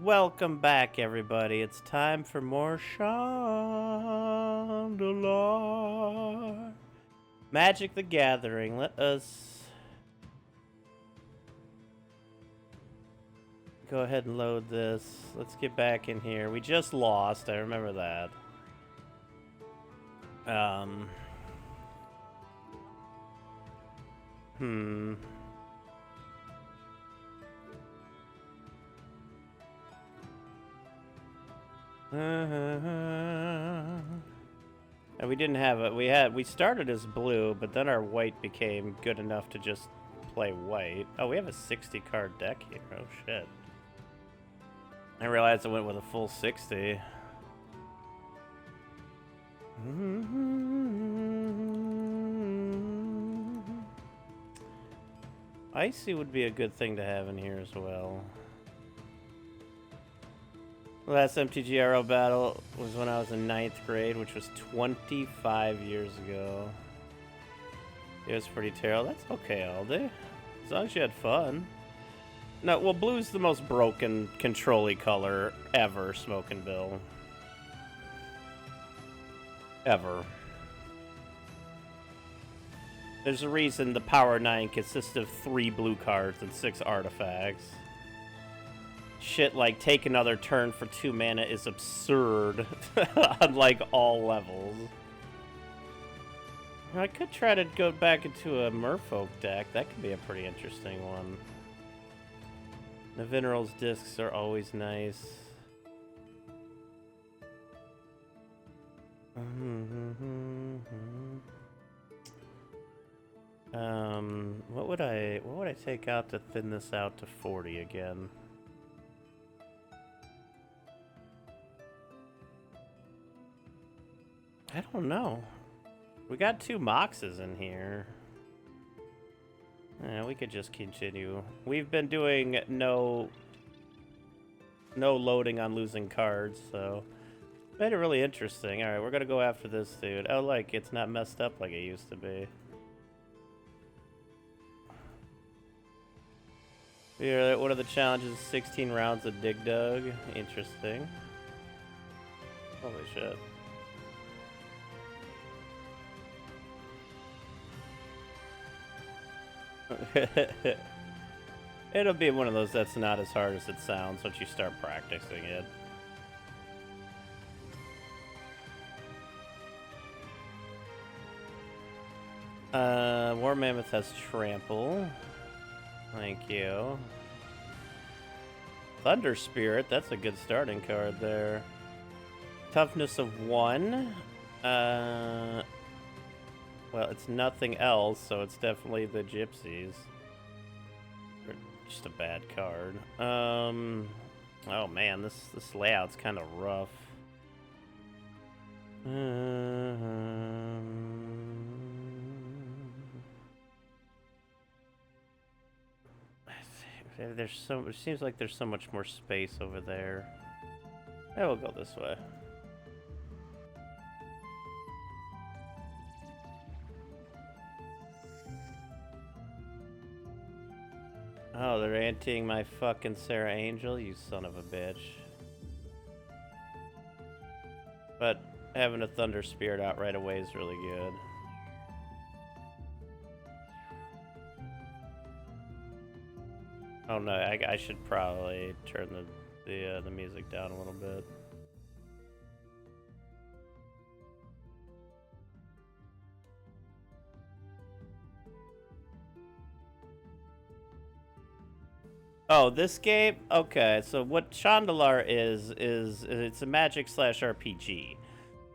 Welcome back, everybody. It's time for more Shandalar. Magic the Gathering. Let us go ahead and load this. Let's get back in here. We just lost. I remember that. Hmm. And we didn't have it. We started as blue, but then our white became good enough to just play white. Oh, we have a 60 card deck here. Oh shit. I realized I went with a full 60. Icy would be a good thing to have in here as well. The last MTGRL battle was when I was in 9th grade, which was 25 years ago. It was pretty terrible. That's okay, Aldi. As long as you had fun. No, well, blue's the most broken control-y color ever, Smokin' Bill. Ever. There's a reason the Power 9 consists of 3 blue cards and 6 artifacts. Shit like take another turn for 2 mana is absurd on like all levels. I could try to go back into a Merfolk deck. That could be a pretty interesting one. The Minerals discs are always nice. What would I take out to thin this out to 40 again? I don't know. We got 2 Moxes in here. Yeah, we could just continue. We've been doing no loading on losing cards, so made it really interesting. All right, we're gonna go after this dude. Oh, like it's not messed up like it used to be. Yeah, what are the challenges? 16 rounds of Dig Dug. Interesting. Holy shit. It'll be one of those that's not as hard as it sounds once you start practicing it. War Mammoth has Trample. Thank you. Thunder Spirit, that's a good starting card there. Toughness of 1. Well, it's nothing else, so it's definitely the Gypsies. Or just a bad card. Oh man, this layout's kind of rough. It seems like there's so much more space over there. Yeah, we'll go this way. Oh, they're anteing my fucking Sarah Angel, you son of a bitch. But having a Thunder Spirit out right away is really good. Oh no, I should probably turn the music down a little bit. Oh, this game? Okay, so what Shandalar is it's a Magic / RPG.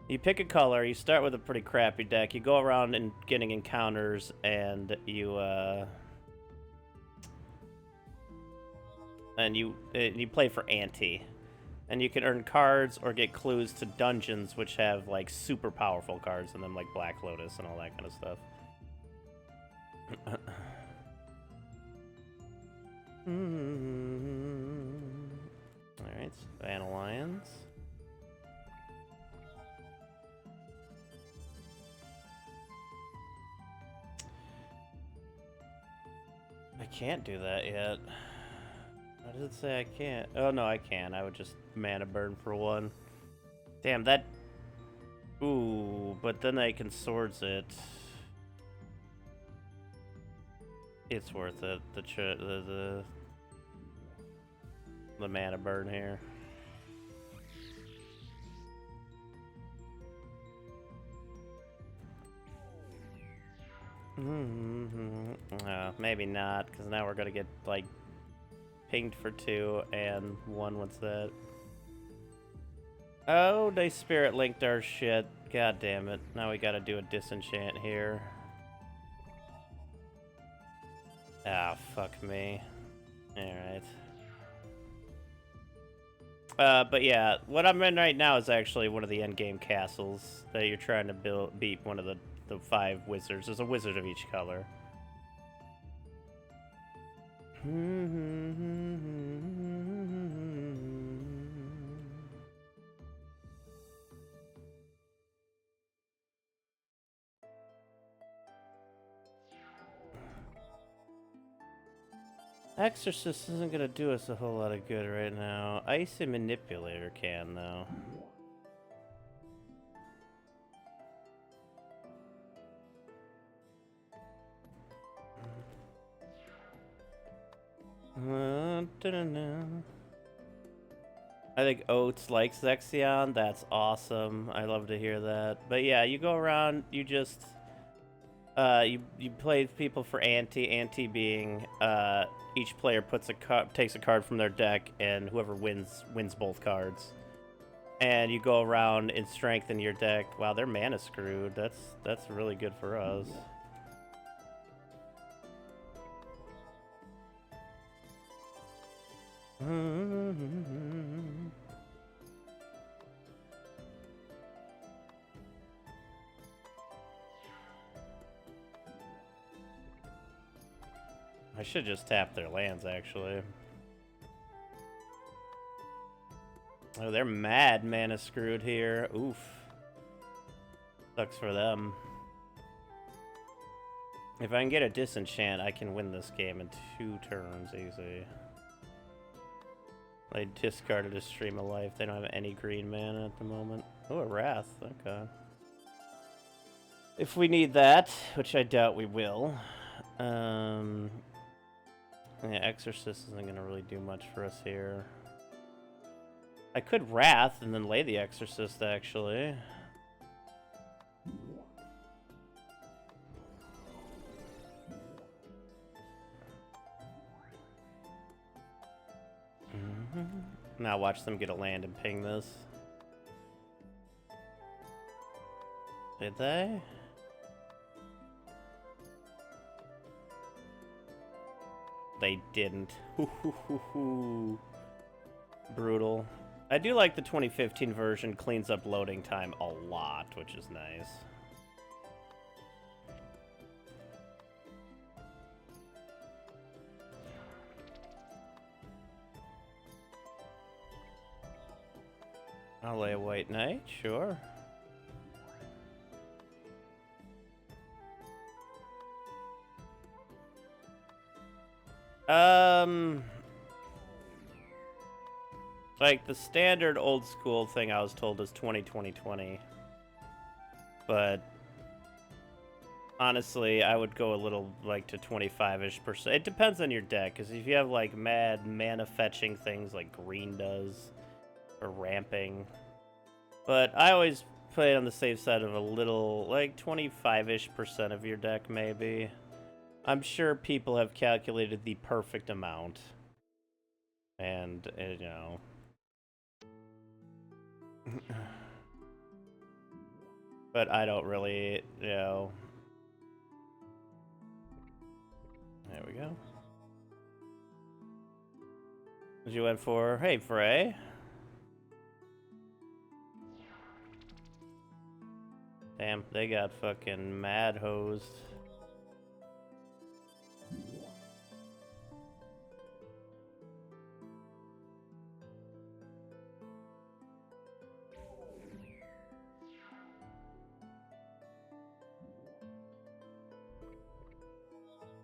You pick a color, you start with a pretty crappy deck, you go around and getting encounters, and you play for ante. And you can earn cards or get clues to dungeons which have like super powerful cards in them, like Black Lotus and all that kind of stuff. Alright, Van Alliance. I can't do that yet. How Does it say I can't? Oh no, I can. I would just mana burn for 1. Damn, that... Ooh, but then I can swords it. It's worth it. The mana burn here. Maybe not, because now we're gonna get like pinged for 2 and 1. What's that? Oh, they spirit linked our shit. God damn it! Now we gotta do a disenchant here. Ah, fuck me. Alright. But yeah, what I'm in right now is actually one of the endgame castles that you're trying to beat one of the 5 wizards. There's a wizard of each color. Exorcist isn't gonna do us a whole lot of good right now. Icy Manipulator can, though. I think Oates likes Zexion. That's awesome. I love to hear that. But yeah, you go around, you just... you play people for ante. Ante being each player takes a card from their deck, and whoever wins both cards. And you go around and strengthen your deck. Wow, their mana screwed. That's really good for us. I should just tap their lands, actually. Oh, they're mad mana screwed here. Oof. Sucks for them. If I can get a disenchant, I can win this game in 2 turns, easy. They discarded a Stream of Life. They don't have any green mana at the moment. Oh, a Wrath. Okay. If we need that, which I doubt we will. Yeah, Exorcist isn't going to really do much for us here. I could Wrath and then lay the Exorcist, actually. Now watch them get a land and ping this. Did they? They didn't. Brutal. I do like the 2015 version. Cleans up loading time a lot, which is nice. I'll lay a White Knight, sure. Like, the standard old school thing I was told is 20-20-20. But honestly, I would go a little, like, to 25-ish%. It depends on your deck, because if you have, like, mad mana-fetching things like green does, or ramping. But I always play it on the safe side of a little, like, 25-ish% of your deck, maybe. I'm sure people have calculated the perfect amount. And, you know... But I don't really, you know... There we go. What you went for? Hey, Frey. Damn, they got fucking mad hosed.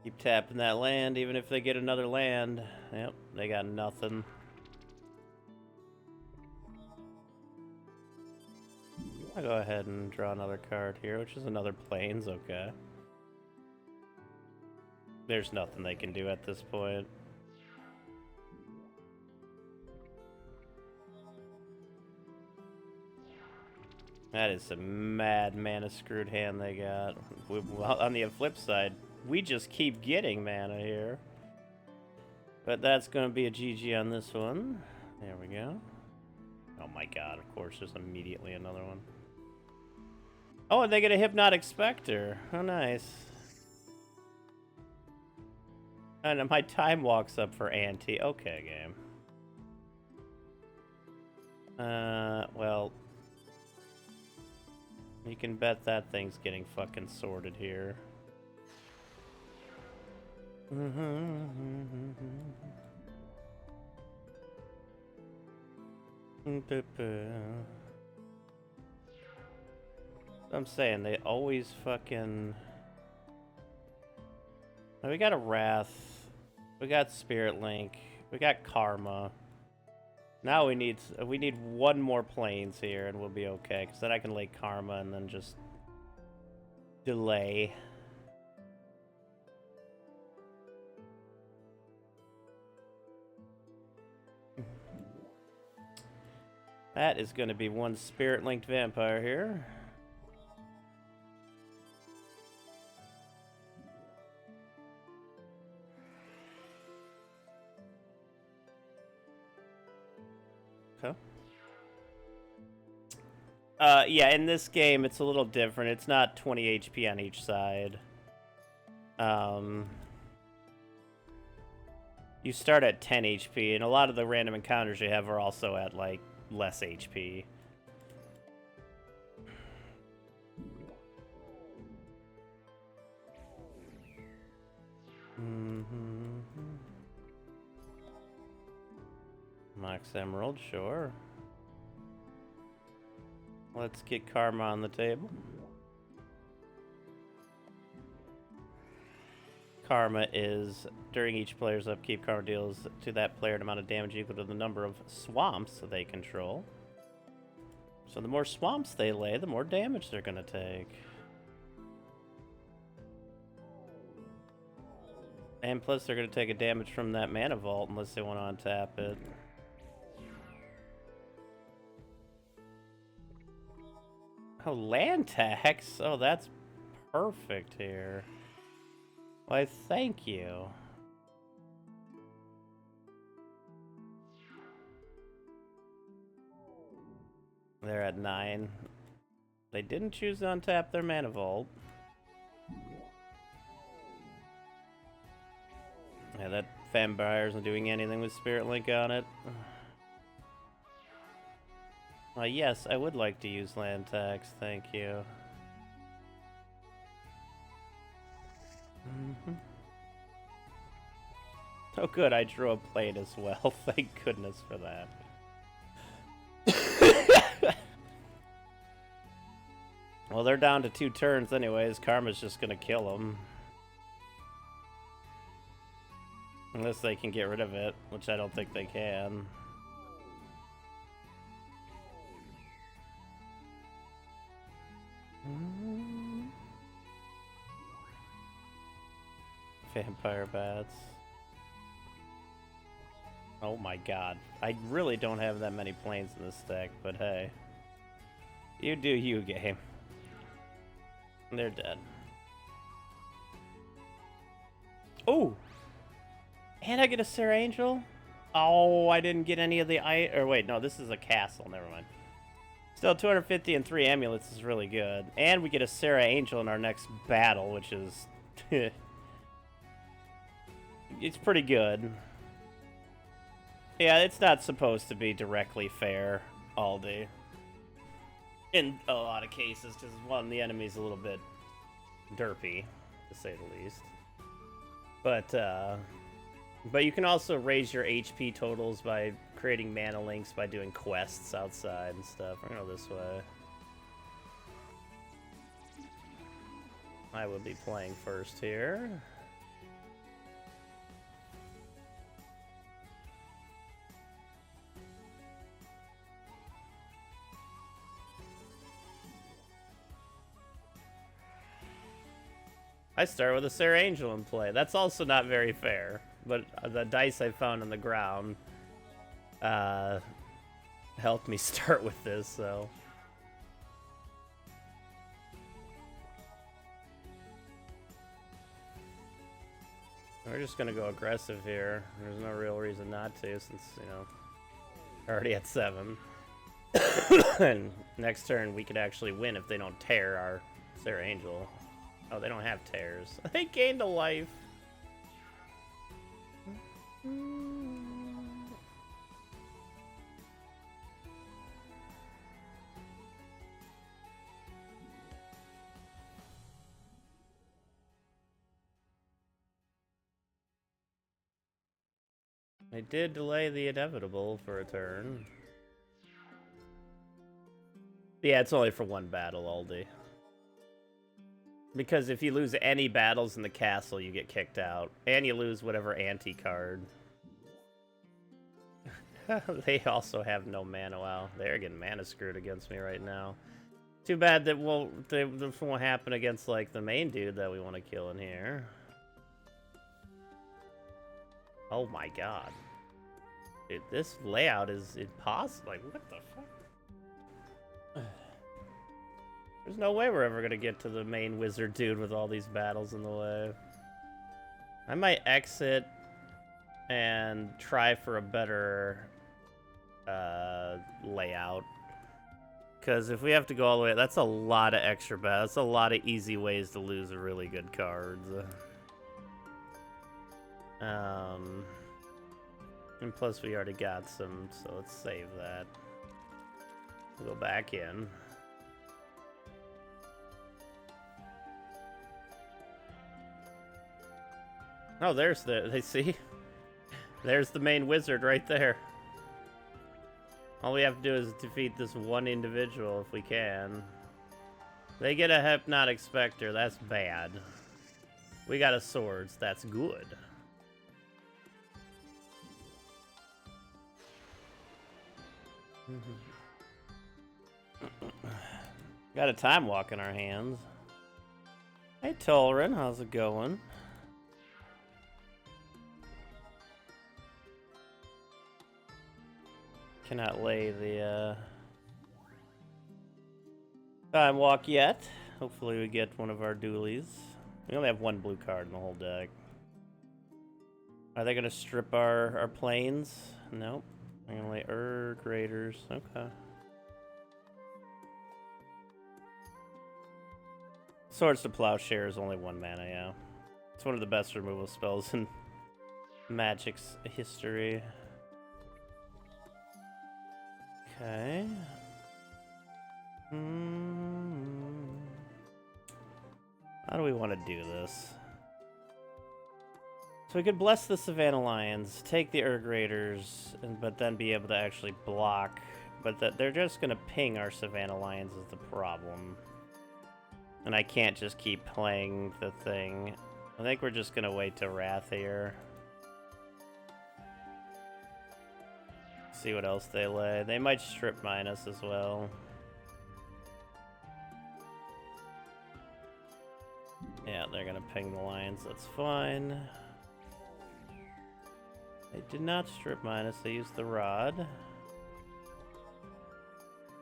Keep tapping that land, even if they get another land. Yep. They got nothing. I'll go ahead and draw another card here, which is another plains, okay. There's nothing they can do at this point. That is some mad mana screwed hand they got. Well, on the flip side, we just keep getting mana here. But that's going to be a GG on this one. There we go. Oh my god, of course, there's immediately another one. Oh, and they get a Hypnotic Spectre. Oh, nice. And my time walks up for ante. Okay, game. Well... You can bet that thing's getting fucking sorted here. I'm saying, they always fucking... We got a Wrath. We got Spirit Link. We got Karma. Now we need one more plains here and we'll be okay. Because then I can lay Karma and then just delay. That is going to be one Spirit-Linked Vampire here. Okay. Yeah, in this game, it's a little different. It's not 20 HP on each side. You start at 10 HP, and a lot of the random encounters you have are also at, like, less HP. Max Emerald, sure. Let's get Karma on the table. Karma is, during each player's upkeep, Karma deals to that player an amount of damage equal to the number of swamps they control. So the more swamps they lay, the more damage they're going to take. And plus they're going to take a damage from that mana vault unless they want to untap it. Oh, land tax? Oh, that's perfect here. Why, thank you. They're at 9. They didn't choose to untap their mana vault. Yeah, that vampire isn't doing anything with Spirit Link on it. Yes, I would like to use land tax, thank you. Oh good, I drew a plate as well. Thank goodness for that. Well, they're down to 2 turns anyways. Karma's just gonna kill them. Unless they can get rid of it, which I don't think they can. Vampire bats. Oh my god. I really don't have that many planes in this deck, but hey. You do you, game. They're dead. Oh! And I get a Sarah Angel? Oh, I didn't get any of the or wait, no, this is a castle, never mind. Still, 250 and 3 amulets is really good. And we get a Sarah Angel in our next battle, which is... it's pretty good. Yeah, it's not supposed to be directly fair all day. In a lot of cases, because one, the enemy's a little bit derpy, to say the least. But you can also raise your HP totals by creating mana links by doing quests outside and stuff. We're gonna go this way. I will be playing first here. I start with a Sarah Angel in play. That's also not very fair. But the dice I found on the ground helped me start with this, so... We're just gonna go aggressive here. There's no real reason not to, since, you know, already at 7. And next turn we could actually win if they don't tear our Sarah Angel. Oh, they don't have tears. They gained a life. I did delay the inevitable for a turn. Yeah, it's only for one battle, Aldi. Because if you lose any battles in the castle, you get kicked out. And you lose whatever anti-card. They also have no mana. Wow, they're getting mana screwed against me right now. Too bad that this won't happen against, like, the main dude that we want to kill in here. Oh my god. Dude, this layout is impossible. Like, what the fuck? There's no way we're ever gonna get to the main wizard dude with all these battles in the way. I might exit and try for a better layout. Because if we have to go all the way, that's a lot of extra battles. That's a lot of easy ways to lose really good cards. And plus we already got some, so let's save that. We'll go back in. Oh, there's they see? There's the main wizard right there. All we have to do is defeat this one individual if we can. They get a Hypnotic Spectre, that's bad. We got a swords, that's good. Got a time walk in our hands. Hey Tolrin, how's it going? Cannot lay the time walk yet. Hopefully we get one of our dualies. We only have one blue card in the whole deck. Are they gonna strip our planes? Nope. I'm gonna lay Graders. Okay. Swords to Plowshare is only 1 mana, yeah. It's one of the best removal spells in Magic's history. Okay. How do we want to do this? So we could bless the Savannah Lions, take the Raiders, but then be able to actually block. But that they're just gonna ping our Savannah Lions is the problem. And I can't just keep playing the thing. I think we're just gonna wait to Wrath here. See what else they lay. They might strip mine us as well. Yeah, they're gonna ping the Lions, that's fine. They did not strip mine us, they used the Rod.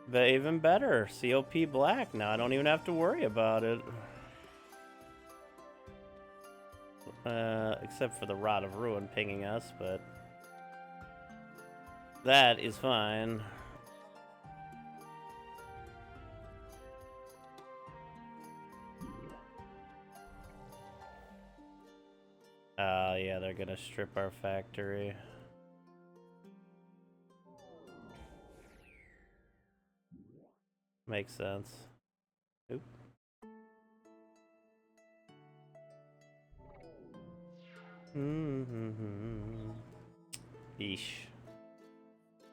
But even better, COP black. Now I don't even have to worry about it. Except for the Rod of Ruin pinging us, but that is fine. Yeah, they're gonna strip our factory. Makes sense. Oop. Eesh.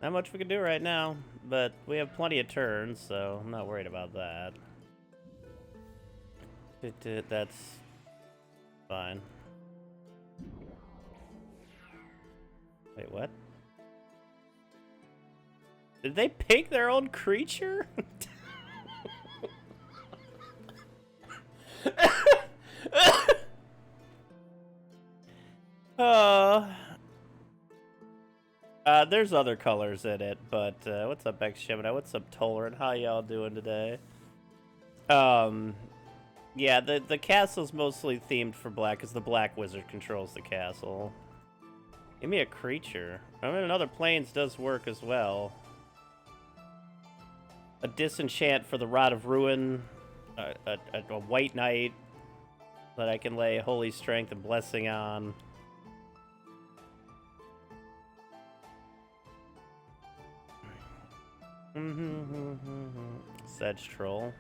Not much we can do right now, but we have plenty of turns, so I'm not worried about that. That's fine. Wait, what? Did they pick their own creature? Uh, there's other colors in it, but what's up, X Gemini? What's up, Tolerant? How y'all doing today? Yeah, the castle's mostly themed for black, because the Black Wizard controls the castle. Give me a creature. I mean, another plains does work as well. A disenchant for the Rod of Ruin, a white knight that I can lay Holy Strength and Blessing on. Sedge Troll.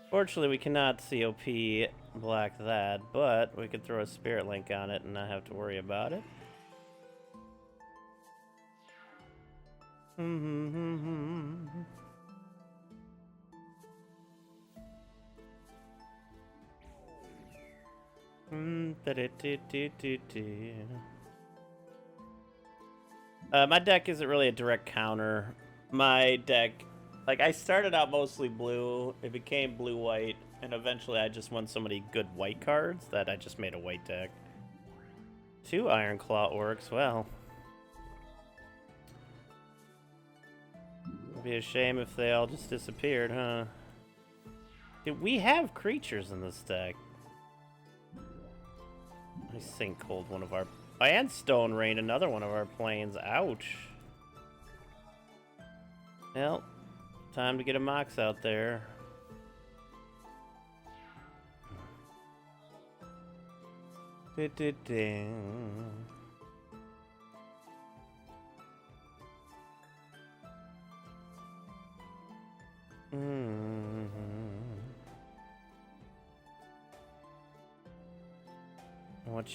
Fortunately, we cannot COP black that, but we could throw a Spirit Link on it and not have to worry about it. My deck isn't really a direct counter. My deck, like, I started out mostly blue, it became blue-white, and eventually I just won so many good white cards that I just made a white deck. 2 Iron Claw Orcs, well. It'd be a shame if they all just disappeared, huh? Dude, we have creatures in this deck. I Sinkhole one of our... And Stone Rain, another one of our planes. Ouch. Well, time to get a Mox out there. What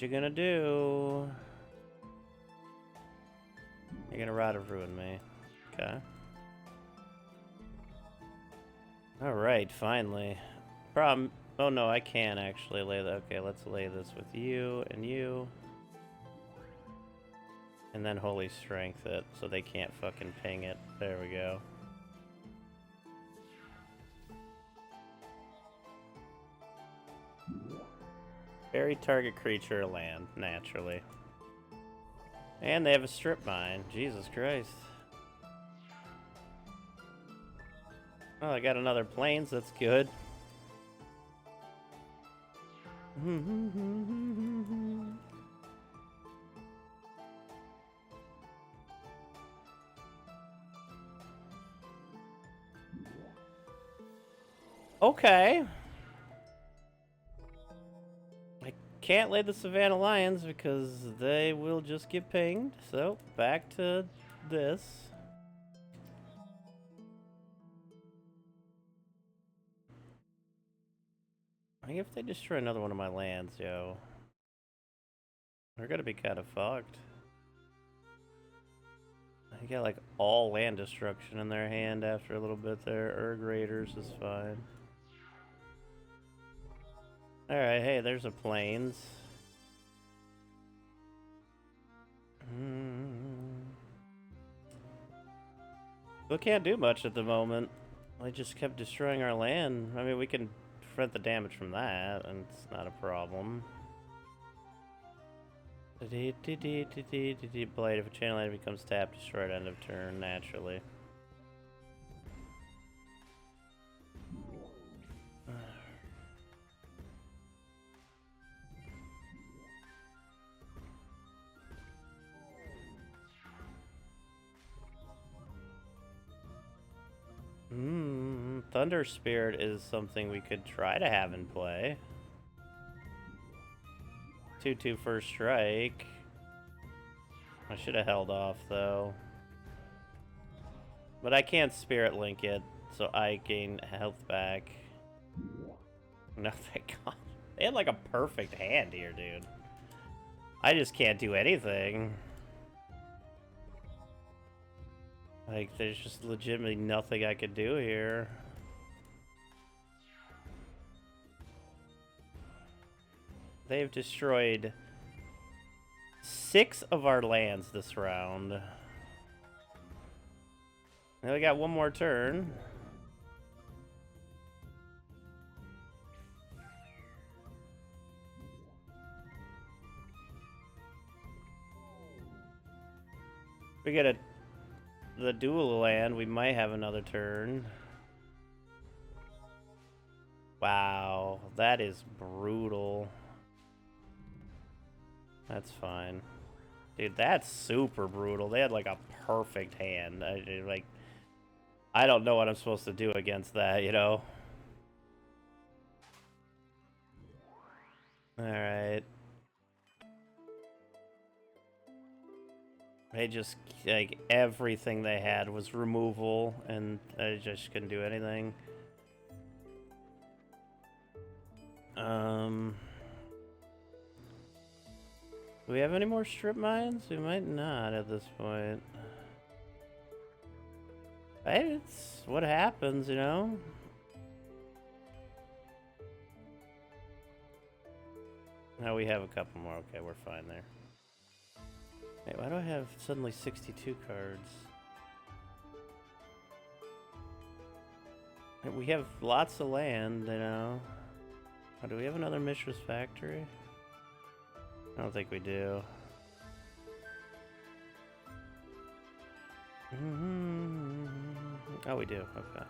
you gonna do? You're gonna Rod of Ruin me. Okay. Alright, finally. Problem... Oh no, I can actually lay that. Okay, let's lay this with you and you. And then Holy Strength it, so they can't fucking ping it. There we go. Bury target creature or land, naturally. And they have a strip mine. Jesus Christ. Oh, I got another plains, that's good. Okay. I can't lay the Savannah Lions because they will just get pinged. So, back to this. I think if they destroy another one of my lands, yo, they're gonna be kind of fucked. They got like all land destruction in their hand after a little bit there. Urg Raiders is fine. Alright, hey, there's a plains. We can't do much at the moment. They just kept destroying our land. I mean, we can prevent the damage from that, and it's not a problem. Blade, if a channel item becomes tapped, destroy at end of turn, naturally. Thunder Spirit is something we could try to have in play. 2/2 first strike. I should have held off though. But I can't Spirit Link it, so I gain health back. No, thank God. They had like a perfect hand here, dude. I just can't do anything. Like, there's just legitimately nothing I could do here. They've destroyed 6 of our lands this round. Now we got one more turn. we get the dual land, we might have another turn. Wow, that is brutal. That's fine. Dude, that's super brutal. They had like a perfect hand. I don't know what I'm supposed to do against that, you know? Alright. They just, like, everything they had was removal, and I just couldn't do anything. Do we have any more strip mines? We might not at this point. Hey, it's what happens, you know? Now we have a couple more. Okay, we're fine there. Wait, why do I have suddenly 62 cards? We have lots of land, you know. Oh, do we have another Mishra's Factory? I don't think we do. Oh, we do. Okay.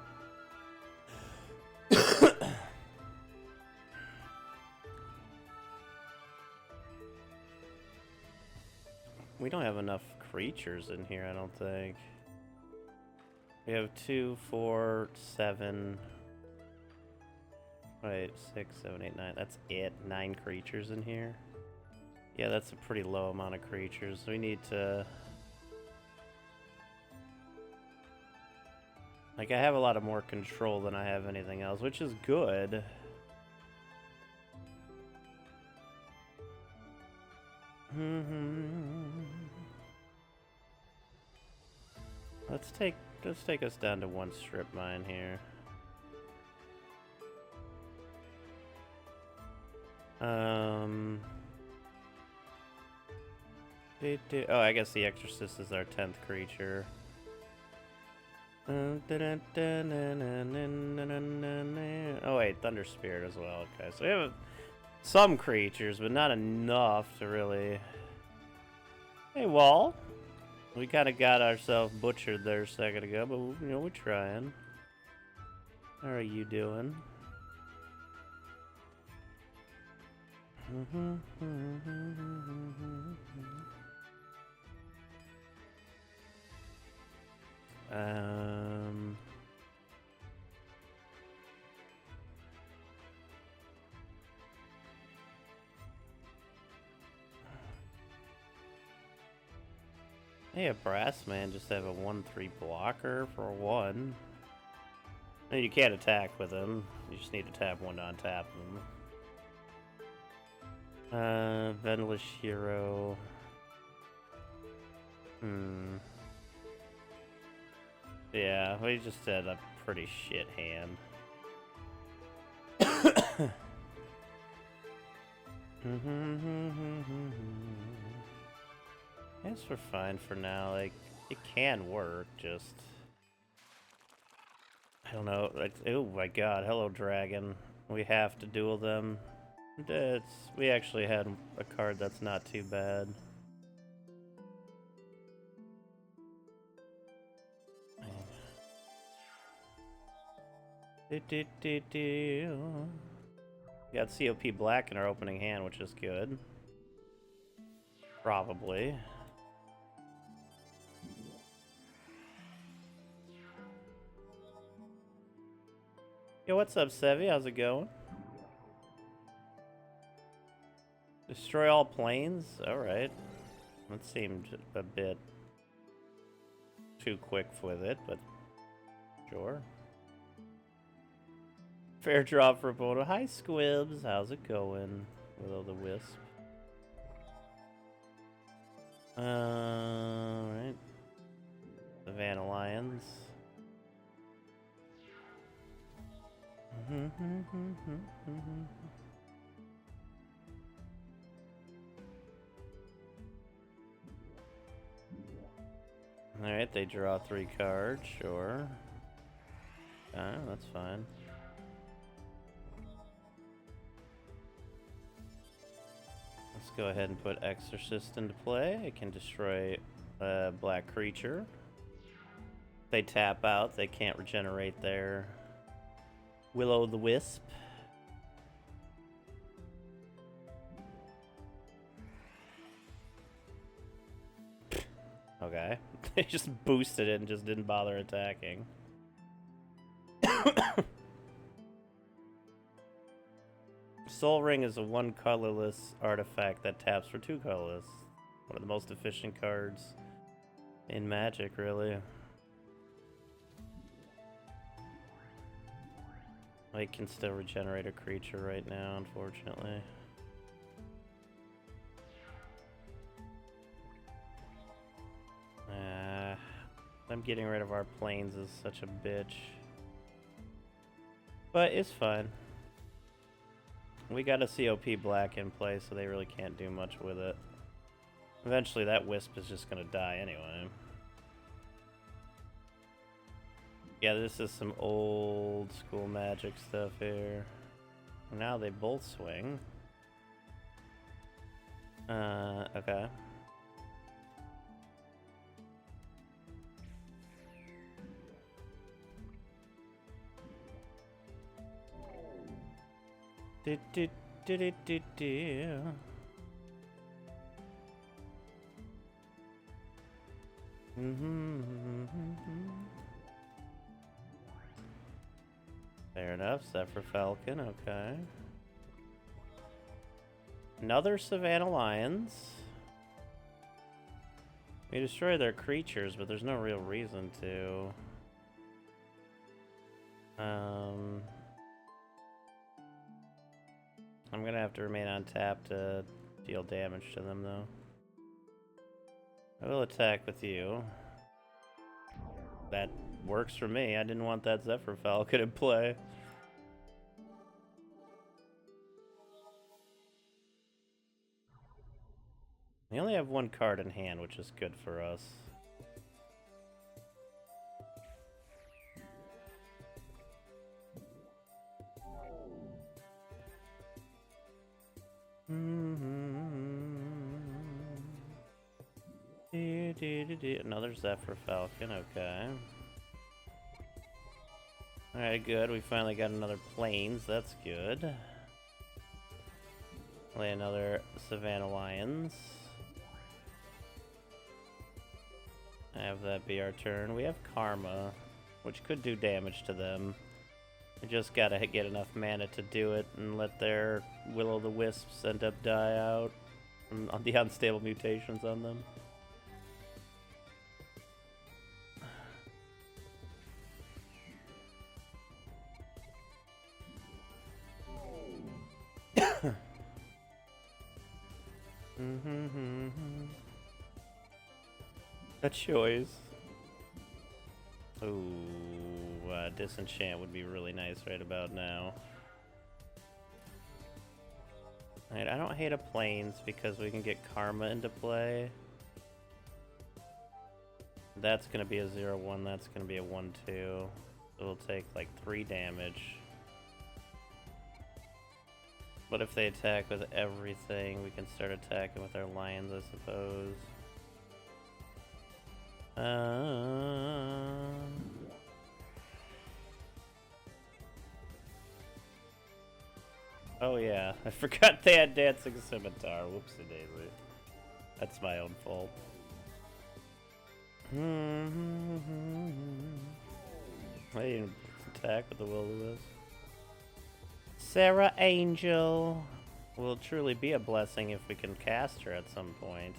We don't have enough creatures in here, I don't think. We have 2, 4, 7. Wait, 6, 7, 8, 9. That's it. 9 creatures in here. Yeah, that's a pretty low amount of creatures. We need to... Like, I have a lot of more control than I have anything else, which is good. Let's take us down to 1 strip mine here. Oh, I guess the Exorcist is our 10th creature. Oh wait, Thunder Spirit as well. Okay, so we have some creatures, but not enough to really... Hey, Wall. We kind of got ourselves butchered there a second ago, but, you know, we're trying. How are you doing? Hey, a Brass Man just have a 1/3 blocker for 1. And you can't attack with him. You just need to tap 1 to untap them. Vendlish Hero. Yeah, we just had a pretty shit hand. I guess we're fine for now. Like, it can work, just... I don't know. Like, oh my god, hello, dragon. We have to duel them. We actually had a card that's not too bad. We got COP Black in our opening hand, which is good. Probably. Yo, what's up, Sevi? How's it going? Destroy all planes? Alright. That seemed a bit too quick with it, but sure. Fair drop for Bodo. Hi, Squibs. How's it going? Will-o'-the-wisp. Alright. Savannah Lions. Alright, they draw 3 cards, sure. That's fine. Let's go ahead and put Exorcist into play. It can destroy black creature. They tap out, they can't regenerate their Will-O-the-Wisp. Okay. They just boosted it and just didn't bother attacking. Soul Ring is a 1 colorless artifact that taps for 2 colorless. One of the most efficient cards in Magic, really. I can still regenerate a creature right now, unfortunately. Them getting rid of our planes is such a bitch. But it's fine. We got a COP black in play, so they really can't do much with it. Eventually that Wisp is just gonna die anyway. Yeah, this is some old school Magic stuff here. Now they both swing. Okay. Fair enough, Zephyr Falcon, okay. Another Savannah Lions. We destroy their creatures, but there's no real reason to. I'm gonna have to remain on tap to deal damage to them, though. I will attack with you. That works for me. I didn't want that Zephyr Falcon in play. We only have 1 card in hand, which is good for us. Another Zephyr Falcon, okay. Alright, good. We finally got another Plains, that's good. Play another Savannah Lions. Have that be our turn. We have Karma, which could do damage to them. We just gotta get enough mana to do it and let their Will-O-the-Wisps end up die out on the unstable mutations on them. A choice. Ooh, Disenchant would be really nice right about now. Alright, I don't hate a Plains because we can get Karma into play. That's gonna be a 0-1, that's gonna be a 1-2. So it'll take like 3 damage. But if they attack with everything, we can start attacking with our Lions, I suppose. Oh yeah, I forgot they had Dancing Scimitar. Whoopsie daisy. That's my own fault. I didn't attack with the Will-O-the-Wisp. Sarah Angel will truly be a blessing if we can cast her at some point.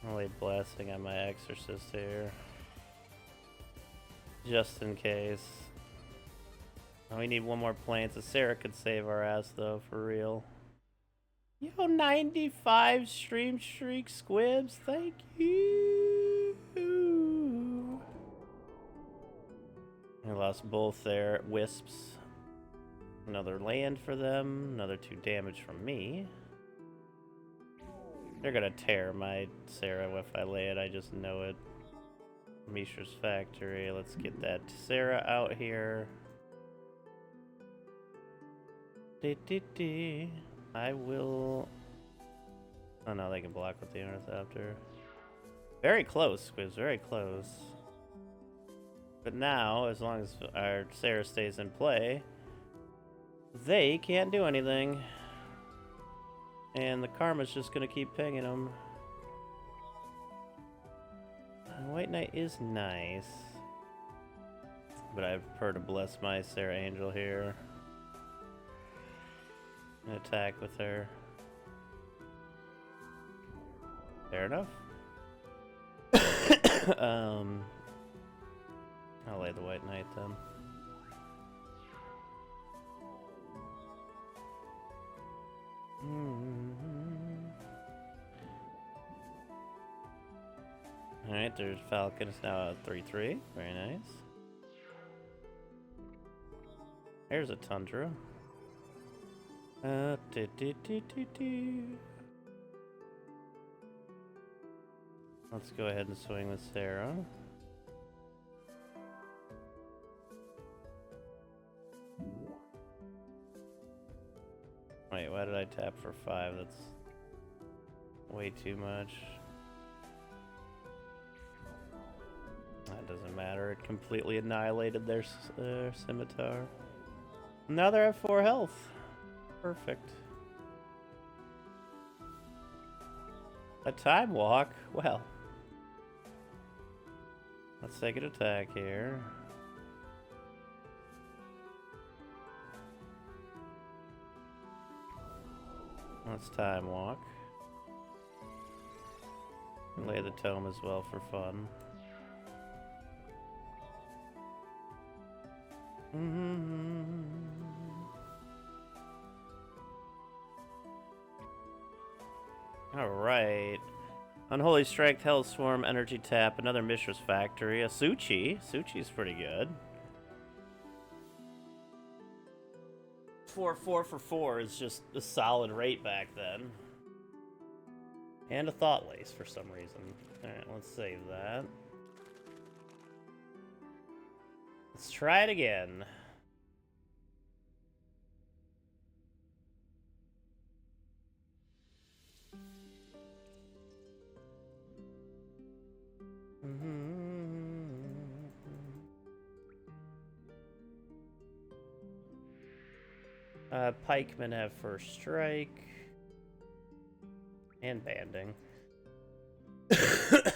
I'll lay Blessing on my Exorcist here. Just in case. We need 1 more plane, so Sarah could save our ass, though, for real. Yo, 95 stream streak squibs, thank you! I lost both their Wisps. Another land for them, another 2 damage from me. They're gonna tear my Sarah if I lay it, I just know it. Mishra's Factory, let's get that Sarah out here. I will... Oh no, they can block with the Interceptor. Very close, Squibs, very close. But now, as long as our Sarah stays in play, they can't do anything. And the Karma's just gonna keep pinging them. And White Knight is nice. But I prefer to bless my Sarah Angel here. And attack with her. Fair enough. I'll lay the White Knight then. Alright, there's Falcon. It's now at 3-3. Very nice. There's a Tundra. Let's go ahead and swing with Sarah. Wait, why did I tap for 5? That's way too much. That doesn't matter. It completely annihilated their scimitar. Now they're at 4 health. Perfect. A time walk? Well. Let's take an attack here. Let's time walk. Lay the tome as well for fun. Alright. Unholy Strength, Hell Swarm, Energy Tap, another Mishra's Factory, a Suchi. Suchi's pretty good. 4 for 4 is just a solid rate back then. And a Thought Lace for some reason. Alright, let's save that. Let's try it again. Pikemen have first strike. And banding. A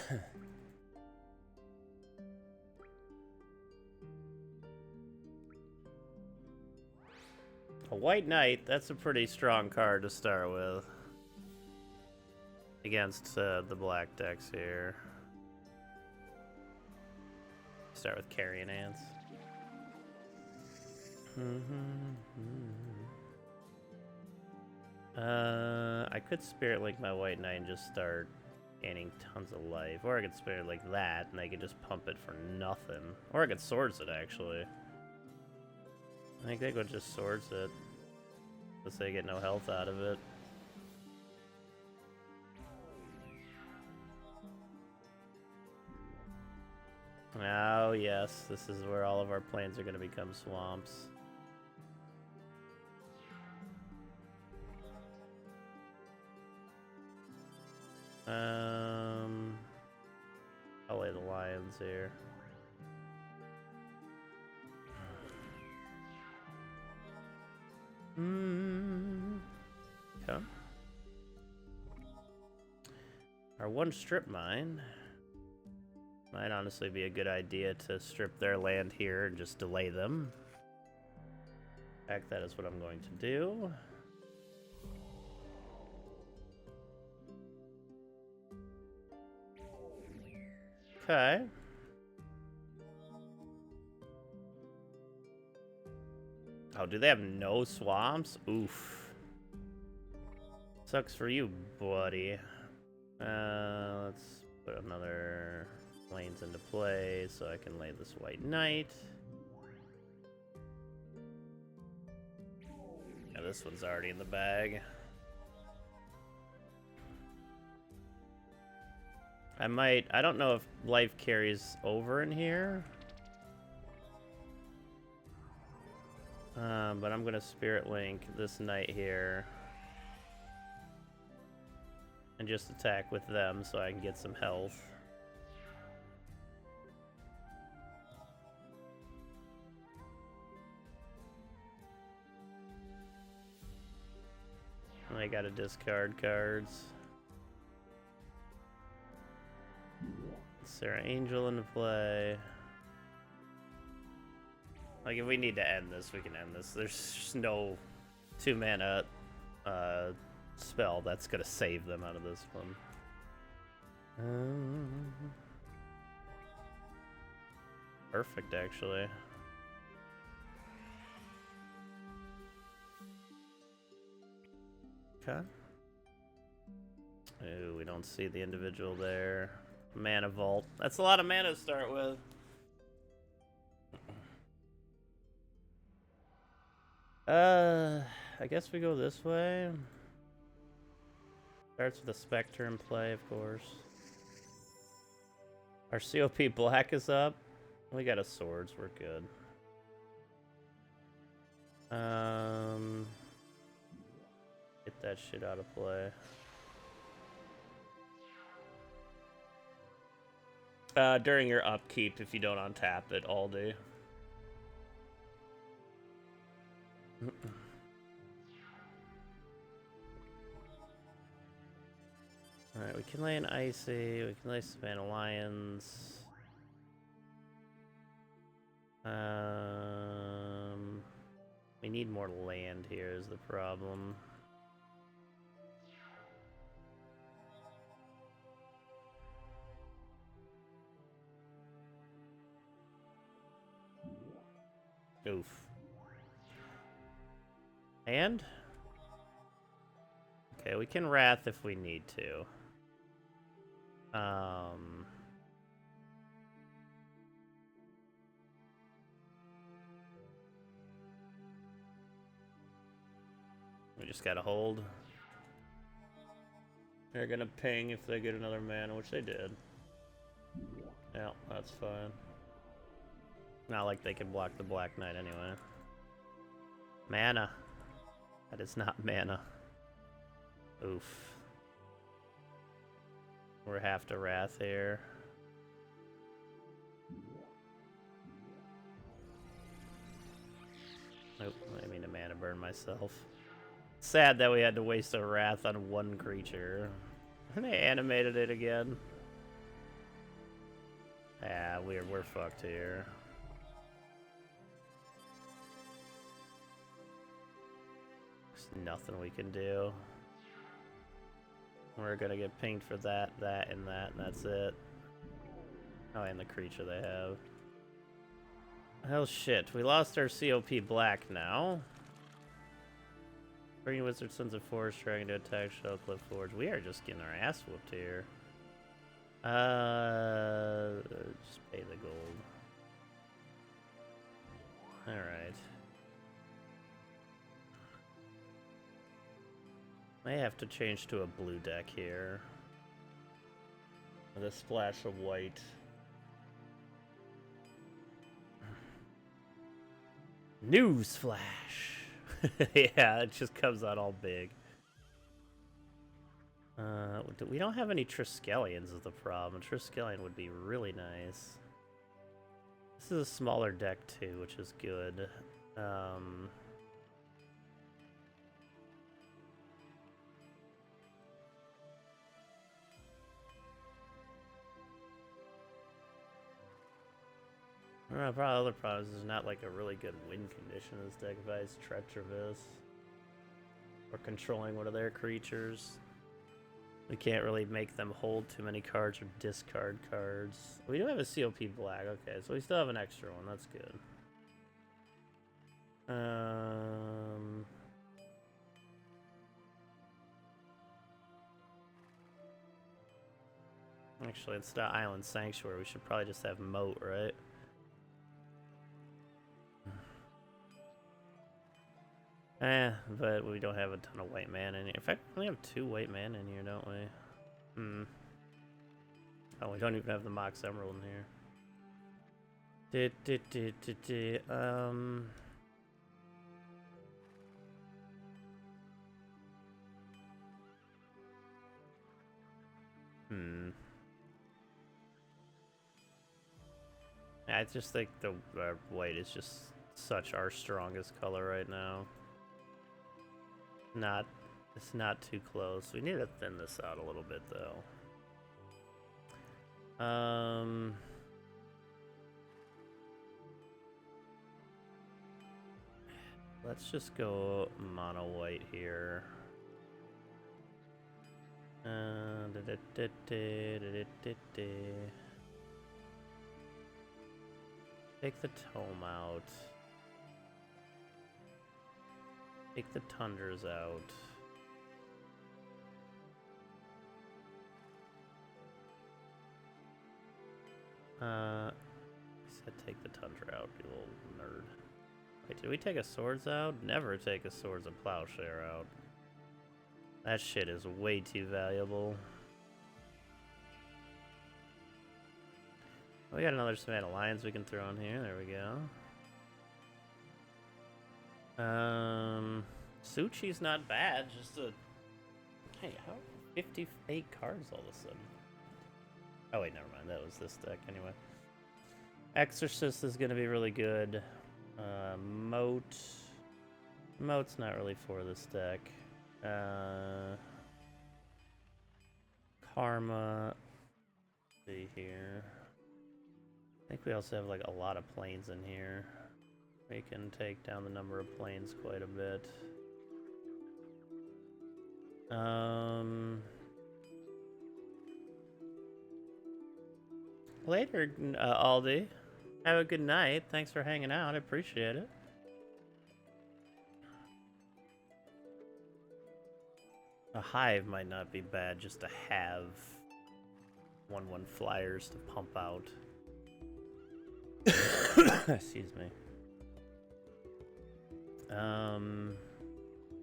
White Knight, that's a pretty strong card to start with. Against the black decks here. Start with Carrion Ants. I could Spirit Link my White Knight and just start gaining tons of life. Or I could Spirit Link that and I could just pump it for nothing. Or I could Swords it, actually. I think they could just Swords it. Unless they get no health out of it. Oh yes, this is where all of our plains are going to become swamps. I'll lay the lions here. Okay. Our one strip mine. Might honestly be a good idea to strip their land here and just delay them. In fact, that is what I'm going to do. Okay. Oh, do they have no swamps? Oof. Sucks for you, buddy. Let's put another lanes into play so I can lay this White Knight. Yeah, this one's already in the bag. I don't know if life carries over in here. But I'm gonna Spirit Link this knight here. And just attack with them so I can get some health. they gotta discard cards. Is there an angel into play? Like, if we need to end this, we can end this. There's just no 2-mana spell that's gonna save them out of this one. Perfect, actually. Okay. Ooh, we don't see the individual there. Mana Vault. That's a lot of mana to start with. I guess we go this way. Starts with a Spectre in play, of course. Our COP black is up. We got a swords, we're good. Get that shit out of play. During your upkeep, if you don't untap it all day. Alright, we can lay an Icy, we can lay Savannah Lions. We need more land here is the problem. Oof. And? Okay, we can Wrath if we need to. We just gotta hold. They're gonna ping if they get another mana, which they did. Yeah, that's fine. Not like they can block the Black Knight anyway. Mana. That is not mana. Oof. We're half to Wrath here. Nope, I didn't mean to mana burn myself. Sad that we had to waste a Wrath on one creature. And they animated it again. Yeah, we're fucked here. There's nothing we can do. We're gonna get pinged for that, and that's it. Oh, and the creature they have. Hell shit, we lost our COP black now. Bringing Wizard Sons of Forest, trying to attack Shellcliff Forge. We are just getting our ass whooped here. Just pay the gold. Alright. May have to change to a blue deck here. With a splash of white. Newsflash! Yeah, it just comes out all big. We don't have any Triskelions is the problem. Triskelion would be really nice. This is a smaller deck too, which is good. Probably other problem is there's not like a really good win condition in this deck if I use Treacherous. Or controlling one of their creatures. We can't really make them hold too many cards or discard cards. We do have a COP black, okay, so we still have an extra one, that's good. Actually, instead of Island Sanctuary, we should probably just have Moat, right? But we don't have a ton of white mana in here. In fact, we only have 2 white mana in here, don't we? Oh, we don't even have the Mox Emerald in here. I just think the white is just such our strongest color right now. Not It's not too close. We need to thin this out a little bit, though. Let's just go mono white here. Take the tome out. Take the tundras out. I said take the tundra out, you little nerd. Wait, did we take a swords out? Never take a swords and plowshare out. That shit is way too valuable. We got another Savannah Lions we can throw on here. There we go. Suchi's not bad. Just a... Hey, how 58 cards all of a sudden? Oh wait, never mind. That was this deck anyway. Exorcist is going to be really good. Moat. Moat's not really for this deck. Karma. Let's see here. I think we also have like a lot of planes in here. We can take down the number of planes quite a bit. Later, Aldi. Have a good night. Thanks for hanging out. I appreciate it. A hive might not be bad just to have 1/1 flyers to pump out. Excuse me.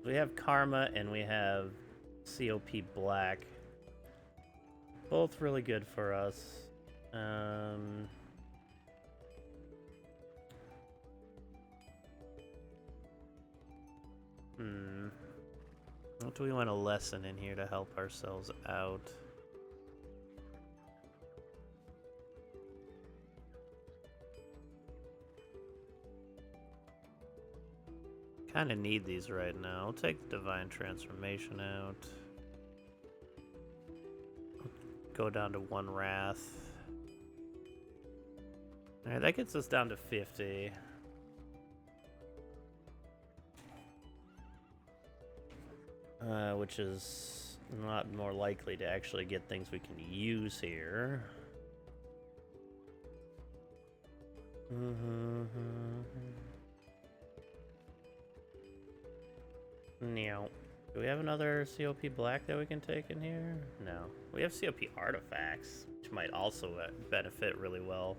We have Karma and we have COP Black. Both really good for us. What do we want to lessen in here to help ourselves out? Kind of need these right now. I'll take the Divine Transformation out. Go down to 1 Wrath. Alright, that gets us down to 50. Which is not more likely to actually get things we can use here. No. Do we have another COP Black that we can take in here? No. We have COP Artifacts, which might also benefit really well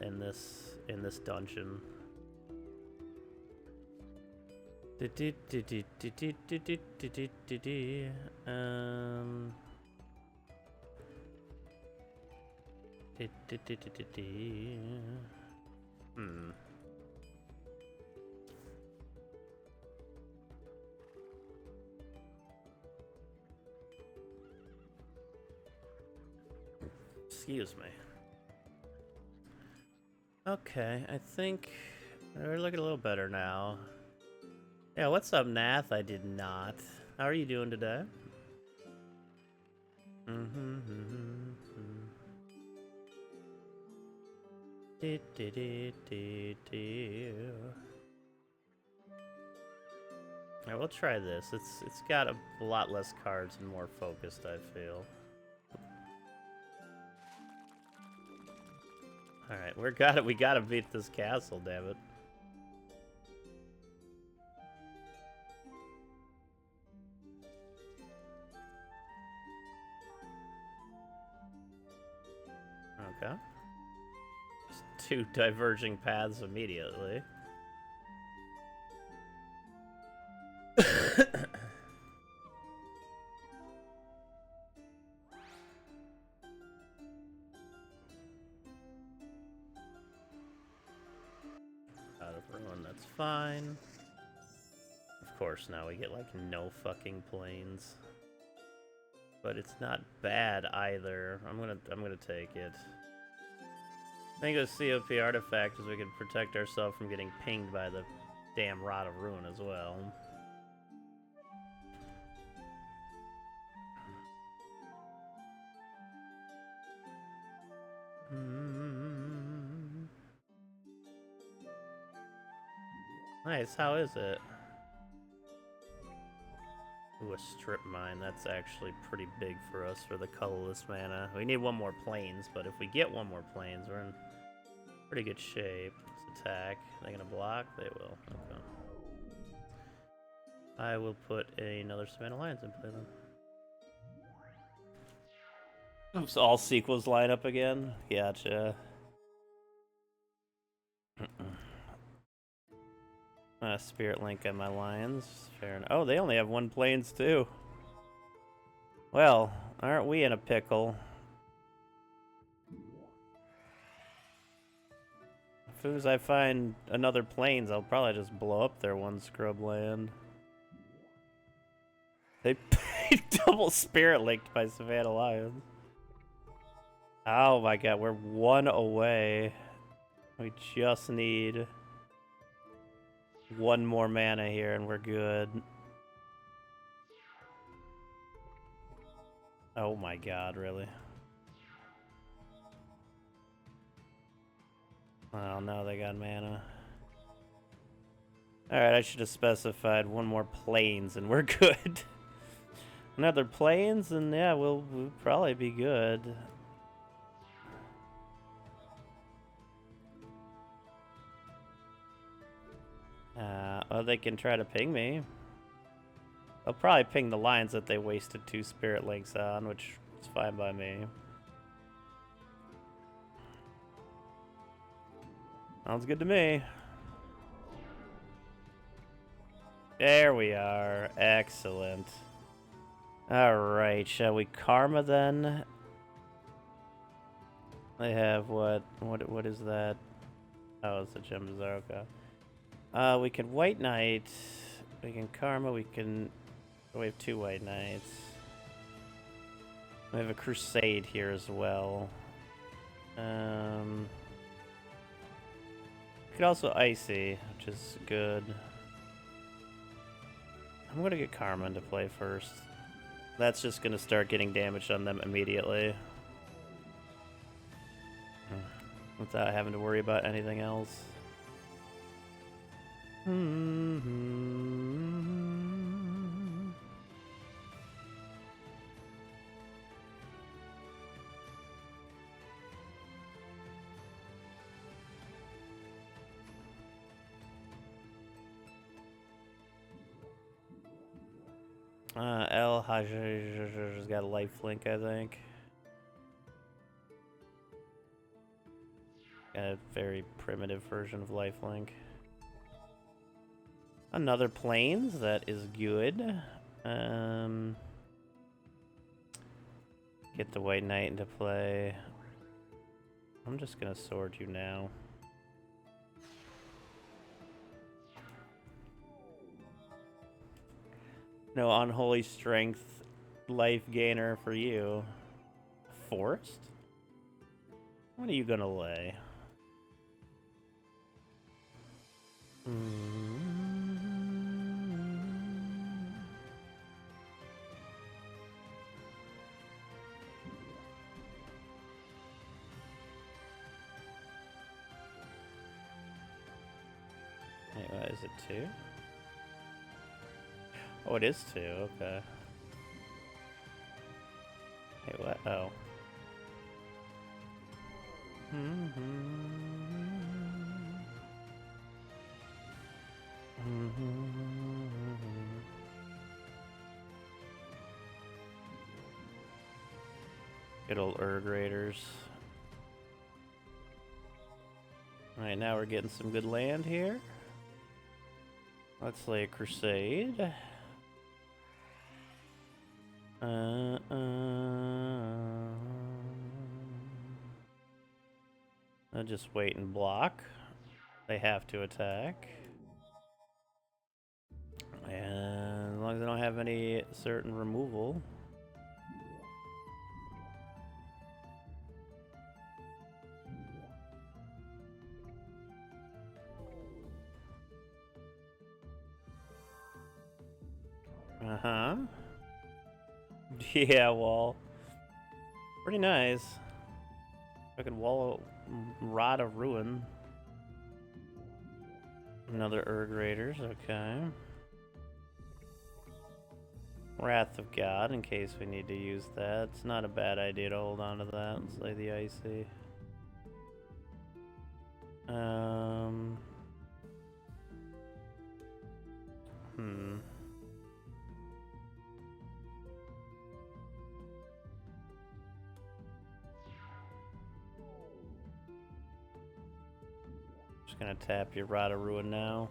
in this dungeon. Excuse me. Okay, I think we're looking a little better now. Yeah, what's up, Nath? I did not. How are you doing today? Alright, we'll try this. It's got a lot less cards and more focused, I feel. Alright, we gotta beat this castle, damn it. Okay. Just 2 diverging paths immediately. Out of ruin, that's fine. Of course, now we get like no fucking planes. But it's not bad either. I'm gonna take it. I think with COP Artifact is we can protect ourselves from getting pinged by the damn Rod of Ruin as well. Nice, how is it? Ooh, a strip mine. That's actually pretty big for us for the colorless mana. We need one more plains, but if we get one more plains, we're in pretty good shape. Let's attack. Are they gonna block? They will. Okay. I will put another Savannah Lions in play then. Oops, all sequels line up again? Gotcha. Spirit Link on my Lions. Fair enough. Oh, they only have one plains too. Well, aren't we in a pickle? As soon as I find another plains, I'll probably just blow up their one scrub land. They double Spirit Linked by Savannah Lions. Oh my god, we're one away. We just need one more mana here and we're good. Oh my god, really? Oh no, they got mana. Alright, I should have specified one more plains and we're good. Another plains and yeah, we'll probably be good. Well, they can try to ping me. They'll probably ping the lines that they wasted 2 Spirit Links on, which is fine by me. Sounds good to me. There we are. Excellent. Alright, shall we Karma then? They have what is that? Oh, it's a Gem Bazaar, okay. We can White Knight. We can Karma, we can... We have 2 White Knights. We have a Crusade here as well. We could also Icy, which is good. I'm gonna get Karma into play first. That's just gonna start getting damage on them immediately. Without having to worry about anything else. El Hajj's got a lifelink, I think. Got a very primitive version of lifelink. Another plains, that is good. Get the White Knight into play. I'm just gonna sword you now. No unholy strength life gainer for you. Forest? What are you gonna lay? Wait, what is it, 2? Oh, it is 2, okay. Wait, what? Oh. Good old Urg Raiders. Alright, now we're getting some good land here. Let's lay a Crusade. I'll just wait and block. They have to attack. And as long as I don't have any certain removal. Uh-huh. Yeah, well. Pretty nice. Fucking wall of Rod of Ruin. Another Urg Raiders, okay. Wrath of God, in case we need to use that. It's not a bad idea to hold on to that and slay the Icy. Just gonna tap your Rod of Ruin now.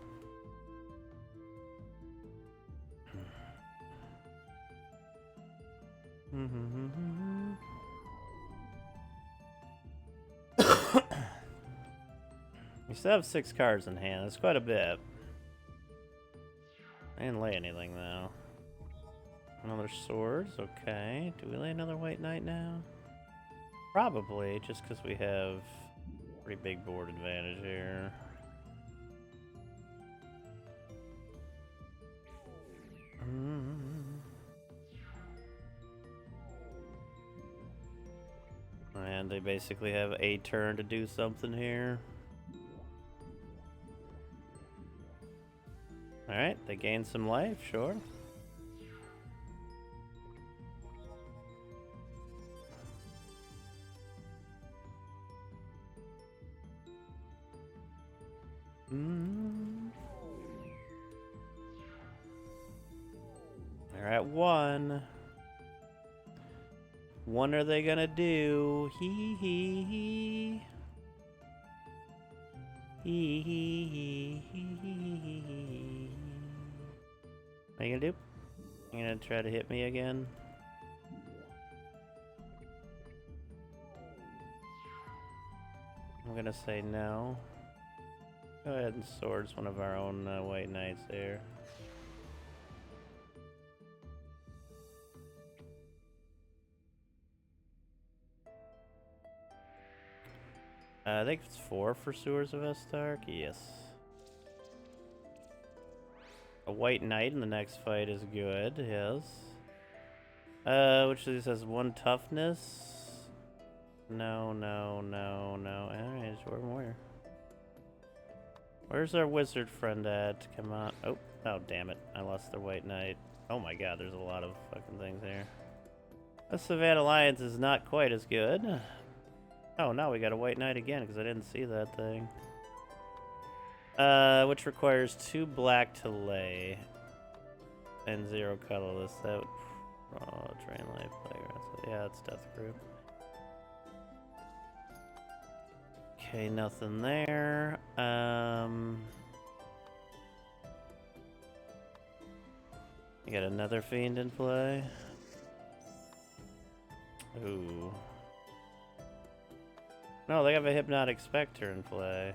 We still have 6 cards in hand. That's quite a bit. I didn't lay anything though. Another swords, okay. Do we lay another White Knight now? Probably, just because we have pretty big board advantage here. And they basically have a turn to do something here. Alright, they gain some life, sure. They're at 1. What are they gonna do? Hee hee hee. Hee hee hee hee hee. What are you gonna do? You gonna try to hit me again? I'm gonna say no. Go ahead and swords one of our own White Knights there. I think it's 4 for Sewers of Estark. Yes. A White Knight in the next fight is good, yes. Which this has 1 toughness. No. Alright, sure more. Where's our wizard friend at? Come on. Oh, damn it. I lost the White Knight. Oh my god, there's a lot of fucking things here. The Savannah Alliance is not quite as good. Oh, now we got a White Knight again, because I didn't see that thing. Which requires 2 black to lay. And 0 colorless. That would... Oh, drain life, playground. So yeah, it's Death Group. Okay, nothing there. You got another Fiend in play. Ooh. No, they have a Hypnotic Spectre in play.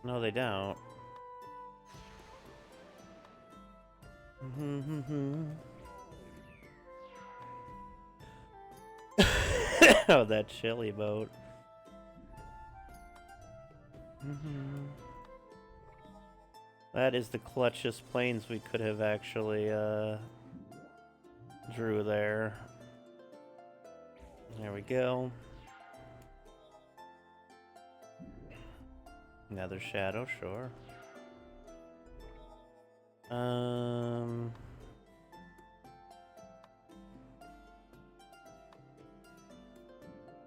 No, they don't. Oh, that chilly boat. That is the clutchest planes we could have actually drew there. There we go. Another shadow, sure. I'm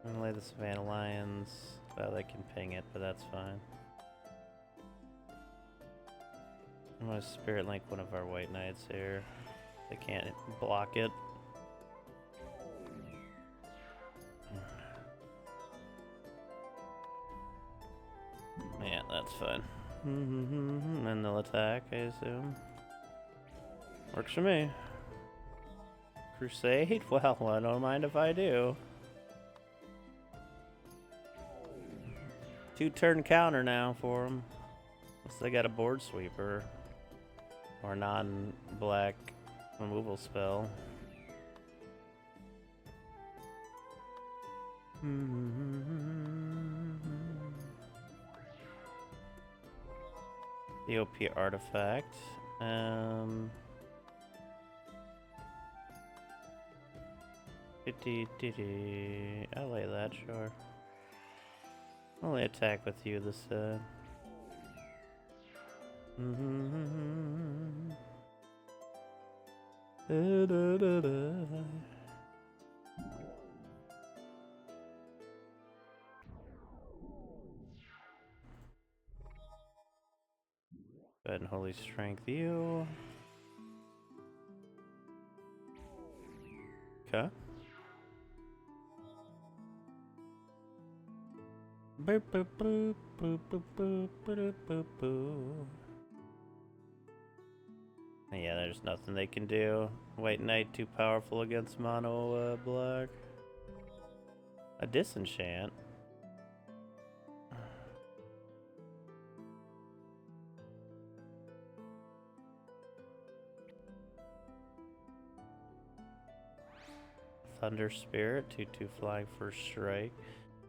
gonna lay the Savannah Lions. Well, they can ping it, but that's fine. I'm gonna Spirit Link one of our White Knights here. They can't block it. Yeah, that's fine. And they'll attack, I assume. Works for me. Crusade? Well, I don't mind if I do. 2-turn counter now for them. Unless they got a board sweeper. Or non-black removal spell. The OP artifact. I lay that, sure. Only attack with you this time. Go ahead and Holy Strength you. Okay. Boop, boop, boop, boop, boop, boop, boop, boop, boop. Yeah, there's nothing they can do. White Knight too powerful against mono black. A disenchant. Thunder Spirit, 2/2 flying first strike.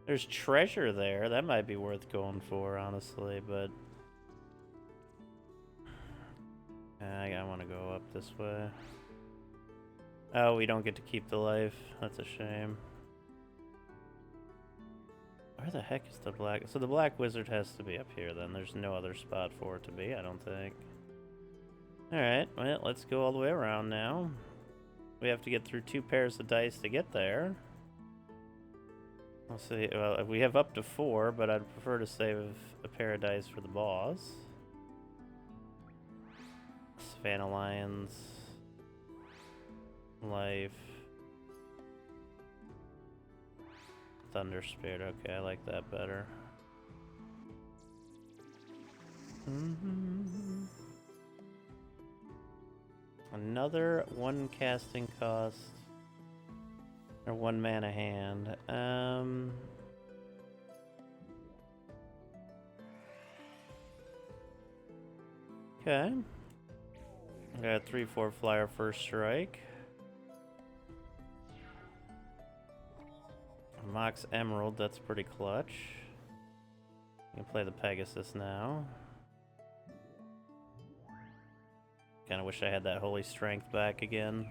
There's treasure there. That might be worth going for, honestly, but I want to go up this way. Oh, we don't get to keep the life. That's a shame. Where the heck is the black? So the black wizard has to be up here then. There's no other spot for it to be, I don't think. Alright, well, let's go all the way around now. We have to get through 2 pairs of dice to get there. We'll see. Well, we have up to 4, but I'd prefer to save a pair of dice for the boss. Savannah Lions. Life. Thunder Spirit. Okay, I like that better. Another 1 casting cost. Or 1 mana hand. Okay. I got a 3/4 flyer first strike. Mox Emerald, that's pretty clutch. You can play the Pegasus now. Kinda wish I had that Holy Strength back again.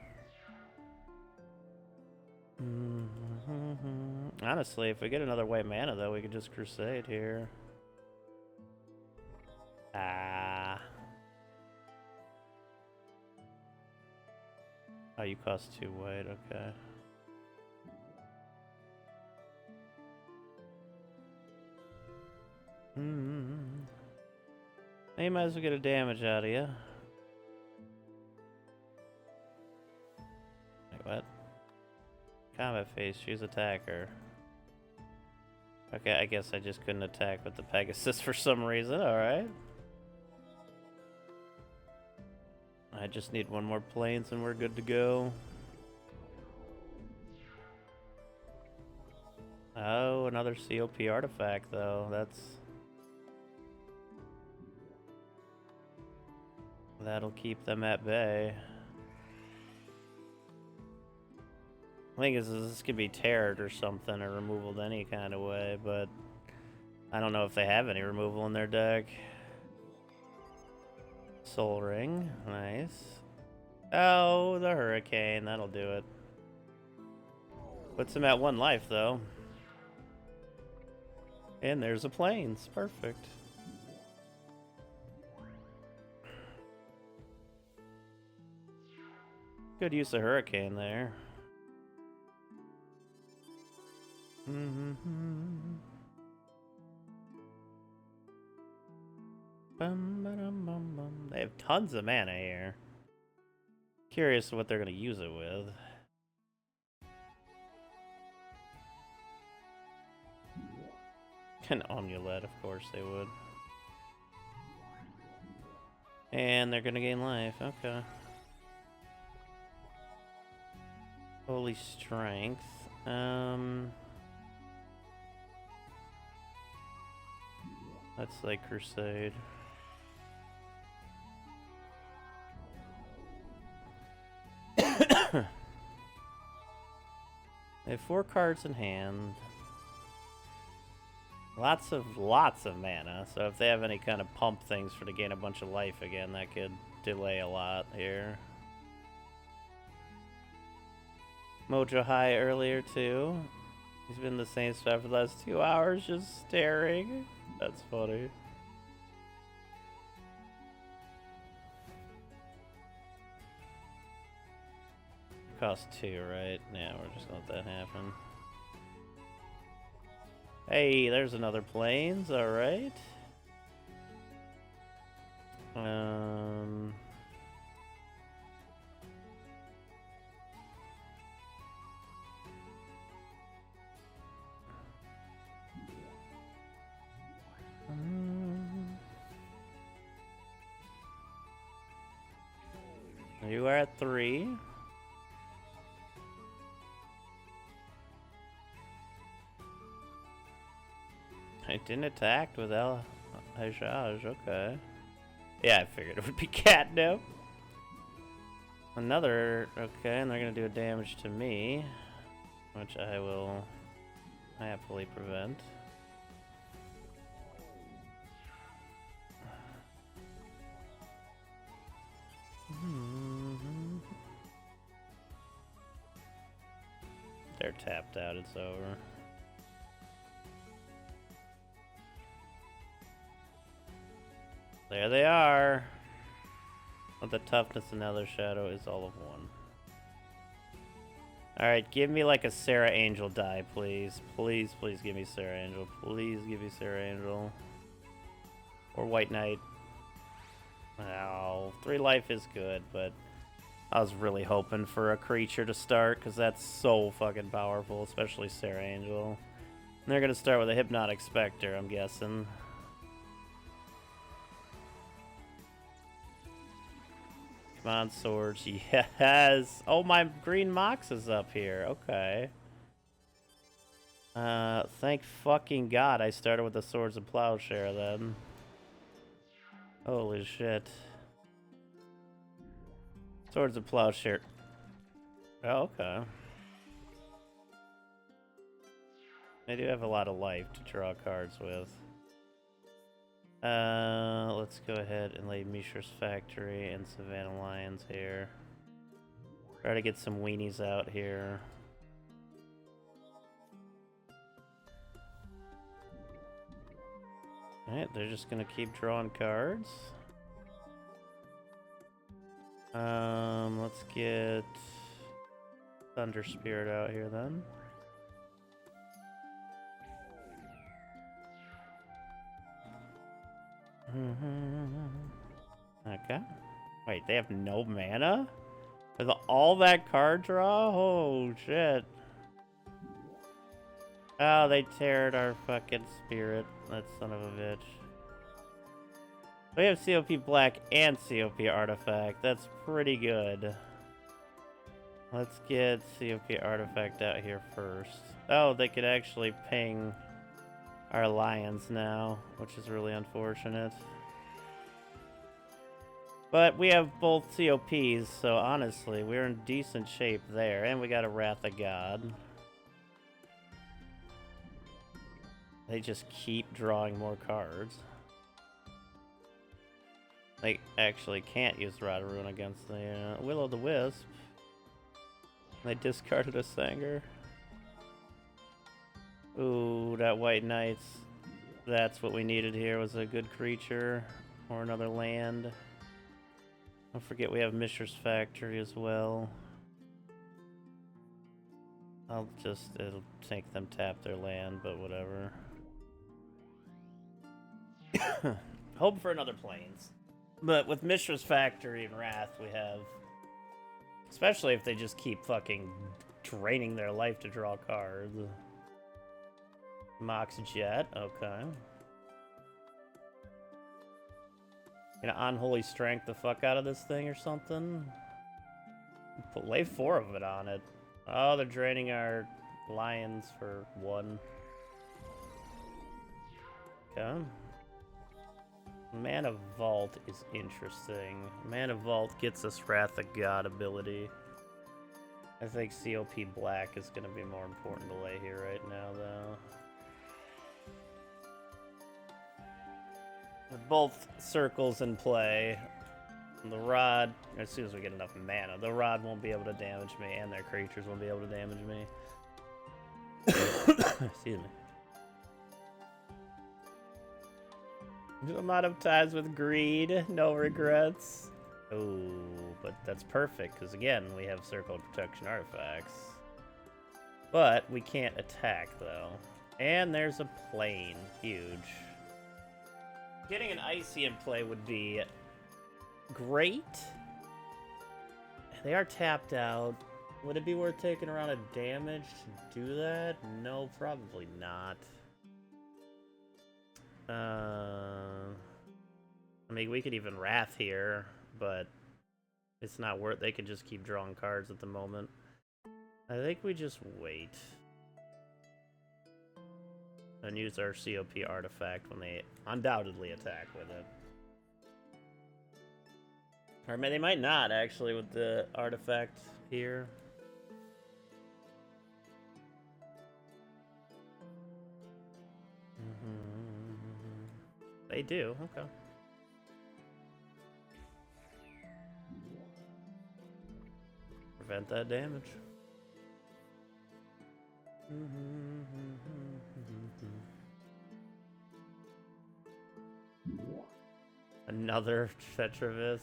Honestly, if we get another white mana, though, we could just Crusade here. Ah. Oh, you cost 2 white, okay. You might as well get a damage out of you. Wait, what? Combat phase, choose attacker. Okay, I guess I just couldn't attack with the Pegasus for some reason, alright. I just need 1 more plains and we're good to go. Oh, another COP artifact though, that'll keep them at bay. The thing is, this could be tarred or something, or removal any kind of way, but I don't know if they have any removal in their deck. Soul Ring, nice. Oh, the Hurricane, that'll do it. Puts him at 1 life, though. And there's a Plains, perfect. Good use of Hurricane there. They have tons of mana here. Curious what they're gonna use it with. An amulet, of course they would. And they're gonna gain life, okay. Holy Strength. That's like Crusade. They have 4 cards in hand. Lots of mana, so if they have any kind of pump things for to gain a bunch of life again, that could delay a lot here. Mojo high earlier too. He's been in the same spot for the last 2 hours just staring. That's funny. Cost 2, right? Yeah, we're just gonna let that happen. Hey, there's another planes, alright. You are at 3. I didn't attack with El Hajjaj, okay. Yeah, I figured it would be catnip. Another, okay, and they're gonna do a damage to me, which I will happily prevent. They're tapped out, it's over. There they are. But the toughness in Nether Shadow is all of 1. Alright, give me like a Sarah Angel die, please. Please, please give me Sarah Angel. Please give me Sarah Angel. Or White Knight. Ow. 3 life is good, but I was really hoping for a creature to start, because that's so fucking powerful, especially Sarah Angel. And they're going to start with a Hypnotic Spectre, I'm guessing. Come on, swords. Yes! Oh, my green Mox is up here. Okay. Thank fucking God I started with the Swords of Plowshare, then. Holy shit. Swords of Plowshare. Oh, okay. They do have a lot of life to draw cards with. Let's go ahead and lay Mishra's Factory and Savannah Lions here. Try to get some weenies out here. Alright, they're just gonna keep drawing cards. Let's get Thunder Spirit out here then. Okay. Wait, they have no mana? With all that card draw? Oh, shit. Oh, they teared our fucking spirit. That son of a bitch. We have COP Black and COP Artifact. That's pretty good. Let's get COP Artifact out here first. Oh, they could actually ping our lions now, which is really unfortunate. But we have both COPs, so honestly, we're in decent shape there. And we got a Wrath of God. They just keep drawing more cards. They actually can't use Rod of Ruin against the Will-o'-the-Wisp. They discarded a Sanger. Ooh, that White Knight. That's what we needed here, was a good creature. Or another land. Don't forget we have Mishra's Factory as well. It'll make them tap their land, but whatever. Hope for another Plains. But with Mishra's Factory and Wrath, we have... Especially if they just keep fucking draining their life to draw cards. Mox Jet, okay. Gonna Unholy Strength the fuck out of this thing or something? Lay 4 of it on it. Oh, they're draining our lions for 1. Okay. Mana Vault is interesting. Mana Vault gets us Wrath of God ability. I think COP Black is going to be more important to lay here right now, though. With both circles in play, The rod, as soon as we get enough mana, the rod won't be able to damage me, and their creatures won't be able to damage me. Excuse me. A lot of times with greed, no regrets. Oh, but that's perfect, because again, we have Circle of Protection artifacts. But we can't attack, though. And there's a plane. Huge. Getting an Icy in play would be great. They are tapped out. Would it be worth taking around a damage to do that? No, probably not. I mean, we could even Wrath here, but it's not worth. They could just keep drawing cards at the moment. I think we just wait and use our COP artifact when they undoubtedly attack with it. Or maybe they might not, actually, with the artifact here. They do, okay. Prevent that damage. Another Tetravis.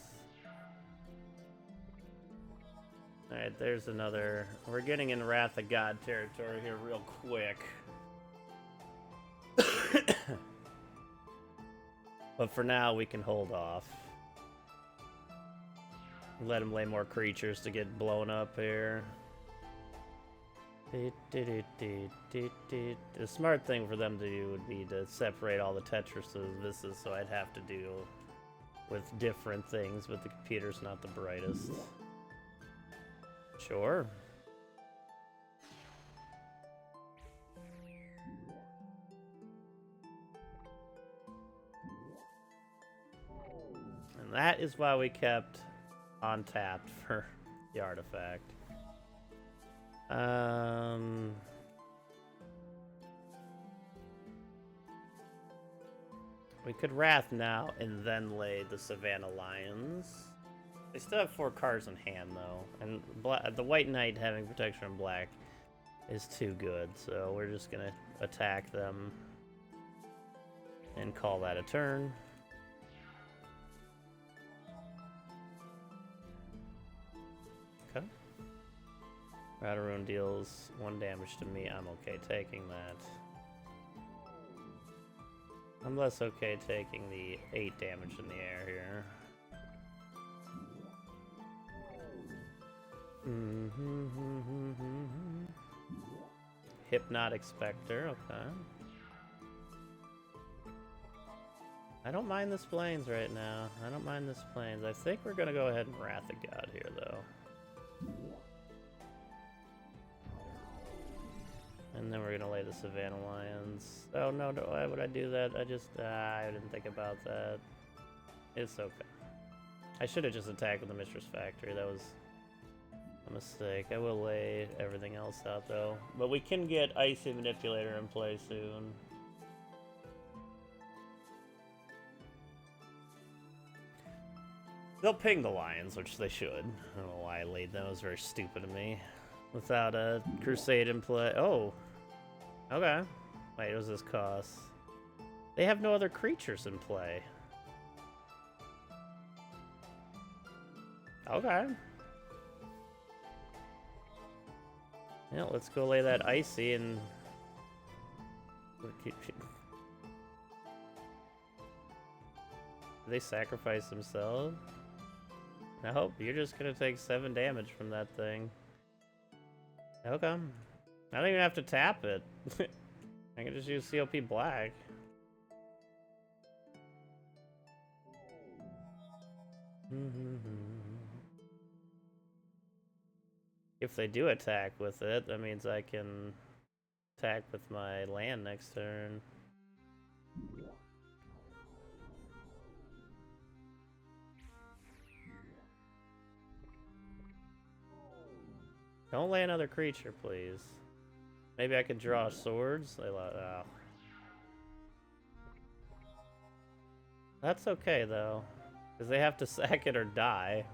Alright, there's another. We're getting in Wrath of God territory here real quick. But for now, we can hold off. Let him lay more creatures to get blown up here. The smart thing for them to do would be to separate all the Tetravises, so I'd have to deal with different things, but the computer's not the brightest. Sure. And that is why we kept untapped for the artifact. We could Wrath now and then lay the Savannah Lions. They still have 4 cards in hand, though. And the White Knight having protection on black is too good, so we're just going to attack them and call that a turn. Okay. Radaroon deals 1 damage to me. I'm okay taking that. I'm less okay taking the 8 damage in the air here. Hypnotic Spectre, okay. I don't mind the Plains right now. I don't mind this Plains. I think we're gonna go ahead and Wrath of God here, though. And then we're gonna lay the Savannah Lions. Oh no, why would I do that? I didn't think about that. It's okay. I should have just attacked with the Mistress Factory. That was a mistake. I will lay everything else out, though. But we can get Icy Manipulator in play soon. They'll ping the Lions, which they should. I don't know why I laid that. It was very stupid of me. Without a Crusade in play. Oh. Okay. Wait, what does this cost? They have no other creatures in play. Okay. Yeah, let's go lay that Icy and... Did they sacrifice themselves? Nope, you're just gonna take 7 damage from that thing. Okay. I don't even have to tap it. I can just use COP Black. If they do attack with it, that means I can attack with my land next turn. Don't lay another creature, please. Maybe I could draw swords. Oh. That's okay, though. Because they have to sack it or die.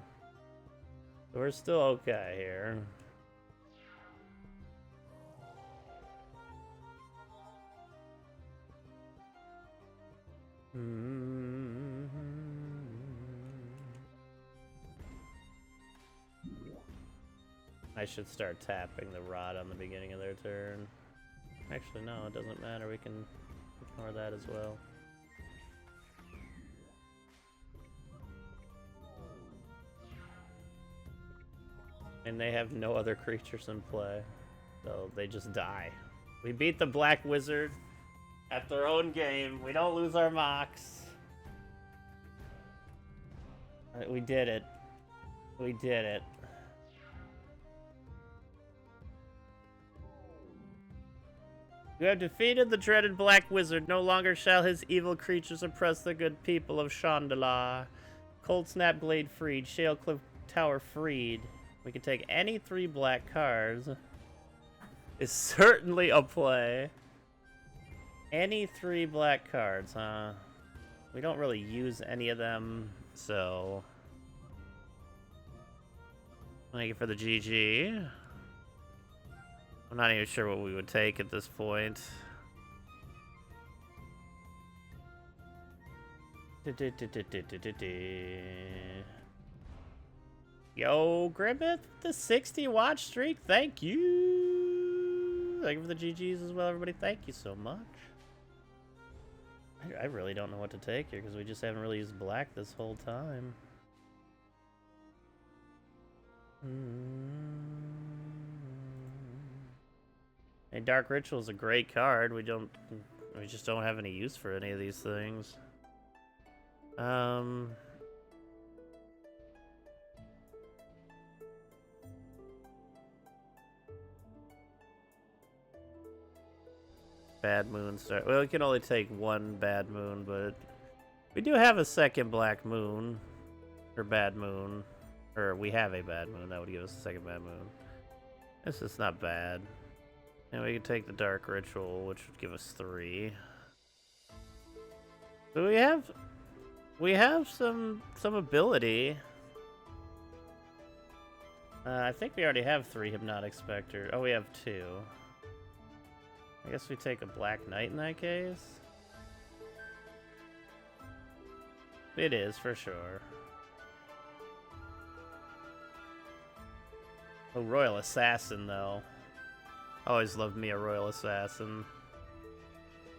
So we're still okay here. I should start tapping the rod on the beginning of their turn. Actually, no, it doesn't matter. We can ignore that as well. And they have no other creatures in play, so they just die. We beat the Black Wizard at their own game. We don't lose our mocks. We did it. We did it. You have defeated the dreaded Black Wizard. No longer shall his evil creatures oppress the good people of Shandalar. Cold Snap Glade freed. Shale Cliff Tower freed. We can take any 3 black cards. Is certainly a play. Any 3 black cards, huh? We don't really use any of them, so... Thank you for the GG. I'm not even sure what we would take at this point. Yo, Grimmeth, the 60 watch streak. Thank you. Thank you for the GGs as well, everybody. Thank you so much. I really don't know what to take here because we just haven't really used black this whole time. And Dark Ritual is a great card. We just don't have any use for any of these things. Bad Moon start. Well, we can only take 1 Bad Moon, but we do have a second Black Moon or Bad Moon, or we have a Bad Moon that would give us a second Bad Moon. This is not bad. And we can take the Dark Ritual, which would give us 3. But we have some ability. I think we already have 3 Hypnotic Spectre. Oh, we have 2. I guess we take a Black Knight in that case. It is, for sure. Oh, Royal Assassin, though. Always loved me a Royal Assassin.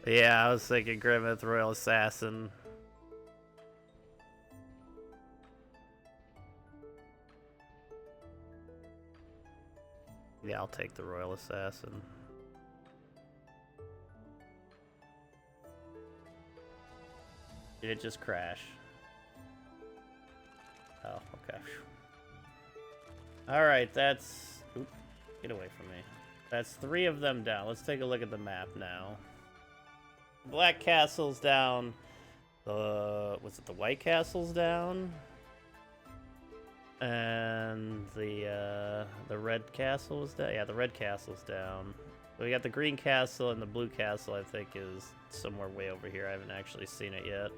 Yeah, I was thinking Grimmeth, Royal Assassin. Yeah, I'll take the Royal Assassin. Did it just crash? Oh, okay. Alright, that's... Oop, get away from me. That's 3 of them down. Let's take a look at the map now. Black Castle's down. Was it the White Castle's down? And the Red Castle was down? Yeah, the Red Castle's down. So we got the Green Castle, and the Blue Castle, I think, is somewhere way over here. I haven't actually seen it yet.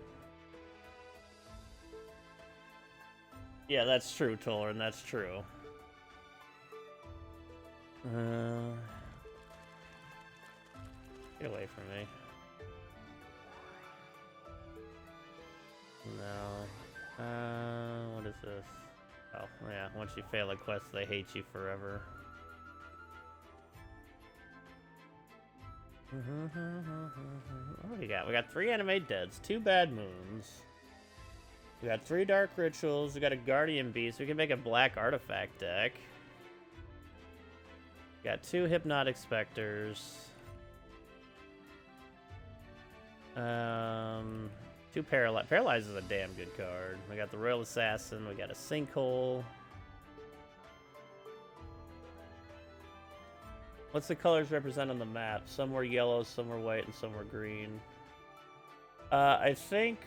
Yeah, that's true, Tolan. That's true. Get away from me. No. What is this? Oh, yeah. Once you fail a quest, they hate you forever. What do we got? We got 3 Animate Deads, 2 Bad Moons. We got 3 Dark Rituals. We got a Guardian Beast. We can make a Black Artifact deck. We got 2 Hypnotic Specters. 2 Paralyze. Paralyze is a damn good card. We got the Royal Assassin. We got a Sinkhole. What's the colors represent on the map? Some were yellow, some were white, and some were green. I think...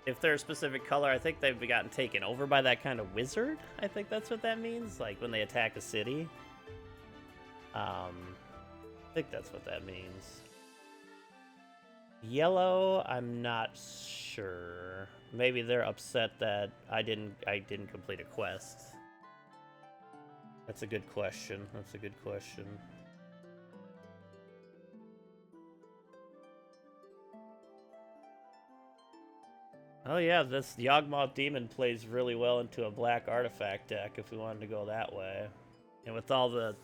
if they're a specific color, I think they've gotten taken over by that kind of wizard. I think that's what that means, like when they attack a city. I think that's what that means. Yellow, I'm not sure. Maybe they're upset that I didn't complete a quest. That's a good question. That's a good question. Oh yeah, this Yawgmoth Demon plays really well into a black artifact deck if we wanted to go that way. And with all the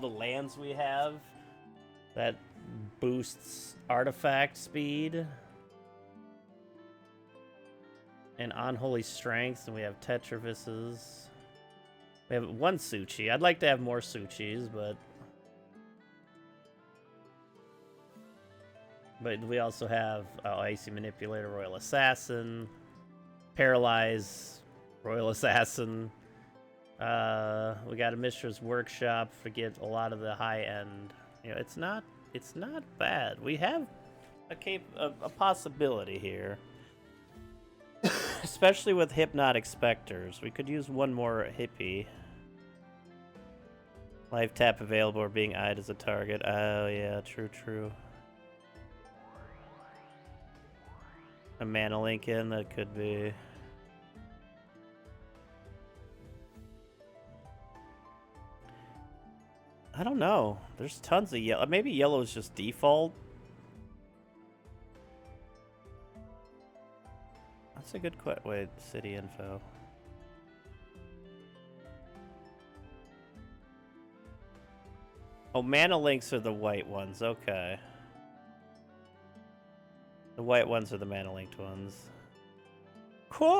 lands we have, that boosts artifact speed and Unholy Strength, and we have Tetravises. We have one Suchi. I'd like to have more Suchis, but we also have Icy Manipulator, Royal Assassin, Paralyze, Royal Assassin. We got a Mishra's Workshop. Forget a lot of the high end. You know, it's not bad. We have a possibility here, especially with Hypnotic Specters. We could use one more hippie. Life tap available or being eyed as a target. Oh yeah, true. A mana Lincoln, that could be. I don't know. There's tons of yellow. Maybe yellow is just default. That's a good question. Wait, city info. Oh, mana links are the white ones. Okay. The white ones are the mana linked ones. Coach,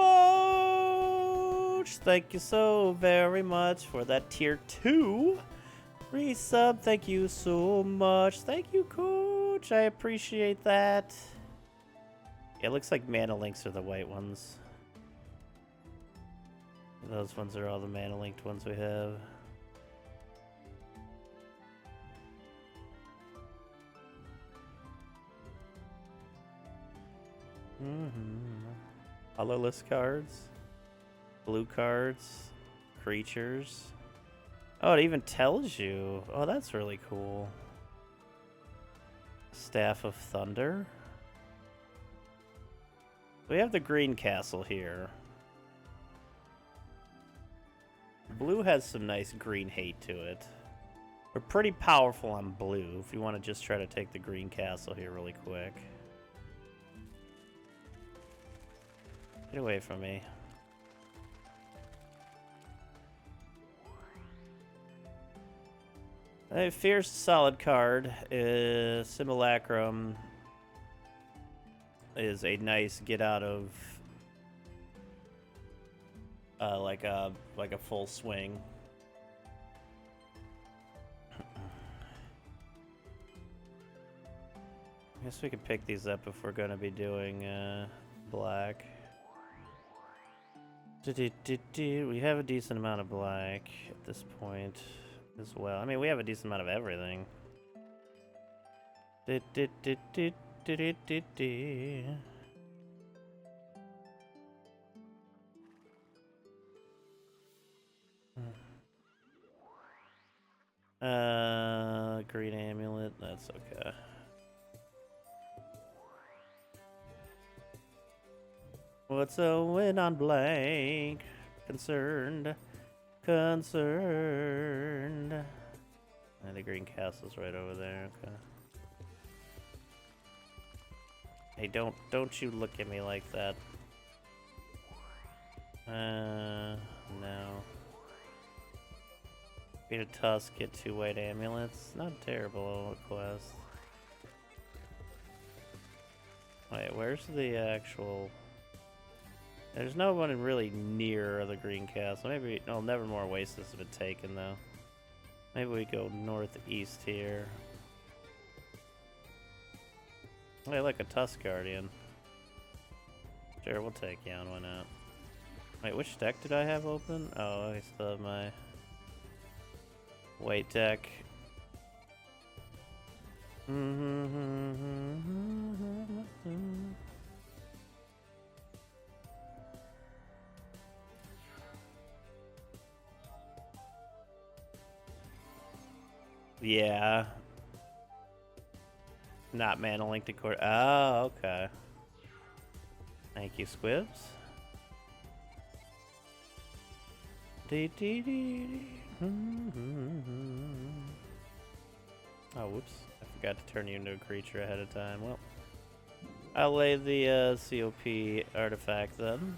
thank you so very much for that tier 2 resub. Thank you so much. Thank you, Coach. I appreciate that. It looks like mana links are the white ones. Those ones are all the mana linked ones we have. Colorless cards, blue cards, creatures. Oh, it even tells you. Oh, that's really cool. Staff of Thunder. We have the green castle here. Blue has some nice green hate to it. We're pretty powerful on blue if you want to just try to take the green castle here really quick. Get away from me. Fierce solid card. Simulacrum is a nice get out of like a full swing. I guess we could pick these up if we're gonna be doing black. We have a decent amount of black at this point as well. I mean, we have a decent amount of everything. Green amulet, that's okay. What's a win on blank? Concerned. And the green castle's right over there, okay. Hey, don't you look at me like that. No. Beat a tusk, get 2 white amulets. Not a terrible quest. Wait, where's the actual... There's no one really near the green castle. Maybe... No, Nevermore Oasis has been taken, though. Maybe we go northeast here. Hey, look, a Tusk Guardian. Sure, we'll take you on, why not? Wait, which deck did I have open? Oh, I still have my... white deck. Yeah. Not mana linked to core. Oh, okay. Thank you, Squibs. Dee dee dee dee. Oh, whoops. I forgot to turn you into a creature ahead of time. Well, I'll lay the COP artifact then.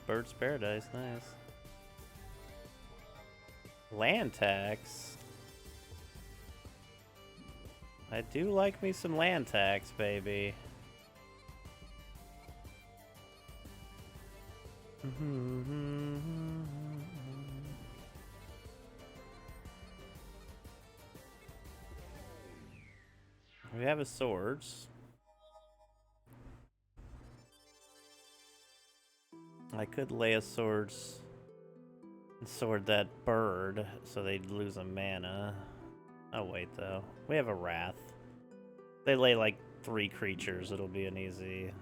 Bird's Paradise, nice. Land tax. I do like me some land tax, baby. We have his swords. I could lay a swords and sword that bird so they'd lose a mana. Oh wait though. We have a wrath. They lay like 3 creatures, it'll be an easy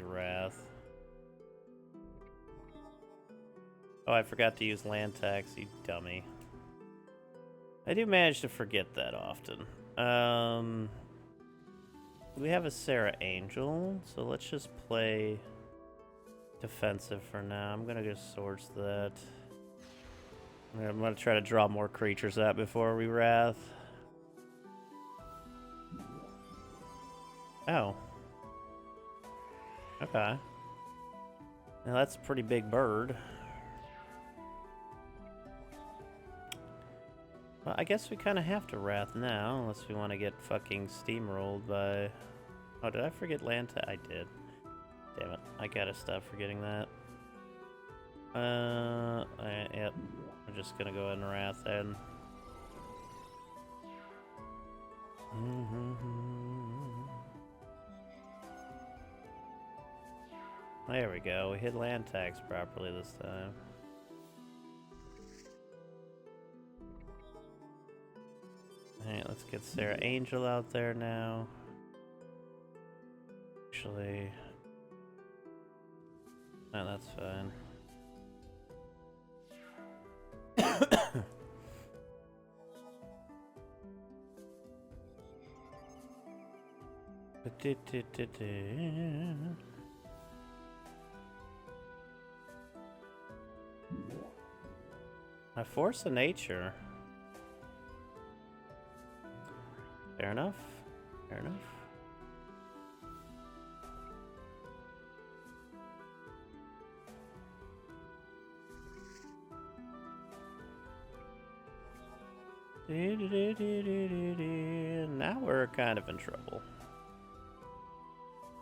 wrath. Oh, I forgot to use land tax, you dummy. I do manage to forget that often. We have a Sarah Angel, so let's just play defensive for now. I'm gonna go swords that. I'm gonna try to draw more creatures out before we wrath. Oh. Okay. Now that's a pretty big bird. Well, I guess we kind of have to wrath now, unless we want to get fucking steamrolled by... Oh, did I forget land I did. Damn it, I gotta stop forgetting that. Yep. We're just gonna go ahead and wrath then. There we go, we hit land tax properly this time. Alright, let's get Sarah Angel out there now. Actually... No, that's fine. A force of nature. Fair enough. Fair enough. Now we're kind of in trouble.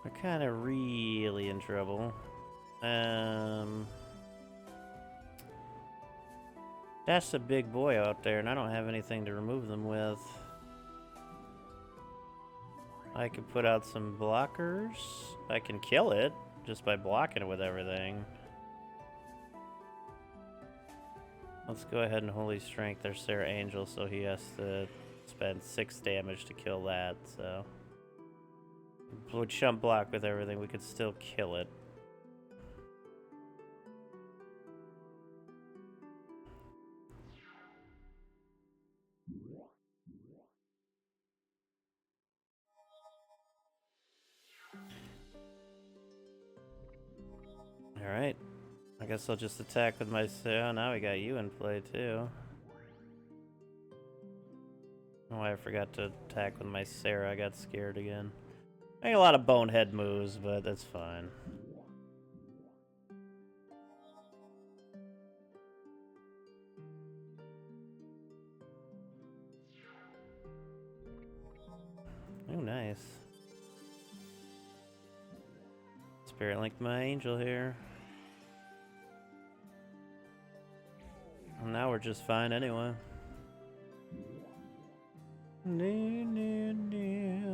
We're kind of really in trouble. That's a big boy out there, and I don't have anything to remove them with. I could put out some blockers. I can kill it just by blocking it with everything. Let's go ahead and Holy Strength their Sarah Angel, so he has to spend 6 damage to kill that, so... Would chump block with everything, we could still kill it. Alright. I guess I'll just attack with my... Oh, now we got you in play, too. Oh, I forgot to attack with my Sarah. I got scared again. I got a lot of bonehead moves, but that's fine. Oh, nice. Spirit Link my angel here. Well, now we're just fine anyway.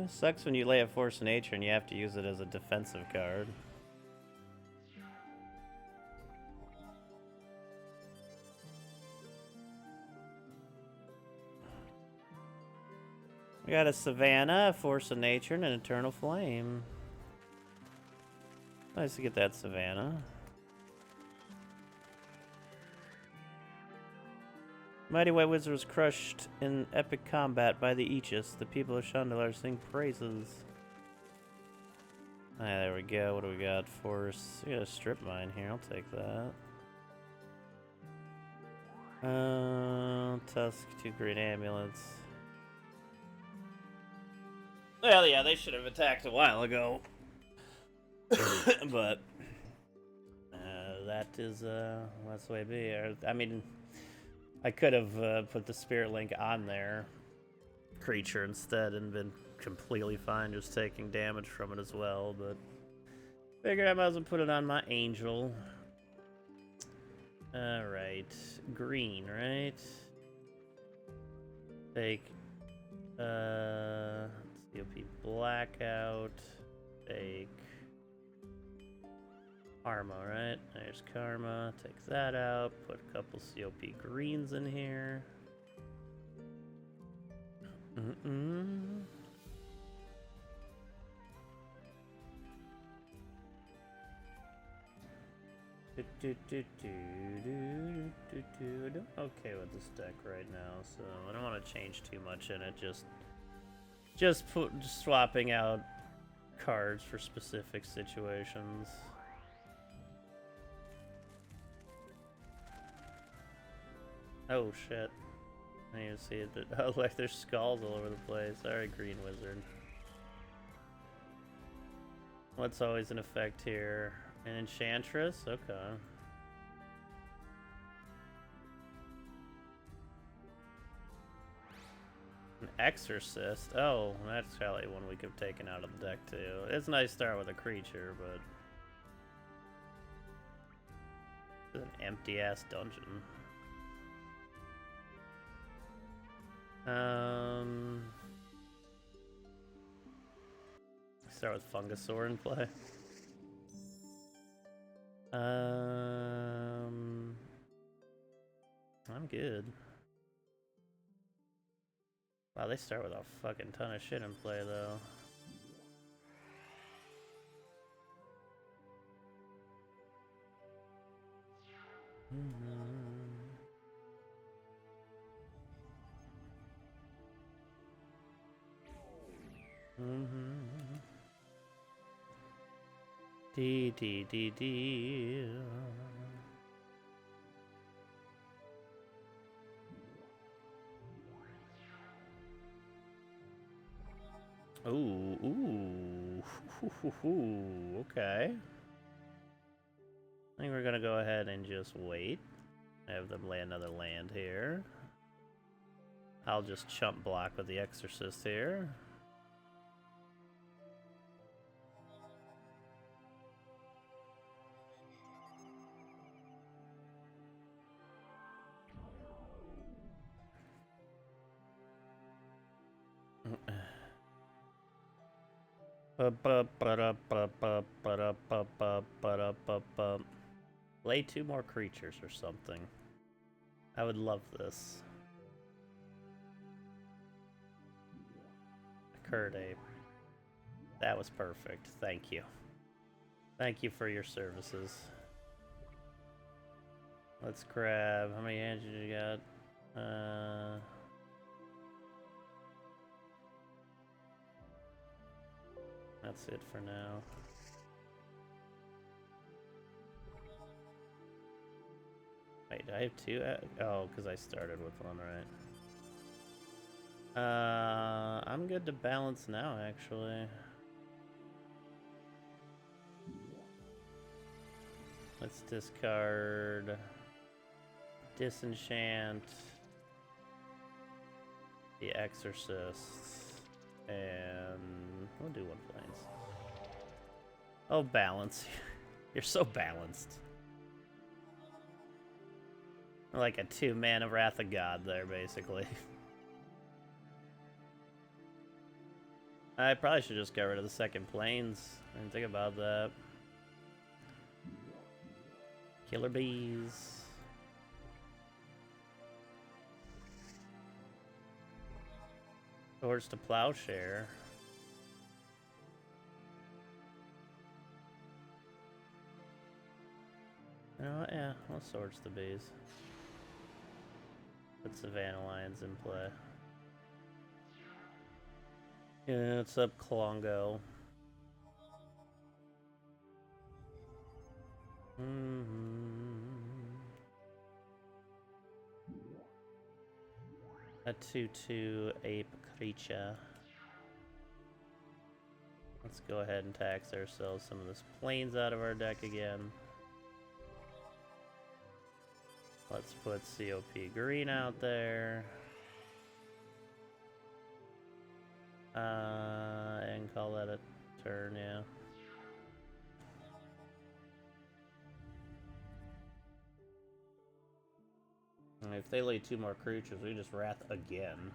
Sucks when you lay a Force of Nature and you have to use it as a defensive card. We got a Savannah, a Force of Nature, and an Eternal Flame. Nice to get that Savannah. Mighty White Wizard was crushed in epic combat by the Aegis. The people of Shandalar sing praises. Ah, there we go. What do we got? Force. We got a strip mine here. I'll take that. Tusk, 2 green ambulance. Well, yeah, they should have attacked a while ago. But that is that's the way it be. I mean, I could have put the Spirit Link on their creature instead and been completely fine just taking damage from it as well, but figured I might as well put it on my Angel. Alright. Green, right? Take COP Blackout. Take Karma, right? There's Karma. Take that out. Put a couple COP greens in here. I'm okay with this deck right now, so I don't want to change too much in it. Just swapping out cards for specific situations. Oh shit! I didn't even see it. Oh, like there's skulls all over the place. Alright, Green Wizard. What's always in effect here? An Enchantress? Okay. An Exorcist? Oh, that's probably one we could have taken out of the deck too. It's nice to start with a creature, but it's an empty-ass dungeon. Start with Fungusaur in play. I'm good. Wow, they start with a fucking ton of shit in play, though. D. Ooh. Okay. I think we're gonna go ahead and just wait. Have them lay another land here. I'll just chump block with the Exorcist here. Lay 2 more creatures or something. I would love this. Curd Ape. That was perfect. Thank you. Thank you for your services. Let's grab... How many hands did you got? That's it for now. Wait, I have 2? Oh, because I started with 1, right? I'm good to balance now, actually. Let's discard... Disenchant... The Exorcist... And... We'll do 1 planes. Oh, balance. You're so balanced. Like a 2-mana Wrath of God there, basically. I probably should just get rid of the second planes. I didn't think about that. Killer Bees. Swords to Plowshare. You know what? Yeah, I'll Swords to Bees. Put Savannah Lions in play. Yeah, what's up, Klongo? A 2/2 ape creature. Let's go ahead and tax ourselves some of this planes out of our deck again. Let's put COP green out there. And call that a turn, yeah. And if they lay 2 more creatures, we just wrath again.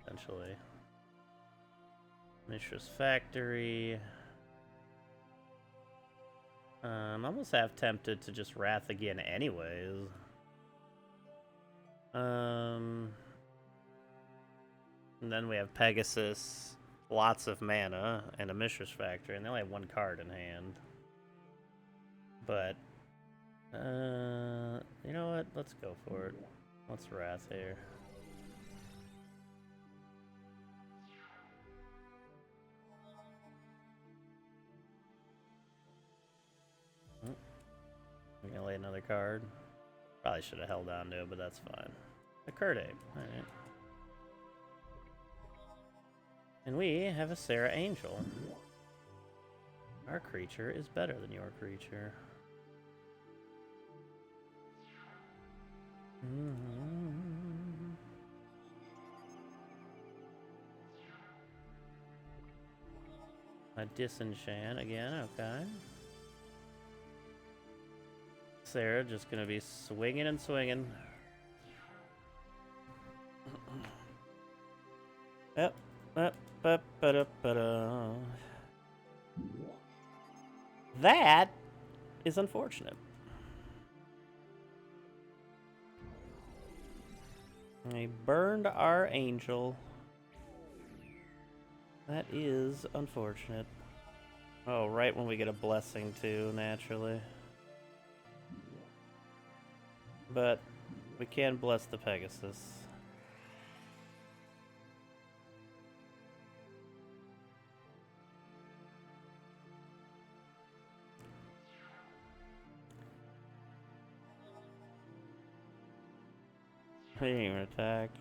Essentially. Mishra's Factory. I'm almost half tempted to just wrath again anyways. And then we have Pegasus, lots of mana, and a Mishra's Factory, and they only have 1 card in hand. But, you know what? Let's go for it. Let's wrath here. We're gonna lay another card. Probably should have held on to it, but that's fine. A Kurt Ape. Alright. And we have a Sarah Angel. Our creature is better than your creature. A Disenchant again, okay. Sarah just gonna be swinging and swinging. Yep. That is unfortunate. They burned our angel. That is unfortunate. Oh, right when we get a blessing too, naturally. But we can bless the Pegasus. He didn't even attack.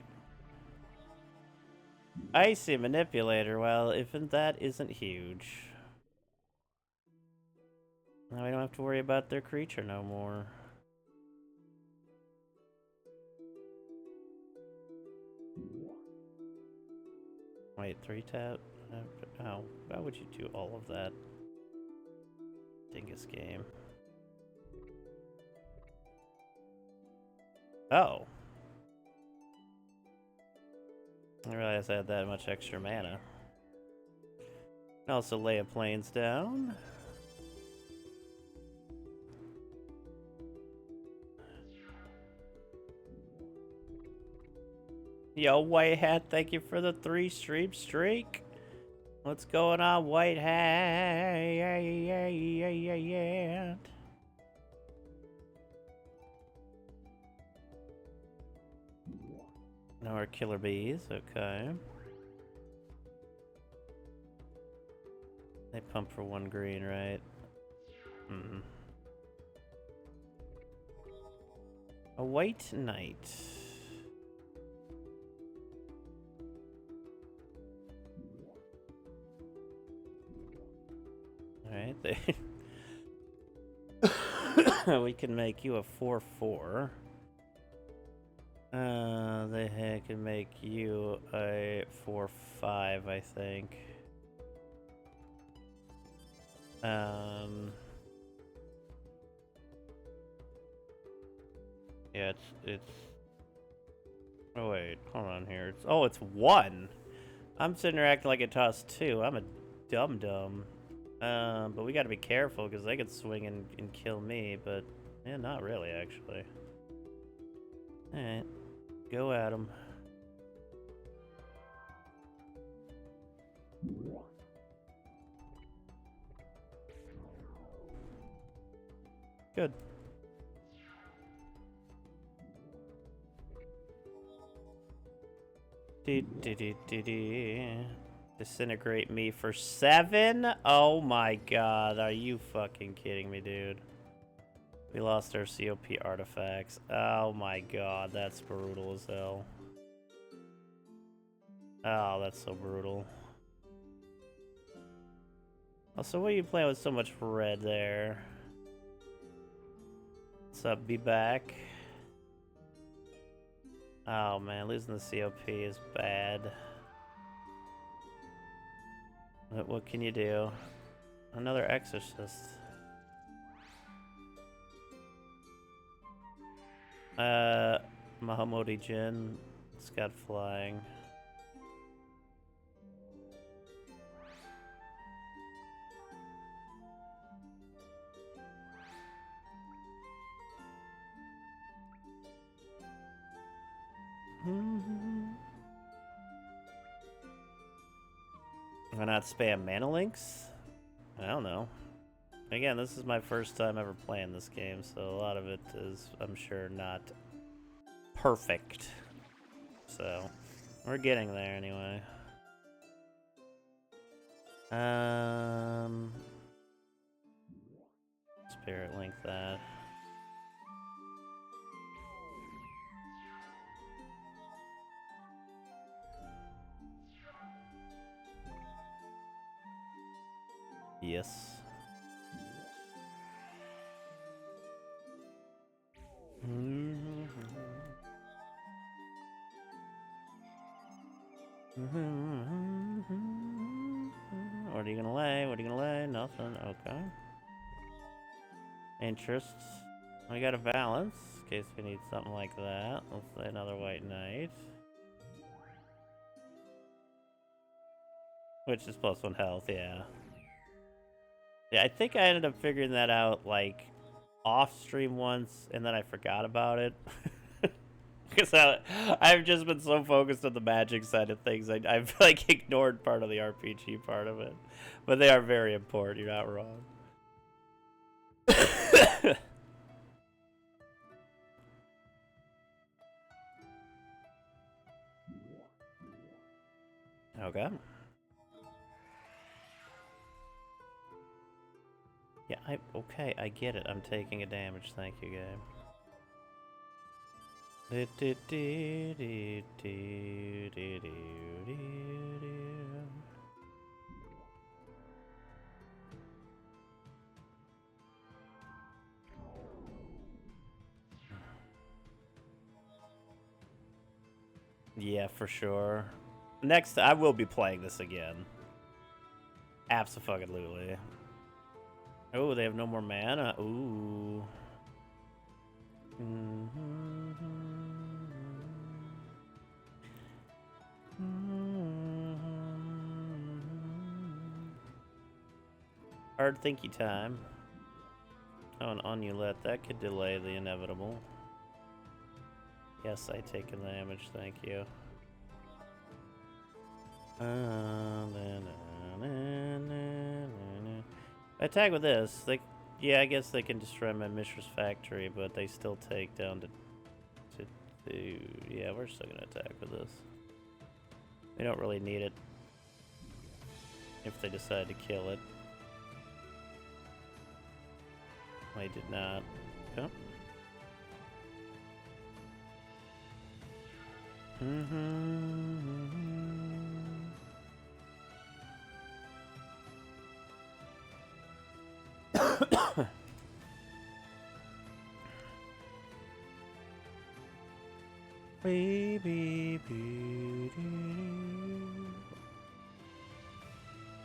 Icy Manipulator, well, if that isn't huge. Now we don't have to worry about their creature no more. Wait, 3 tap? Oh, why would you do all of that? Dingus game. Oh. I realized I had that much extra mana. Also lay a plains down. Yo, White Hat, thank you for the 3 stream streak. What's going on, White Hat? No more killer bees, okay. They pump for 1 green, right? A white knight. Alright, we can make you a 4/4. They can make you a 4/5, I think. Yeah, it's. Oh wait, hold on here. It's 1. I'm sitting there acting like it tossed 2. I'm a dum-dum. But we gotta be careful because they could swing and kill me, but yeah, not really actually. Alright, go at them. Good. Disintegrate me for 7? Oh my god, are you fucking kidding me, dude? We lost our COP artifacts. Oh my god, that's brutal as hell. Oh, that's so brutal. Also, what are you playing with so much red there? What's up, be back? Oh man, losing the COP is bad. What can you do? Another exorcist. Mahamodi Jin. Scott flying. Why not spam mana links? I don't know. Again, this is my first time ever playing this game, so a lot of it is, I'm sure, not perfect. So, we're getting there anyway. Spirit link that. Yes. What are you gonna lay? What are you gonna lay? Nothing. Okay. Interests. We got a balance in case we need something like that. Let's say another white knight. Which is +1 health, yeah. Yeah, I think I ended up figuring that out, like, off stream once, and then I forgot about it. Because I've just been so focused on the magic side of things, I've, like, ignored part of the RPG part of it. But they are very important, you're not wrong. Okay. Yeah, okay, I get it. I'm taking a damage. Thank you, game. Yeah, for sure. Next, I will be playing this again. Abso-fucking-lutely. Oh, they have no more mana? Ooh. Hard thinky time. Oh, an Onulet. That could delay the inevitable. Yes, I take the damage, thank you. I attack with this. Yeah, I guess they can destroy my Mishra's factory, but they still take down to. Yeah, we're still gonna attack with this. We don't really need it if they decide to kill it. I did not. Oh.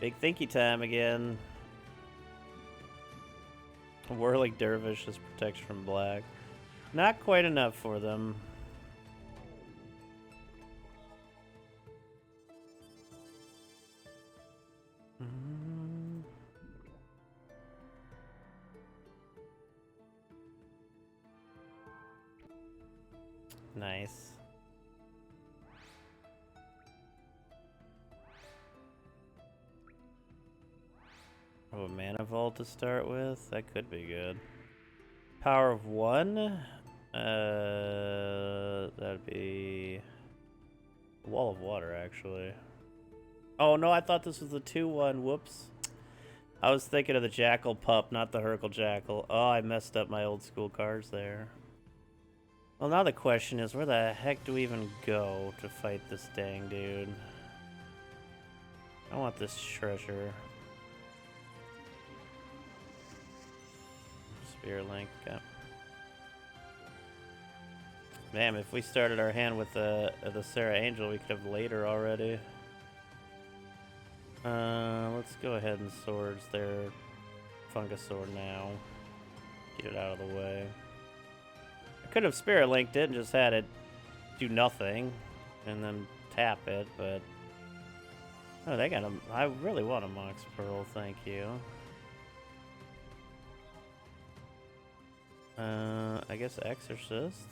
Big thinky time again. Whirling Dervish is protection from black. Not quite enough for them. Nice. Oh, a mana vault to start with? That could be good. Power of 1? That'd be Wall of water, actually. Oh, no, I thought this was the 2-1. Whoops. I was thinking of the Jackal Pup, not the Hercule Jackal. Oh, I messed up my old school cards there. Well, now the question is, where the heck do we even go to fight this dang dude? I want this treasure. Spear Link, okay. Damn, if we started our hand with the Sarah Angel, we could have later already. Let's go ahead and swords their Fungasaur now. Get it out of the way. I could have Spirit Linked it and just had it do nothing and then tap it, but oh, they got a. I really want a Mox Pearl, thank you. I guess Exorcist.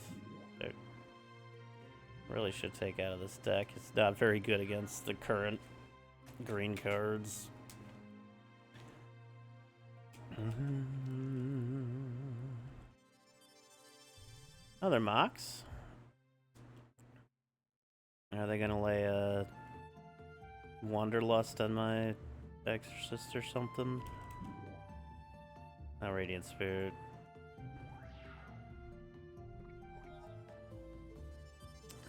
Really should take out of this deck. It's not very good against the current green cards. Another Mox. Are they gonna lay a Wanderlust on my Exorcist or something? No, Radiant Spirit.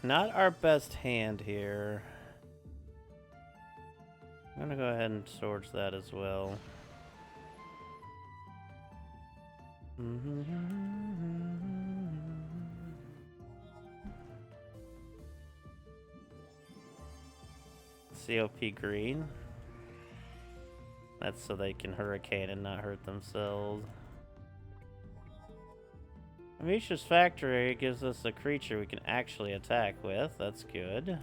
Not our best hand here. I'm gonna go ahead and swords that as well. COP green. That's so they can hurricane and not hurt themselves. Amisha's Factory gives us a creature we can actually attack with. That's good.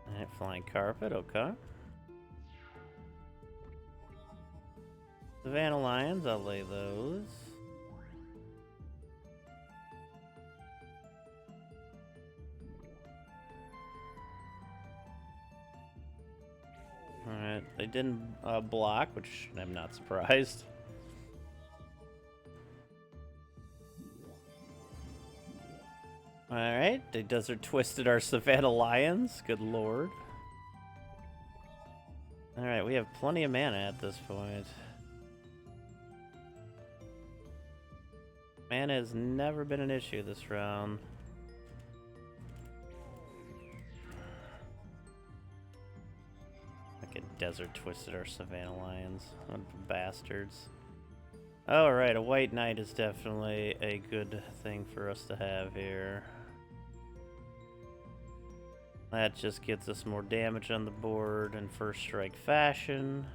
Alright, Flying Carpet, okay. Savannah Lions, I'll lay those. Alright, they didn't block, which I'm not surprised. Alright, they Desert Twisted our Savannah Lions. Good lord. Alright, we have plenty of mana at this point. Mana has never been an issue this round. Desert Twisted our Savannah Lions. What bastards. Alright, a White Knight is definitely a good thing for us to have here. That just gets us more damage on the board in first strike fashion.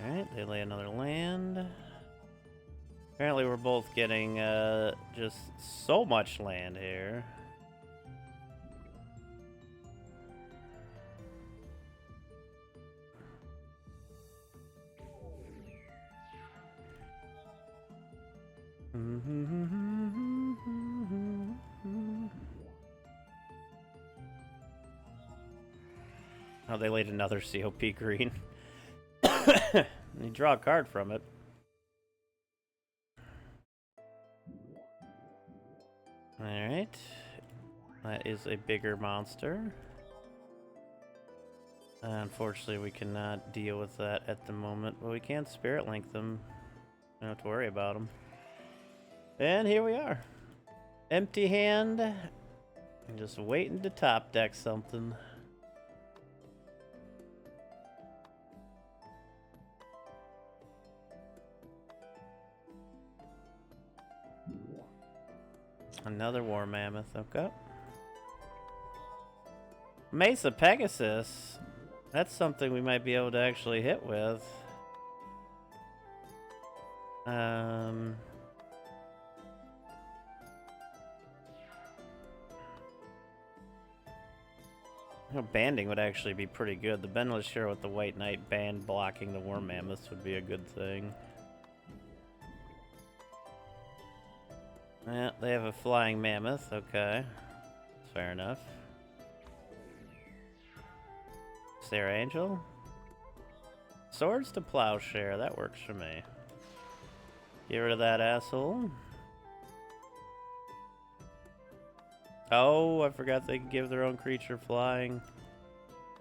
Alright, they lay another land. Apparently we're both getting just so much land here. Oh, they laid another COP green. You draw a card from it. Alright. That is a bigger monster. Unfortunately, we cannot deal with that at the moment, but we can Spirit Link them. We don't have to worry about them. And here we are. Empty hand. And just waiting to top deck something. Another War Mammoth, okay. Mesa Pegasus. That's something we might be able to actually hit with. Banding would actually be pretty good. The Benless Share with the White Knight band blocking the War Mammoths would be a good thing. Yeah, they have a Flying Mammoth, okay. Fair enough. Sarah Angel. Swords to Plowshare, that works for me. Get rid of that asshole. Oh, I forgot they could give their own creature flying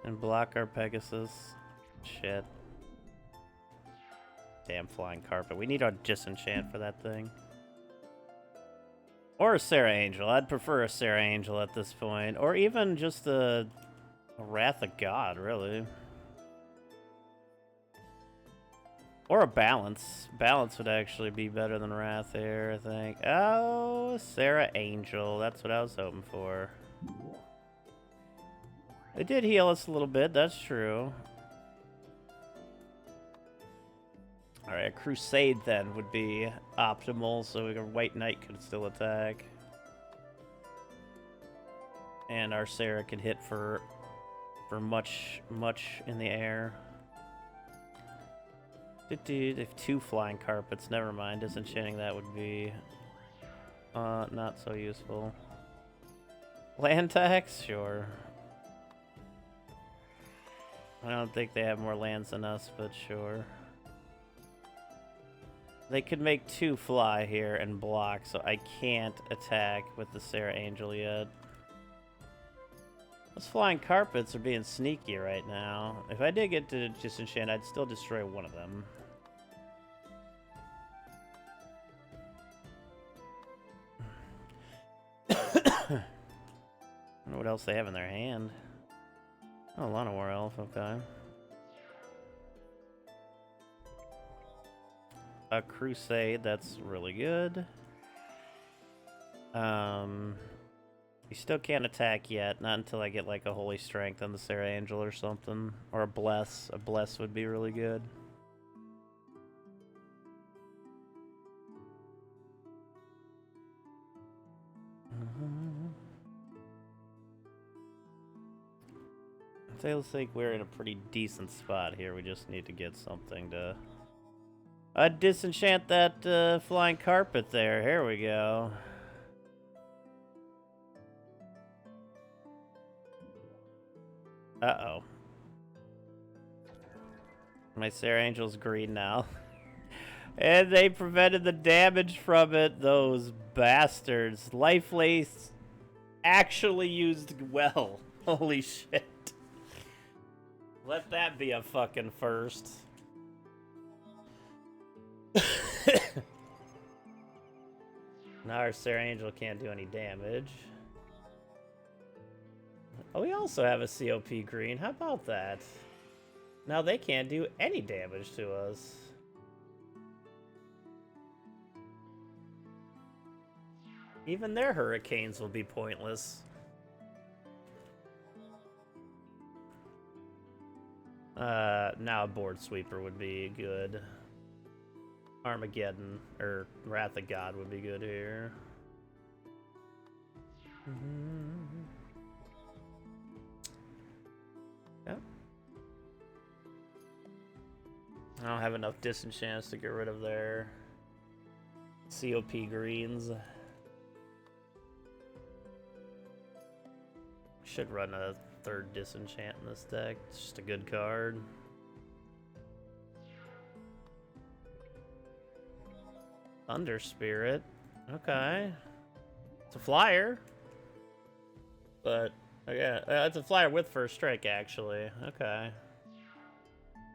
and block our Pegasus. Shit. Damn flying carpet. We need a disenchant for that thing. Or a Sarah Angel. I'd prefer a Sarah Angel at this point. Or even just a Wrath of God, really. Or a Balance. Balance would actually be better than Wrath here, I think. Oh, Sarah Angel. That's what I was hoping for. It did heal us a little bit, that's true. Alright, a Crusade then would be optimal, so a White Knight could still attack. And our Sarah could hit for much in the air. They have 2 flying carpets, never mind. Disenchanting that would be not so useful. Land tax? Sure. I don't think they have more lands than us, but sure. They could make 2 fly here and block, so I can't attack with the Sarah Angel yet. Those flying carpets are being sneaky right now. If I did get to disenchant, I'd still destroy one of them. I wonder what else they have in their hand. Oh, Lana War Elf, okay. A Crusade, that's really good. You still can't attack yet, not until I get like a Holy Strength on the Sarah Angel or something. Or a Bless. A Bless would be really good. I think we're in a pretty decent spot here. We just need to get something to disenchant that flying carpet there. Here we go. Uh-oh. My Sarah Angel's green now. And they prevented the damage from it, those bastards. Life Lace actually used well. Holy shit. Let that be a fucking first. Now our Sarah Angel can't do any damage. Oh, we also have a COP green. How about that? Now they can't do any damage to us. Even their hurricanes will be pointless. Now a board sweeper would be good. Armageddon, or Wrath of God would be good here. Yep. I don't have enough disenchants to get rid of their COP greens. Should run a 3rd disenchant in this deck. It's just a good card. Thunder Spirit. Okay. It's a flyer. But, yeah, it's a flyer with first strike, actually. Okay.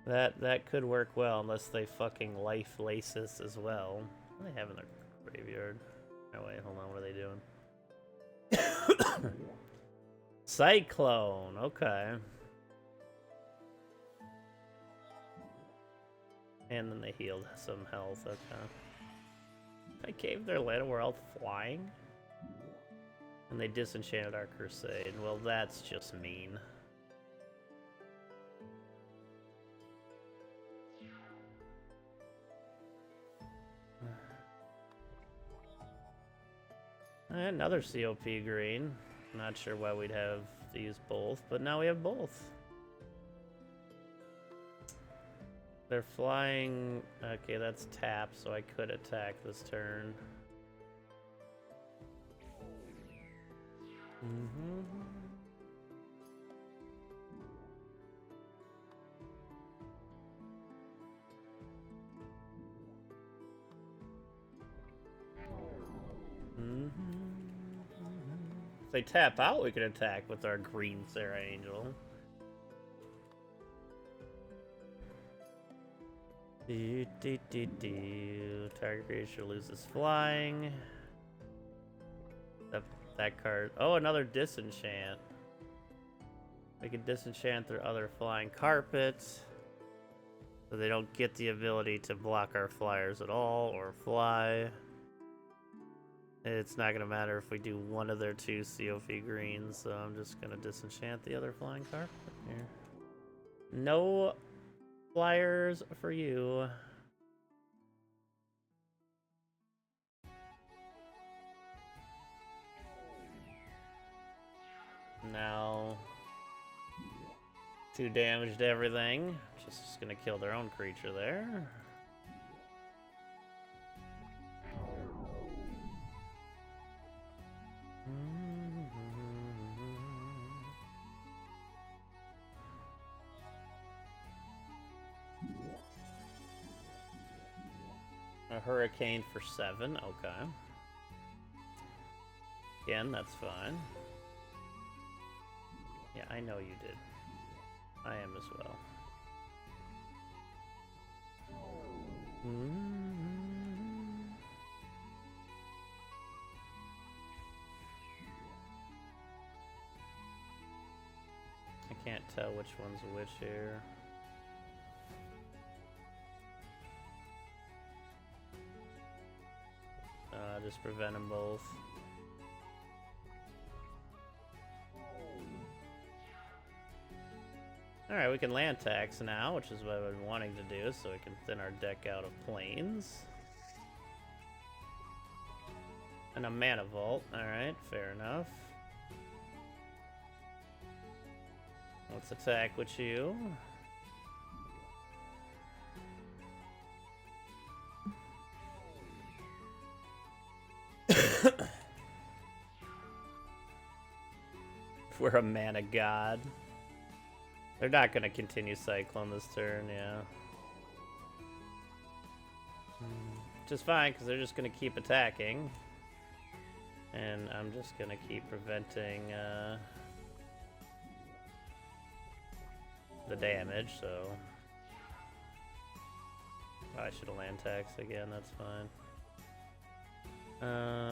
That could work well, unless they fucking Life Laces as well. What do they have in their graveyard? Oh, wait, hold on. What are they doing? Cyclone. Okay. And then they healed some health. Okay. I gave their Land War Elf flying? And they disenchanted our Crusade. Well, that's just mean. Another COP green. Not sure why we'd have to use both, but now we have both. They're flying. Okay, that's tap, so I could attack this turn. If they tap out, we can attack with our green Sarah Angel. Target creature loses flying. That card. Oh, another disenchant. We can disenchant their other flying carpets. So they don't get the ability to block our flyers at all or fly. It's not going to matter if we do one of their two COF greens, so I'm just going to disenchant the other flying carpet here. No flyers for you. Now, 2 damage to everything. Just gonna kill their own creature there. A hurricane for 7, okay. Again, that's fine. Yeah, I know you did. I am as well. I can't tell which one's which here. Just prevent them both. Alright, we can land tax now, which is what I've been wanting to do, so we can thin our deck out of planes. And a mana vault. Alright, fair enough. Let's attack with you. We're a mana god. They're not going to continue Cyclone this turn, yeah. Which is fine, because they're just going to keep attacking. And I'm just going to keep preventing the damage, so... Oh, I should have land taxed again, that's fine.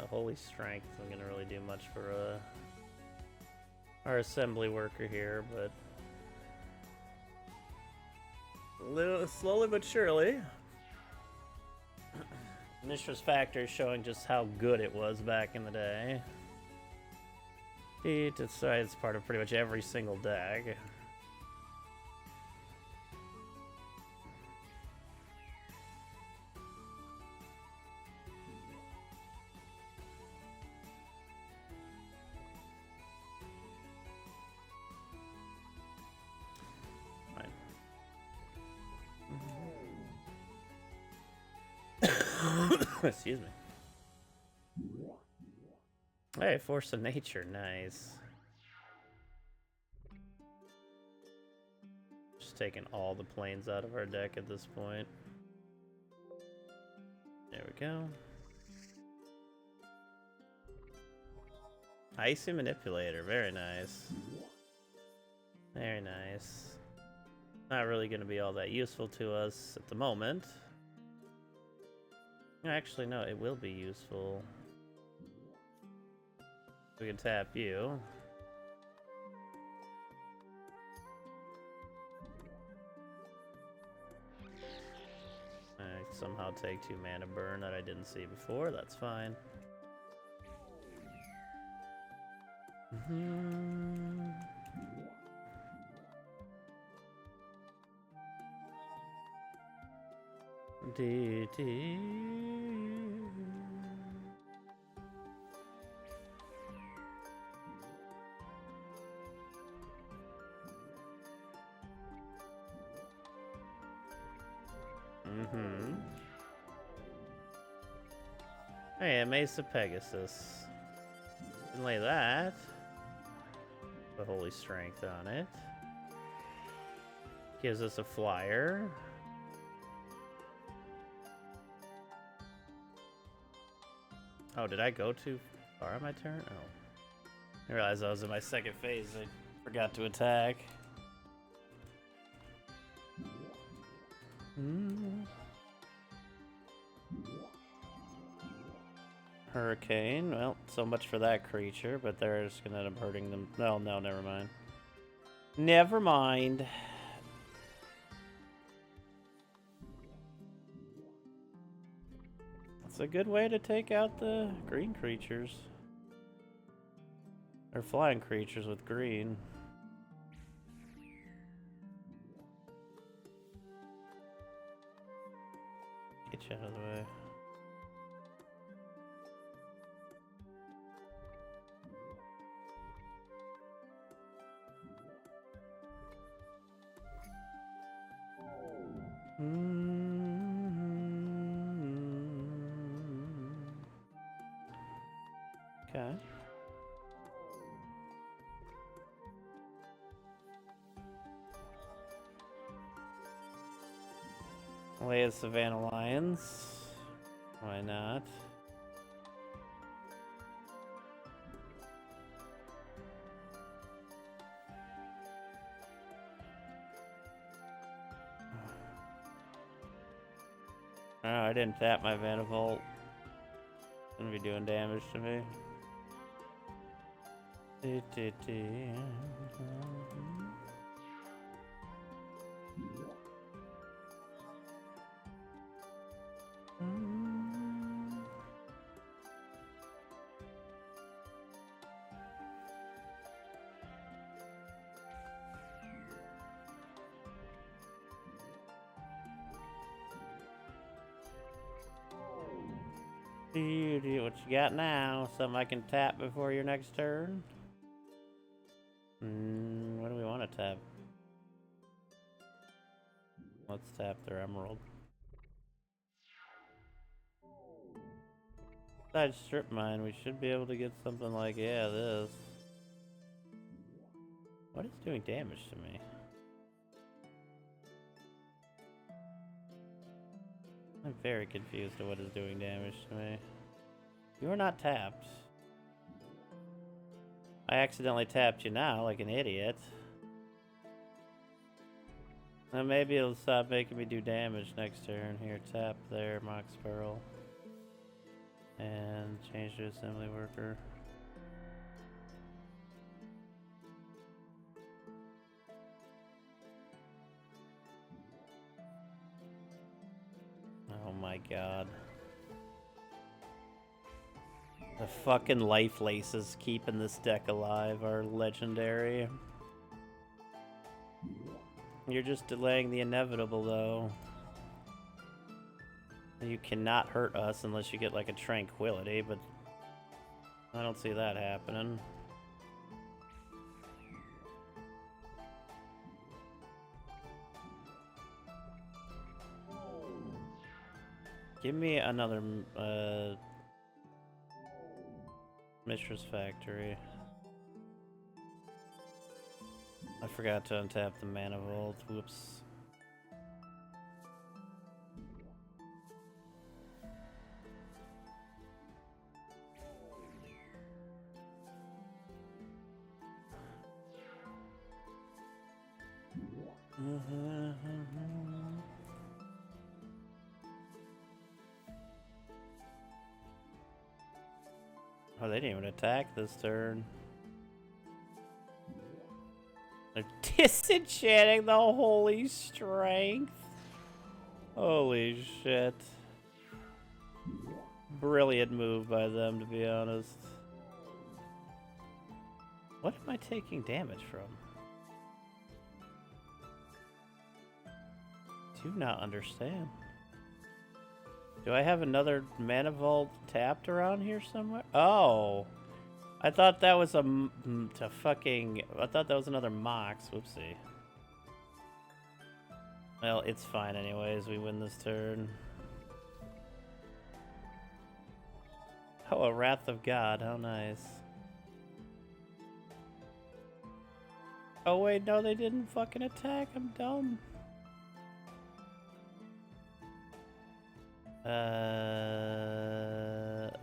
Holy Strength isn't going to really do much for our assembly worker here, but... slowly but surely. Mishra's Factor is showing just how good it was back in the day. It's part of pretty much every single deck. Excuse me. Hey, Force of Nature, nice. Just taking all the planes out of our deck at this point. There we go. Icy Manipulator, very nice. Very nice. Not really going to be all that useful to us at the moment. Actually, no, it will be useful. We can tap you. I somehow take 2 mana burn that I didn't see before, that's fine. Hey, a Mace of Pegasus. You can lay that. Put Holy Strength on it. Gives us a flyer. Oh, did I go too far on my turn? Oh. I realized I was in my second phase. I forgot to attack. Hurricane. Well, so much for that creature, but they're just gonna end up hurting them. No, no, never mind. Never mind. It's a good way to take out the green creatures. Or flying creatures with green. Get you out of the way. Okay. Lay of Savannah Lions. Why not? Oh, I didn't tap my Vandervolt. Gonna be doing damage to me. What you got now? Something I can tap before your next turn? What do we want to tap? Let's tap their Emerald. Besides Strip Mine, we should be able to get something like, yeah, this. What is doing damage to me? I'm very confused at what is doing damage to me. You are not tapped. I accidentally tapped you now, like an idiot. Now maybe it'll stop making me do damage next turn. Here, tap there, Mox Pearl. And change to Assembly Worker. Oh my god. The fucking life laces keeping this deck alive are legendary. You're just delaying the inevitable, though. You cannot hurt us unless you get like a Tranquility, but I don't see that happening. Give me another Mistress Factory. I forgot to untap the Mana Vault. Whoops. Oh, they didn't even attack this turn. They're disenchanting the Holy Strength. Holy shit. Brilliant move by them, to be honest. What am I taking damage from? Do not understand. Do I have another Mana Vault tapped around here somewhere? Oh! I thought that was I thought that was another Mox. Whoopsie. Well, it's fine anyways. We win this turn. Oh, a Wrath of God. How nice. Oh, wait. No, they didn't fucking attack. I'm dumb.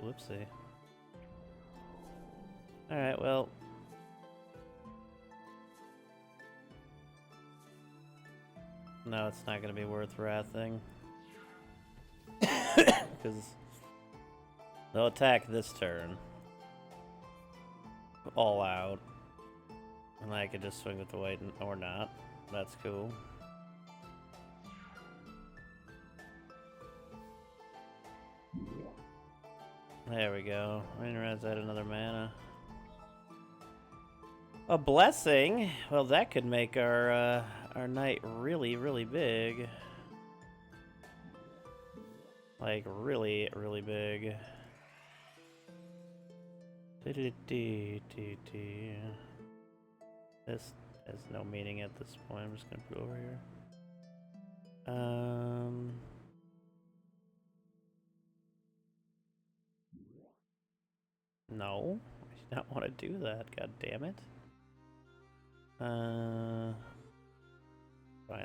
Whoopsie. Alright, well. No, it's not gonna be worth wrathing. Because they'll attack this turn. All out. And I could just swing with the white or not. That's cool. There we go. Rainrats add another mana. A blessing? Well, that could make our knight really, really big. Like, really, really big. This has no meaning at this point. I'm just gonna put it over here. No, I do not want to do that. God damn it. Fine.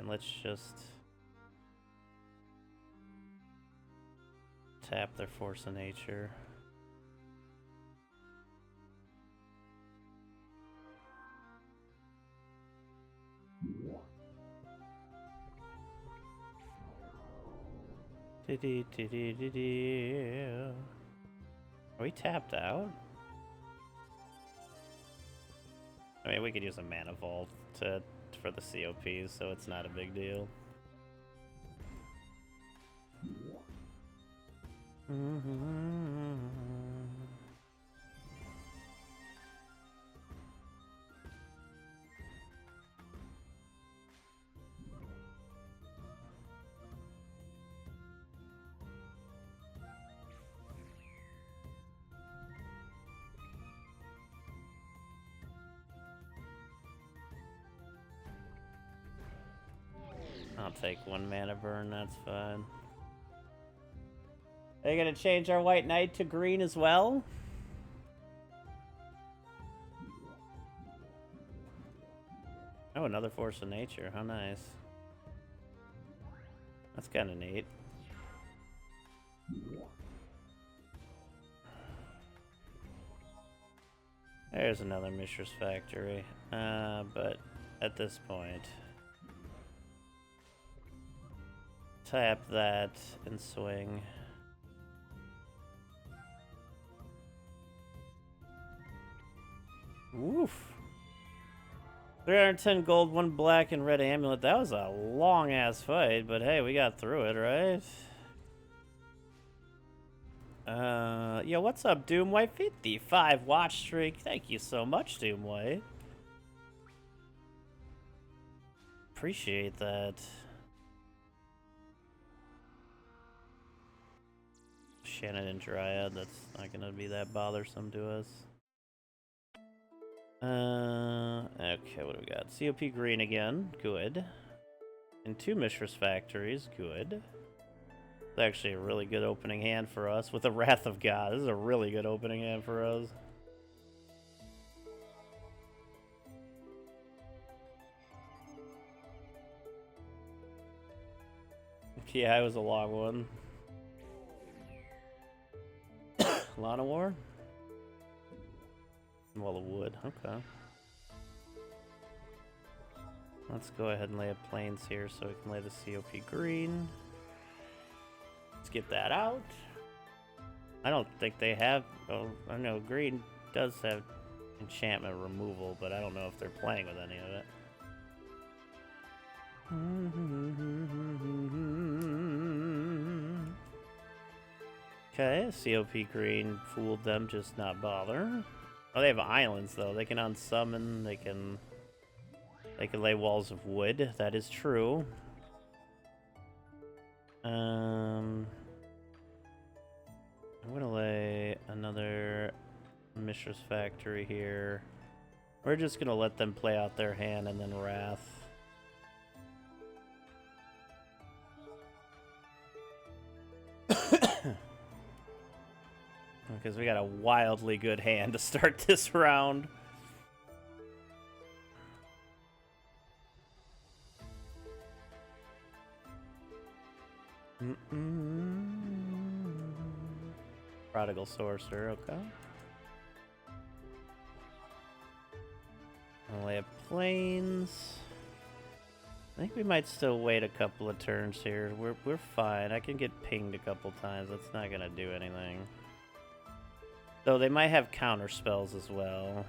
Let's just tap their force of nature. Are we tapped out? I mean, we could use a mana vault for the COPs, so it's not a big deal. I'll take 1 mana burn, that's fine. Are you gonna change our white knight to green as well? Oh, another force of nature, how nice. That's kinda neat. There's another Mishra's Factory. But at this point, tap that and swing. Oof. 310 gold, 1 black, and red amulet. That was a long-ass fight, but hey, we got through it, right? Yo, what's up, Doomwhite? 55 watch streak. Thank you so much, Doomwhite. Appreciate that. Shannon and Dryad, that's not gonna be that bothersome to us. Okay, what do we got? COP green again, good. And 2 Mishra's Factories, good. It's actually a really good opening hand for us with the Wrath of God. This is a really good opening hand for us. Yeah, it was a long one. Lana War? Well, it would. Okay. Let's go ahead and lay a plains here so we can lay the COP green. Let's get that out. I don't think they have... Oh, I know green does have enchantment removal, but I don't know if they're playing with any of it. Okay, COP green fooled them, just not bother. Oh, they have islands though. They can unsummon. They can lay walls of wood. That is true. I'm gonna lay another Mishra's Factory here. We're just gonna let them play out their hand and then Wrath. Because we got a wildly good hand to start this round. Prodigal Sorcerer, okay. Lay of planes. I think we might still wait a couple of turns here. We're fine. I can get pinged a couple times. That's not gonna do anything. Though they might have counter spells as well.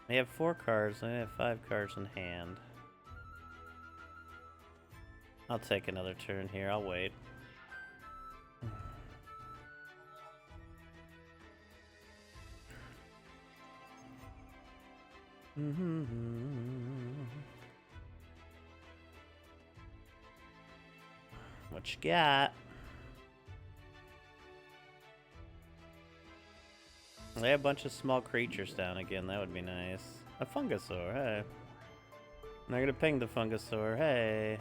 They have 4 cards. They have 5 cards in hand. I'll take another turn here. I'll wait. What you got? Lay a bunch of small creatures down again. That would be nice. A Fungasaur, hey. I'm not gonna ping the Fungasaur, hey.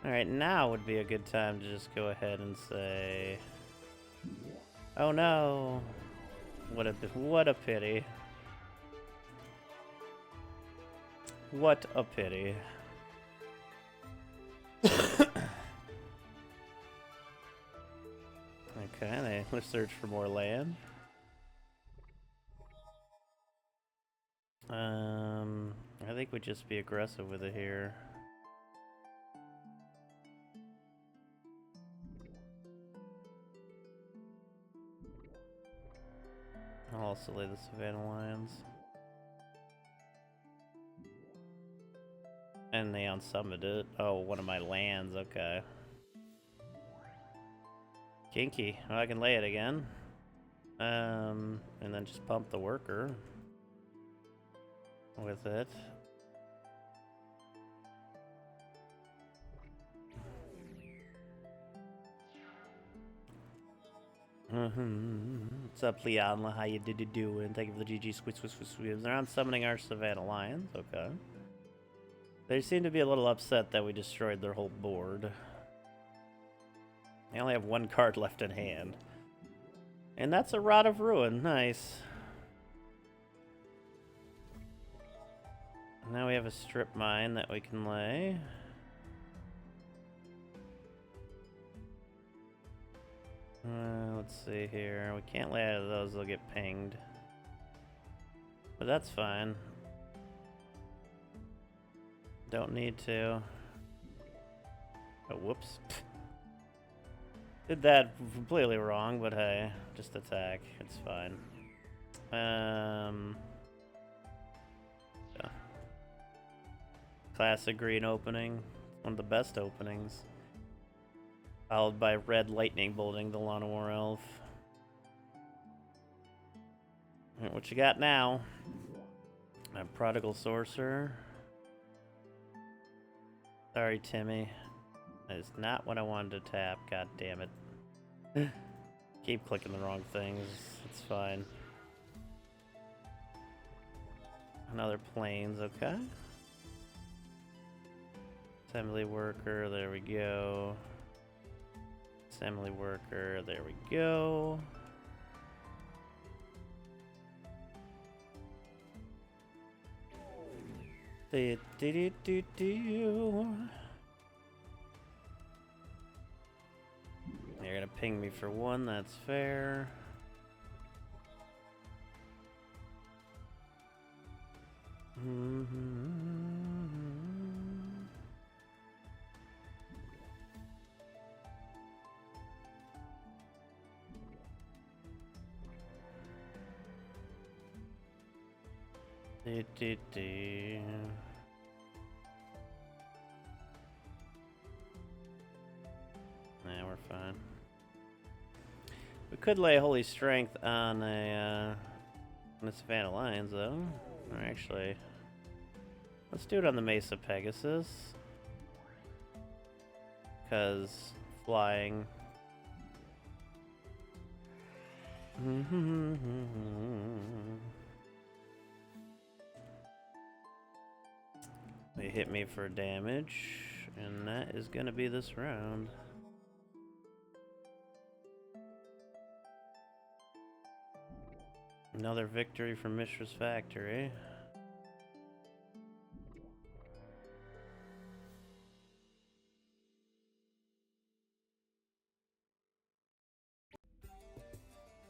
Alright, now would be a good time to just go ahead and say... Oh no! What a pity. What a pity. Okay, let's search for more land. I think we'd just be aggressive with it here. I'll also lay the Savannah Lions. And they unsummoned it. Oh, one of my lands, okay. Kinky. Well, I can lay it again. And then just pump the worker with it. What's up, Leonla? How you doing? Thank you for the GG squeeze. They're on summoning our Savannah Lions. Okay. They seem to be a little upset that we destroyed their whole board. They only have 1 card left in hand. And that's a Rod of Ruin. Nice. Now we have a strip mine that we can lay. Let's see here. We can't lay out of those, they'll get pinged. But that's fine. Don't need to. Oh, whoops. Did that completely wrong, but hey, just attack. It's fine. Yeah. Classic green opening. One of the best openings. Followed by red lightning bolting the Llanowar Elf. Alright, what you got now? A Prodigal Sorcerer. Sorry, Timmy. That is not what I wanted to tap. God damn it. Keep clicking the wrong things. It's fine. Another planes, okay. Assembly worker, there we go. Assembly worker, there we go. You're gonna ping me for 1, that's fair. Nah, we're fine. We could lay Holy Strength on a Savannah Lions, though. Or actually, let's do it on the Mesa Pegasus. Because flying. They hit me for damage, and that is gonna be this round. Another victory for Mishra's Factory.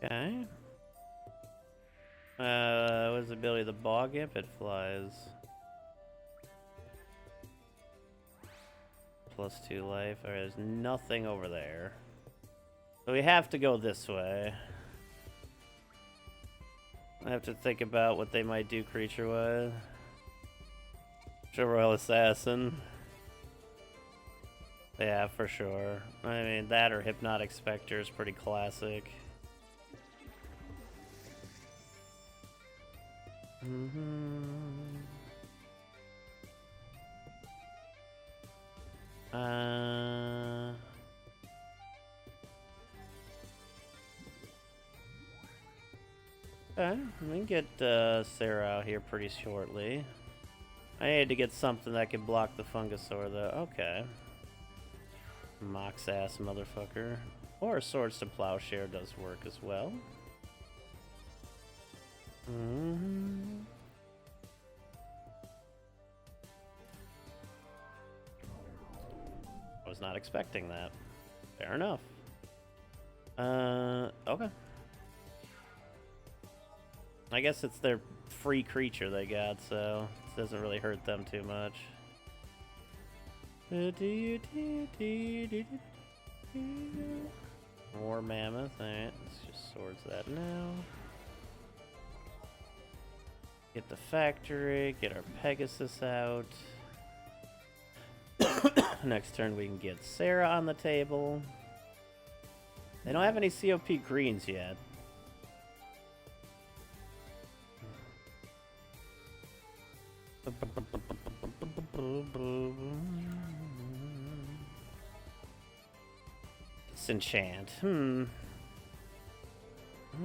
Okay. What's the ability of the bog imp? It flies. +2 life. Alright, there's nothing over there. So we have to go this way. I have to think about what they might do creature-wise. Royal Assassin. Yeah, for sure. I mean, that or Hypnotic Spectre is pretty classic. Okay, we can get Sarah out here pretty shortly. I need to get something that can block the Fungasaur, though. Okay. Mox ass motherfucker. Or Swords to Plowshare does work as well. I was not expecting that. Fair enough. Okay. I guess it's their free creature they got, so it doesn't really hurt them too much. More mammoth. Alright, let's just swords that now. Get the factory, get our Pegasus out. Next turn we can get Sarah on the table. They don't have any COP greens yet. Disenchant. I'm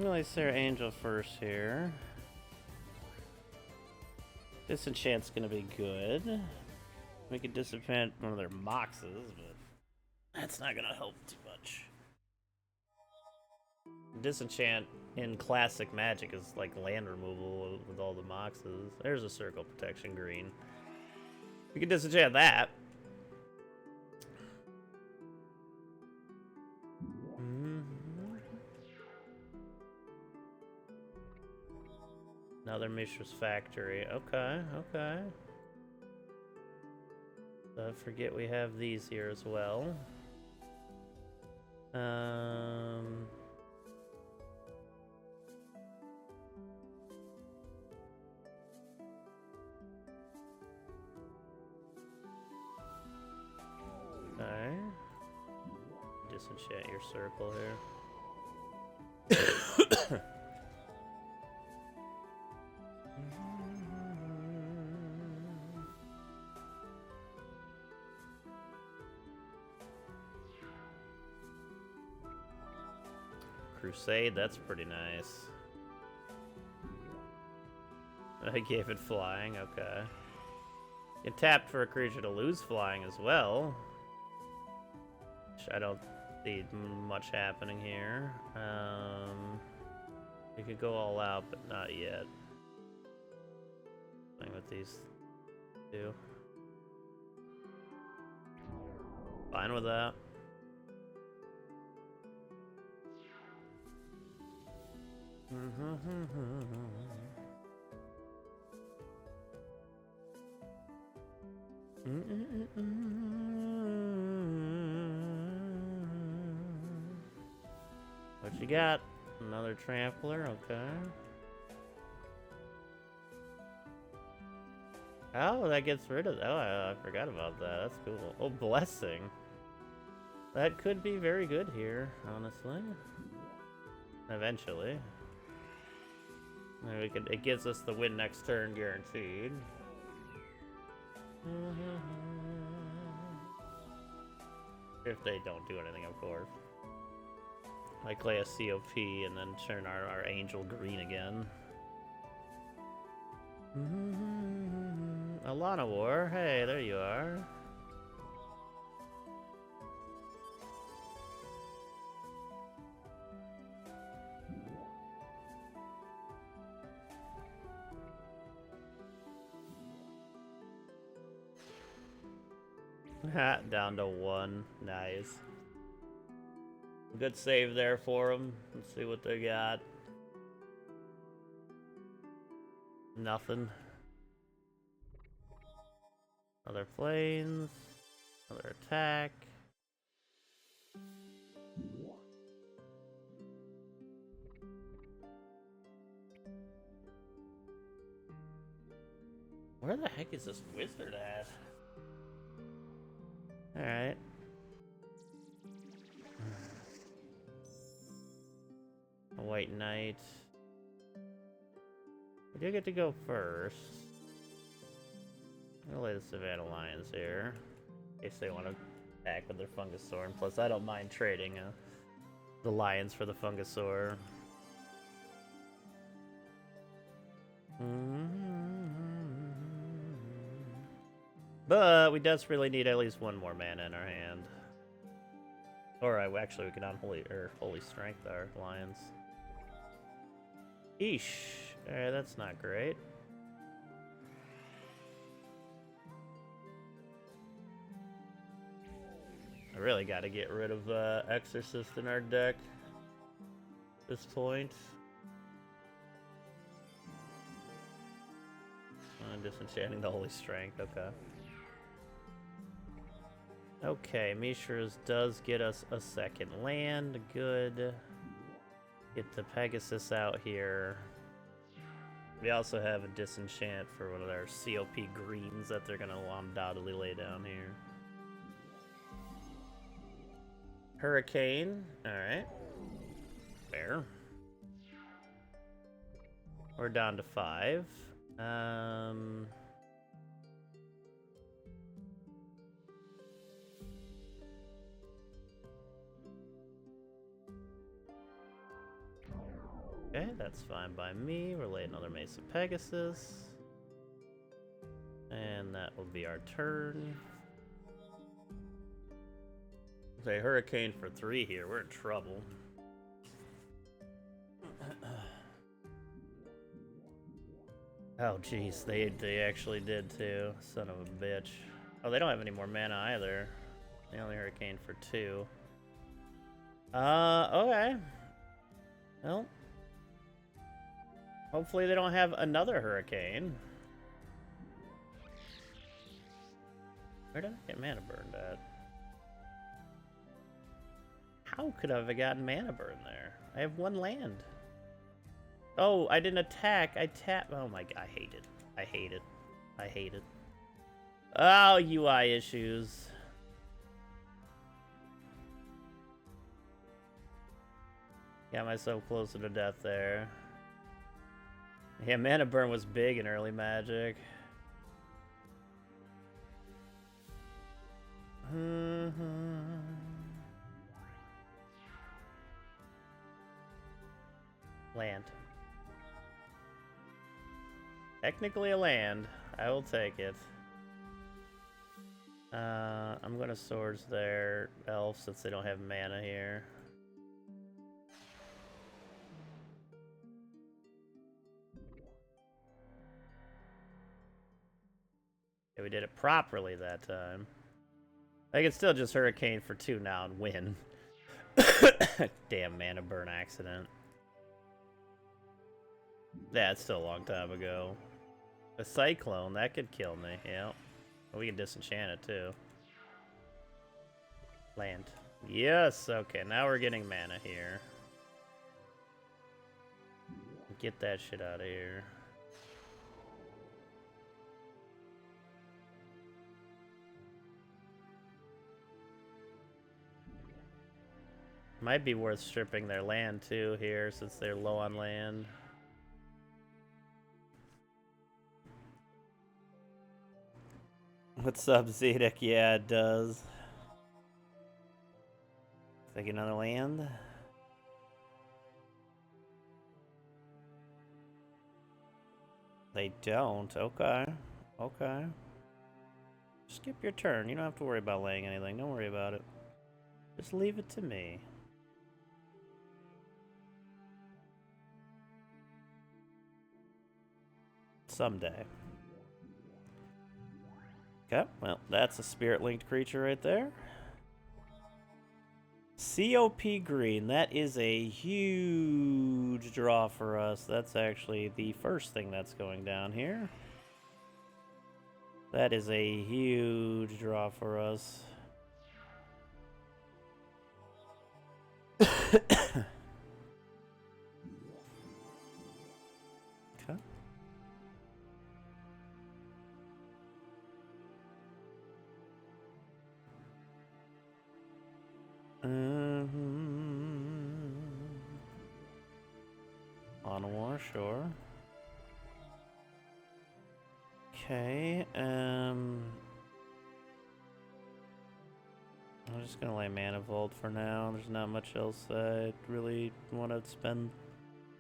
gonna Sarah Angel first here. Disenchant's gonna be good. We could disenchant one of their Moxes, but that's not gonna help too much. Disenchant in classic Magic is like land removal with all the Moxes. There's a Circle Protection green. We can disenchant that. Another Mishra's Factory. Okay, okay. Don't forget we have these here as well. Okay. Disenchant your circle here. Crusade, that's pretty nice. I gave it flying, okay. It tapped for a creature to lose flying as well. Which I don't see much happening here. We could go all out, but not yet. Playing with these two. Fine with that. What you got? Another trampler, okay. Oh, that gets rid of that. Oh, I forgot about that. That's cool. Oh, blessing. That could be very good here, honestly. Eventually. We could, it gives us the win next turn guaranteed. If they don't do anything, of course. Like play a COP and then turn our angel green again. Alana War, hey, there you are. Down to 1. Nice. Good save there for them. Let's see what they got. Nothing. Other planes. Another attack. Where the heck is this wizard at? Alright. A white knight. I do get to go first. I'm gonna lay the Savannah Lions here. In case they want to attack with their Fungusaur. And plus, I don't mind trading the Lions for the Fungusaur. But we desperately need at least one more mana in our hand. Or actually, we can Holy Strength our Lions. Eesh. Alright, that's not great. I really got to get rid of Exorcist in our deck at this point. Disenchanting the Holy Strength, okay. Okay, Mishra's does get us a second land, good. Get the Pegasus out here. We also have a disenchant for one of our COP greens that they're gonna undoubtedly lay down here. Hurricane, alright. Fair. We're down to 5. Okay, that's fine by me. We're laying another Mesa Pegasus. And that will be our turn. Say Hurricane for 3 here. We're in trouble. Oh, jeez. They actually did, too. Son of a bitch. Oh, they don't have any more mana either. They only Hurricane for 2. Okay. Well. Hopefully they don't have another Hurricane. Where did I get mana burned at? How could I have gotten mana burn there? I have 1 land. Oh, I didn't attack. I tapped. Oh my god, I hate it. I hate it. I hate it. Oh, UI issues. Got myself closer to death there. Yeah, mana burn was big in early Magic. Land. Technically a land. I will take it. I'm gonna Swords their Elf since they don't have mana here. Yeah, we did it properly that time. I can still just Hurricane for 2 now and win. Damn mana burn accident. Yeah, it's still a long time ago. A Cyclone, that could kill me, yeah. We can disenchant it too. Land. Yes, okay, now we're getting mana here. Get that shit out of here. Might be worth stripping their land too here since they're low on land. What's up, Zedek? Yeah, it does. Take another land. They don't. Okay. Okay. Skip your turn. You don't have to worry about laying anything. Don't worry about it. Just leave it to me. Someday. Okay, well, that's a spirit-linked creature right there. COP green, that is a huge draw for us. That's actually the first thing that's going down here. That is a huge draw for us. Okay. On war, sure. Okay, I'm just gonna lay Mana Vault for now. There's not much else I really want to spend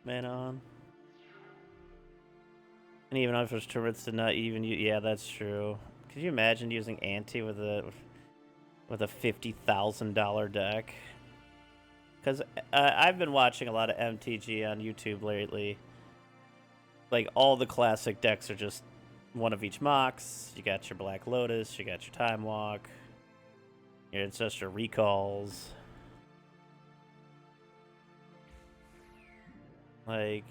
mana on. And even if there's turrets to not even use, yeah, that's true. Could you imagine using Anti with a $50,000 deck? Because I've been watching a lot of MTG on YouTube lately. Like, all the classic decks are just one of each Mox. You got your Black Lotus, you got your Time Walk, your Ancestral Recalls. Like,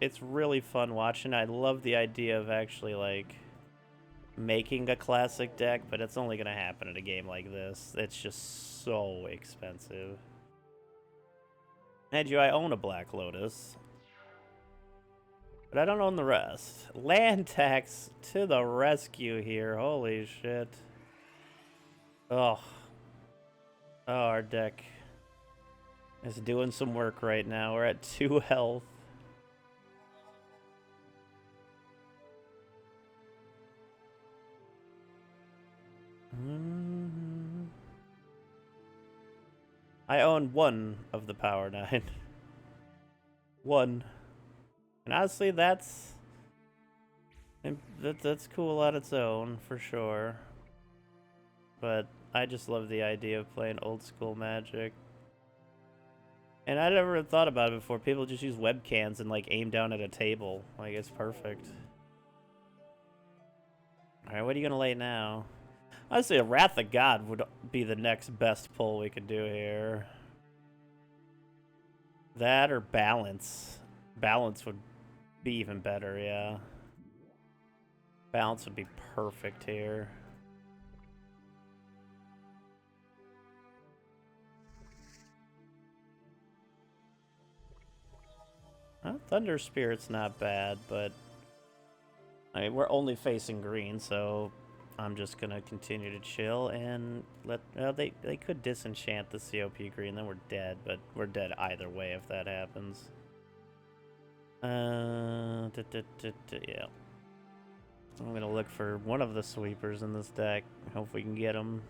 it's really fun watching. I love the idea of actually, like, making a classic deck, but it's only going to happen in a game like this. It's just so expensive. And I own a Black Lotus, but I don't own the rest. Land tax to the rescue here. Holy shit. Oh. Oh, our deck is doing some work right now. We're at 2 health. I own 1 of the Power 9. 1. And honestly, that's cool on its own, for sure. But I just love the idea of playing old school Magic. And I never thought about it before. People just use webcams and, like, aim down at a table. Like, it's perfect. Alright, what are you gonna lay now? Honestly, a Wrath of God would be the next best pull we could do here. That or Balance. Balance would be even better, yeah. Balance would be perfect here. Thunder Spirit's not bad, but I mean, we're only facing green, so I'm just gonna continue to chill and let. They could disenchant the COP green, then we're dead. But we're dead either way if that happens. Yeah. I'm gonna look for one of the sweepers in this deck. Hope we can get them.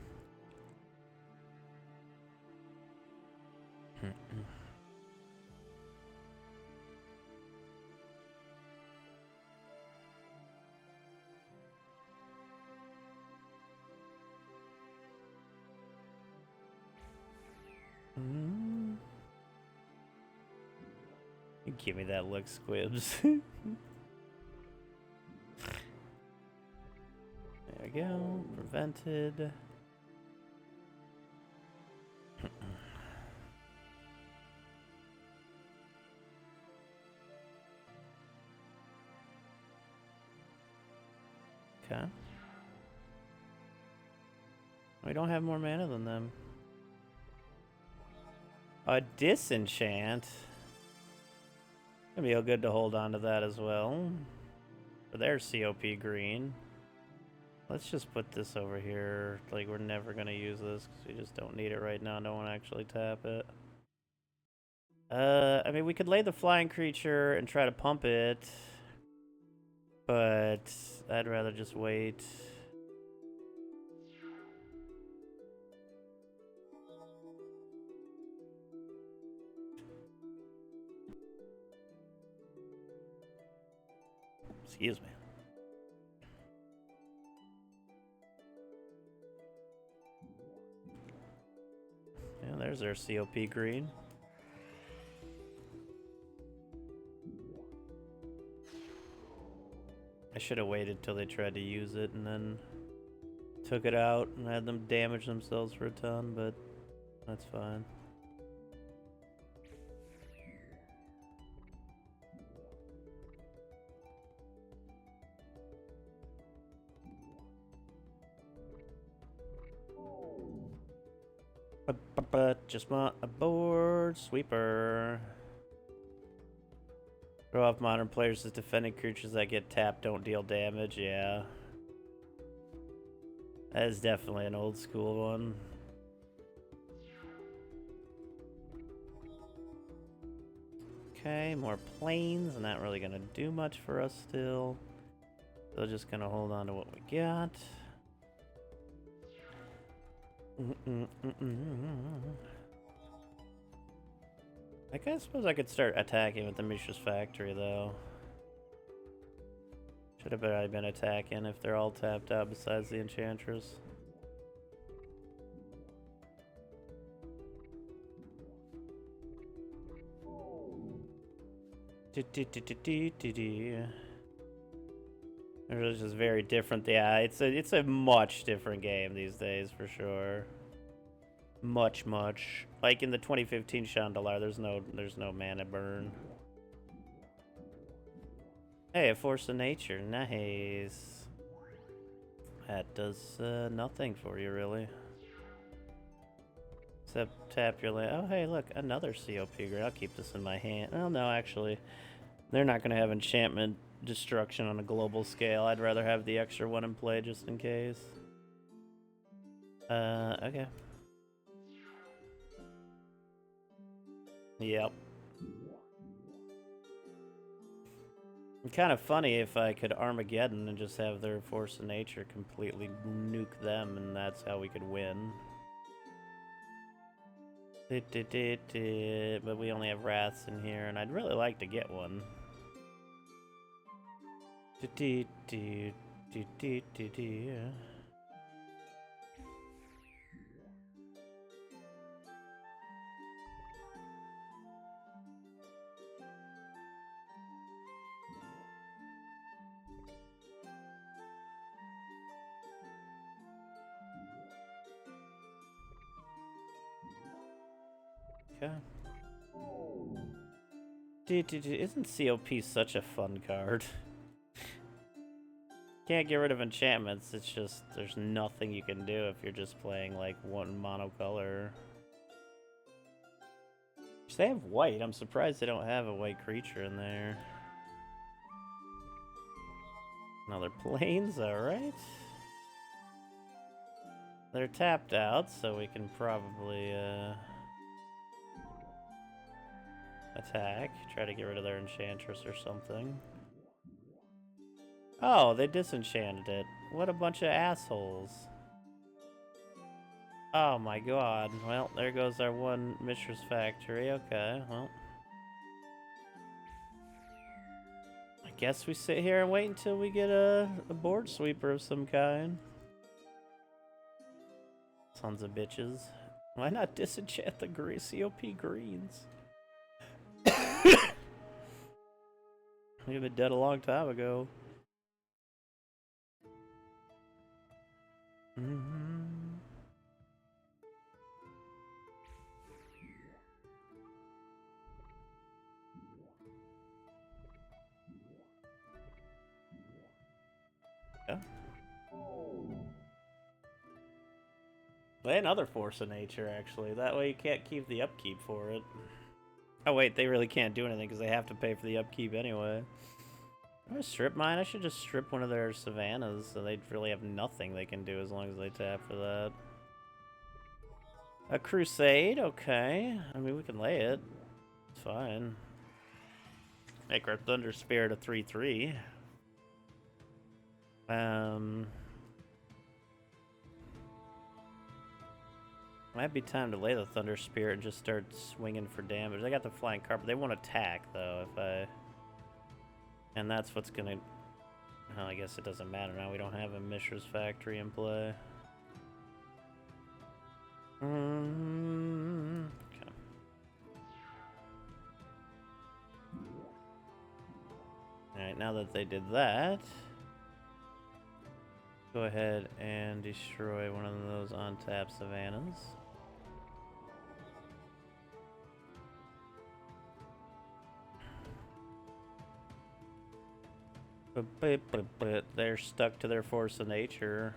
Give me that look, Squibs. There we go. Prevented. Okay. We don't have more mana than them. A disenchant. Gonna be good to hold on to that as well. But there's COP green. Let's just put this over here. Like, we're never gonna use this because we just don't need it right now. No one actually tap it. I mean, we could lay the flying creature and try to pump it, but I'd rather just wait. Excuse me. Yeah, there's our COP green. I should have waited till they tried to use it and then took it out and had them damage themselves for a ton, but That's fine. Just want a board sweeper. Throw off modern players as defending creatures that get tapped don't deal damage. Yeah. That is definitely an old school one. Okay, more planes. Not really gonna do much for us still. So just gonna hold on to what we got. I suppose I could start attacking with the Mishra's Factory, though. Should have already been attacking if they're all tapped out besides the Enchantress. It's just very different. Yeah, it's a much different game these days for sure. Much. Like in the 2015 Shandalar, there's no mana burn. Hey, a force of nature, nice. That does nothing for you really. Except tap your land. Oh hey, look, another COP grade. I'll keep this in my hand. Oh no, actually, they're not gonna have enchantment destruction on a global scale. I'd rather have the extra one in play just in case. Okay. Yep. Kind of funny if I could Armageddon and just have their force of nature completely nuke them, and that's how we could win. But we only have wraths in here, and I'd really like to get one. Okay. Isn't COP such a fun card? Can't get rid of enchantments, it's just there's nothing you can do if you're just playing like one monocolor. They have white. I'm surprised they don't have a white creature in there. Another plains, alright. They're tapped out, so we can probably attack. Try to get rid of their enchantress or something. Oh, they disenchanted it. What a bunch of assholes. Oh my god. Well, there goes our one Mishra's Factory. Okay, well. I guess we sit here and wait until we get a board sweeper of some kind. Sons of bitches. Why not disenchant the COP greens? We've been dead a long time ago. Yeah. Another force of nature, actually. That way you can't keep the upkeep for it. Oh wait, they really can't do anything because they have to pay for the upkeep anyway. I'm gonna strip mine. I should just strip one of their savannas so they really have nothing they can do as long as they tap for that. A crusade, okay. I mean, we can lay it. It's fine. Make our Thunder Spirit a 3/3. Might be time to lay the Thunder Spirit and just start swinging for damage. They got the flying carpet. They won't attack though if I. And that's what's gonna. Well, I guess it doesn't matter now. We don't have a Mishra's Factory in play. Okay. Alright, now that they did that, go ahead and destroy one of those on-tap savannas. But they're stuck to their force of nature.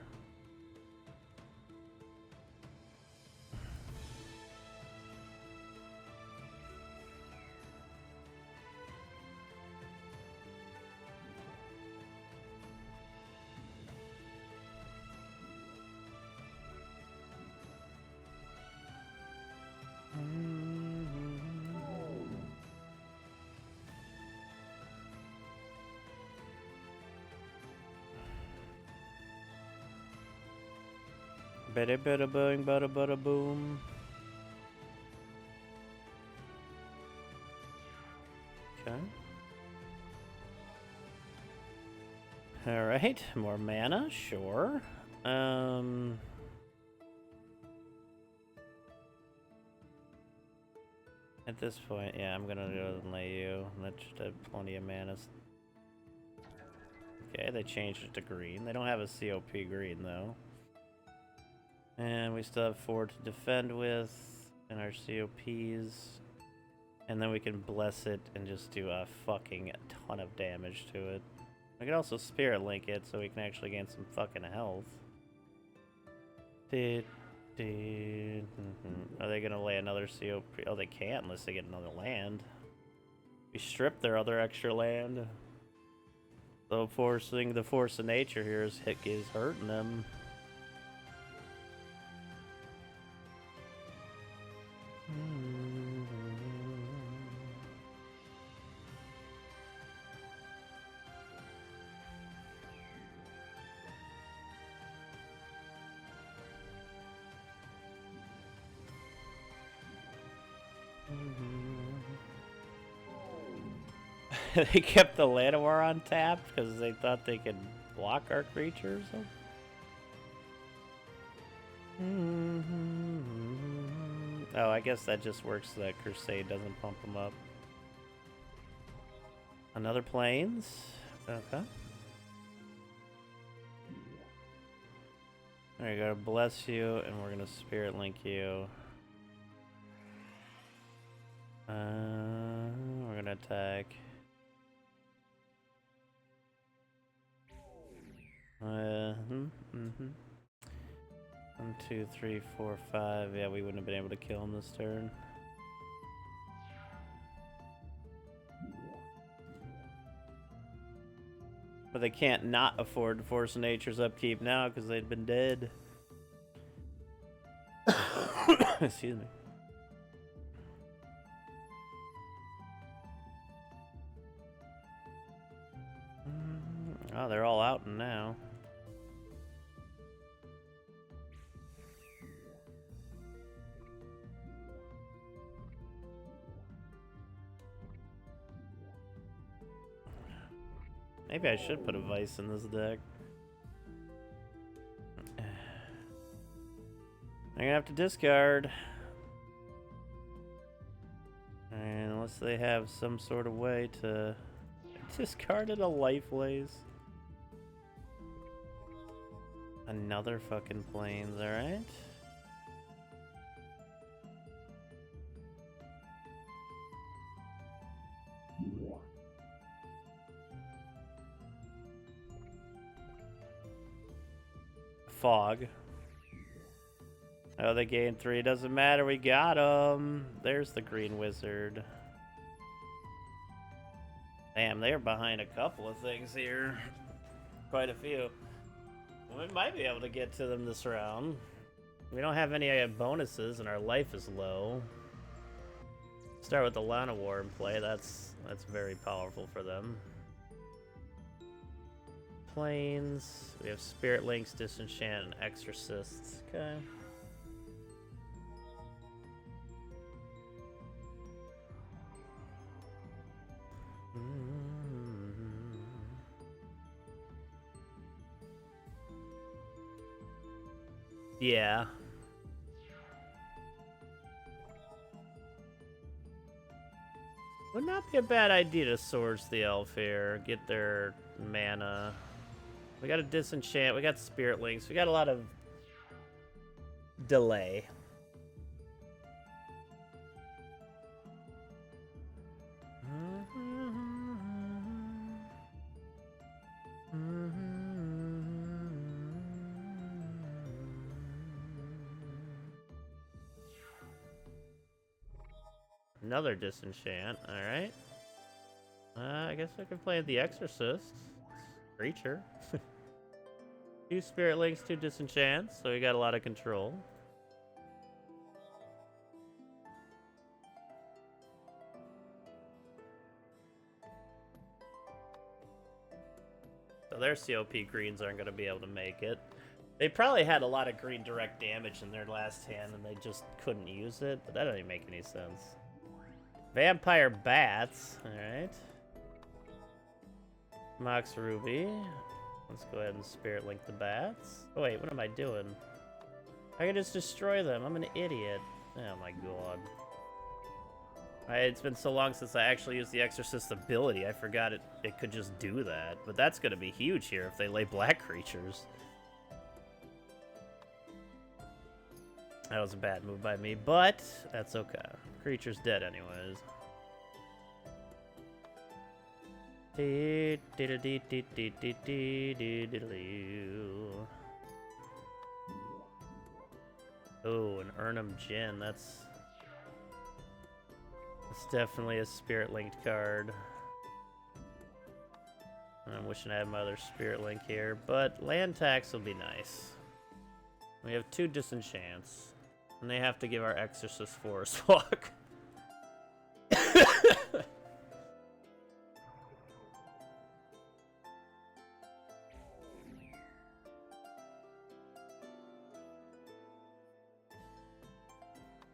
Bada bada boing, bada bada boom. Okay. Alright, more mana, sure. At this point, yeah, I'm gonna go and lay you. That should have plenty of mana. Okay, they changed it to green. They don't have a COP green, though. And we still have 4 to defend with in our COPs. And then we can bless it and just do a fucking ton of damage to it. We can also Spirit Link it so we can actually gain some fucking health. Are they gonna lay another COP? Oh, they can't unless they get another land. We strip their other extra land. So forcing the force of nature here is hurting them. They kept the Llanowar on tap because they thought they could block our creatures. Oh, I guess that just works so that Crusade doesn't pump them up. Another Plains. Okay. There you go. Bless you, and we're gonna Spirit Link you. We're gonna attack. 1, 2, 3, 4, 5. Yeah, we wouldn't have been able to kill him this turn. But they can't not afford to force nature's upkeep now because they'd been dead. Excuse me. Oh, they're all out now. Maybe I should put a Vice in this deck. I'm gonna have to discard. Unless they have some sort of way to discard it a Lifeless. Another fucking Plains, alright? Fog. Oh, they gained 3. Doesn't matter, we got them. There's the green wizard. Damn, they're behind a couple of things here. Quite a few. We might be able to get to them this round. We don't have any bonuses and our life is low. Start with the Llanowar in play. That's very powerful for them. Plains. We have Spirit Links, Disenchant, and Exorcists. Okay. Yeah. Would not be a bad idea to Swords the Elf here. Get their mana. We got a Disenchant. We got Spirit Links. We got a lot of delay. Another disenchant. Alright. I guess I can play the Exorcist. Creature. 2 Spirit Links, 2 disenchants, so we got a lot of control. So their COP greens aren't going to be able to make it. They probably had a lot of green direct damage in their last hand and they just couldn't use it, but that doesn't make any sense. Vampire Bats, alright. Mox Ruby. Let's go ahead and Spirit Link the Bats. Oh wait, what am I doing? I can just destroy them. I'm an idiot. Oh my god. It's been so long since I actually used the Exorcist ability, I forgot it could just do that. But that's going to be huge here if they lay black creatures. That was a bad move by me, but that's okay. Creature's dead anyways. Oh, an Urnum Djinn. That's definitely a Spirit Linked card. I'm wishing I had my other Spirit Link here, but land tax will be nice. We have 2 disenchants, and they have to give our Exorcist Forest Walk.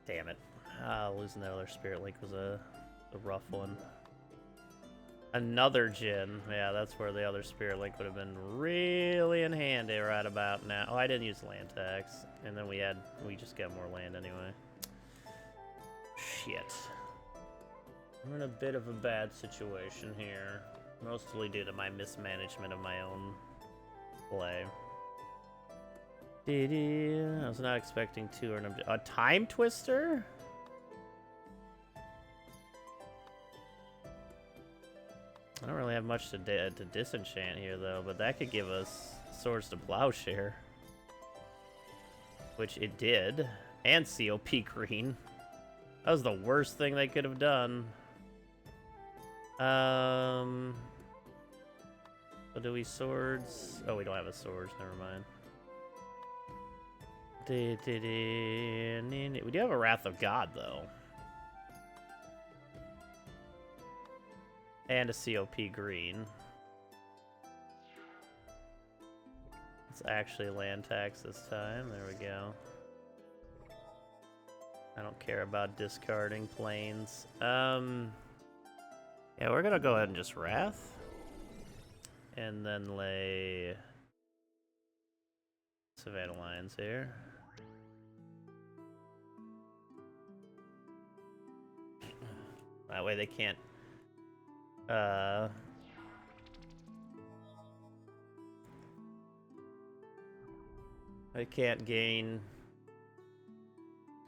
Damn it. Losing that other Spirit Link was a rough one. Another Djinn. Yeah, that's where the other Spirit Link would have been really in handy right about now. Oh, I didn't use land tax. And then we just got more land anyway. Shit. I'm in a bit of a bad situation here. Mostly due to my mismanagement of my own play. I was not expecting 2 or a Time Twister? I don't really have much to disenchant here though, but that could give us Swords to Plowshare. Which it did. And COP green. That was the worst thing they could have done. So do we swords? Oh, we don't have a swords, never mind. We do have a Wrath of God, though. And a COP green. It's actually land tax this time. There we go. I don't care about discarding planes. Yeah, we're gonna go ahead and just Wrath. And then lay Savannah Lions here. That way they can't I can't gain.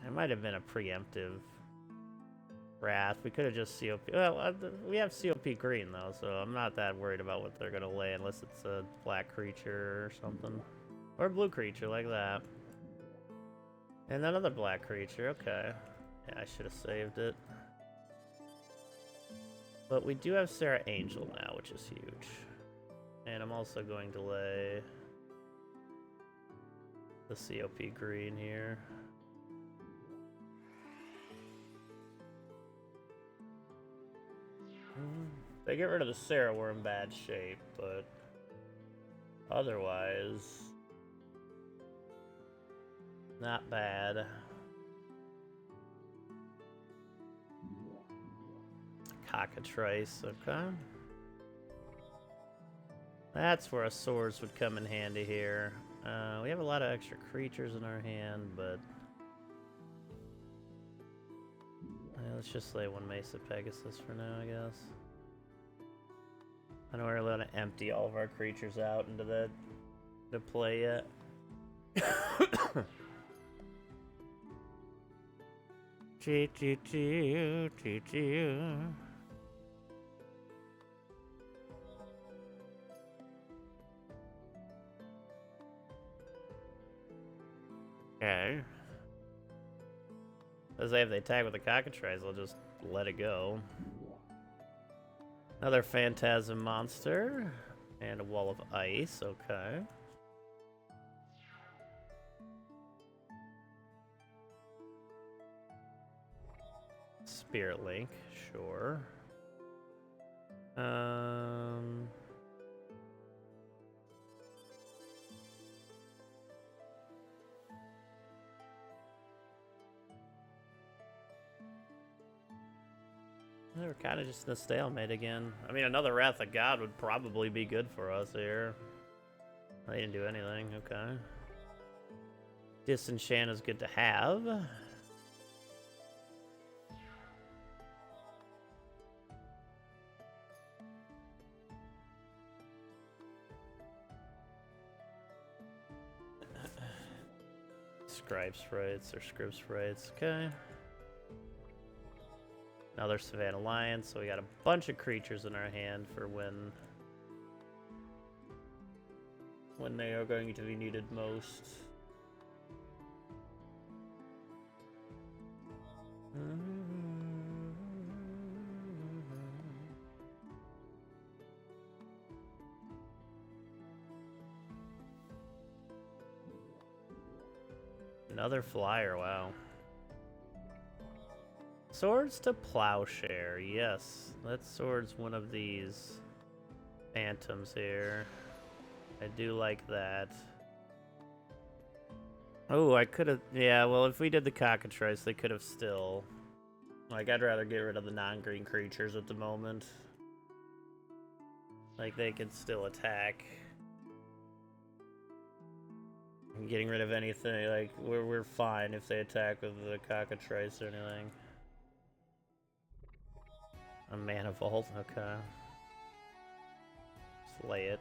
It might have been a preemptive Wrath. We could have just COP. Well, we have COP green though, so I'm not that worried about what they're gonna lay unless it's a black creature or something, or a blue creature like that. And another black creature. Okay. Yeah, I should have saved it. But we do have Sarah Angel now, which is huge. And I'm also going to lay the COP green here. If they get rid of the Sarah, we're in bad shape, but otherwise, not bad. Cockatrice, okay. That's where a swords would come in handy here. We have a lot of extra creatures in our hand, but let's just lay one Mesa Pegasus for now, I guess. I don't really want to empty all of our creatures out into the play yet. Okay. As if they attack with the cockatrice, I'll just let it go. Another phantasm monster. And a wall of ice, okay. Spirit Link, sure. We're kind of just in a stalemate again. I mean, another Wrath of God would probably be good for us here. They didn't do anything, okay. Disenchant is good to have. Scribe sprites or scrib sprites, okay. Another Savannah Lion, so we got a bunch of creatures in our hand for when they are going to be needed most. Another flyer, wow. Swords to Plowshare, yes. Let's swords one of these phantoms here. I do like that. Oh, I could have... Yeah, well, if we did the cockatrice, they could have still... Like, I'd rather get rid of the non-green creatures at the moment. Like, they could still attack. And getting rid of anything, like, we're fine if they attack with the cockatrice or anything. A Mana Vault, okay. Just lay it.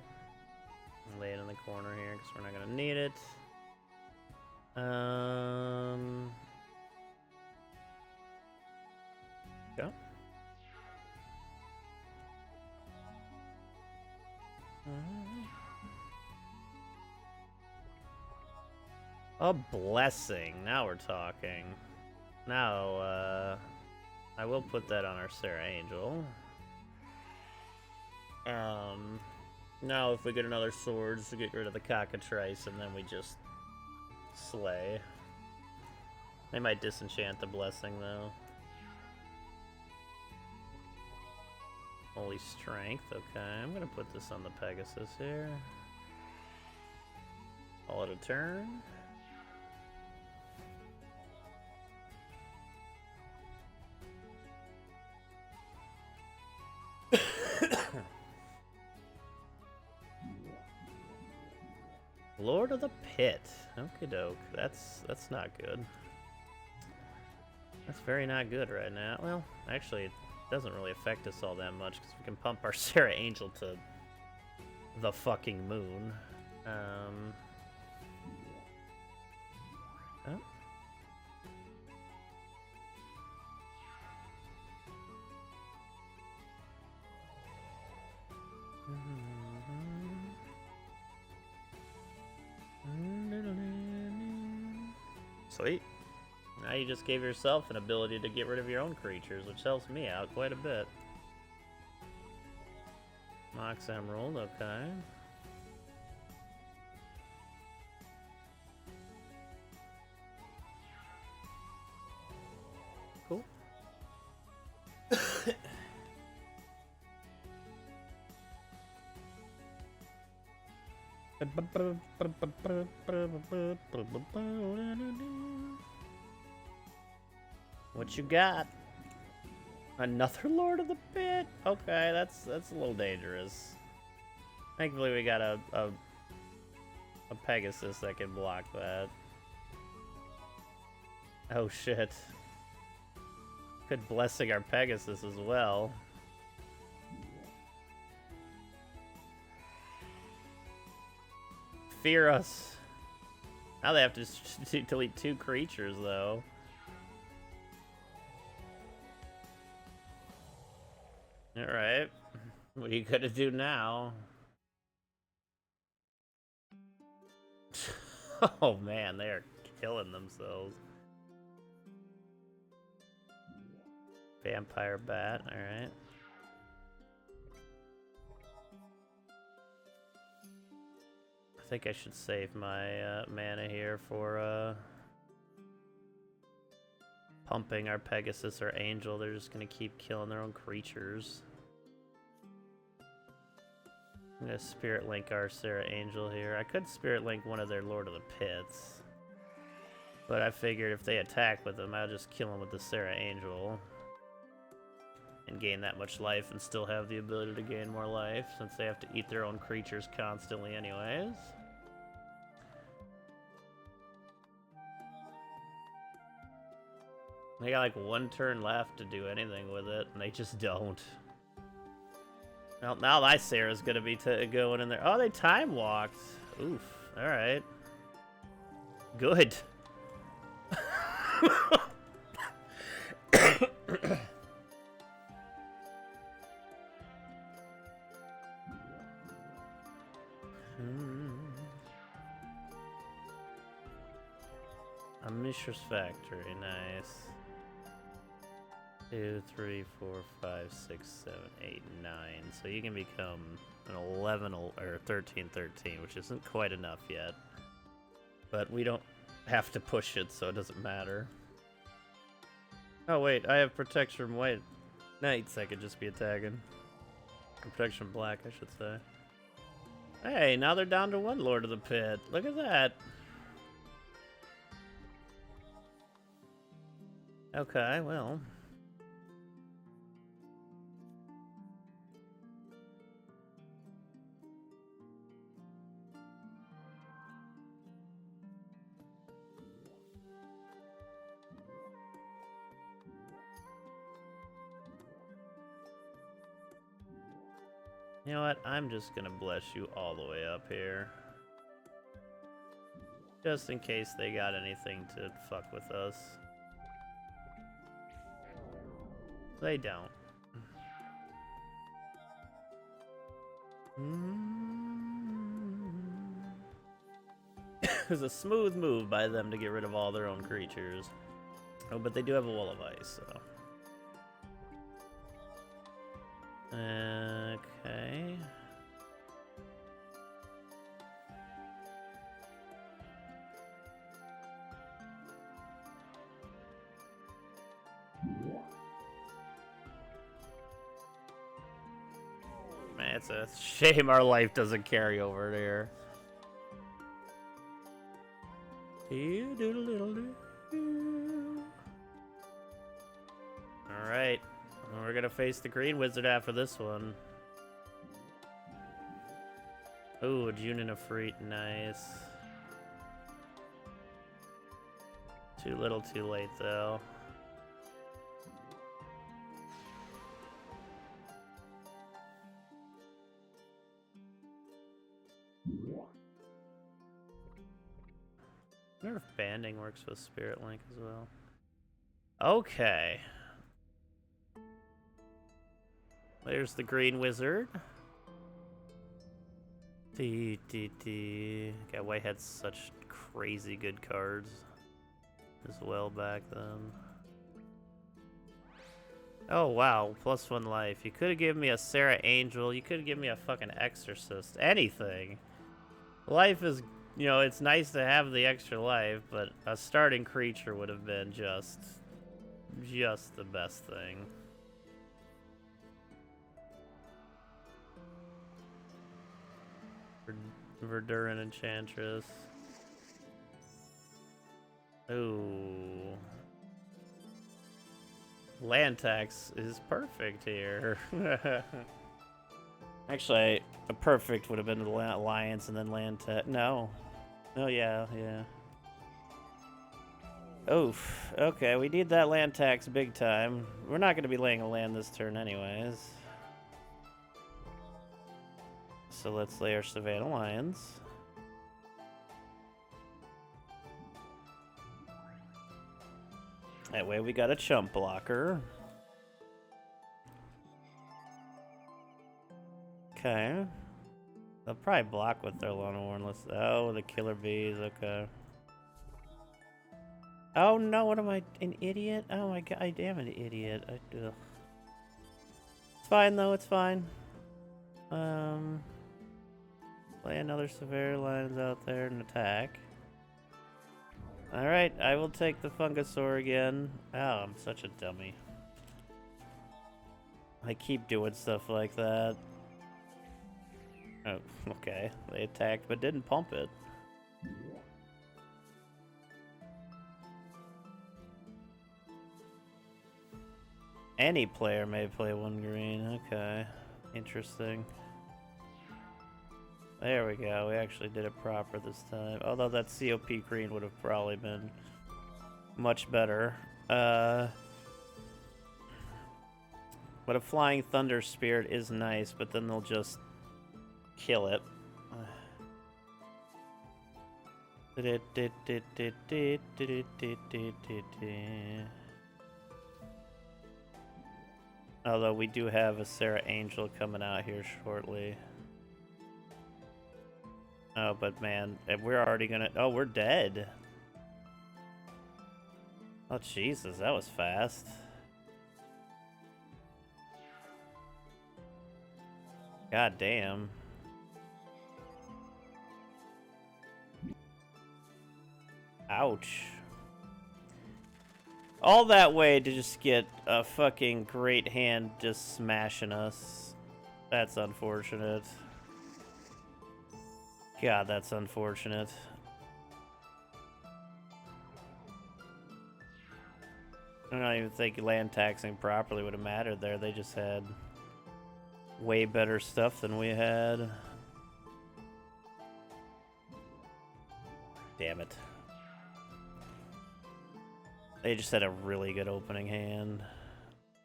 Lay it in the corner here, because we're not going to need it. Go. A blessing. Now we're talking. Now, I will put that on our Sarah Angel. Now if we get another swords to get rid of the cockatrice, and then we just slay. They might disenchant the blessing, though. Holy Strength, okay. I'm gonna put this on the Pegasus here. Call it a turn. Lord of the Pit. Okie doke. That's not good. That's very not good right now. Well, actually, it doesn't really affect us all that much because we can pump our Sarah Angel to the fucking moon. Oh. Sweet. Now you just gave yourself an ability to get rid of your own creatures, which helps me out quite a bit. Mox Emerald, okay. Cool. What you got? Another Lord of the Pit? Okay, that's a little dangerous. Thankfully we got a Pegasus that can block that. Oh shit. Good blessing our Pegasus as well. Fear us. Now they have to delete 2 creatures, though. Alright. What are you gonna do now? Oh man, they are killing themselves. Vampire Bat, alright. I think I should save my mana here for pumping our Pegasus or Angel. They're just gonna keep killing their own creatures. I'm gonna Spirit Link our Sarah Angel here. I could Spirit Link one of their Lord of the Pits. But I figured if they attack with them, I'll just kill them with the Sarah Angel. And gain that much life and still have the ability to gain more life, since they have to eat their own creatures constantly anyways. They got like one turn left to do anything with it, and they just don't. Well, now my Sarah's gonna be going in there. Oh, they time walked. Oof. Alright. Good. A Mishra's Factory, nice. 2, 3, 4, 5, 6, 7, 8, 9. So you can become an 11 or 13, 13, which isn't quite enough yet. But we don't have to push it, so it doesn't matter. Oh wait, I have protection from white knights I could just be attacking. Or protection from black, I should say. Hey, now they're down to 1 Lord of the Pit. Look at that. Okay, well. You know what? I'm just gonna bless you all the way up here. Just in case they got anything to fuck with us. They don't. It was a smooth move by them to get rid of all their own creatures. Oh, but they do have a wall of ice, so. Okay. Man, it's a shame our life doesn't carry over there. Alright. We're gonna face the green wizard after this one. Ooh, a June and a Freet, nice. Too little, too late, though. I wonder if banding works with Spirit Link as well. Okay. There's the green wizard. God, White had such crazy good cards as well back then. Oh wow, +1 life. You could have given me a Sarah Angel. You could have given me a fucking Exorcist. Anything. Life is, you know, it's nice to have the extra life, but a starting creature would have been just the best thing. Verduran Enchantress. Ooh. Land tax is perfect here. Actually, a perfect would have been the Alliance and then land tax. No. Oh, yeah. Oof. Okay, we need that land tax big time. We're not going to be laying a land this turn anyways. So let's lay our Savannah Lions. That way we got a chump blocker. Okay. They'll probably block with their Lona Warrenless. Oh, the Killer Bees, okay. Oh no, what am I, an idiot? Oh my god, I am an idiot. Ugh. It's fine though, it's fine. Play another severe lines out there and attack. Alright, I will take the Fungasaur again. Oh, I'm such a dummy. I keep doing stuff like that. Oh, okay. They attacked but didn't pump it. Any player may play one green. Okay. Interesting. There we go. We actually did it proper this time. Although that COP green would have probably been much better. But a Flying Thunder Spirit is nice, but then they'll just kill it. Although we do have a Sarah Angel coming out here shortly. Oh, but man, we're already gonna... Oh, we're dead. Oh, Jesus, that was fast. God damn. Ouch. All that way to just get a fucking great hand just smashing us. That's unfortunate. God, that's unfortunate. I don't even think land taxing properly would have mattered there. They just had way better stuff than we had. Damn it. They just had a really good opening hand.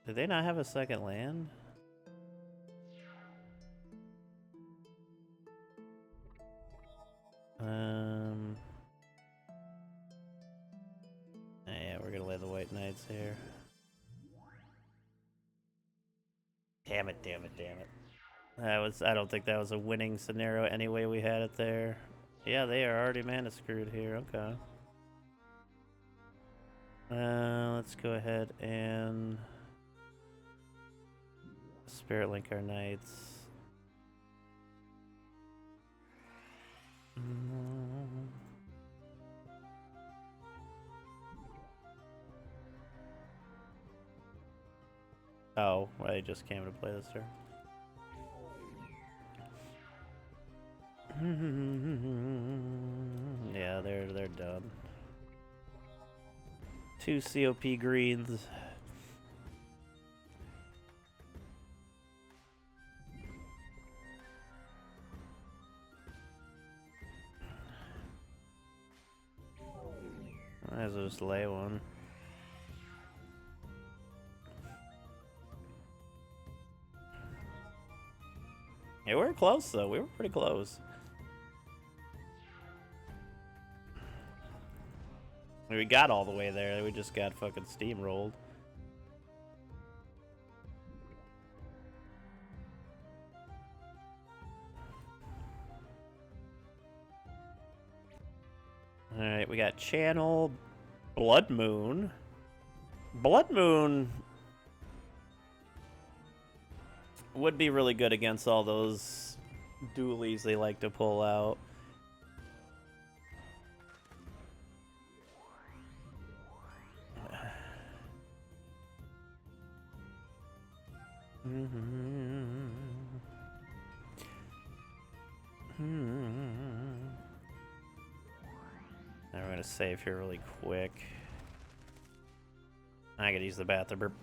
Did they not have a second land? Yeah, we're gonna lay the White Knights here. Damn it, damn it, damn it. I don't think that was a winning scenario anyway we had it there. Yeah, they are already mana screwed here, okay. Let's go ahead and Spirit Link our Knights. Oh, I just came to play this turn. Yeah, they're done. 2 COP greens. Might as well just lay one. Yeah, we were close though. We were pretty close. We got all the way there. We just got fucking steamrolled. Alright, we got Channel, Blood Moon. Blood Moon would be really good against all those dualies they like to pull out. Now we're gonna save here really quick. I gotta use the bathroom.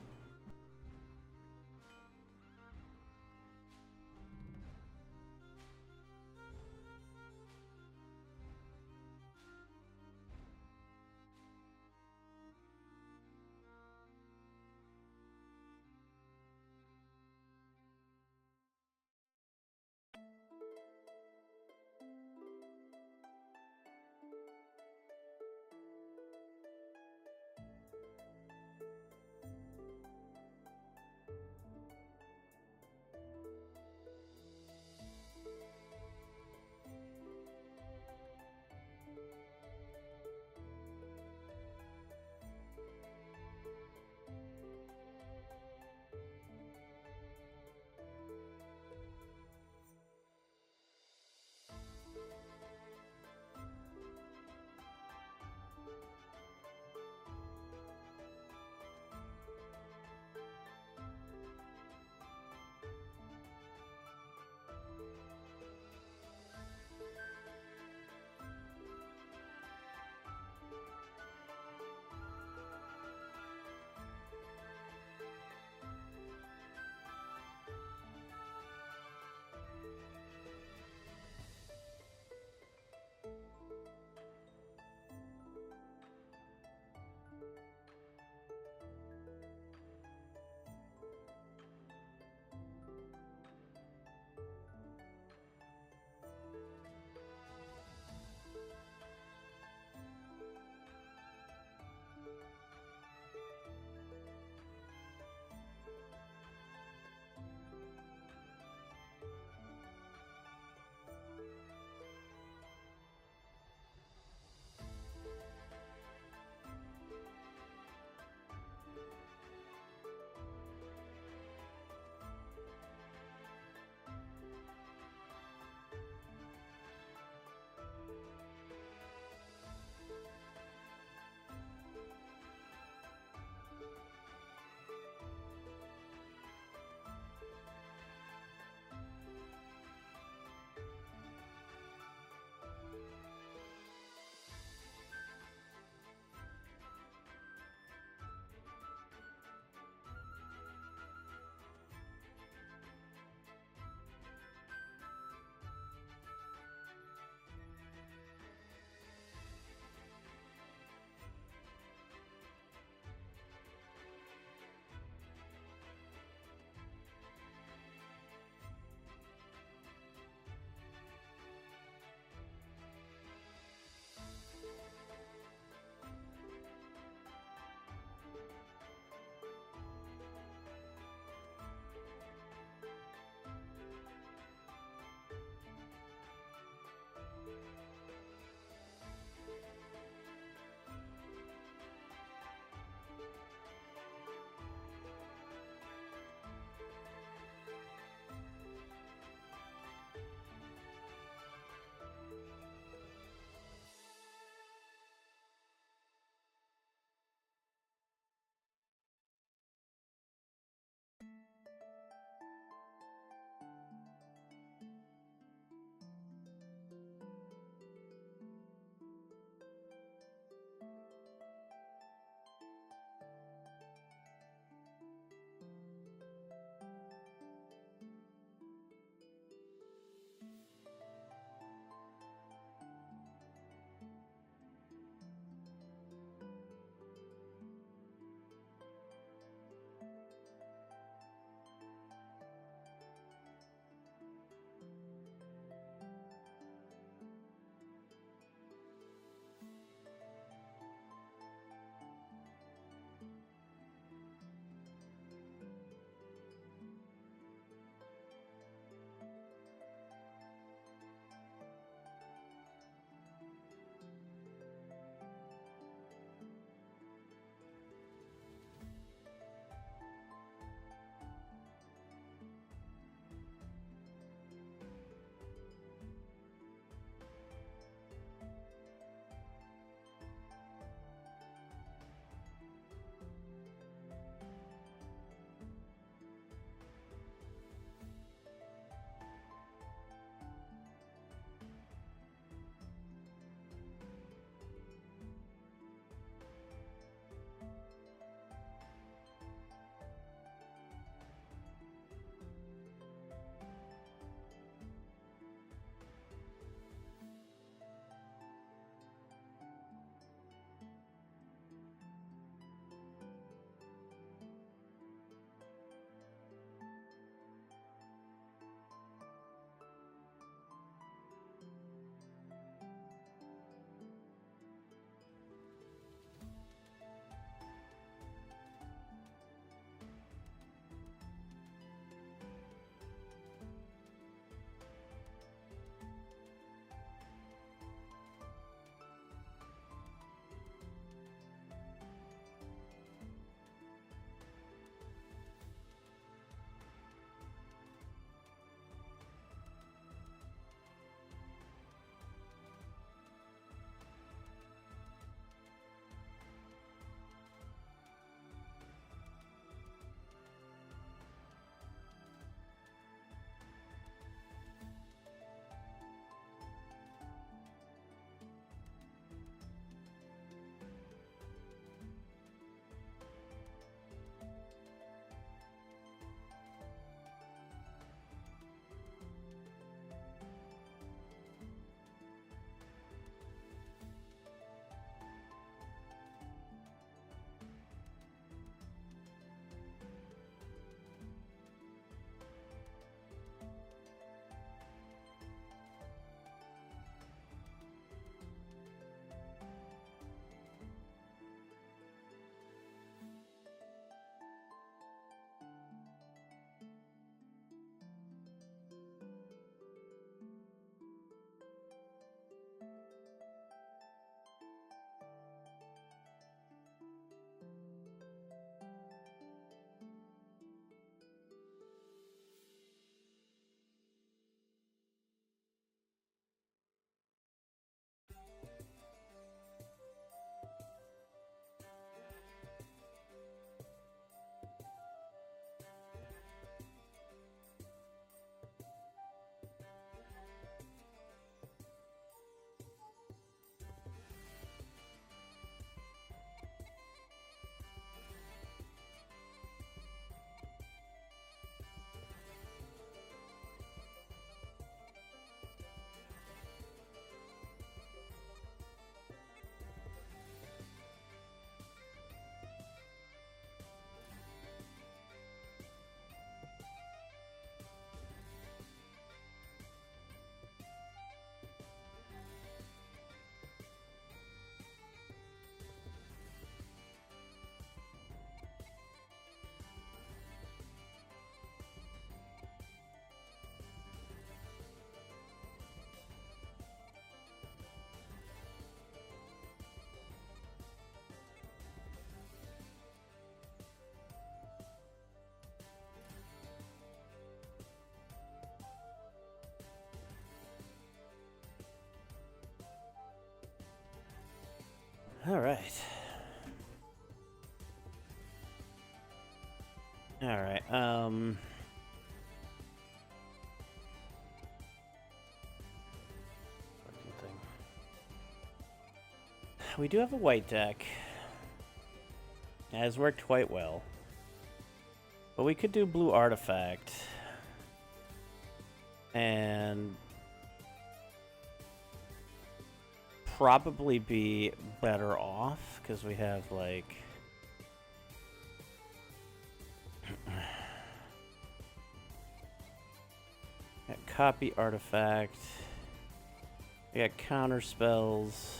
All right. All right. We do have a white deck. It has worked quite well. But we could do blue artifact. And probably be better off because we have like got copy artifact. We got counter spells.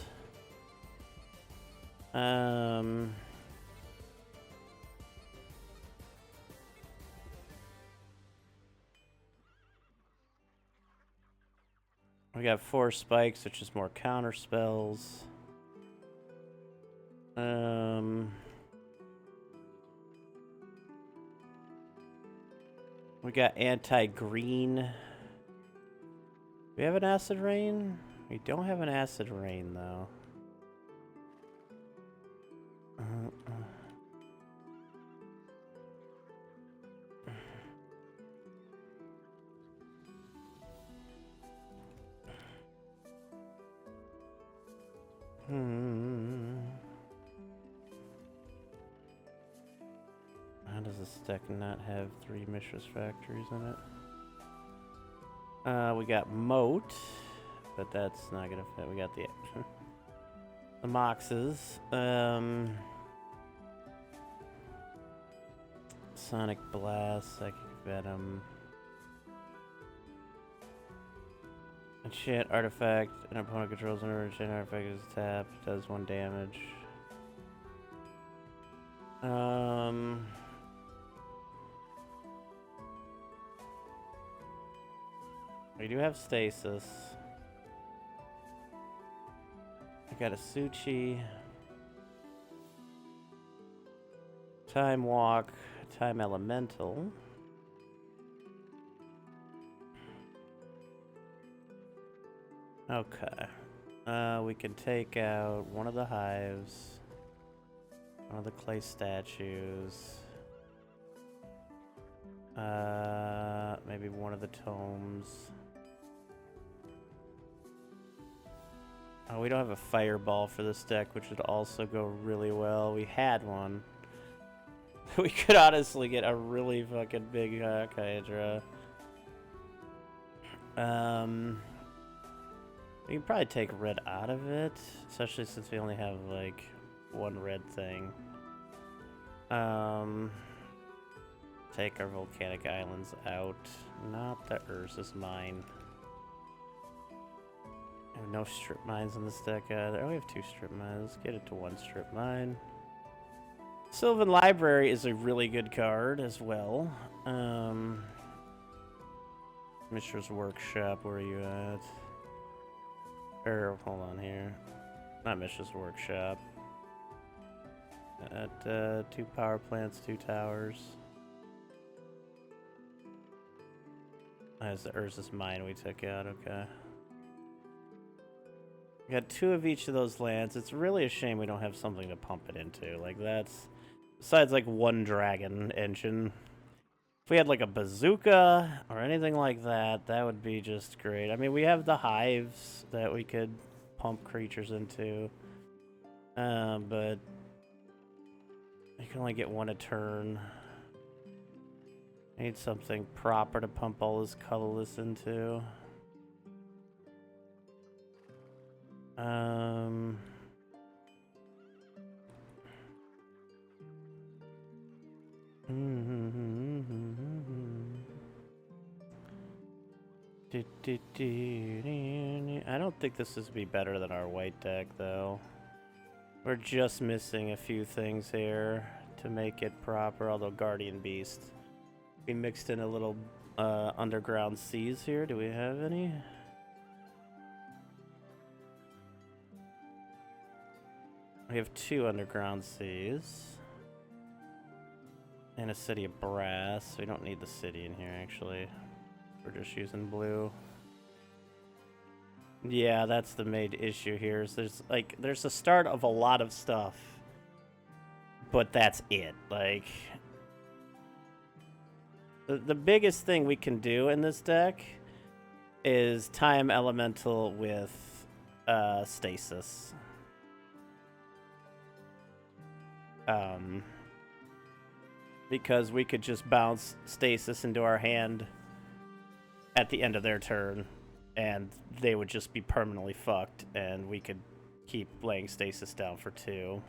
We got 4 spikes, which is more counter spells. We got anti-green. We have an acid rain? We don't have an acid rain, though. How does this deck not have 3 Mishra's Factories in it? We got Moat, but that's not gonna fit. We got the the Moxes. Sonic Blast, Psychic Venom. Enchant artifact, an opponent controls an enchant artifact is tapped, does 1 damage. We do have stasis. I got a Suchi. Time Walk, Time Elemental. Okay. We can take out one of the hives, one of the clay statues, maybe one of the tomes. Oh, we don't have a fireball for this deck, which would also go really well. We had one. We could honestly get a really fucking big Hydra. We can probably take red out of it, especially since we only have like 1 red thing. Take our volcanic islands out. Not the Urza's mine. I have no strip mines in this deck either. Oh, we have 2 strip mines. Let's get it to 1 strip mine. Sylvan Library is a really good card as well. Mishra's Workshop, where are you at? Or, hold on here. Not Mishra's Workshop. At 2 power plants, 2 towers. That's the Urza's mine we took out, okay. We got 2 of each of those lands. It's really a shame we don't have something to pump it into. Like, that's... Besides, like, 1 dragon engine. If we had, like, a bazooka or anything like that, that would be just great. I mean, we have the hives that we could pump creatures into. But... You can only get 1 a turn. I need something proper to pump all this colorless into. I don't think this would be better than our white deck, though. We're just missing a few things here to make it proper, although Guardian Beast. We mixed in a little underground seas here. Do we have any? We have 2 underground seas. And a city of brass. We don't need the city in here, actually. We're just using blue. Yeah, that's the main issue here. Is there's the start of a lot of stuff, but that's it. Like the biggest thing we can do in this deck is time elemental with stasis. Because we could just bounce stasis into our hand at the end of their turn, and they would just be permanently fucked, and we could keep laying stasis down for 2.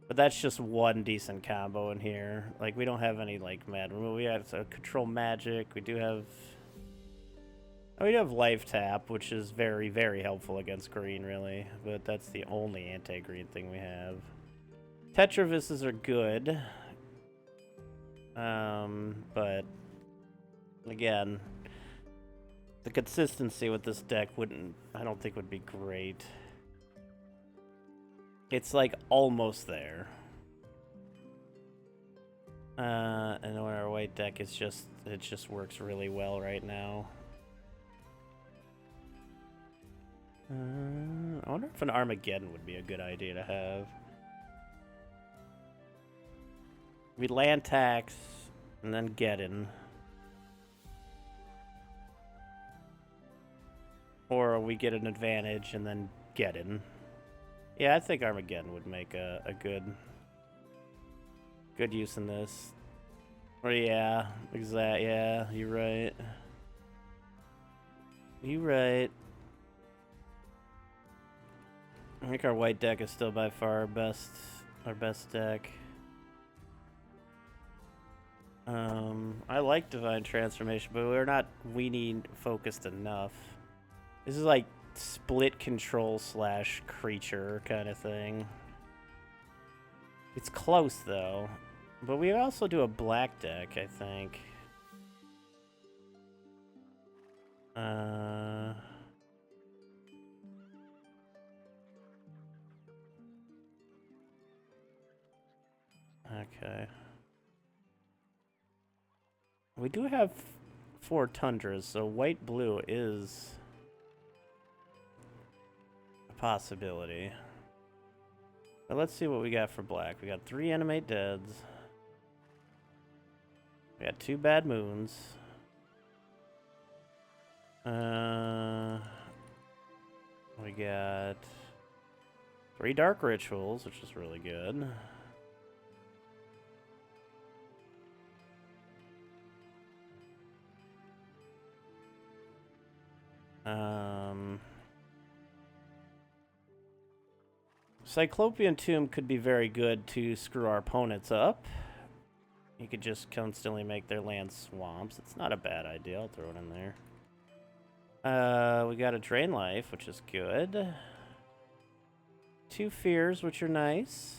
But that's just one decent combo in here. Like, we don't have any, like, mad removal. We have control magic. We do have... We do have life tap, which is very, very helpful against green, really. But that's the only anti-green thing we have. Tetravises are good. But... Again... The consistency with this deck I don't think would be great. It's like almost there. And our white deck is it just works really well right now. I wonder if an Armageddon would be a good idea to have. We land tax and then get in. Or we get an advantage and then get in. Yeah, I think Armageddon would make a good use in this. Or yeah, exactly. Yeah, you're right. You're right. I think our white deck is still by far our best deck. I like Divine Transformation, but we're not weenie focused enough. This is like split control / creature kind of thing. It's close though. But we also do a black deck, I think. Okay. We do have 4 Tundras, so white-blue is a possibility. But let's see what we got for black. We got 3 Animate Deads. We got 2 Bad Moons. We got 3 Dark Rituals, which is really good. Cyclopean Tomb could be very good to screw our opponents up. You could just constantly make their land swamps. It's not a bad idea. I'll throw it in there. We got a Drain Life, which is good. 2 Fears, which are nice.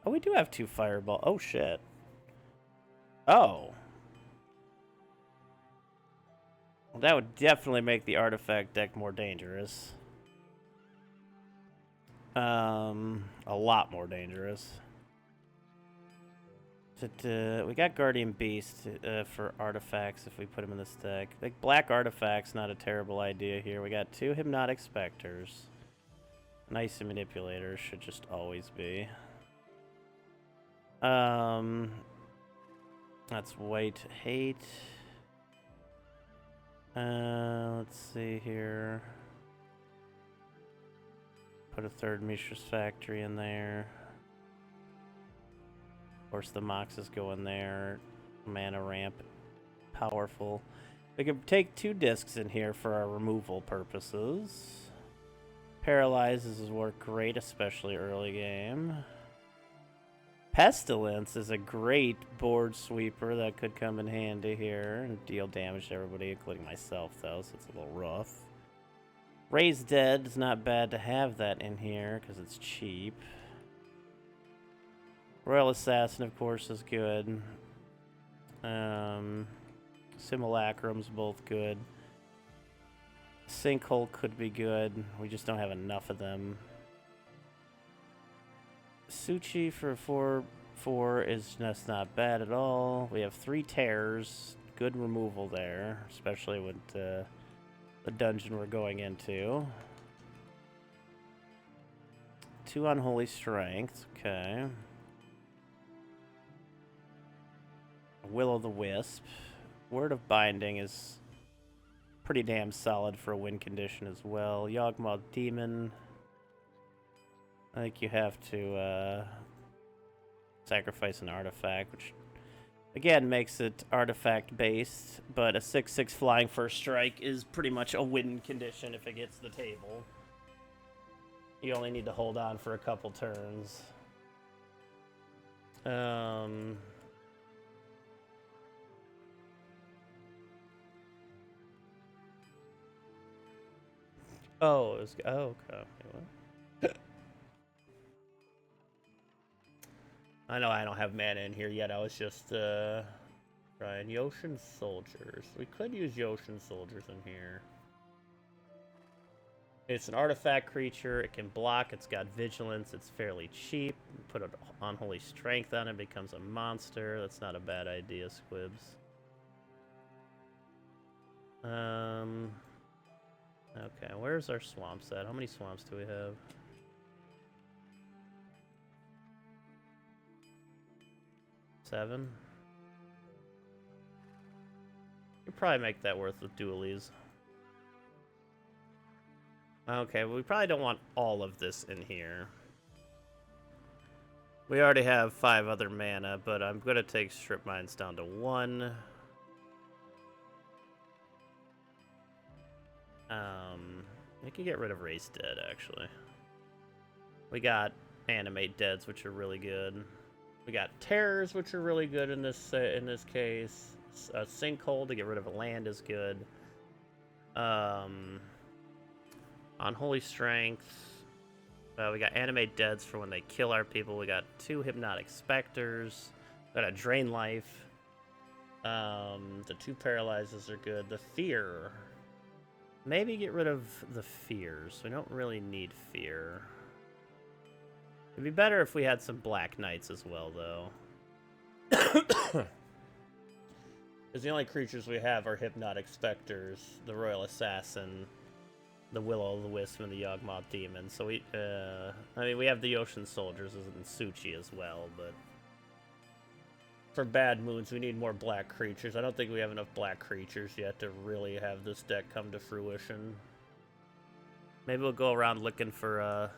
Oh, we do have 2 Fireball. Oh, shit. Oh. Well, that would definitely make the artifact deck more dangerous. A lot more dangerous. We got Guardian Beast for artifacts if we put them in this deck. Like, black artifacts, not a terrible idea here. We got 2 Hypnotic Specters. Nice Manipulators should just always be. That's White Hate. Let's see here. Put a 3rd Mishra's Factory in there. Of course, the Moxes go in there. Mana ramp, powerful. We could take 2 discs in here for our removal purposes. Paralyzes work great, especially early game. Pestilence is a great board sweeper that could come in handy here and deal damage to everybody, including myself, though, so it's a little rough. Raised Dead is not bad to have that in here because it's cheap. Royal Assassin, of course, is good. Simulacrum's both good. Sinkhole could be good. We just don't have enough of them. Suchi for 4/4 is just not bad at all. We have 3 Tears. Good removal there, especially with the dungeon we're going into. 2 unholy strength. Okay. Will-o'-the-wisp. Word of Binding is pretty damn solid for a win condition as well. Yawgmoth Demon. I think you have to sacrifice an artifact, which again makes it artifact based, but a 6/6 flying first strike is pretty much a win condition if it gets the table. You only need to hold on for a couple turns. Oh, it was, oh, okay. What? I know I don't have mana in here yet. I was just trying Yoshin Soldiers. We could use Yoshin Soldiers in here. It's an artifact creature. It can block. It's got vigilance. It's fairly cheap. Put an unholy strength on it. Becomes a monster. That's not a bad idea, Squibs. Okay, where's our swamps at? How many swamps do we have? 7. You probably make that worth with dualies. Okay, well, we probably don't want all of this in here. We already have 5 other mana, but I'm going to take strip mines down to 1. We can get rid of Race Dead, actually. We got Animate Deads, which are really good. We got Terrors, which are really good in this case. Sinkhole to get rid of a land is good. Unholy Strength. We got Animate Deads for when they kill our people. We got 2 Hypnotic Specters. We got a Drain Life. The 2 Paralyzes are good. The Fear. Maybe get rid of the Fears. We don't really need Fear. It'd be better if we had some Black Knights as well, though. Because the only creatures we have are Hypnotic Specters, the Royal Assassin, the Will-o'-the-Wisp, and the Yawgmoth Demon. So we, I mean, we have the Ocean Soldiers and Suchi as well, but for bad moons, we need more black creatures. I don't think we have enough black creatures yet to really have this deck come to fruition. Maybe we'll go around looking for,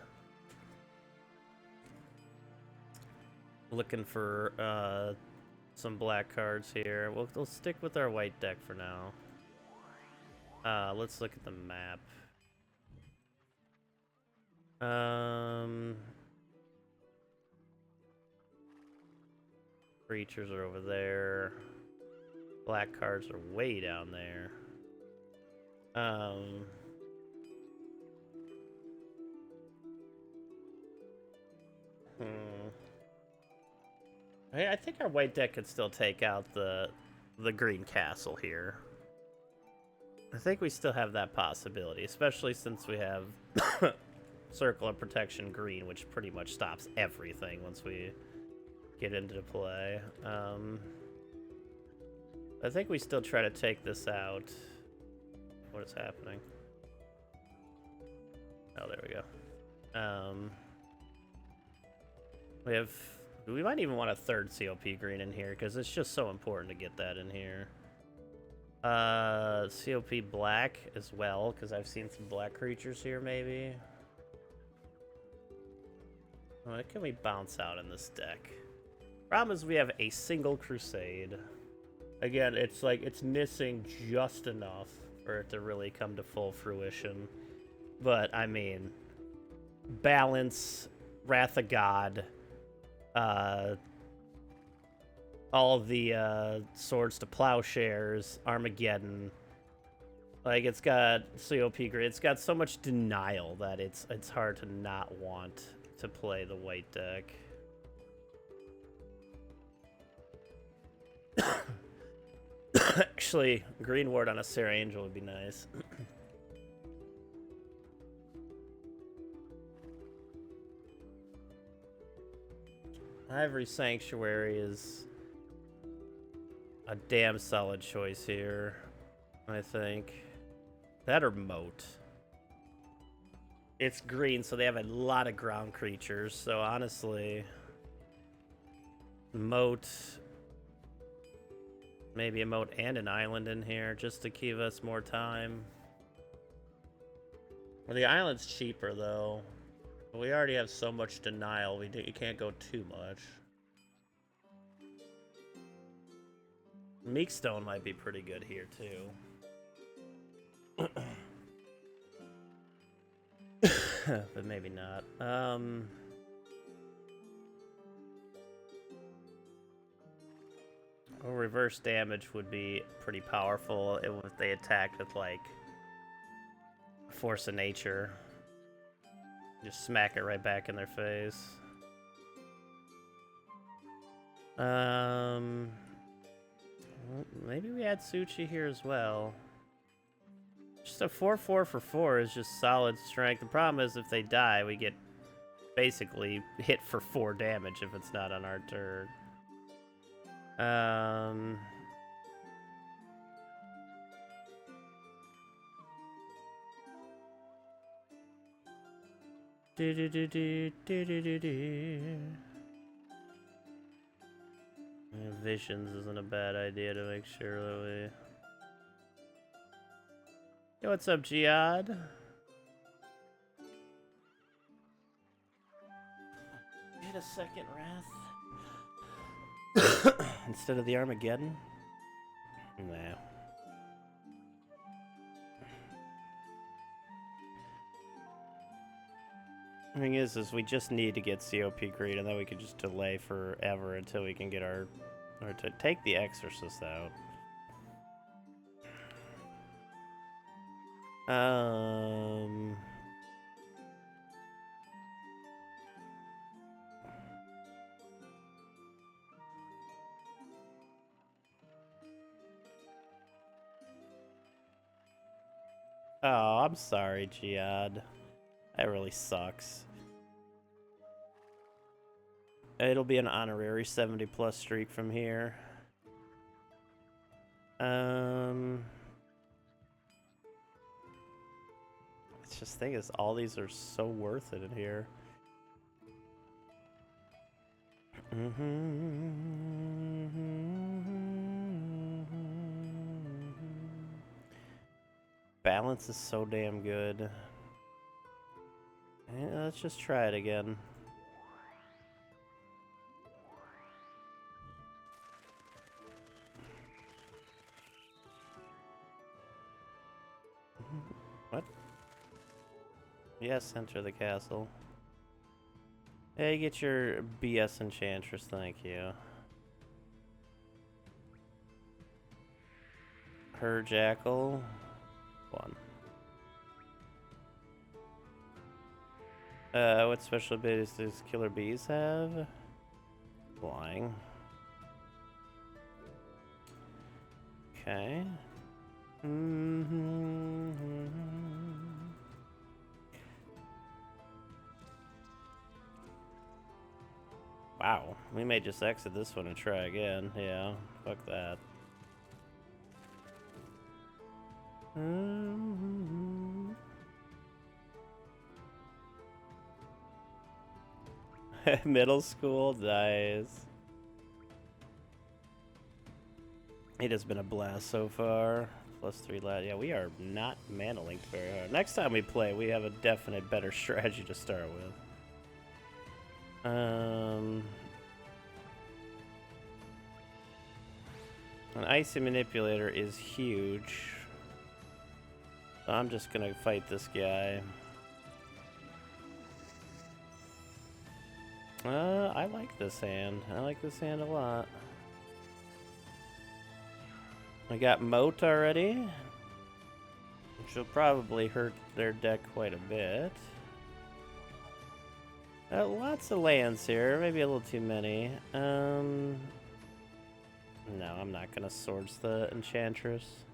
some black cards here. We'll stick with our white deck for now. Let's look at the map. Creatures are over there. Black cards are way down there. I think our white deck could still take out the green castle here. I think we still have that possibility, especially since we have Circle of Protection green, which pretty much stops everything once we get into play. I think we still try to take this out. What is happening? Oh, there we go. We might even want a 3rd COP green in here, because it's just so important to get that in here. COP black as well, because I've seen some black creatures here, maybe. What can we bounce out in this deck? Problem is we have a single Crusade. Again, it's like, it's missing just enough for it to really come to full fruition. But, I mean, balance, Wrath of God, all the Swords to Plowshares, Armageddon. Like, it's got COP green. It's got so much denial that it's hard to not want to play the white deck. Actually, green ward on a Sarah Angel would be nice. Ivory Sanctuary is a damn solid choice here, I think. That or moat. It's green, so they have a lot of ground creatures. So honestly, moat, maybe a moat and an island in here just to give us more time. Well, the island's cheaper though. But we already have so much denial. You can't go too much. Meekstone might be pretty good here too. But maybe not. Well, reverse damage would be pretty powerful if they attacked with, like, Force of Nature. Just smack it right back in their face. Maybe we add Suchi here as well. Just a 4/4 for 4 is just solid strength. The problem is if they die, we get basically hit for 4 damage if it's not on our turn. Visions isn't a bad idea to make sure that we... Hey, what's up, Jihad? Get a second Wrath. Instead of the Armageddon? Nah. The thing is we just need to get COP Greed, and then we can just delay forever until we can get our... Or to take the Exorcist out. Oh, I'm sorry, Jihad. That really sucks. It'll be an honorary 70+ streak from here. It's just thing is, all these are so worth it in here. Balance is so damn good. Yeah, let's just try it again. What? Yes, enter the castle. Hey, get your BS Enchantress, thank you. Her Jackal. 1. What special abilities does Killer Bees have? Flying. Okay. Wow, we may just exit this one and try again. Yeah, fuck that. Middle school dies. It has been a blast so far. +3 lat. Yeah, we are not mana linked very hard. Next time we play, we have a definite better strategy to start with. An Icy Manipulator is huge. So I'm just gonna fight this guy. I like this hand. I like this hand a lot. I got Moat already, which will probably hurt their deck quite a bit. Lots of lands here, maybe a little too many. No, I'm not gonna Swords the Enchantress.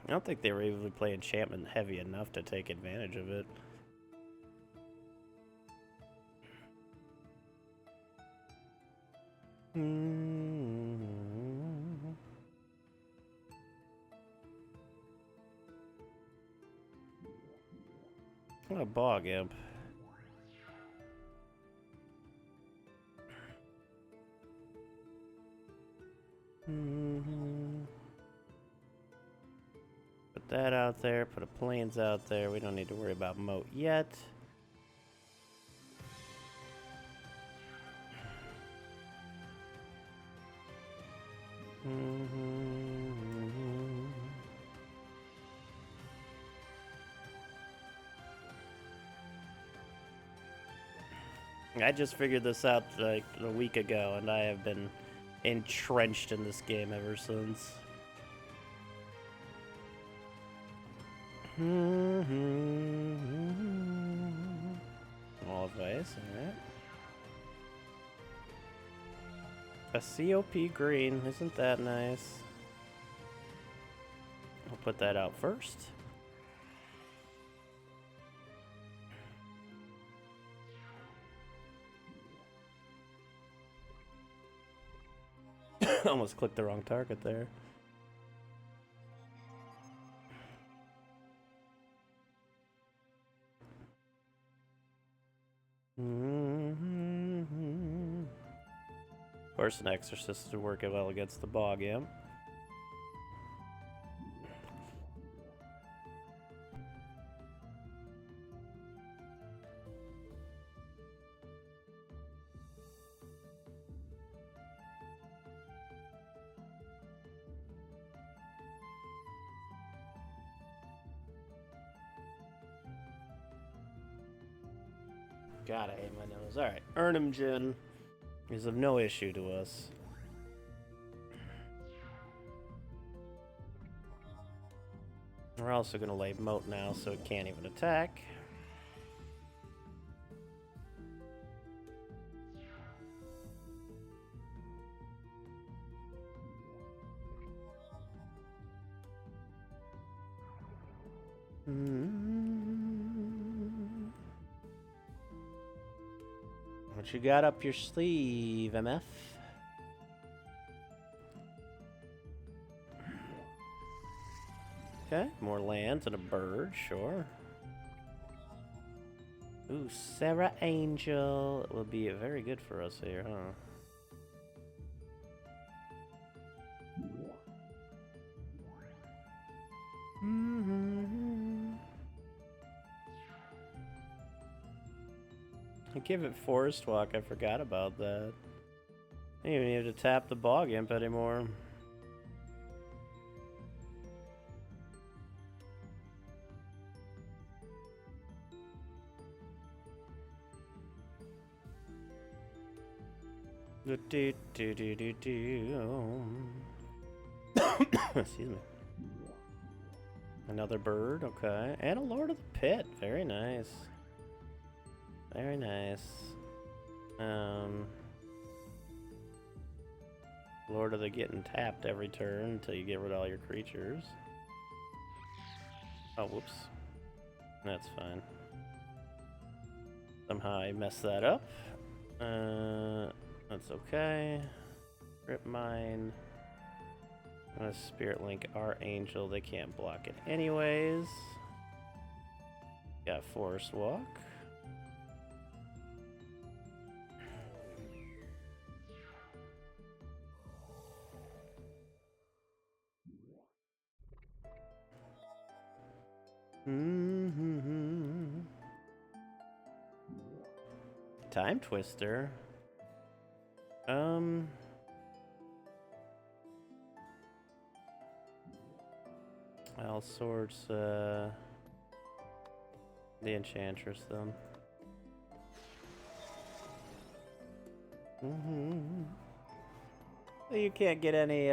I don't think they were able to play enchantment heavy enough to take advantage of it. What a bog imp. Put that out there, put a plains out there. We don't need to worry about moat yet. I just figured this out like a week ago, and I have been entrenched in this game ever since. All advice, alright. A COP green, isn't that nice? I'll put that out first. Almost clicked the wrong target there. Of course, an exorcist would work well against the bog imp. God, I hate my nose. Alright, Urnham Gin is of no issue to us. We're also going to lay moat now, so it can't even attack. What you got up your sleeve, MF? Okay, more lands and a bird, sure. Ooh, Sarah Angel will be very good for us here, huh? I give it Forest Walk, I forgot about that. I don't even need to tap the bog imp anymore. Excuse me. Another bird, okay. And a Lord of the Pit, very nice. Very nice. Lord of the getting tapped every turn until you get rid of all your creatures. Oh, whoops. That's fine. Somehow I messed that up. That's okay. Rip Mine. I'm gonna Spirit Link our Angel. They can't block it anyways. Got Forest Walk. Time Twister. All sorts, the Enchantress, then. You can't get any,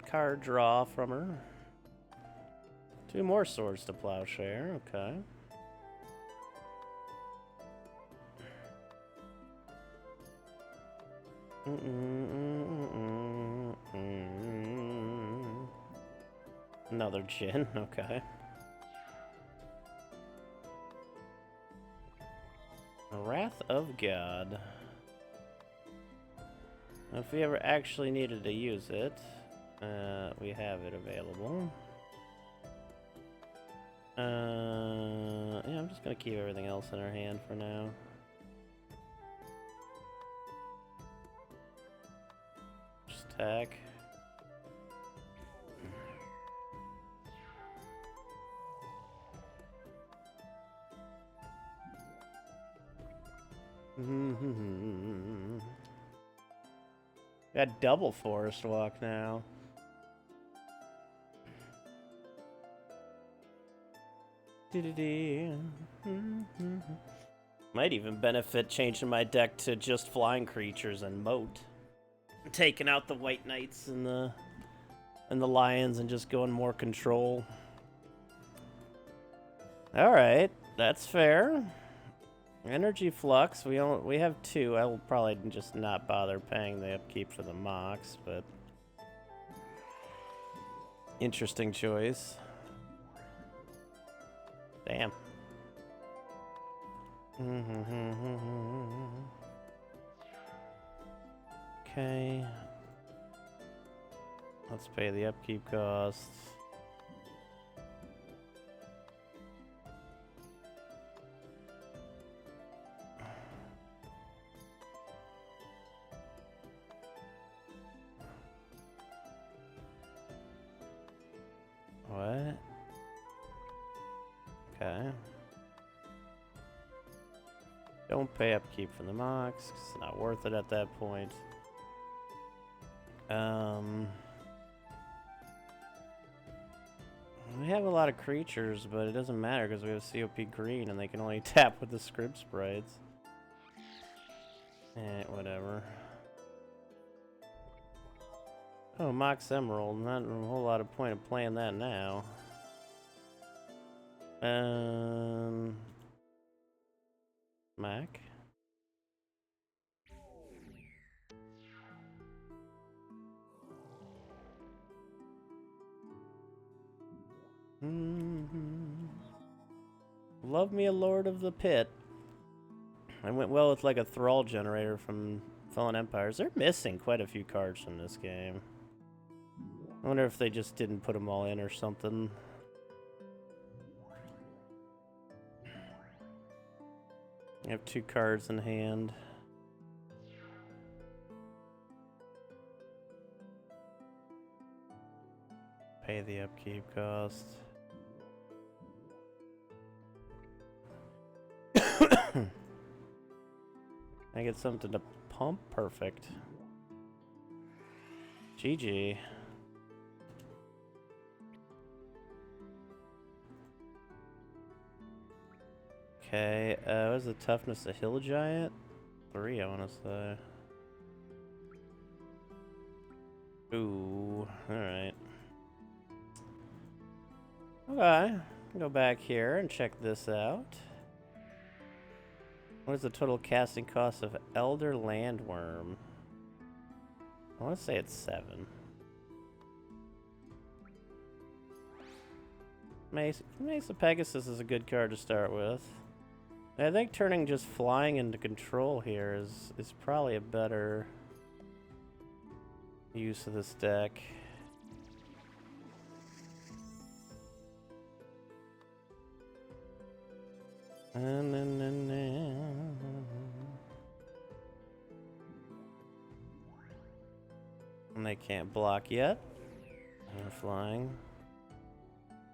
card draw from her. 2 more Swords to Plowshare, okay. Another Djinn, okay. Wrath of God. Now, if we ever actually needed to use it, we have it available. Yeah, I'm just gonna keep everything else in our hand for now. Just attack. Got double forest walk now. Might even benefit changing my deck to just flying creatures and moat. Taking out the white knights and the lions and just going more control. All right, that's fair. Energy flux, we have 2. I will probably just not bother paying the upkeep for the mocks, but interesting choice. Damn. Okay. Let's pay the upkeep costs. What? Okay. Don't pay upkeep for the mocks, 'cause it's not worth it at that point. We have a lot of creatures, but it doesn't matter because we have COP green and they can only tap with the script sprites. Whatever. Oh, Mox Emerald. Not a whole lot of point of playing that now. Mac? Love me a Lord of the Pit. I went well with like a Thrall generator from Fallen Empires. They're missing quite a few cards from this game. I wonder if they just didn't put them all in or something. I have 2 cards in hand. Pay the upkeep cost. I get something to pump? Perfect. GG. Okay, what is the toughness of Hill Giant? 3, I want to say. Ooh, alright. Okay, go back here and check this out. What is the total casting cost of Elder Landworm? I want to say it's 7. Mace of Pegasus is a good card to start with. I think turning just flying into control here is probably a better use of this deck. And they can't block yet. They're flying.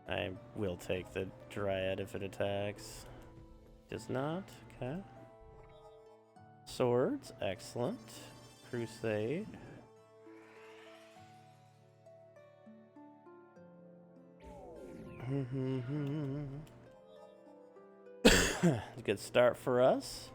I will take the Dryad if it attacks. Does not. Okay. Swords. Excellent. Crusade. Good start for us.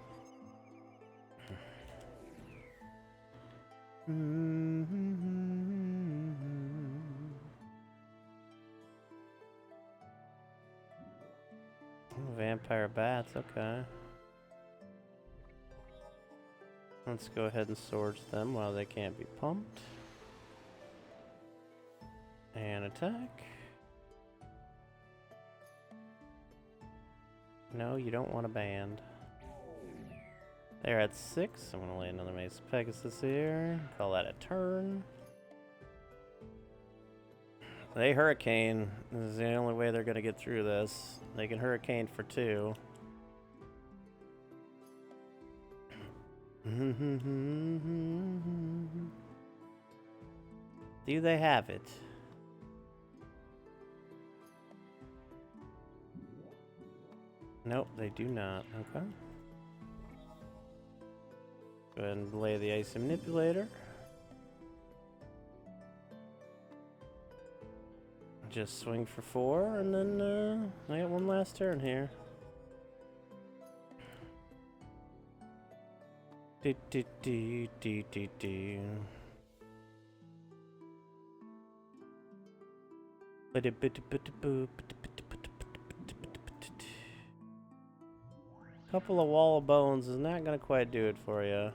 Vampire bats, okay. Let's go ahead and swords them while they can't be pumped. And attack. No, you don't want a band. They're at 6. I'm gonna lay another Mace of Pegasus here. Call that a turn. They Hurricane. This is the only way they're gonna get through this. They can Hurricane for 2. Do they have it? Nope, they do not. Okay. Go ahead and lay the ice manipulator. Just swing for 4, and then I got one last turn here. Do do do do do do. Couple of wall of bones is not gonna quite do it for you.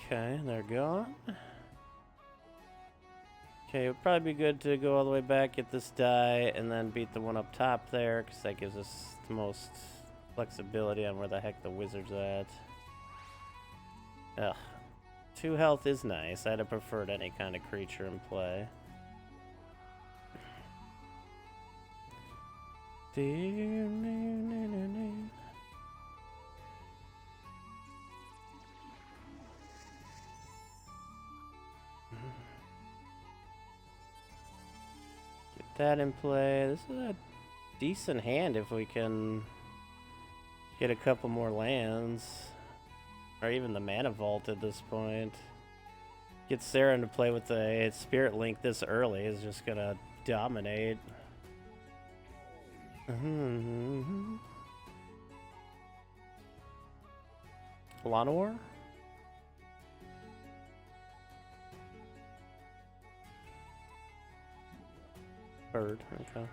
Okay, they're gone. Okay, it would probably be good to go all the way back, get this die, and then beat the one up top there, because that gives us the most flexibility on where the heck the wizard's at. Ugh. 2 health is nice. I'd have preferred any kind of creature in play. Get that in play. This is a decent hand if we can get a couple more lands. Or even the mana vault at this point. Get Sarah into play with the Spirit Link this early is just gonna dominate. Llanowar? Bird, okay.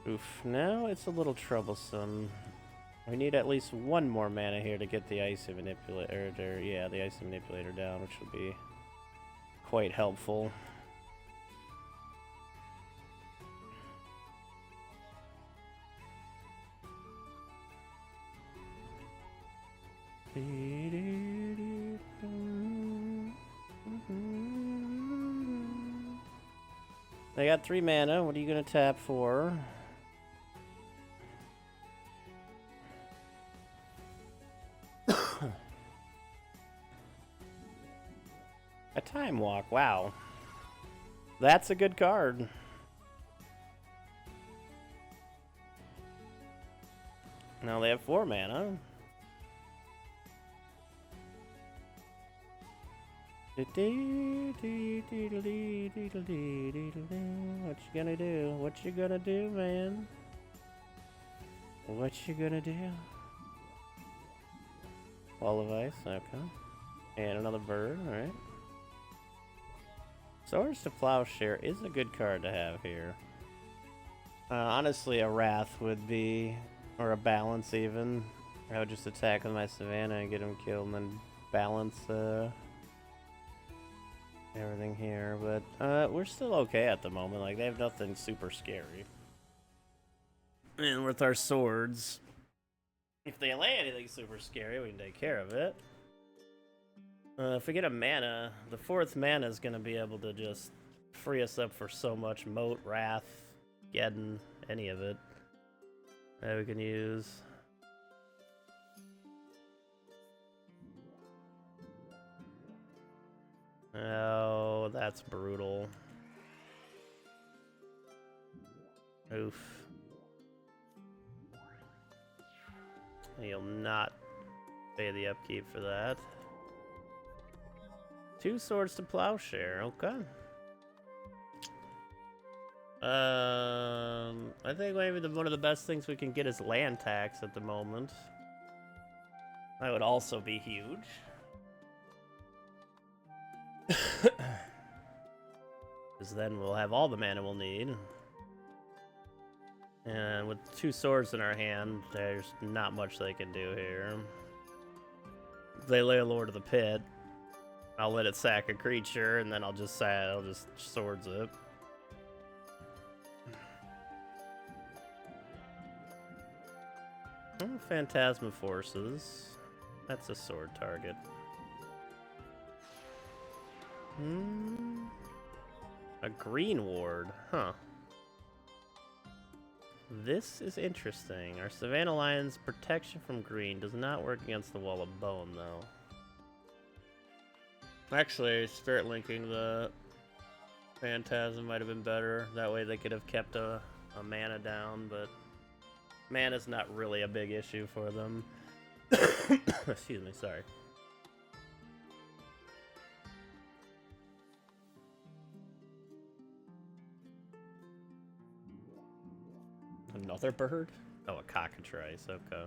Oof, now it's a little troublesome. We need at least one more mana here to get the Icy Manipulator, yeah, the Icy Manipulator down, which will be quite helpful. They got 3 mana, what are you gonna tap for? A Time Walk, wow. That's a good card. Now they have 4 mana. What you gonna do? What you gonna do, man? What you gonna do? Wall of Ice, okay. And another bird, alright. Swords to Plowshare is a good card to have here. Honestly, a Wrath would be, or a Balance even. I would just attack with my Savannah and get him killed and then balance everything here. But we're still okay at the moment. Like, they have nothing super scary. And with our swords, if they lay anything super scary, we can take care of it. If we get a mana, the 4th mana is going to be able to just free us up for so much. Moat, Wrath, Geddon, any of it that we can use. Oh, that's brutal. Oof. You'll not pay the upkeep for that. 2 Swords to Plowshare, okay. I think maybe one of the best things we can get is land tax at the moment. That would also be huge. Because then we'll have all the mana we'll need. And with 2 swords in our hand, there's not much they can do here. If they lay a Lord of the Pit, I'll let it sack a creature, and then I'll just swords it. Oh, Phantasma Forces. That's a sword target. A green ward, huh? This is interesting. Our Savannah Lion's protection from green does not work against the Wall of Bone, though. Actually, Spirit Linking the Phantasm might have been better. That way they could have kept a mana down, but mana's not really a big issue for them. Excuse me, sorry. Another bird? Oh, a cockatrice, okay.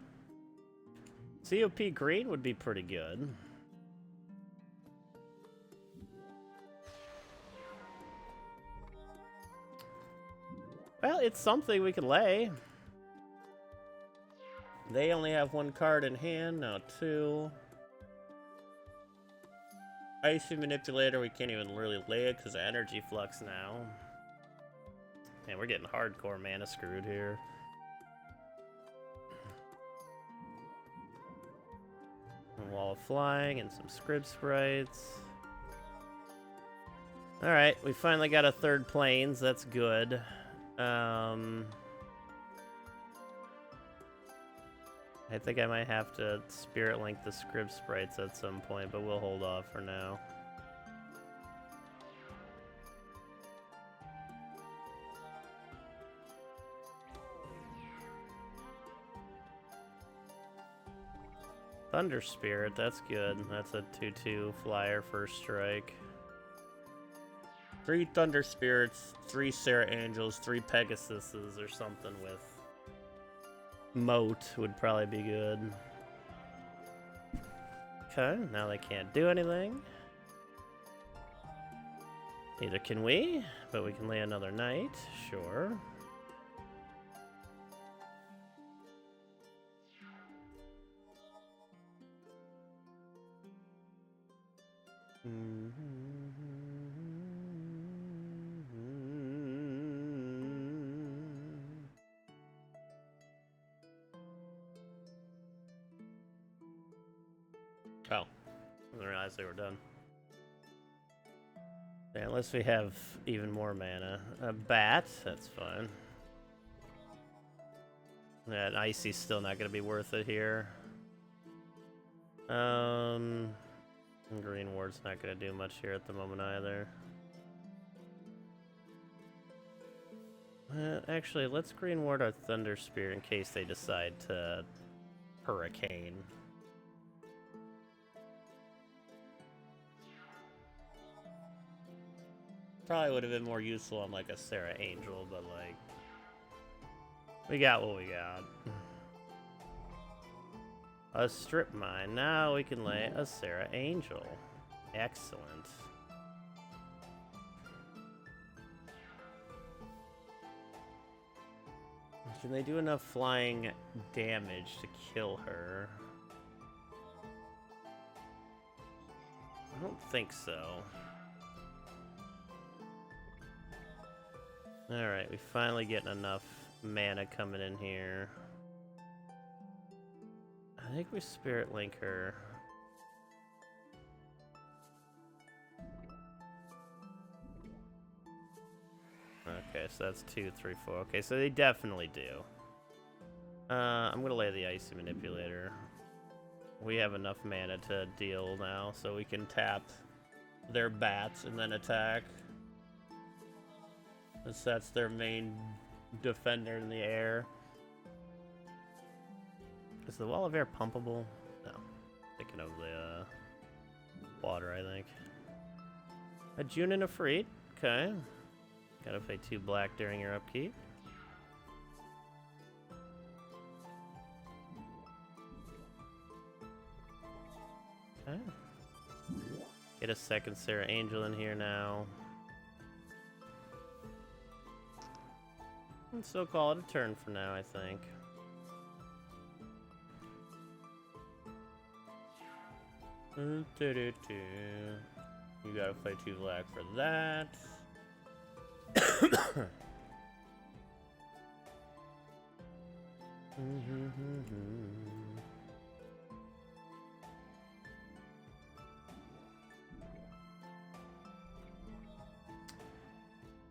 COP green would be pretty good. Well, it's something we can lay. They only have one card in hand, now two. Icy Manipulator, we can't even really lay it because of Energy Flux now. Man, we're getting hardcore mana screwed here. A Wall of Flying and some Scrib Sprites. Alright, we finally got a third Plains, that's good. I think I might have to Spirit Link the Scrib Sprites at some point, but we'll hold off for now. Thunder Spirit, that's good. That's a 2/2 flyer first strike. 3 Thunder Spirits, 3 Sarah Angels, 3 Pegasuses or something with Moat would probably be good. Okay, now they can't do anything. Neither can we, but we can lay another knight, sure. Oh, I didn't realize they were done. Yeah, unless we have even more mana. A bat, that's fine. That Icy's still not going to be worth it here. Green Ward's not going to do much here at the moment either. Actually, let's Green Ward our Thunder Spear in case they decide to Hurricane. Probably would have been more useful on like a Sarah Angel, but like we got what we got. A Strip Mine. Now we can lay a Sarah Angel. Excellent. Can they do enough flying damage to kill her? I don't think so. Alright, we finally getting enough mana coming in here. I think we Spirit Link her. Okay, so that's 2, 3, 4. Okay, so they definitely do. I'm gonna lay the Icy Manipulator. We have enough mana to deal now, so we can tap their bats and then attack. Since that's their main defender in the air. Is the Wall of Air pumpable? No. Thinking of the water, I think. A June and a Freet. Okay. Gotta pay 2 black during your upkeep. Okay. Get a second Sarah Angel in here now. And so call it a turn for now, I think. You gotta play 2 black for that.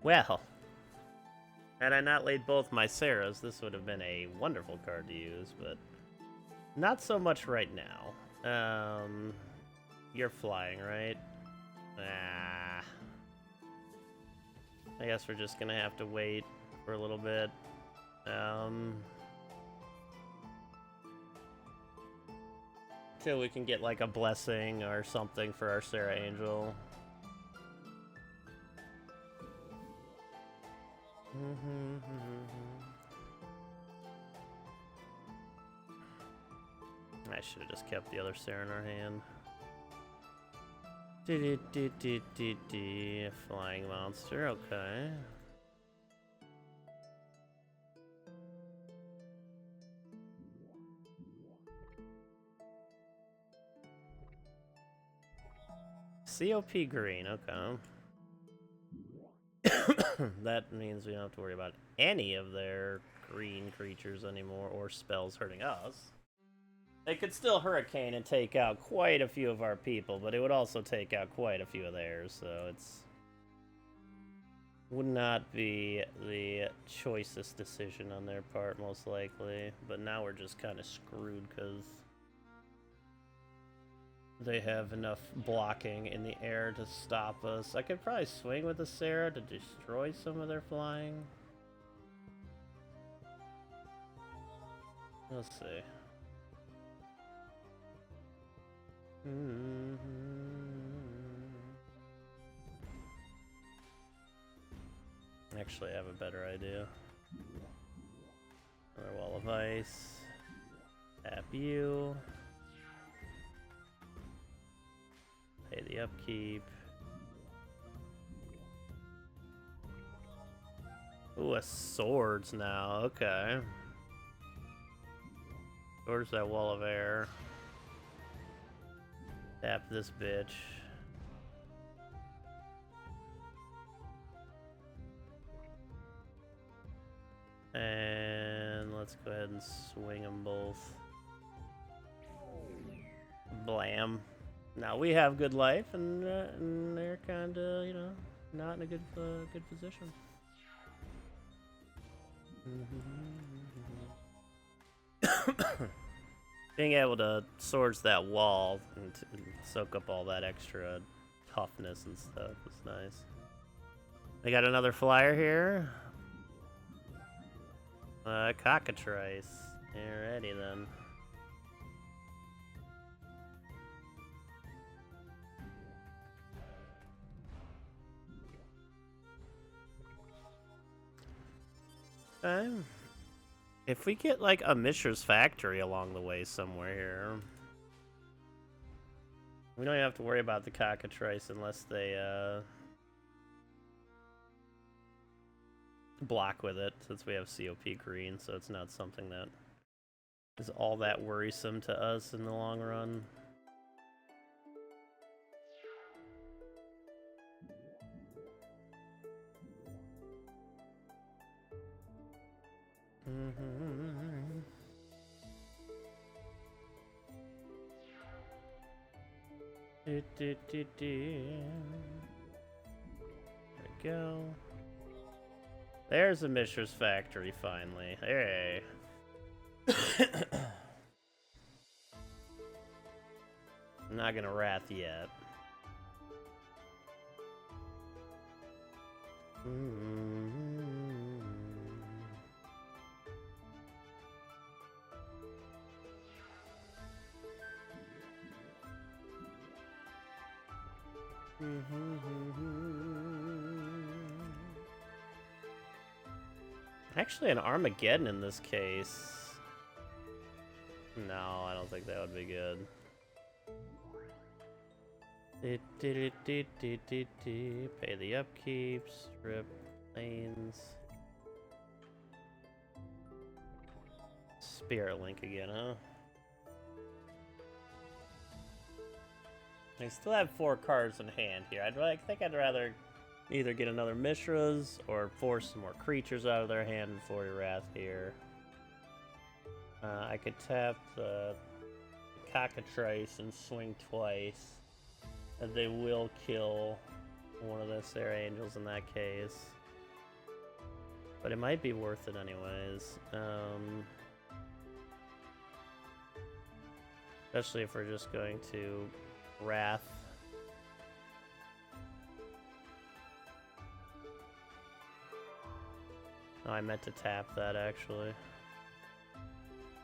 Well, had I not laid both my Sarahs, this would have been a wonderful card to use, but not so much right now. You're flying, right? Ah. I guess we're just gonna have to wait for a little bit. Till we can get like a blessing or something for our Sarah Angel. I should have just kept the other Sarah in our hand. Flying monster, okay. COP green, okay. That means we don't have to worry about any of their green creatures anymore or spells hurting us. They could still hurricane and take out quite a few of our people, but it would also take out quite a few of theirs, so it's would not be the choicest decision on their part, most likely. But now we're just kind of screwed because they have enough blocking in the air to stop us. I could probably swing with the Sarah to destroy some of their flying. We'll see. Actually, I have a better idea. Another wall of ice. Tap you. Pay the upkeep. Ooh, a swords now. Okay. Where's that wall of air? Tap this bitch. And let's go ahead and swing them both. Blam. Now we have good life, and they're kind of, you know, not in a good position. Being able to swords that wall and soak up all that extra toughness and stuff is nice. We got another flyer here. Cockatrice. Alrighty then. If we get like a Mishra's Factory along the way somewhere here, we don't have to worry about the Cockatrice unless they block with it, since we have COP green, so it's not something that is all that worrisome to us in the long run. There we go. There's a Mishra's Factory, finally. Hey. I'm not gonna wrath yet. Actually, an Armageddon in this case. No, I don't think that would be good. Pay the upkeep, strip lanes. Spirit Link again, huh? I still have 4 cards in hand here. I think I'd rather either get another Mishra's or force some more creatures out of their hand before we wrath here. I could tap the Cockatrice and swing twice. And they will kill one of the Sarah Angels in that case. But it might be worth it anyways. Especially if we're just going to Wrath. Oh, I meant to tap that actually.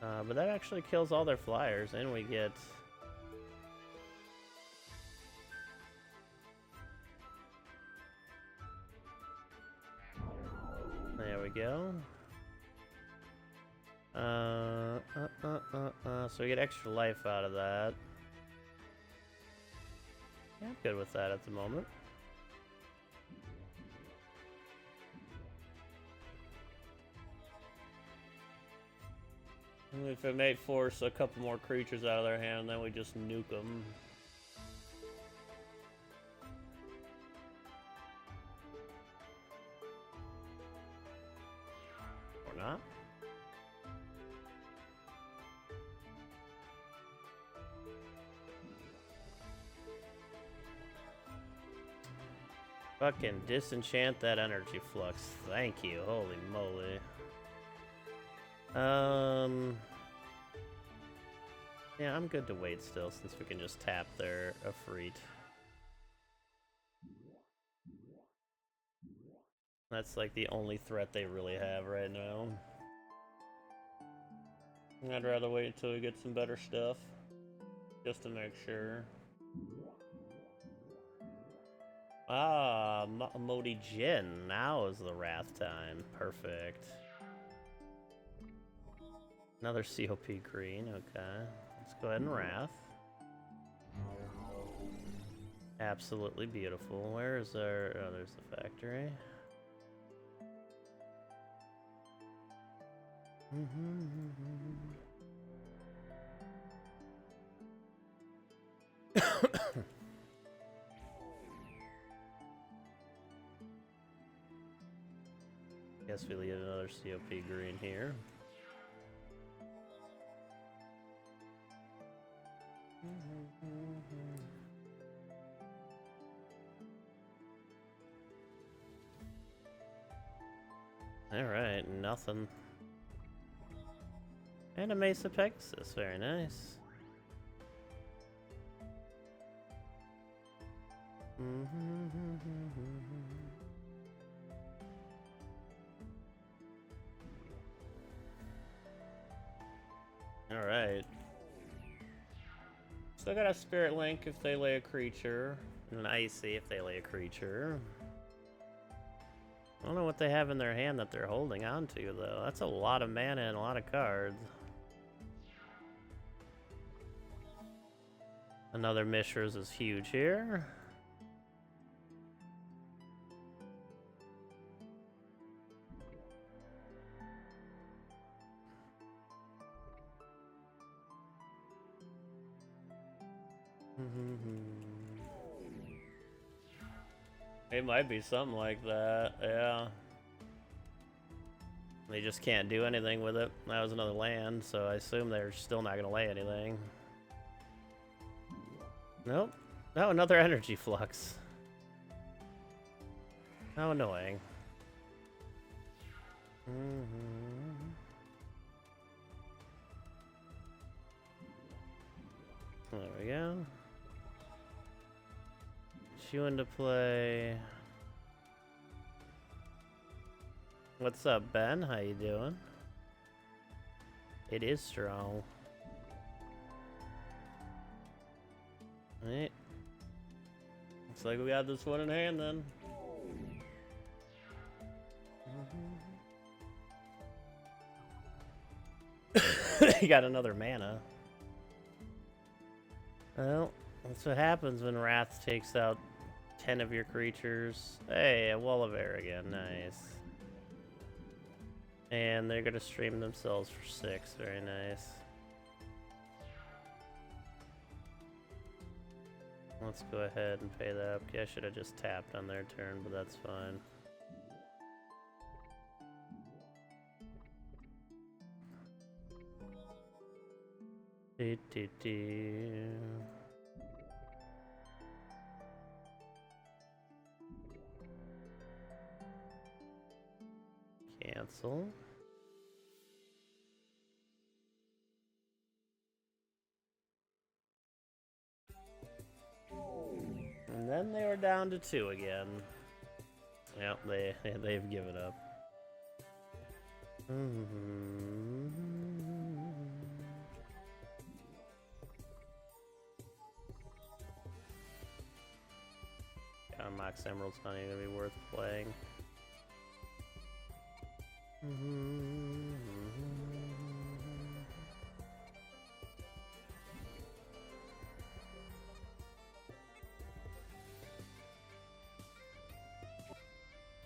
But that actually kills all their flyers, and we get... There we go. So we get extra life out of that. Yeah, I'm good with that at the moment. And if it may force a couple more creatures out of their hand, then we just nuke them. Or not. Fucking disenchant that energy flux. Thank you. Holy moly. Yeah, I'm good to wait still, since we can just tap their Efreet. That's like the only threat they really have right now. I'd rather wait until we get some better stuff, just to make sure. Ah, Modi Jin. Now is the Wrath time. Perfect. Another COP green. Okay. Let's go ahead and Wrath. Absolutely beautiful. Where is our... Oh, there's the factory. Guess we leave another COP green here. Alright, nothing. And a Mesa Pegasus, very nice. Alright. Still got a Spirit Link if they lay a creature, and an Icy if they lay a creature. I don't know what they have in their hand that they're holding on to, though. That's a lot of mana and a lot of cards. Another Mishra's is huge here. It might be something like that, yeah. They just can't do anything with it. That was another land, so I assume they're still not gonna lay anything. Nope. Oh, another energy flux. How annoying. There we go. You into play. What's up, Ben? How you doing? It is strong. Alright. Looks like we got this one in hand then. You got another mana. Well, that's what happens when Wrath takes out 10 of your creatures. Hey, a Wall of Air again. Nice. And they're gonna stream themselves for 6. Very nice. Let's go ahead and pay that up. Okay, I should have just tapped on their turn, but that's fine. cancel. And then they were down to 2 again. Yep, they've given up. Mox Emerald's not even gonna be worth playing.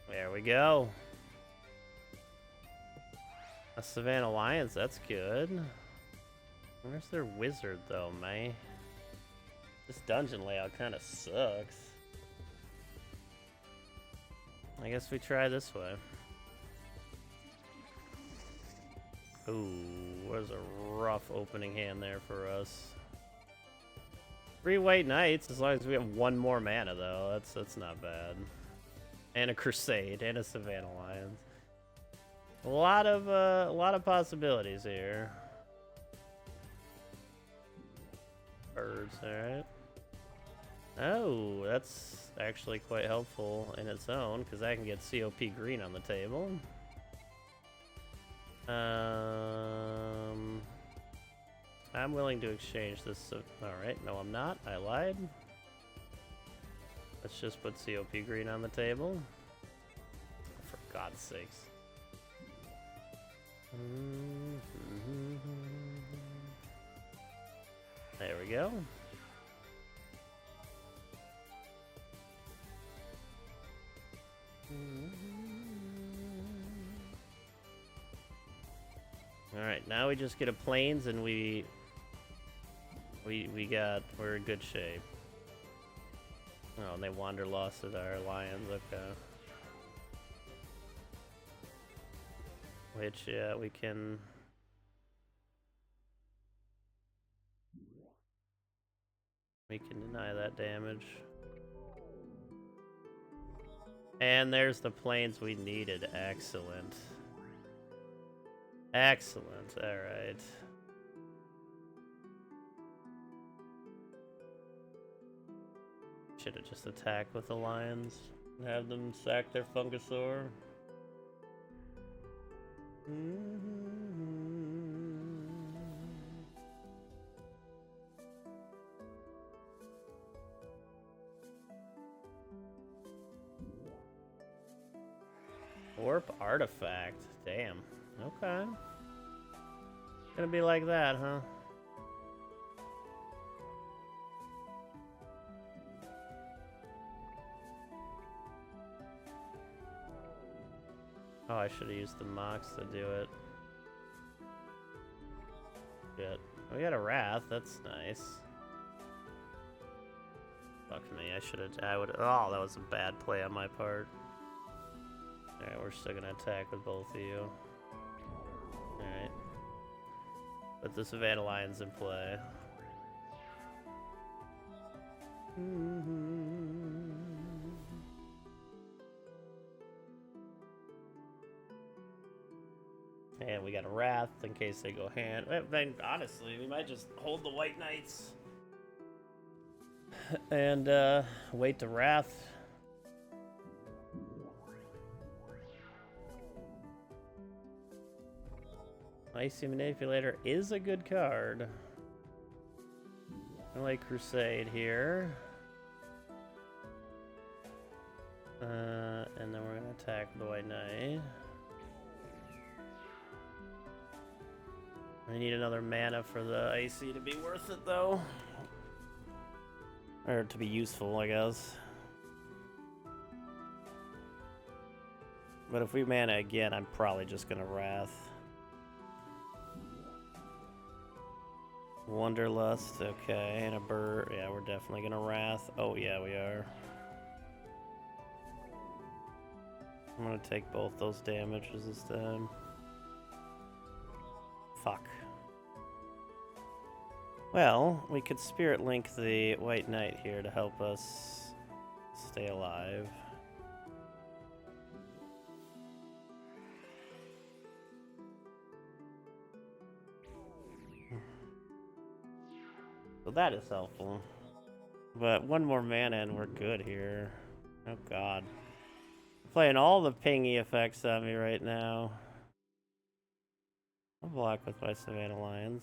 There we go. A Savannah Lions, that's good. Where's their wizard though, man? This dungeon layout kind of sucks. I guess we try this way. Ooh, was a rough opening hand there for us. 3 white knights, as long as we have 1 more mana though, that's not bad. And a crusade and a Savannah Lions. A lot of possibilities here. Birds, alright. Oh, that's actually quite helpful in its own, because I can get COP green on the table. I'm willing to exchange this. Alright, no I'm not. I lied. Let's just put COP green on the table. For God's sakes. There we go. Alright, now we just get a plains and we're in good shape. Oh, and they wanderlust at our lions, okay. Which, yeah, we can deny that damage. And there's the plains we needed. Excellent. Excellent, alright. Should have just attacked with the lions and have them sack their Fungasaur. Warp artifact. Damn. Okay. Gonna be like that, huh? Oh, I should have used the Mox to do it. Good. We got a Wrath, that's nice. Fuck me, I would, oh, that was a bad play on my part. Alright, we're still gonna attack with both of you. Alright. Put the Savannah Lions in play. And we got a Wrath in case they go hand. Then, honestly, we might just hold the White Knights. And, wait to Wrath. Icy Manipulator is a good card. I like Crusade here. And then we're gonna attack the White Knight. I need another mana for the Icy to be worth it, though. Or to be useful, I guess. But if we mana again, I'm probably just gonna Wrath. Wanderlust, okay, and a bird. Yeah, we're definitely gonna Wrath. Oh, yeah, we are. I'm gonna take both those damages this time. Fuck. Well, we could Spirit Link the White Knight here to help us stay alive. So that is helpful. But one more mana and we're good here. Oh god. Playing all the pingy effects on me right now. I'll block with my Savannah Lions.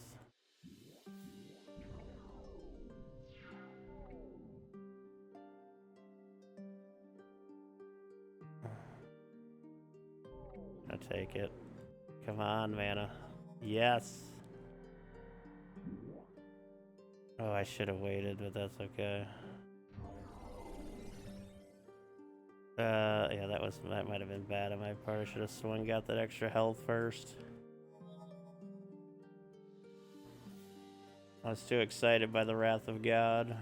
I'll take it. Come on, mana. Yes. Oh, I should have waited, but that's okay. Yeah, that might have been bad on my part. I should have swung, got that extra health first. I was too excited by the Wrath of God.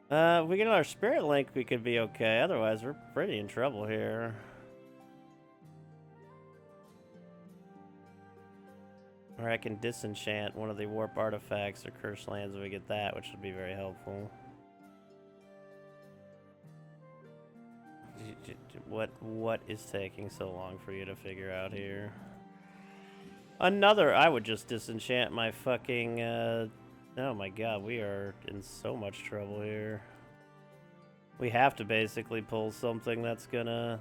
If we get our Spirit Link, we could be okay. Otherwise, we're pretty in trouble here. Or I can disenchant one of the warp artifacts or curse lands if we get that, which would be very helpful. What is taking so long for you to figure out here? Another, I would just disenchant my fucking, oh my god, we are in so much trouble here. We have to basically pull something that's gonna...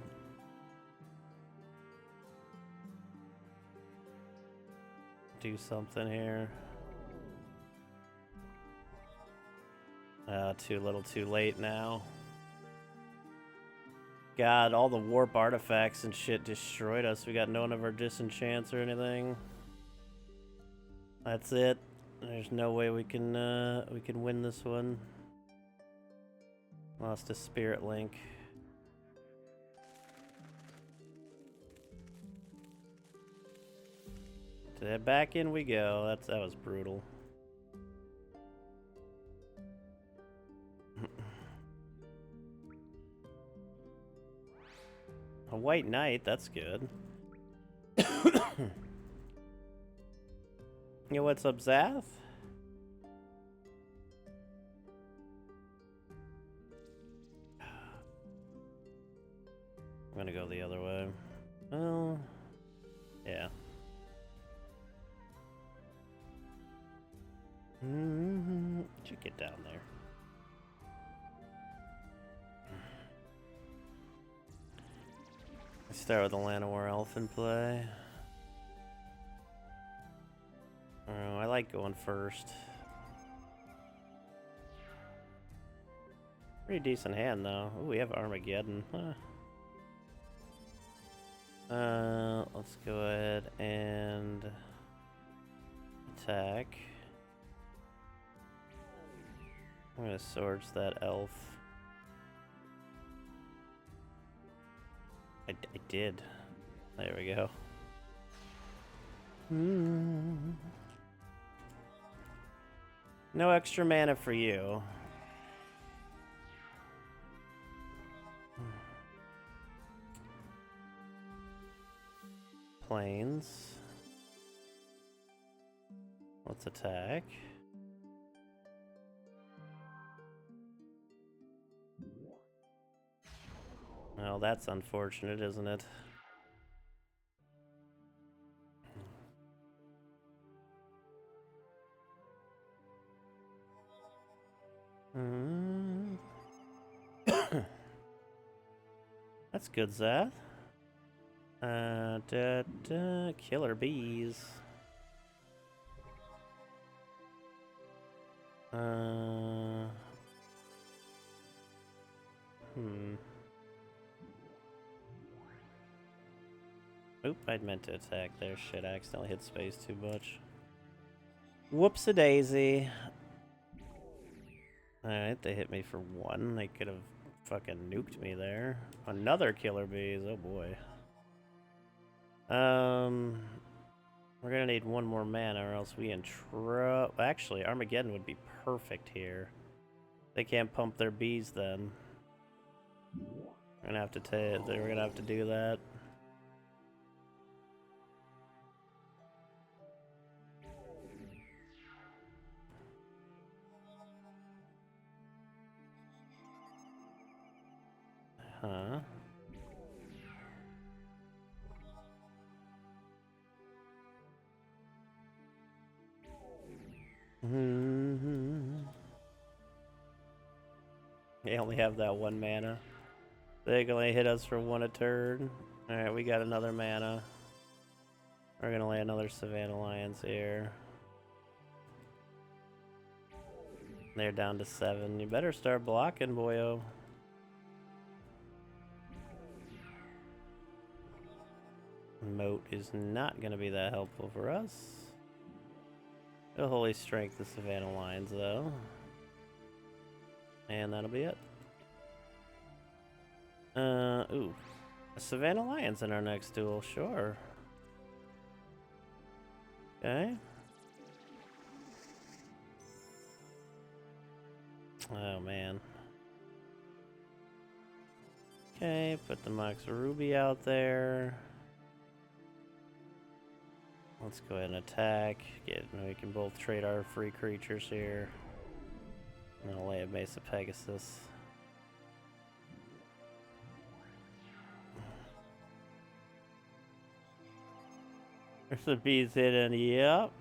do something here. Too little too late now. God, all the warp artifacts and shit destroyed us. We got none of our disenchants or anything. That's it. There's no way we can win this one. Lost a Spirit Link. Back in we go. That was brutal. A White Knight, that's good. Yo, what's up, Zath? I'm gonna go the other way. Oh, yeah. Should get down there. Let's start with the Llanowar Elf in play. Oh, I like going first. Pretty decent hand, though. Ooh, we have Armageddon. Huh. Let's go ahead and attack. I'm gonna swords that elf. I did. There we go. No extra mana for you. Planes. Let's attack. Well, that's unfortunate, isn't it? That's good, Zath. Killer bees. Oop, I'd meant to attack there. Shit, I accidentally hit space too much. Whoops-a-daisy. Alright, they hit me for one. They could have fucking nuked me there. Another killer bees. Oh boy. We're gonna need one more mana or else we in trouble. Actually, Armageddon would be perfect here. They can't pump their bees then. We're gonna have to we're gonna have to do that. Huh? They only have that one mana. They can only hit us for one a turn. Alright, we got another mana. We're gonna lay another Savannah Lions here. They're down to 7. You better start blocking, boyo. Moat is not gonna be that helpful for us. It'll Holy Strength the Savannah Lions, though. And that'll be it. Ooh. A Savannah Lions in our next duel, sure. Okay. Oh, man. Okay, put the Mox Ruby out there. Let's go ahead and attack. We can both trade our free creatures here. And I'll lay a Mesa Pegasus. There's the bees hidden. Yep.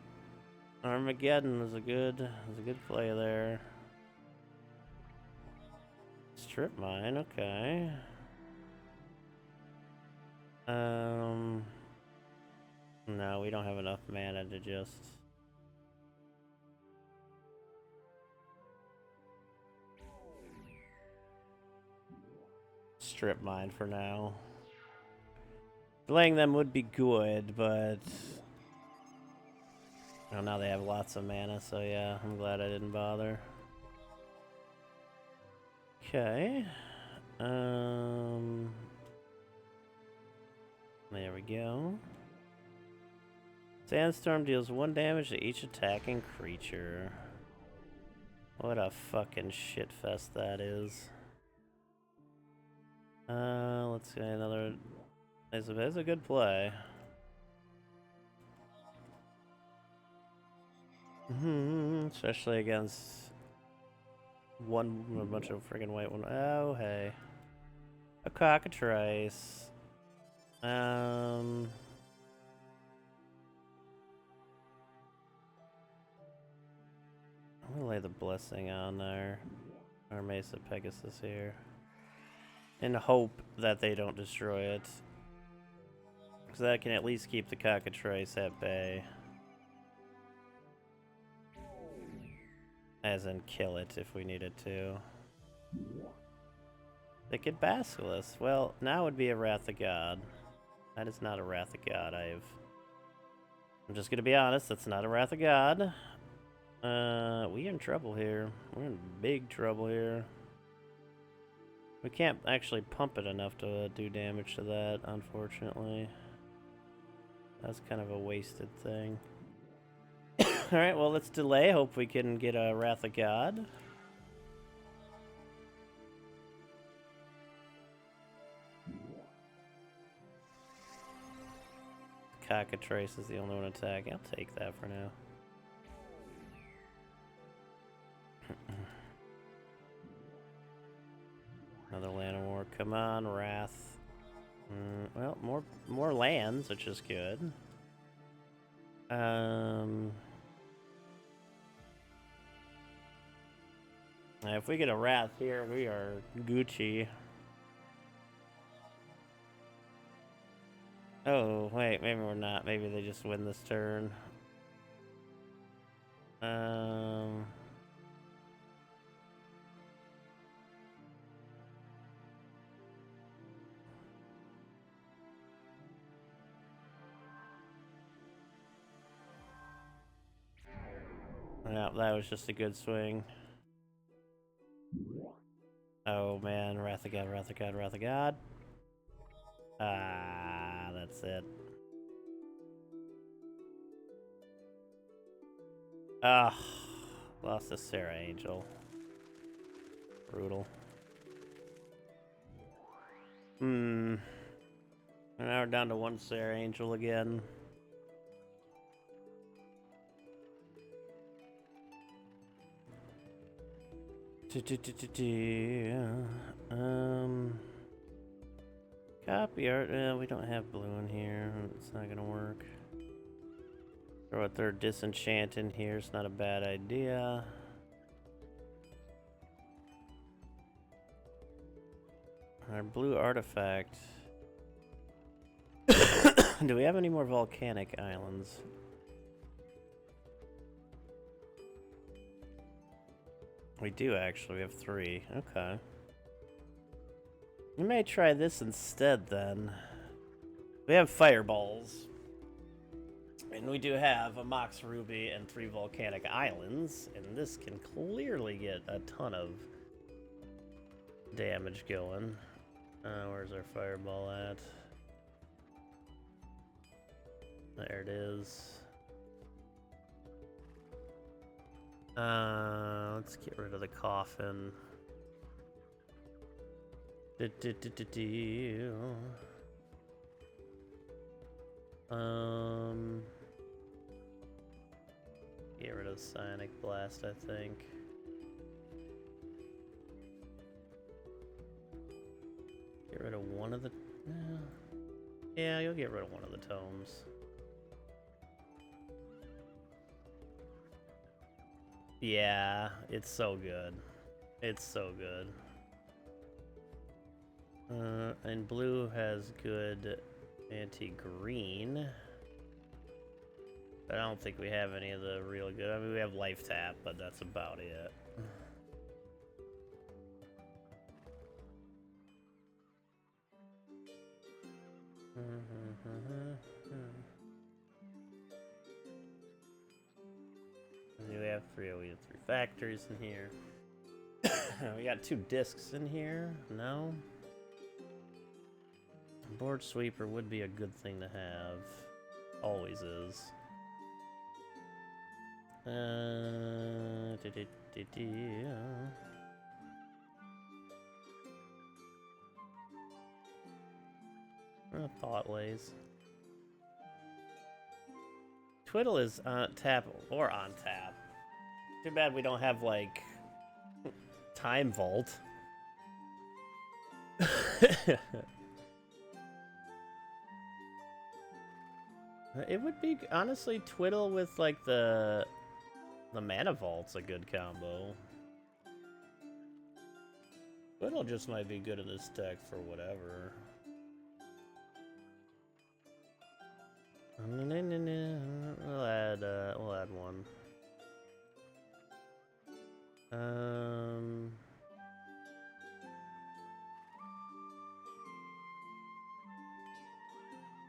Armageddon is a good play there. Strip mine, okay. No, we don't have enough mana to just... strip mine for now. Delaying them would be good, but... oh, now they have lots of mana, so yeah, I'm glad I didn't bother. Okay. There we go. Sandstorm deals 1 damage to each attacking creature. What a fucking shitfest that is. Let's see, another... It's a good play. Especially against a bunch of friggin' white one. Oh, hey. A cockatrice. I'm gonna lay the blessing on there. Or Mesa Pegasus here. In hope that they don't destroy it. Because that can at least keep the cockatrice at bay. As in kill it if we needed to. Thicket Basilisk. Well, now would be a Wrath of God. That is not a Wrath of God. I'm just gonna be honest, that's not a Wrath of God. We in trouble here. We're in big trouble here. We can't actually pump it enough to do damage to that, unfortunately. That's kind of a wasted thing. Alright, well, let's delay. Hope we can get a Wrath of God. Cockatrice is the only one attacking. I'll take that for now. Another Land of War. Come on, Wrath. Well, more lands, which is good. If we get a Wrath here, we are Gucci. Oh, wait, maybe we're not. Maybe they just win this turn. Yeah, that was just a good swing. Oh man, Wrath of God, Wrath of God, Wrath of God. Ah, that's it. Ah, lost to Sarah Angel. Brutal. Now we're down to 1 Sarah Angel again. Copy art. We don't have blue in here. It's not gonna work. Throw a third disenchant in here. It's not a bad idea. Our blue artifact. Do we have any more volcanic islands? We do actually. We have 3. Okay. We may try this instead then. We have fireballs. And we do have a Mox Ruby and 3 volcanic islands. And this can clearly get a ton of damage going. Where's our fireball at? There it is. Let's get rid of the coffin. Get rid of Psionic Blast, I think. Get rid of one of the... yeah, you'll get rid of one of the tomes. Yeah, it's so good. It's so good. And blue has good anti-green. But I don't think we have any of the real good. I mean, we have Life Tap, but that's about it. We have 3 factories in here. We got 2 discs in here. No. Board sweeper would be a good thing to have. Always is. Thought-lays. Twiddle is on tap or on tap. Too bad we don't have, like, Time Vault. It would be, honestly, Twiddle with, like, the Mana Vault's a good combo. Twiddle just might be good in this deck for whatever. We'll add one.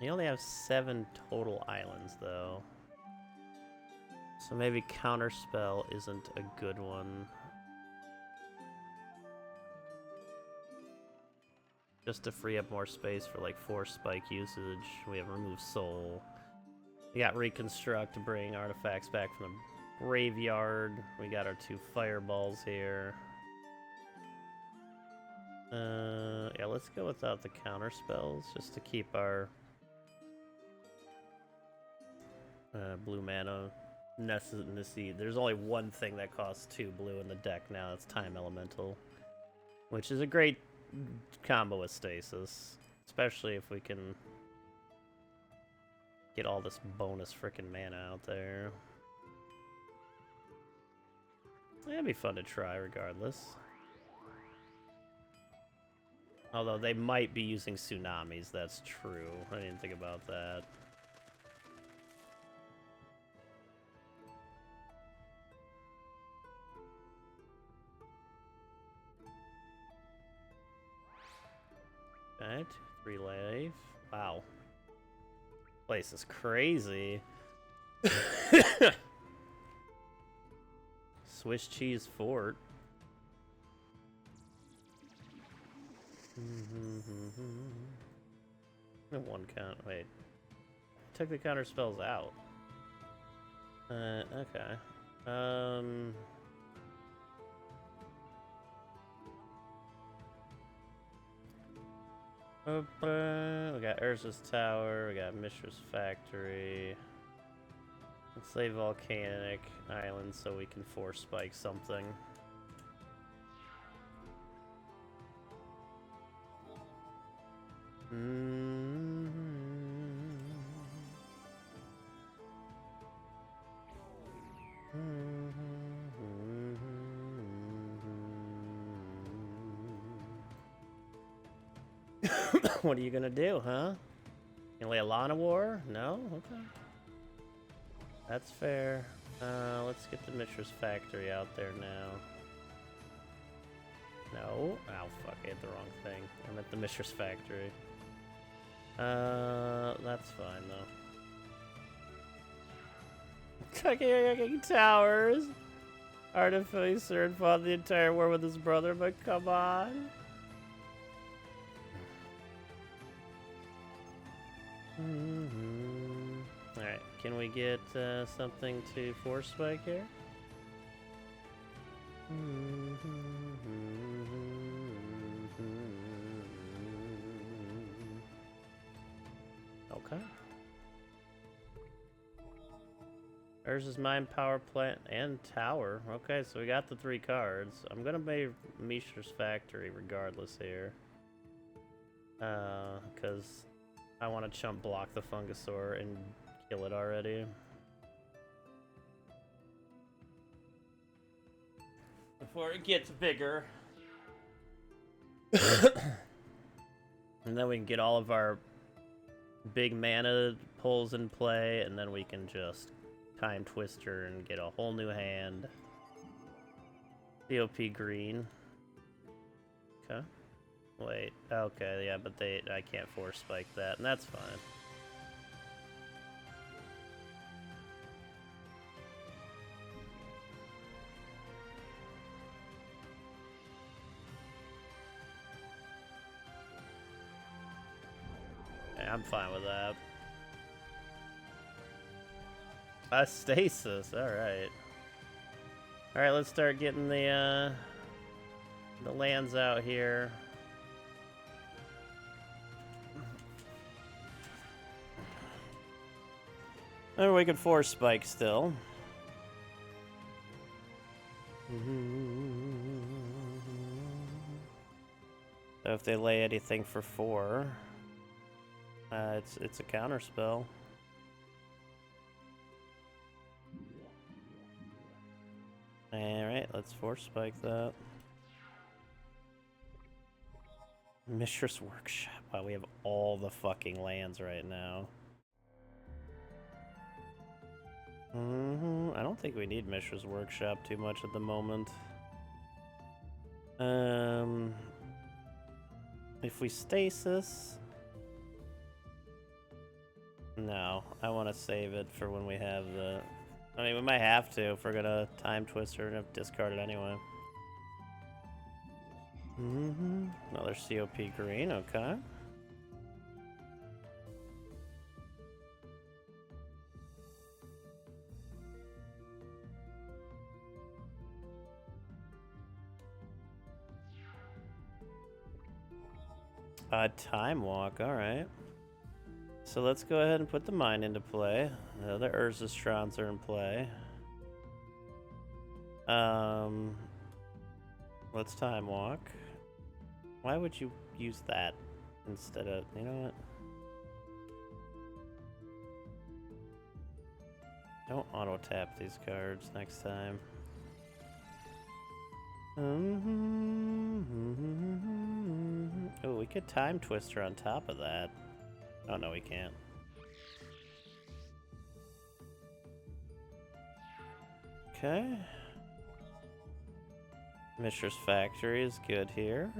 You only have 7 total islands, though. So maybe Counterspell isn't a good one. Just to free up more space for, like, 4 spike usage. We have Remove Soul. We got Reconstruct to bring artifacts back from the graveyard. We got our 2 fireballs here. Yeah, let's go without the counter spells just to keep our blue mana necessity. There's only one thing that costs 2 blue in the deck now. It's Time Elemental, which is a great combo with Stasis, especially if we can get all this bonus frickin' mana out there. It'd be fun to try regardless. Although they might be using tsunamis, that's true. I didn't think about that. Okay, 3 life. Wow. Place is crazy. Swiss cheese fort. One count. Wait. Took the counter spells out. Okay. We got Urza's Tower, we got Mishra's Factory. Let's say Volcanic Island so we can force spike something. What are you gonna do, huh? You lay a Lana War? No? Okay. That's fair. Let's get the Mishra's Factory out there now. No. Oh, fuck. I hit the wrong thing. I meant the Mishra's Factory. That's fine, though. Fucking towers! Artificer and fought the entire war with his brother, but come on. Alright, can we get something to force spike here? Okay. There's his mine power plant and tower. Okay, so we got the 3 cards. I'm gonna make Mishra's Factory regardless here. Because I want to chump block the Fungasaur and kill it already. Before it gets bigger. And then we can get all of our big mana pulls in play, and then we can just Time Twister and get a whole new hand. COP green. Okay. Wait. Okay, yeah, but I can't force spike that, and that's fine. Yeah, I'm fine with that. Stasis, alright. Alright, let's start getting the lands out here. Or we could force spike still. So if they lay anything for 4, it's a counter spell. Alright, let's force spike that. Mishra's Workshop. Wow, we have all the fucking lands right now. I don't think we need Mishra's Workshop too much at the moment. If we stasis... No, I want to save it for when we have the... I mean, we might have to if we're gonna Time Twister and discard it anyway. Another COP green, okay. Time Walk, alright. So let's go ahead and put the mine into play. The other Urzastrons are in play. Let's Time Walk. Why would you use that instead of, you know what? Don't auto tap these cards next time. Oh, we could Time Twister on top of that. Oh, no, we can't. Okay. Mishra's Factory is good here.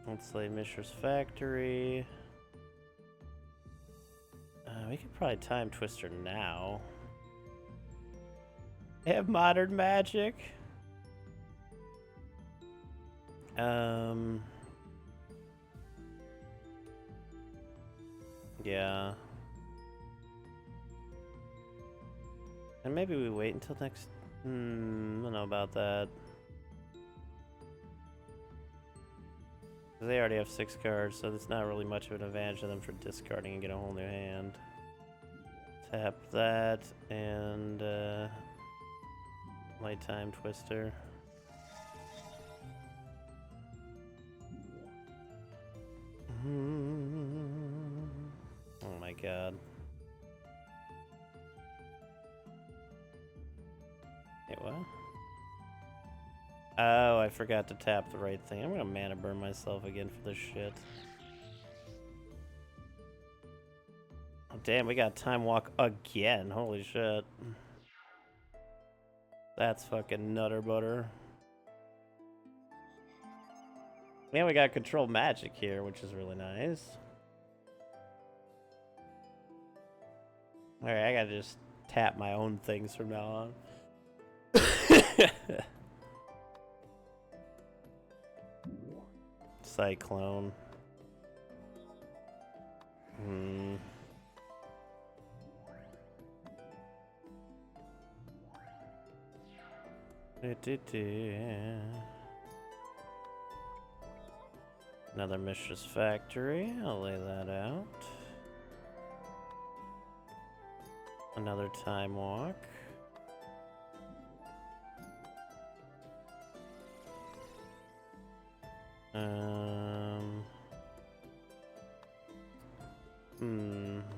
Let's play Mishra's Factory. We could probably Time Twister now. They have Modern Magic. Yeah. And maybe we wait until next... I don't know about that. They already have 6 cards, so it's not really much of an advantage to them for discarding and get a whole new hand. Tap that, and light Time Twister. Oh my god. Wait, what? Oh, I forgot to tap the right thing. I'm gonna mana burn myself again for this shit. Oh, damn, we got time walk again. Holy shit. That's fucking nutter butter. And we got control magic here, which is really nice. Alright, I gotta just tap my own things from now on. Cyclone. Another Mistress Factory. I'll lay that out. Another Time Walk.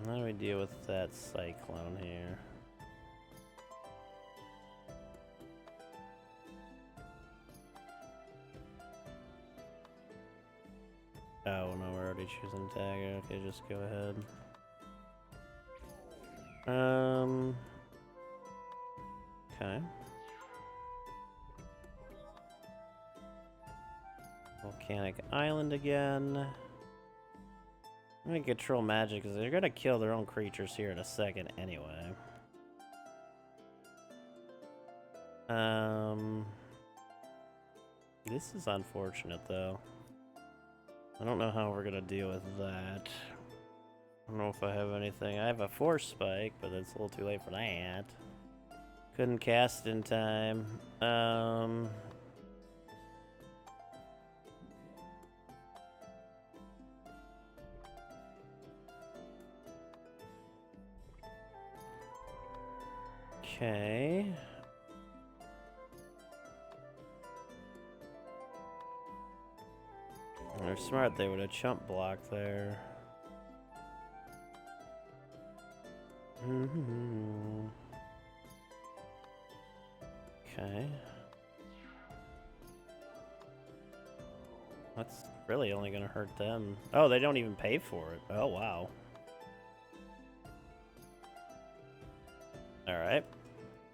How do we deal with that Cyclone here? Oh no, we're already choosing Dagger. Okay, just go ahead. Okay. Volcanic Island again. I'm gonna control magic because they're gonna kill their own creatures here in a second anyway. This is unfortunate though. I don't know how we're gonna deal with that. I don't know if I have anything. I have a Force Spike, but it's a little too late for that. Couldn't cast in time. Okay. They're smart, they would have chump blocked there. Okay. That's really only gonna hurt them. Oh, they don't even pay for it. Oh, wow. Alright.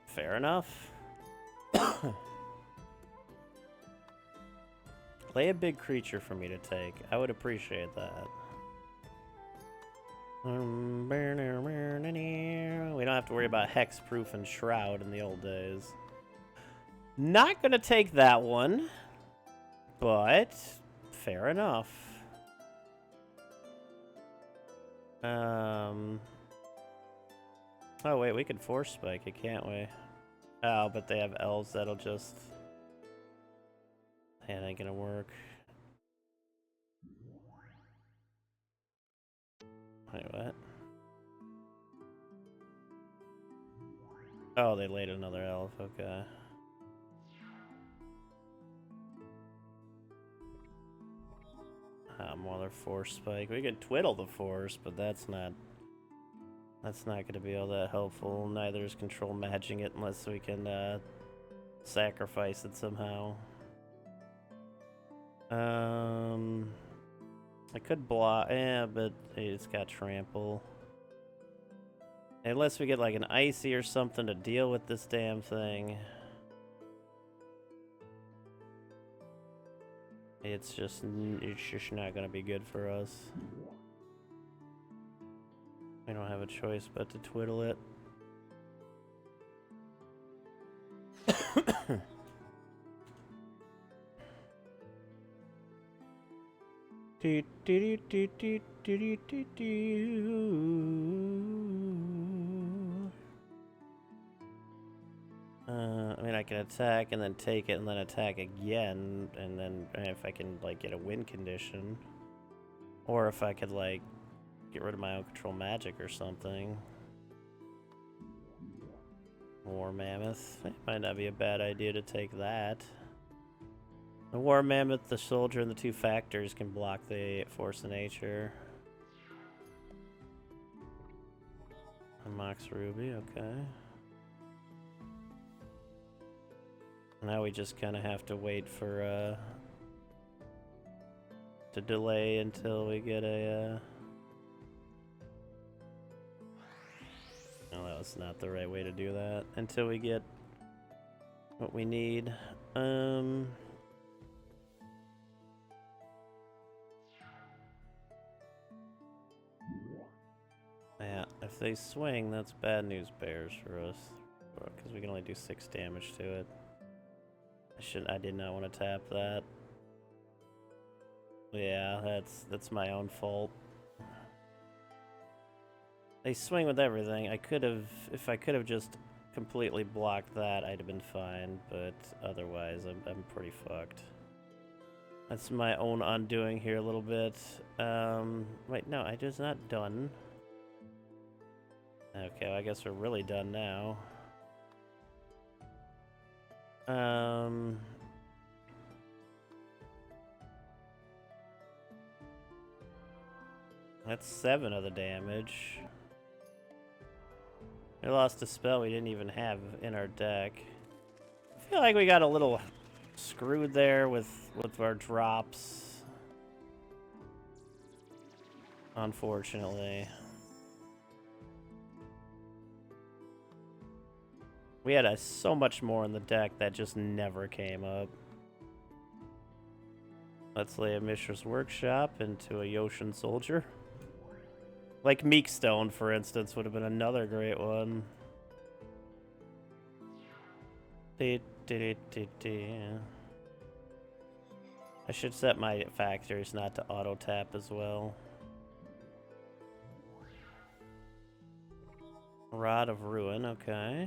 Fair enough. Lay a big creature for me to take. I would appreciate that. We don't have to worry about Hexproof and Shroud in the old days. Not gonna take that one, but fair enough. Oh wait, we could Force Spike it, can't we? Oh, but they have elves that'll just... That ain't gonna work. Wait, what? Oh, they laid another elf, okay. Mother Force Spike. We could twiddle the Force, but that's not gonna be all that helpful. Neither is control matching it unless we can sacrifice it somehow. I could block, but it's got trample. Unless we get like an icy or something to deal with this damn thing. It's just not gonna be good for us. We don't have a choice but to twiddle it. I mean, I can attack and then take it and then attack again, and then if I can like get a win condition, or if I could like get rid of my own control magic or something. War Mammoth. It might not be a bad idea to take that. The War Mammoth, the Soldier, and the two Factors can block the Force of Nature. A Mox Ruby, okay. Now we just kind of have to wait for, to delay until we get a, No, that was not the right way to do that. Until we get what we need. Yeah, if they swing, that's bad news bears for us. Because we can only do 6 damage to it. I did not want to tap that. Yeah, that's my own fault. They swing with everything. If I could have just completely blocked that, I'd have been fine, but otherwise I'm pretty fucked. That's my own undoing here a little bit. Wait, no, I just not done. Okay, well, I guess we're really done now. That's 7 of the damage. We lost a spell we didn't even have in our deck. I feel like we got a little screwed there with our drops. Unfortunately. We had so much more in the deck that just never came up. Let's lay a Mishra's Workshop into a Yoshin Soldier. Like Meekstone, for instance, would have been another great one. I should set my factors not to auto-tap as well. Rod of Ruin, okay.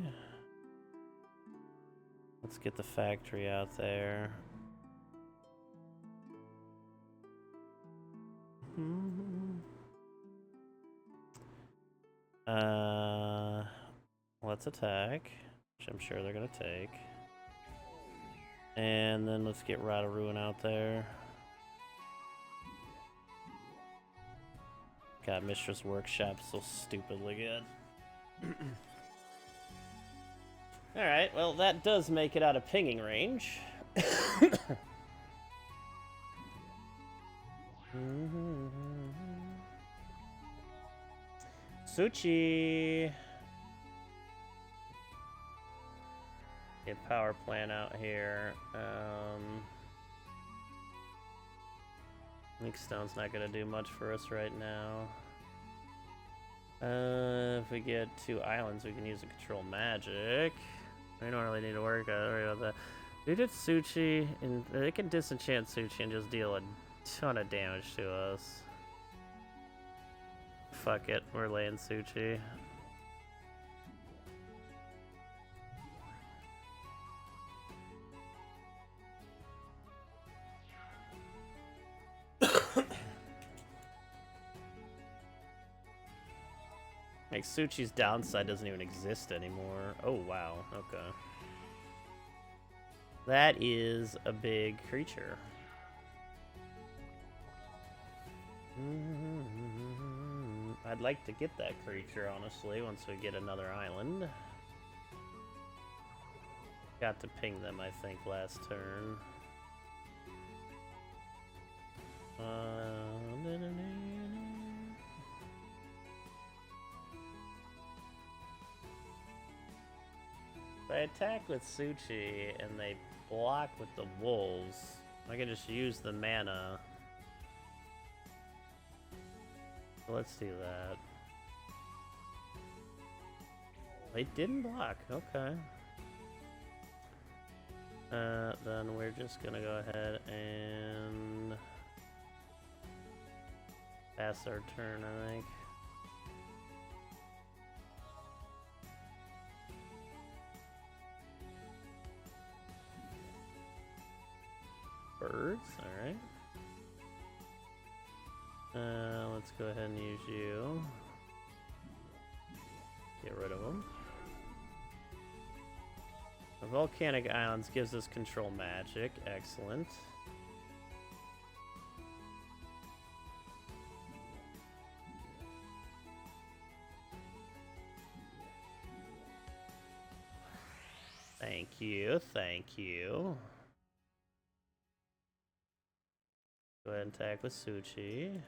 Let's get the factory out there. Let's attack, which I'm sure they're gonna take. And then let's get Rod of Ruin out there. God, Mishra's Workshop so stupidly good. Alright, well that does make it out of pinging range. Suchi! Get power plant out here. Meekstone's not gonna do much for us right now. If we get 2 islands, we can use a control magic. We don't really need to worry about that. We did Suchi, and they can disenchant Suchi and just deal a ton of damage to us. Fuck it, we're laying Suchi. Like, Suchi's downside doesn't even exist anymore. Oh, wow. Okay. That is a big creature. I'd like to get that creature, honestly, once we get another island. Got to ping them, I think, last turn. If I attack with Suchi and they block with the wolves, I can just use the mana. So let's do that. They didn't block, okay. Then we're just gonna go ahead and pass our turn, I think. Birds, alright. Let's go ahead and use you. Get rid of them. The Volcanic Islands gives us control magic. Excellent. Thank you, thank you. Go ahead and attack with Suchi.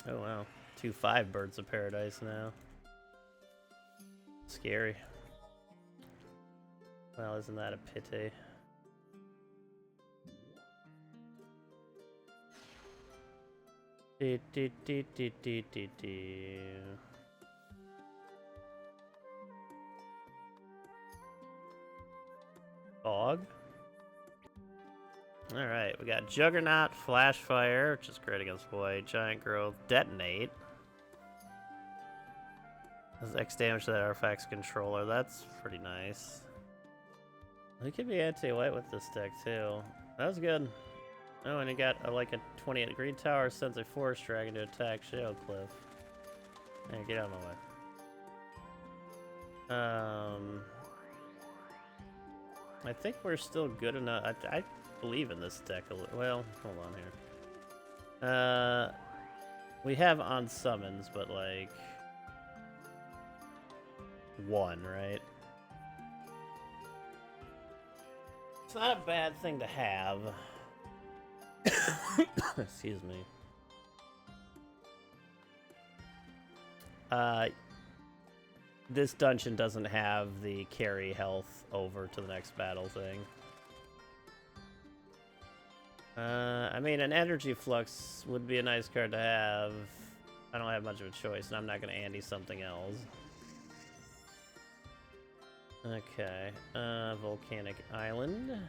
Oh wow, 2/5 birds of paradise now. Scary. Well, isn't that a pity? Fog. Alright, we got Juggernaut, Flash Fire, which is great against white, Giant Growth, Detonate. Does X damage to that artifact's controller, that's pretty nice. We could be anti-white with this deck too. That was good. Oh, and he got like a 28 green tower, sends a forest dragon to attack Shadow Cliff. Hey, get out of my way. I think we're still good enough. I believe in this deck a little. Well, hold on here. We have on summons, but like 1, right? It's not a bad thing to have. Excuse me. This dungeon doesn't have the carry health over to the next battle thing. I mean, an energy flux would be a nice card to have. I don't have much of a choice, and I'm not going to Andy something else. Okay, Volcanic Island.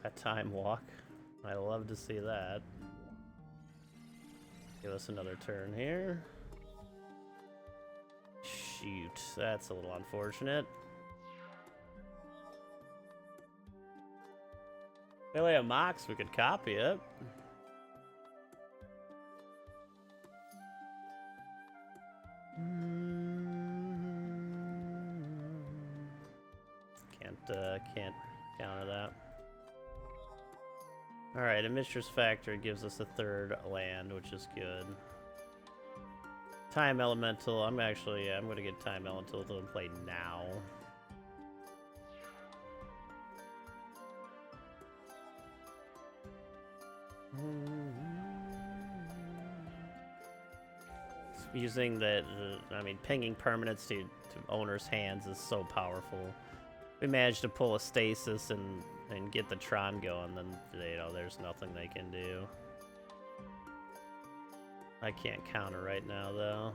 A time walk. I love to see that. Give us another turn here. Shoot, that's a little unfortunate. Really a Mox, we could copy it. Can't counter that. Alright, a Mistress Factory gives us a 3rd land, which is good. Time Elemental, I'm gonna get Time Elemental to play now. Using I mean, pinging permanents to owner's hands is so powerful. We managed to pull a stasis and get the Tron going, then, you know, there's nothing they can do. I can't counter right now, though.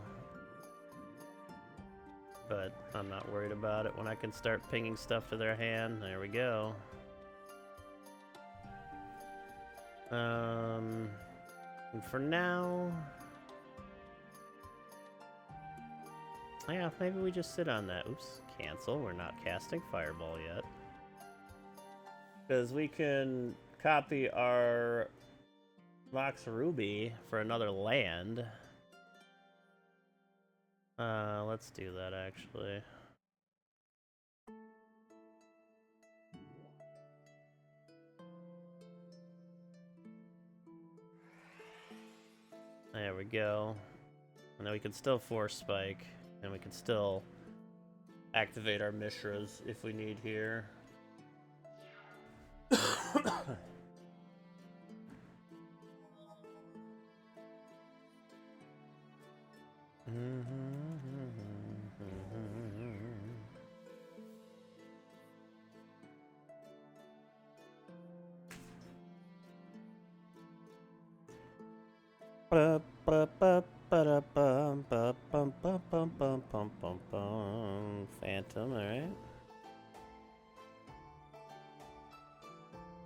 But I'm not worried about it when I can start pinging stuff to their hand. There we go. And for now... Yeah, maybe we just sit on that. Oops, cancel. We're not casting Fireball yet. Because we can copy our Mox Ruby for another land. Let's do that, actually. There we go. And then we can still Force Spike. And we can still activate our Mishras if we need here. Phantom, alright.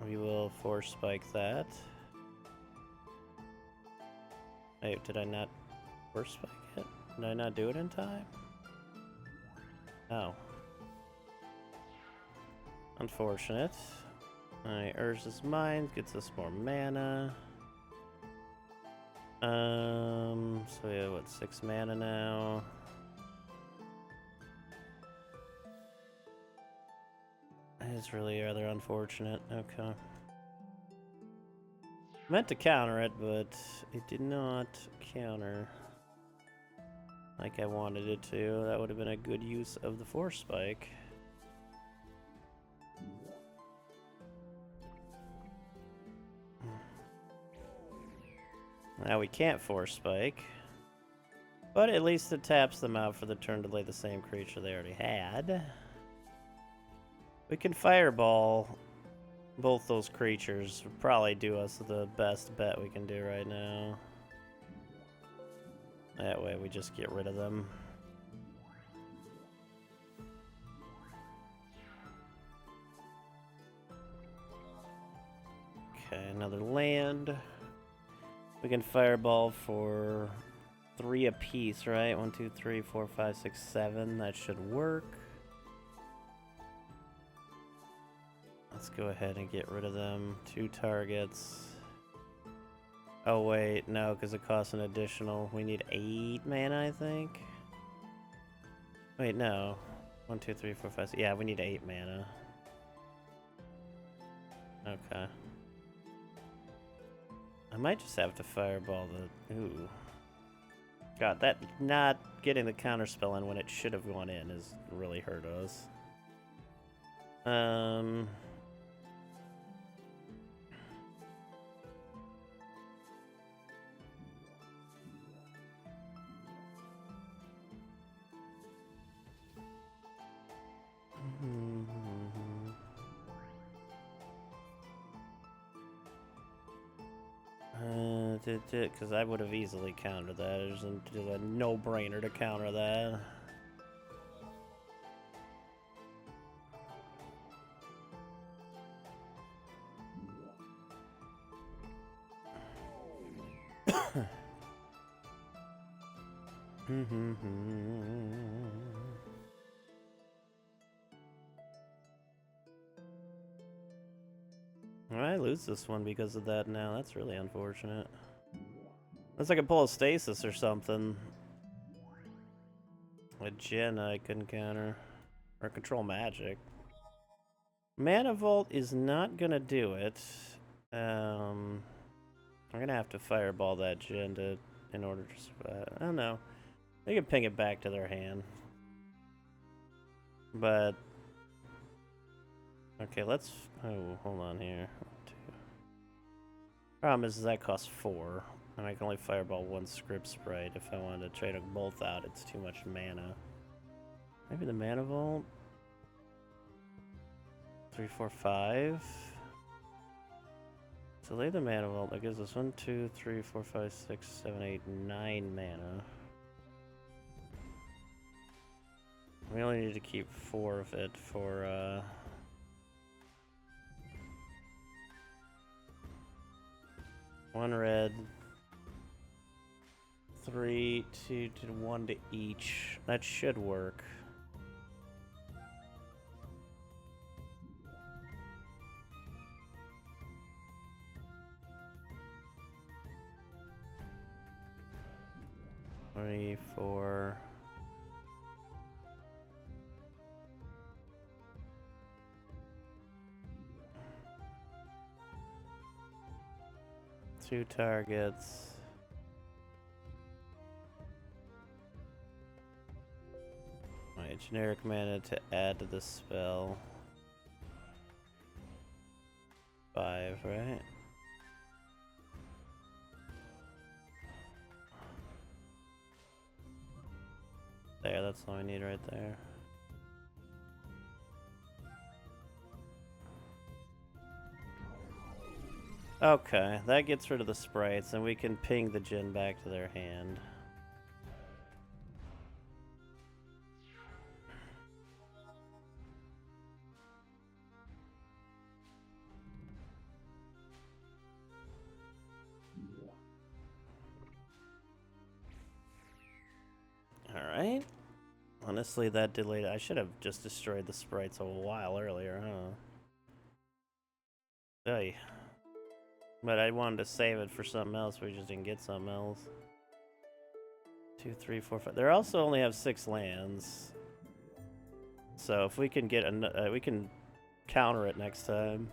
We will Force Spike that. Wait, did I not Force Spike it? Did I not do it in time? Oh. Unfortunate. Alright, Urza's Mind gets us more mana. So we have, what, 6 mana now? It's really rather unfortunate. Okay. Meant to counter it, but it did not counter like I wanted it to. That would have been a good use of the force spike. Now we can't force spike, but at least it taps them out for the turn to lay the same creature they already had. We can fireball both those creatures. Would probably do us the best bet we can do right now. That way we just get rid of them. Okay, another land. We can fireball for 3 apiece, right? 1, 2, 3, 4, 5, 6, 7. That should work. Let's go ahead and get rid of them. 2 targets. Oh wait, no, because it costs an additional. We need 8 mana, I think. Wait, no. 1, 2, 3, 4, 5, 6. Yeah, we need 8 mana. Okay. I might just have to fireball the... Ooh. God, that not getting the counterspell in when it should have gone in is really hurt us. Because I would have easily countered that. There's a no-brainer to counter that. I lose this one because of that now. That's really unfortunate. Unless I could pull a stasis or something. With Jin, I couldn't counter. Or control magic. Mana Vault is not gonna do it. I'm gonna have to fireball that Jin in order to survive. I don't know. They can ping it back to their hand. But... Okay, let's... Oh, hold on here. 1, 2. Problem is that costs 4. And I can only fireball 1 script sprite. If I wanted to trade them both out, it's too much mana. Maybe the Mana Vault? 3, 4, 5. So lay the Mana Vault. That gives us 1, 2, 3, 4, 5, 6, 7, 8, 9 mana. We only need to keep 4 of it for, 1 red. 3, 2 to 1 to each. That should work. Three, 4. Two targets. My generic mana to add to the spell. 5, right? There, that's all I need right there. Okay, that gets rid of the sprites, and we can ping the Jin back to their hand. Alright. Honestly, that delayed. I should have just destroyed the sprites a while earlier, huh? Hey. But I wanted to save it for something else. We just didn't get something else. 2, 3, 4, 5. They also only have 6 lands. So if we can get we can counter it next time.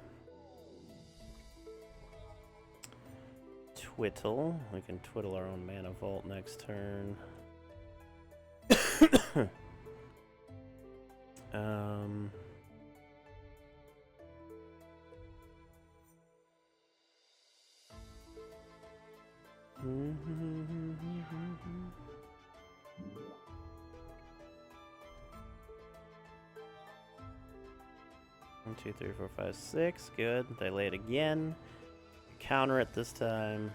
Twiddle. We can twiddle our own mana vault next turn. One, two, three, four, five, six. Good. They lay it again. Counter it this time.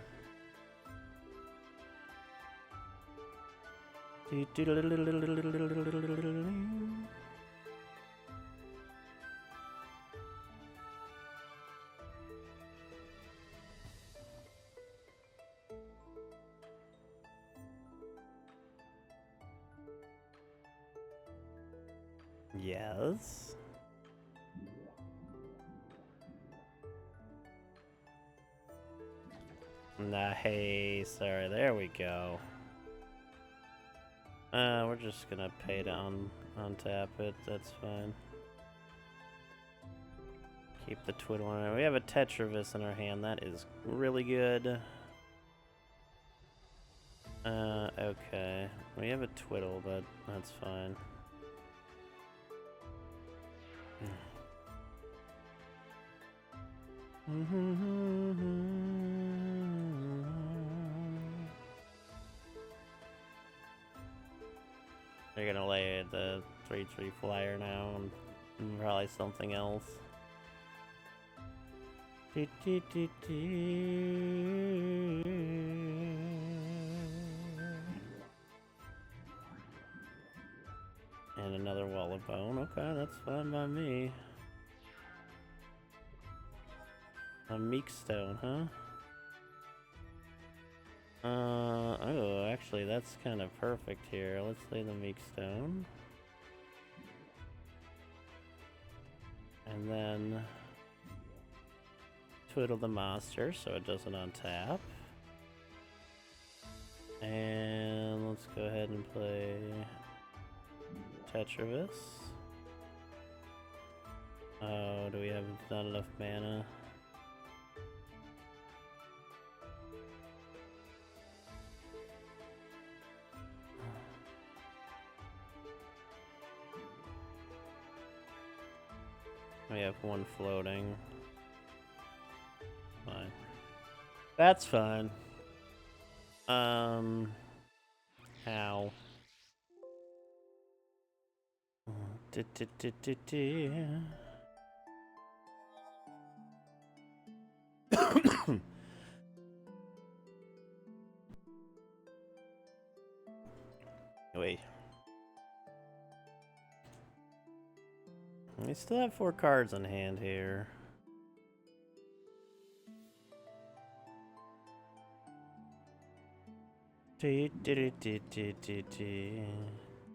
Yes. Nice. Alright, there we go. We're just gonna pay down, untap it. That's fine. Keep the twiddle on it. We have a Tetravis in our hand. That is really good. Okay. We have a twiddle, but that's fine. They're gonna lay the 3/3 flyer now and probably something else. And another wall of bone. Okay, that's fine by me. A meek stone, huh? Oh, actually, that's kind of perfect here. Let's lay the meek stone. And then twiddle the monster so it doesn't untap. And let's go ahead and play Tetravis. Oh, do we have not enough mana? We have one floating. Fine. That's fine. How? Wait. We still have 4 cards in hand here. A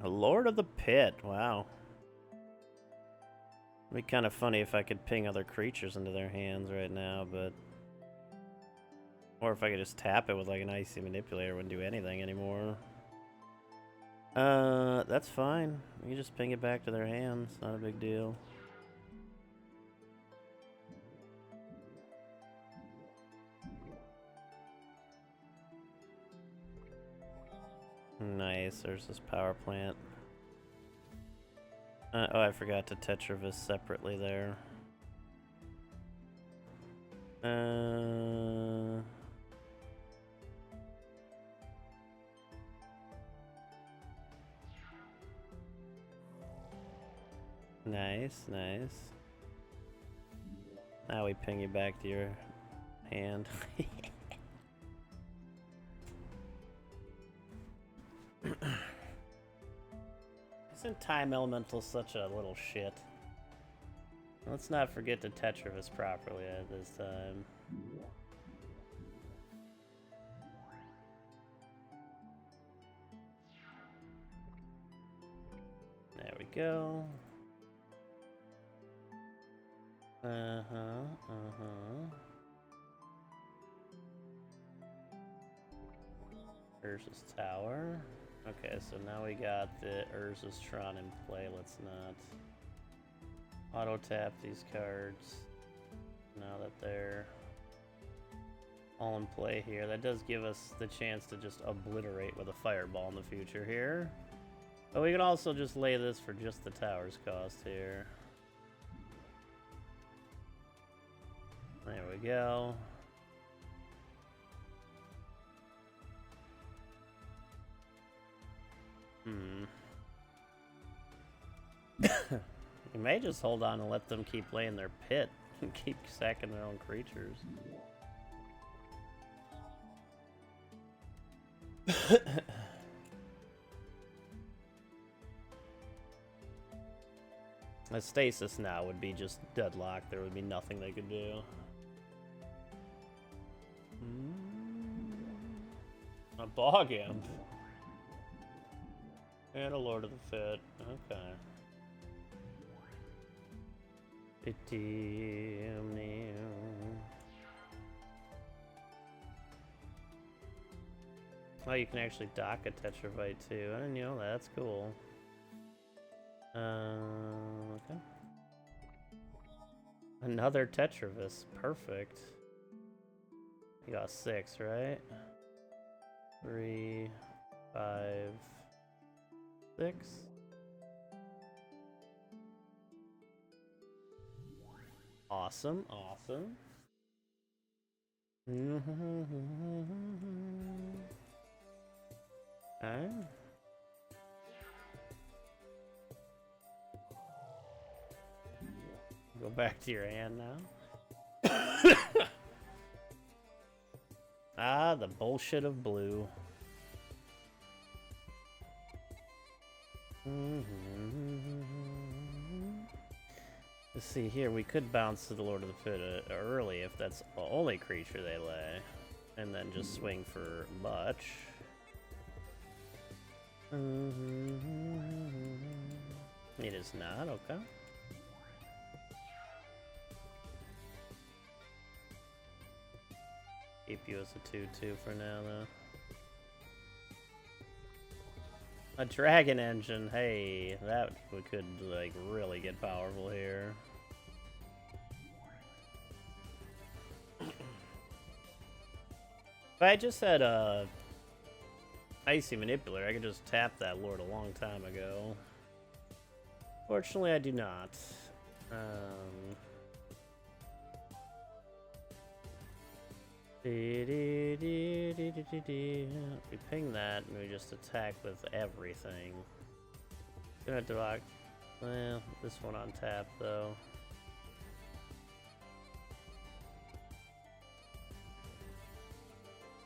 Lord of the Pit, wow. It'd be kind of funny if I could ping other creatures into their hands right now, but... Or if I could just tap it with like an Icy Manipulator, wouldn't do anything anymore. That's fine. You can just ping it back to their hands, not a big deal. Nice, there's this power plant. Oh, I forgot to Tetravis separately there. Nice, nice. Now we ping you back to your hand. Isn't Time Elemental such a little shit? Let's not forget to Tetravis properly at this time. There we go. Urza's Tower. Okay, so now we got the Urza's Tron in play. Let's not Auto tap these cards now that they're all in play here. That does give us the chance to just obliterate with a fireball in the future here. But we can also just lay this for just the tower's cost here. There we go. You may just hold on and let them keep laying their pit and keep sacking their own creatures. A stasis now would be just deadlock. There would be nothing they could do. A bog imp. And a Lord of the Fit. Okay. Oh, you can actually dock a Tetravite too. I didn't know that. That's cool. Okay. Another Tetravis. Perfect. You got 6, right? 3, 5, 6. Awesome, awesome. Okay. Go back to your hand now. Ah, the bullshit of blue. Let's see here, we could bounce to the Lord of the Pit early if that's the only creature they lay. And then just swing for Butch. It is not, okay. Keep you as a 2/2 for now, though. A dragon engine, hey, that we could like really get powerful here. If I just had a Icy Manipulator, I could just tap that Lord a long time ago. Fortunately, I do not. We ping that and we just attack with everything. Gonna have to rock. Well, this one on tap though.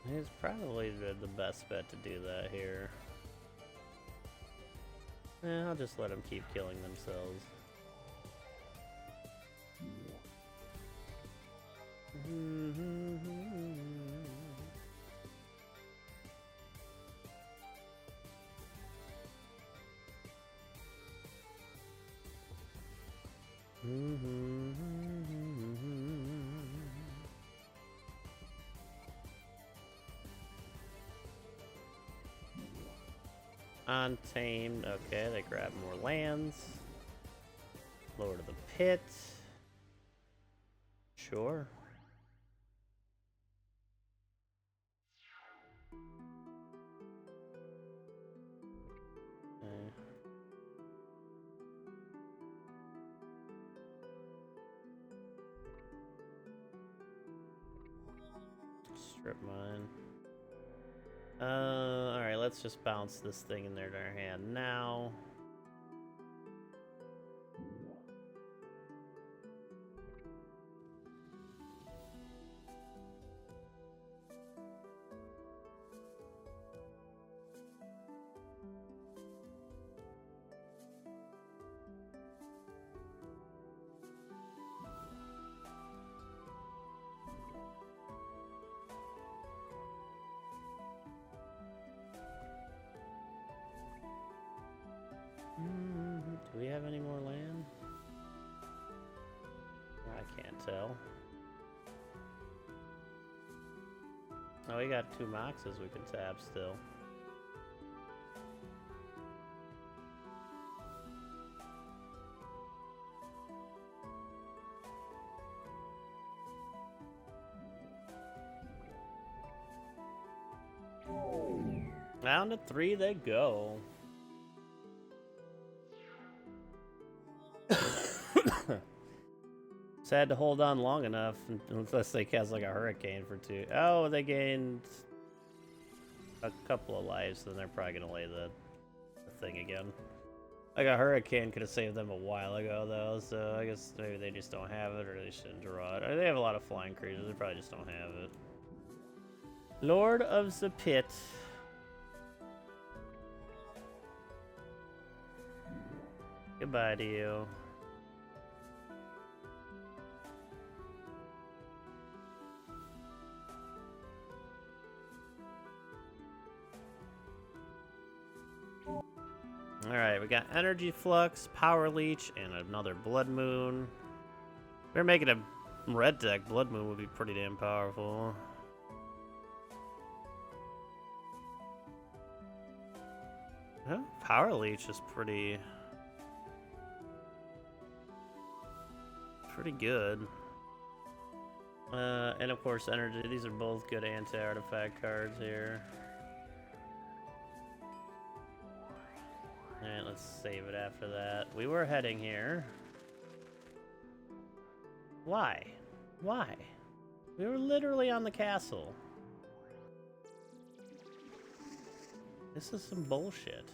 It's probably the best bet to do that here. Yeah, I'll just let them keep killing themselves. Untamed, okay, they grab more lands. Lord of the Pit. Sure. Okay. Strip mine. Alright, let's just bounce this thing in their hand now. Do we have any more land? I can't tell. Oh, we got 2 Moxes we can tap still. Down to 3 they go. Sad to hold on long enough, unless they cast like a hurricane for 2. Oh, they gained a couple of lives, then they're probably gonna lay the thing again. Like a hurricane could have saved them a while ago, though, so I guess maybe they just don't have it, or they shouldn't draw it. Or they have a lot of flying creatures, they probably just don't have it. Lord of the Pit. Goodbye to you. Alright, we got Energy Flux, Power Leech, and another Blood Moon. We're making a red deck. Blood Moon would be pretty damn powerful. Huh? Power Leech is pretty good. And of course, Energy. These are both good anti-artifact cards here. Alright, let's save it after that. We were heading here. Why? Why? We were literally on the castle. This is some bullshit.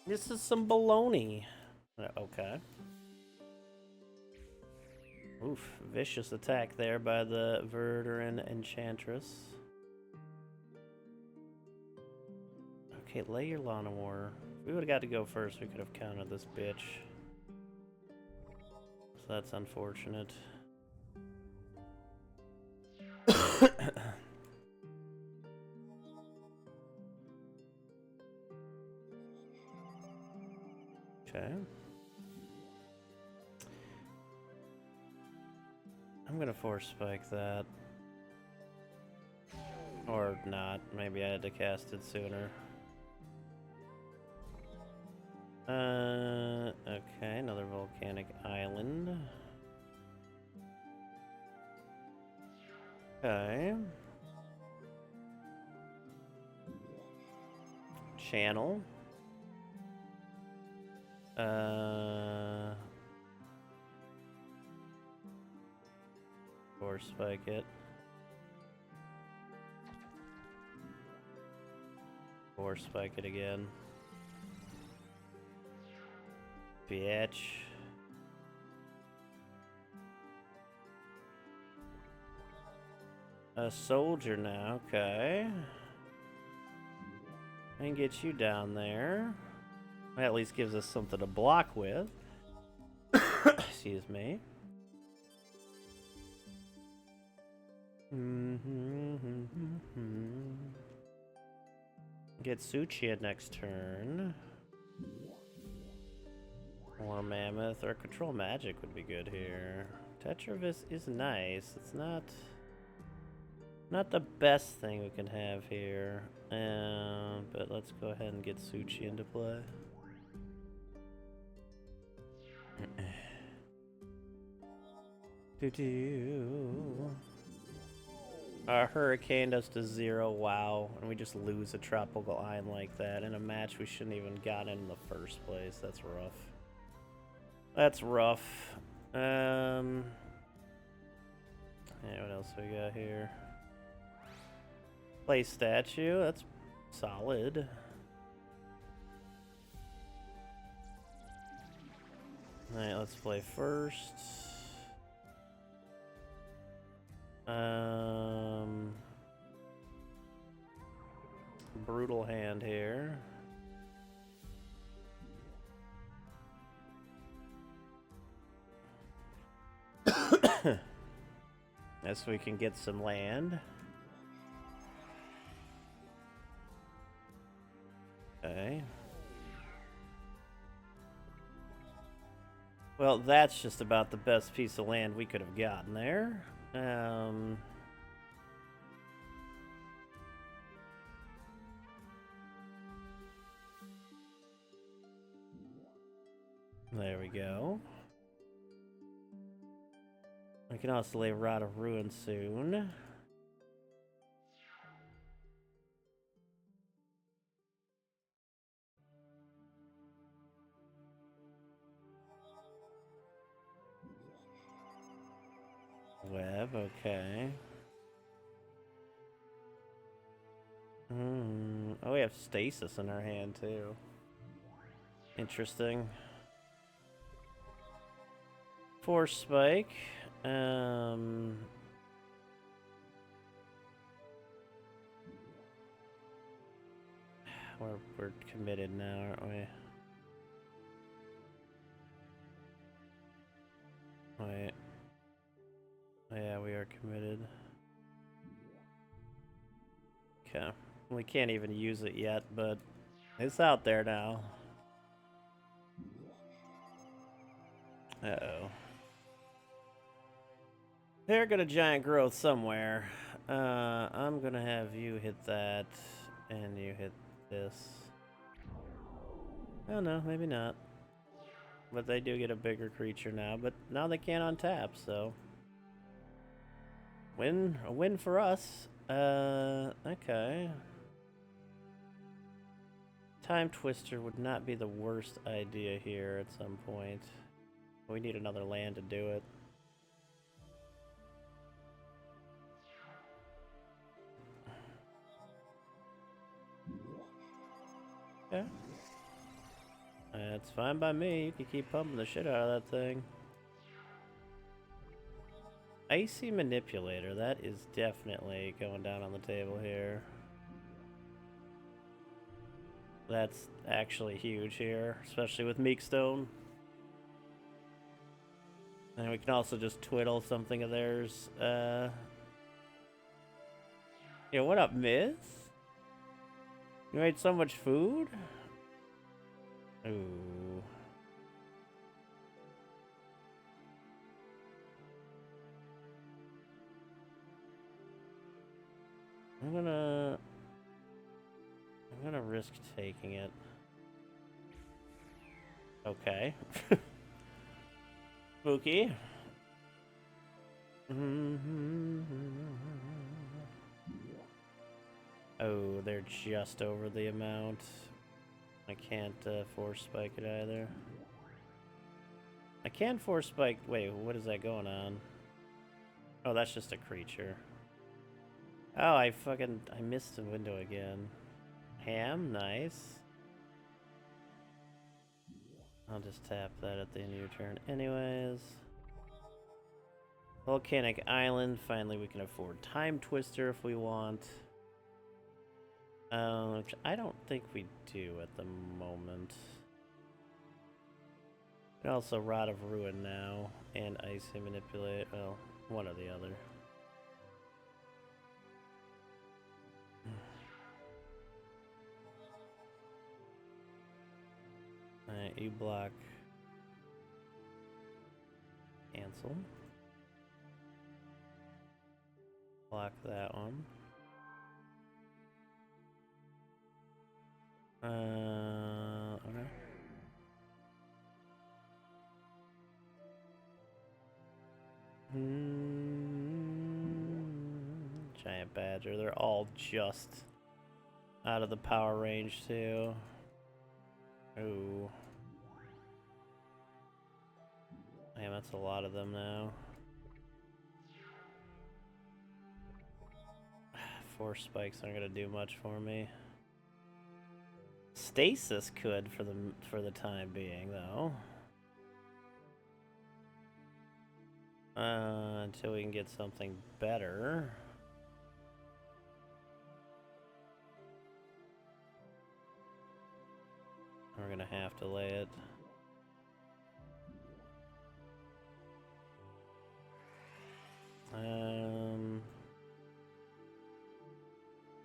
This is some baloney. Okay. Oof, vicious attack there by the Verduran Enchantress. Okay, lay your Llanowar. If we would have got to go first, we could have countered this bitch. So that's unfortunate. Okay. I'm gonna force spike that. Or not. Maybe I had to cast it sooner. Okay, another volcanic island. Okay. Channel. Force spike it. Force spike it again. Bitch. A soldier now, okay. I can get you down there. That at least gives us something to block with. Excuse me. Get Suchia next turn. Or Mammoth, or Control Magic would be good here. Tetravis is nice. It's not the best thing we can have here. But let's go ahead and get Suchi into play. Our Hurricane does to 0, wow, and we just lose a tropical island like that in a match we shouldn't even got in the first place. That's rough. That's rough. Yeah, what else we got here? Play statue, that's solid. Alright, let's play first. Brutal hand here. Yes, we can get some land. Okay. Well, that's just about the best piece of land we could have gotten there. There we go. We can also lay Rod of Ruin soon. Web, okay. Oh, we have Stasis in our hand, too. Interesting. Force Spike. We're committed now, aren't we? Wait. Yeah, we are committed. Okay. We can't even use it yet, but it's out there now. Uh-oh. They're gonna giant growth somewhere. I'm gonna have you hit that, and you hit this. Oh no, maybe not. But they do get a bigger creature now, but now they can't untap, so... A win for us. Okay. Time Twister would not be the worst idea here at some point. We need another land to do it. Okay. That's fine by me. You can keep pumping the shit out of that thing. Icy Manipulator. That is definitely going down on the table here. That's actually huge here, especially with Meekstone. And we can also just twiddle something of theirs. Yeah, what up, Miz? You ate so much food? Ooh. I'm gonna risk taking it. Okay. Spooky. Oh, they're just over the amount. I can't force spike it either. I can force spike. Wait, what is that going on? Oh, that's just a creature. Oh, I missed the window again. Ham, nice. I'll just tap that at the end of your turn anyways. Volcanic Island, finally we can afford Time Twister if we want. Which I don't think we do at the moment. And also Rod of Ruin now, and Icy Manipulate, well, one or the other. Alright, you block. Cancel. Block that one. Okay. Giant Badger, they're all just out of the power range too. Ooh. Damn, that's a lot of them now. Force spikes aren't gonna do much for me. Stasis could for the time being though. Until we can get something better. We're gonna have to lay it.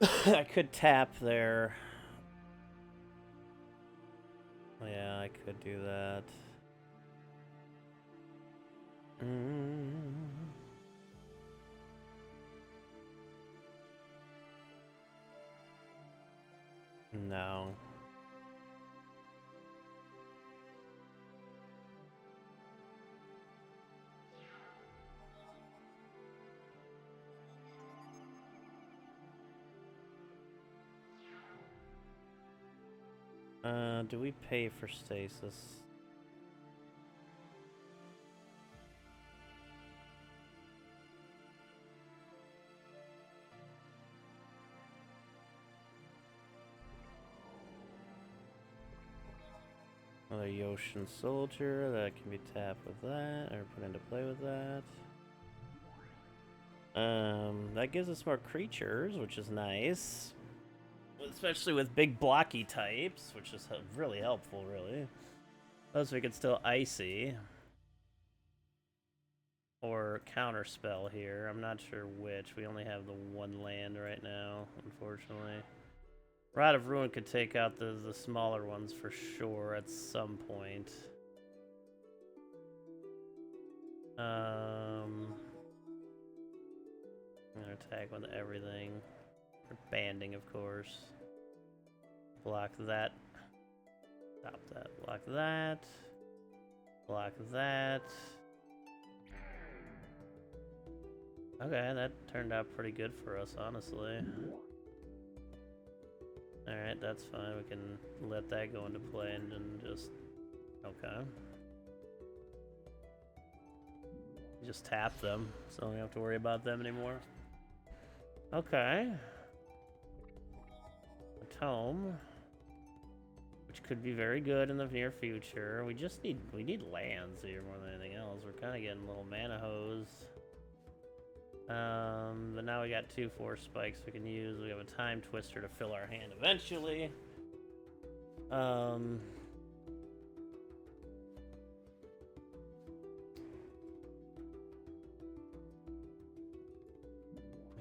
I could tap there. Yeah, I could do that. No. Do we pay for stasis? Another Yoshin soldier that can be tapped with that, or put into play with that. That gives us more creatures, which is nice. Especially with big blocky types, which is really helpful, really. Plus we could still icy. Or counterspell here. I'm not sure which. We only have the one land right now, unfortunately. Rod of Ruin could take out the smaller ones for sure at some point. I'm gonna attack with everything. Or banding, of course. Block that. Stop that. Block that. Block that. Okay, that turned out pretty good for us, honestly. Alright, that's fine. We can let that go into play and then just... Okay. Just tap them, so we don't have to worry about them anymore. Okay. A tome. Which could be very good in the near future. We need lands here more than anything else. We're kind of getting a little mana hose. But now we got 2 force spikes we can use. We have a time twister to fill our hand eventually.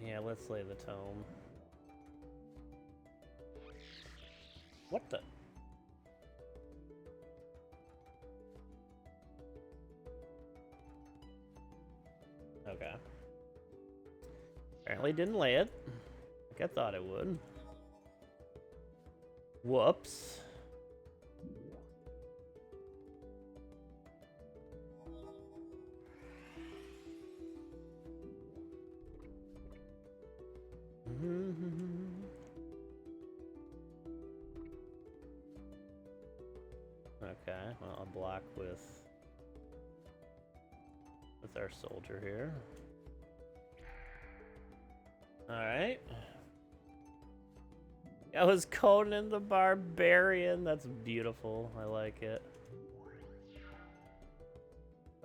Yeah, let's lay the tome. What the? Okay. Apparently didn't lay it. Like I thought it would. Whoops. Okay, well, I'll block with our soldier here. Alright. That was Conan the Barbarian. That's beautiful. I like it.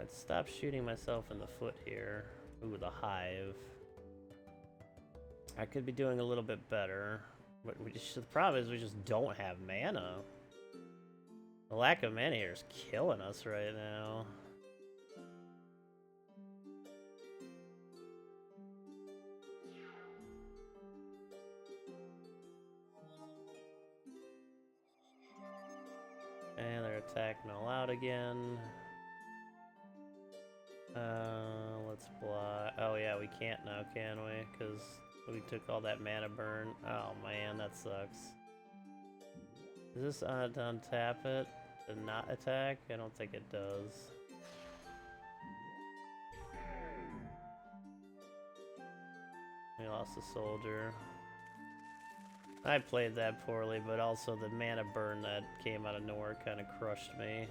I'd stop shooting myself in the foot here. Ooh, the hive. I could be doing a little bit better. But the problem is we just don't have mana. The lack of mana here is killing us right now. And they're attacking all out again. Let's block. Oh yeah, we can't now, can we? Because we took all that mana burn. Oh man, that sucks. Does this untap it to not attack? I don't think it does. We lost a soldier. I played that poorly, but also the mana burn that came out of nowhere kind of crushed me.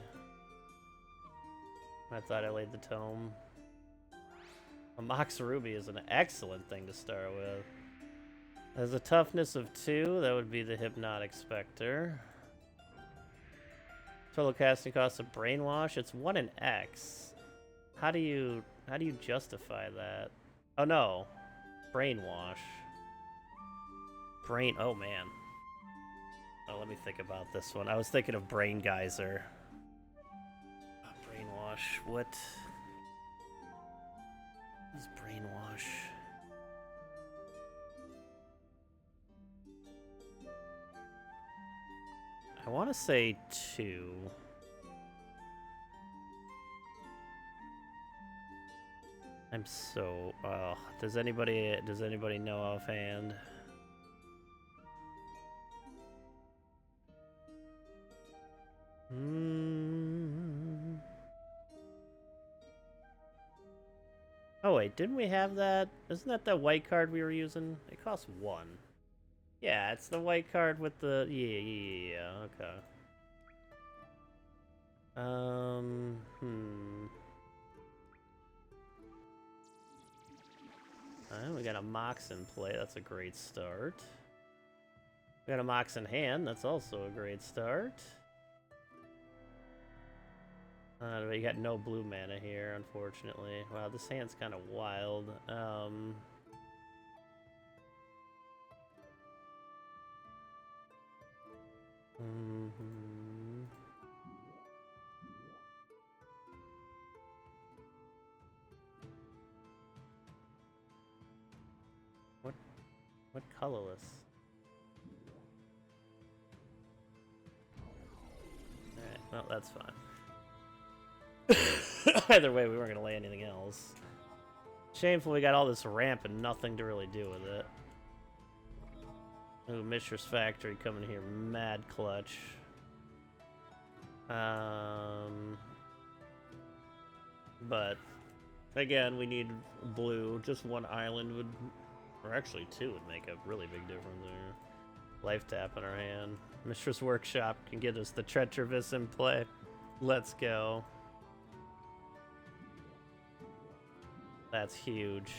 I thought I laid the tome. A Mox Ruby is an excellent thing to start with. As a toughness of 2, that would be the Hypnotic Spectre. Total casting cost of Brainwash. It's 1 in X. How do you justify that? Oh no, Brainwash. Oh man. Oh, let me think about this one. I was thinking of Brain Geyser. Brainwash. What is Brainwash? I want to say 2. I'm so. Oh, does anybody know offhand? Oh wait, didn't we have that? Isn't that the white card we were using? It costs 1. Yeah, it's the white card with the... Yeah, okay. We got a Mox in play. That's a great start. We got a Mox in hand. That's also a great start. We got no blue mana here, unfortunately. Wow, this hand's kind of wild. What colorless? Alright, well, that's fine. Either way, we weren't gonna lay anything else. Shameful we got all this ramp and nothing to really do with it. Ooh, Mishra's Factory coming here mad clutch. But again, we need blue. Just one island would, or actually two, would make a really big difference there. Life tap in our hand. Mishra's Workshop can get us the Treacherous in play. Let's go. That's huge.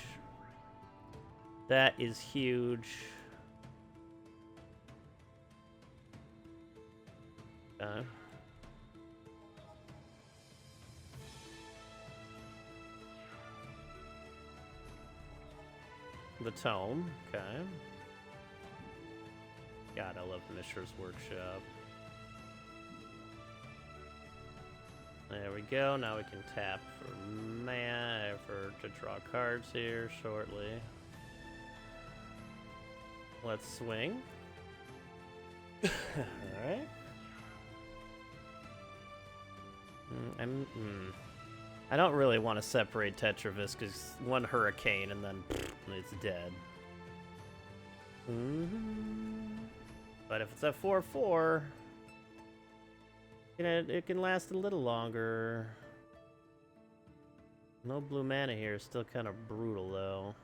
That is huge. Okay. The Tome. Okay. God, I love Mishra's Workshop. There we go. Now we can tap for mana to draw cards here shortly. Let's swing. Alright. I don't really want to separate Tetravis because one hurricane and then it's dead. But if it's at 4/4, it can last a little longer. No blue mana here, still kind of brutal though.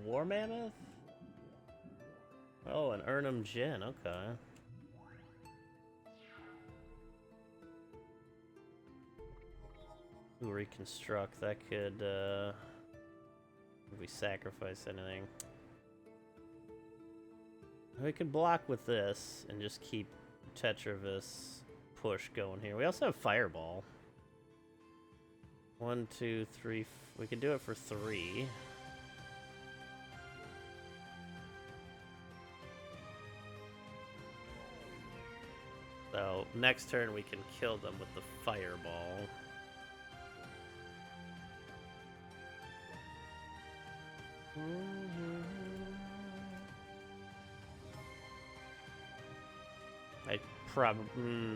War Mammoth? Oh, an Urnum Djinn, okay. Ooh, reconstruct, that could, if we sacrifice anything. We could block with this and just keep Tetravis push going here. We also have Fireball. 1, 2, 3, we can do it for 3. So, next turn we can kill them with the Fireball.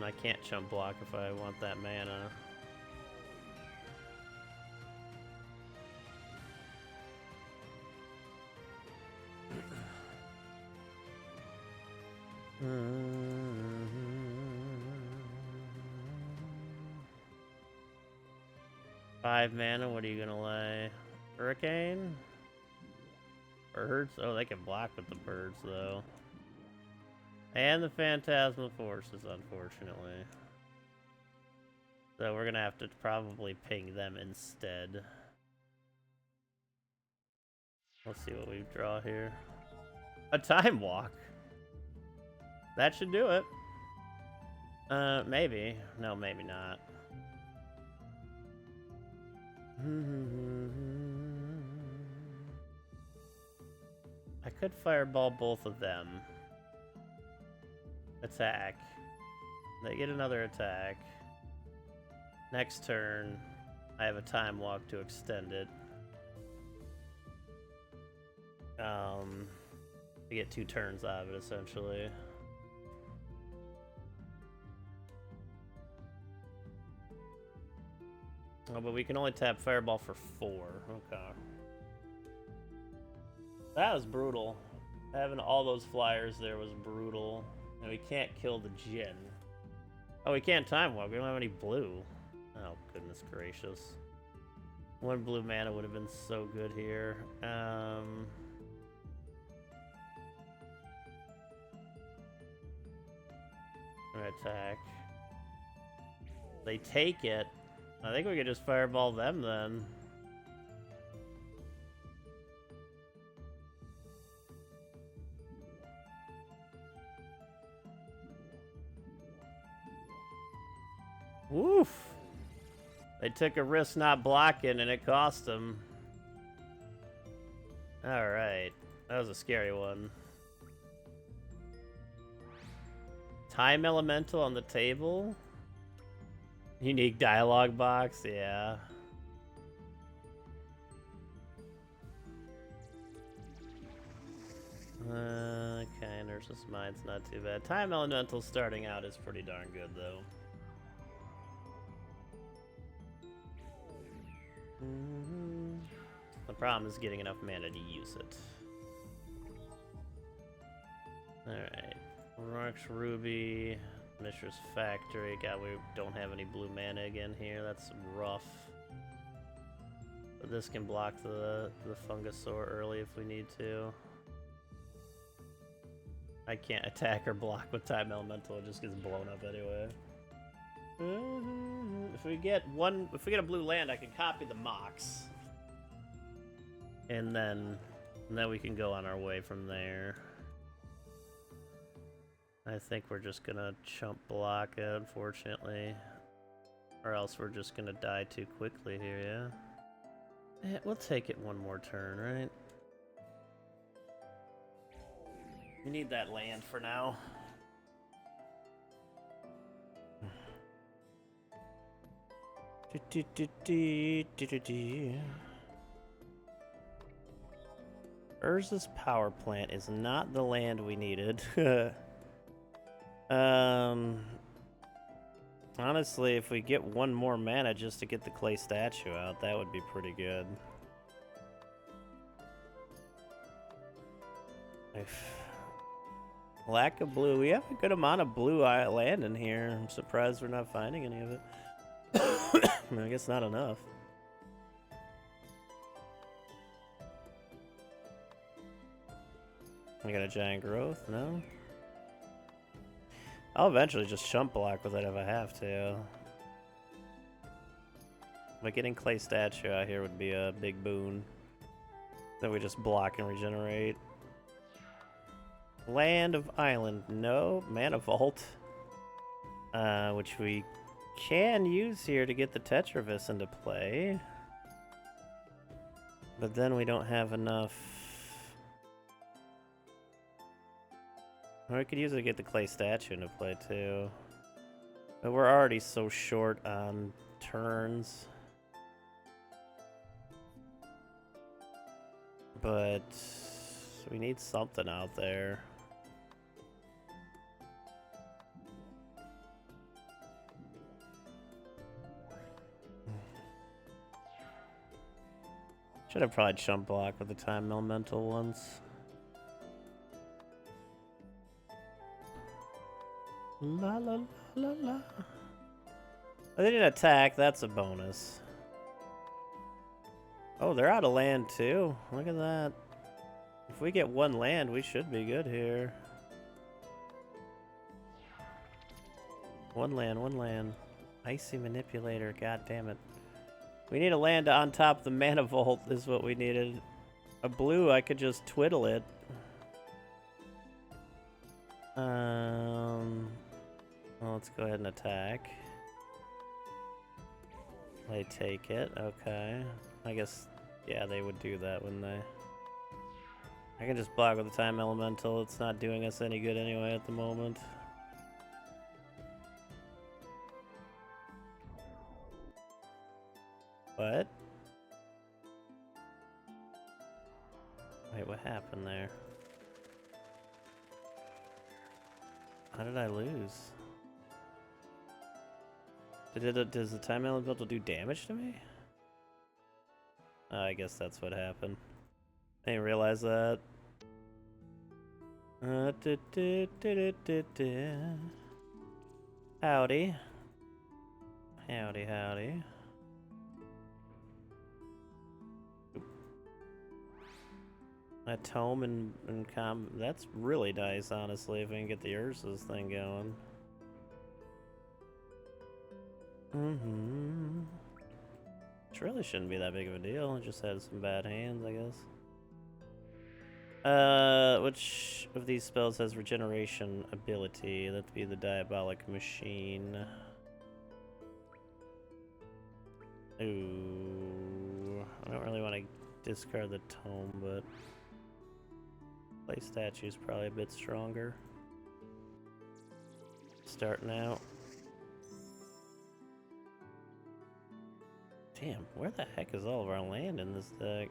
I can't chump block if I want that mana. Five mana, what are you gonna lay? Hurricane? Birds? Oh, they can block with the birds, though. And the Phantasmal Forces, unfortunately. So we're gonna have to probably ping them instead. Let's see what we draw here. A Time Walk. That should do it. Maybe. No, maybe not. I could Fireball both of them. Attack. They get another attack. Next turn, I have a Time Walk to extend it. To get 2 turns out of it, essentially. Oh, but we can only tap Fireball for 4. Okay. That was brutal. Having all those flyers there was brutal. And we can't kill the Djinn. Oh, we can't Time Walk. We don't have any blue. Oh, goodness gracious. 1 blue mana would have been so good here. Gonna attack. They take it. I think we could just fireball them then. Woof! They took a risk not blocking and it cost them. Alright. That was a scary one. Time elemental on the table? Unique dialogue box, yeah. Okay, Nurse's Mind's not too bad. Time elemental starting out is pretty darn good, though. The problem is getting enough mana to use it. Alright. Rock's Ruby, Mishra's Factory. God, we don't have any blue mana again here. That's rough. But this can block the Fungasaur early if we need to. I can't attack or block with Time Elemental, it just gets blown up anyway. If we get a blue land, I can copy the Mox. And then we can go on our way from there. I think we're just gonna chump block it, unfortunately. Or else we're just gonna die too quickly here, yeah? We'll take it one more turn, right? We need that land for now. Urza's power plant is not the land we needed. Honestly, if we get one more mana just to get the clay statue out, that would be pretty good. Lack of blue. We have a good amount of blue land in here. I'm surprised we're not finding any of it. I guess not enough. I got a giant growth? No? I'll eventually just chump block with it if I have to. But getting clay statue out here would be a big boon. Then we just block and regenerate. Land of Island. No. Mana Vault. Which we can use here to get the Tetravis into play. But then we don't have enough. Or we could use it to get the clay statue into play too. But we're already so short on turns. But we need something out there. Should have probably chump block with the time elemental once. La la la la. Oh, they didn't attack, that's a bonus. Oh, they're out of land too. Look at that. If we get one land, we should be good here. One land, one land. Icy Manipulator, god damn it. We need a land on top of the Mana Vault is what we needed. A blue, I could just twiddle it. Well, let's go ahead and attack. They take it, okay. I guess, yeah, they would do that, wouldn't they? I can just block with the time elemental. It's not doing us any good anyway at the moment. What? Wait, what happened there? How did I lose? Does the time elemental do damage to me? I guess that's what happened. I didn't realize that. Howdy. Howdy, howdy. That tome and that's really nice, honestly, if we can get the Ursa's thing going. Mm-hmm. Which really shouldn't be that big of a deal. It just had some bad hands, I guess. Which of these spells has regeneration ability? That'd be the Diabolic Machine. Ooh, I don't really want to discard the tome, but play statue's probably a bit stronger. Starting out. Damn, where the heck is all of our land in this deck?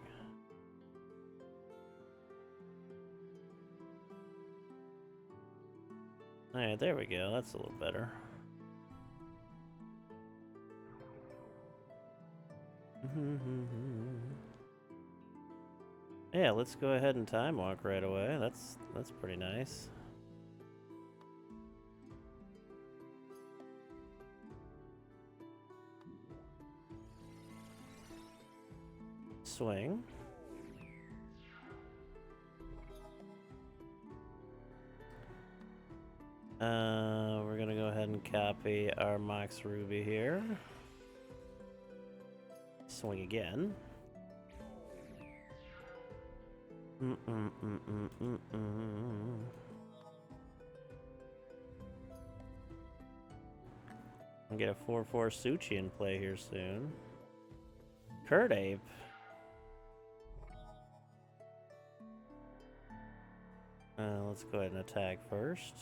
Alright, there we go. That's a little better. Yeah, let's go ahead and time walk right away. That's pretty nice. Swing. We're gonna go ahead and copy our Mox Ruby here. Swing again. I'll get a 4/4 Suchi in play here soon. Curd Ape. Let's go ahead and attack first.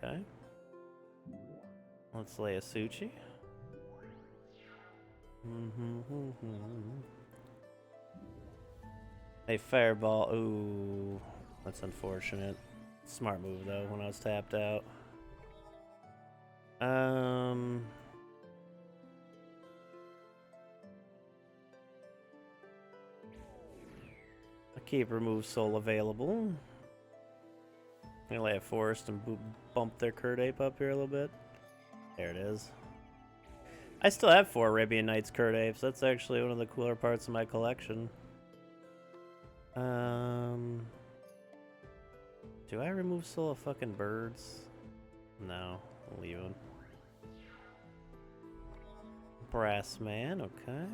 Okay. Let's lay a Suchi. A Fireball. Ooh, that's unfortunate. Smart move though when I was tapped out. I'll keep Remove Soul available. I'm gonna lay a Forest and bump their Curd Ape up here a little bit. There it is. I still have 4 Arabian Nights Curd Apes. That's actually one of the cooler parts of my collection. Do I remove Soul of fucking birds? No, I'll leave them. Brass Man, okay.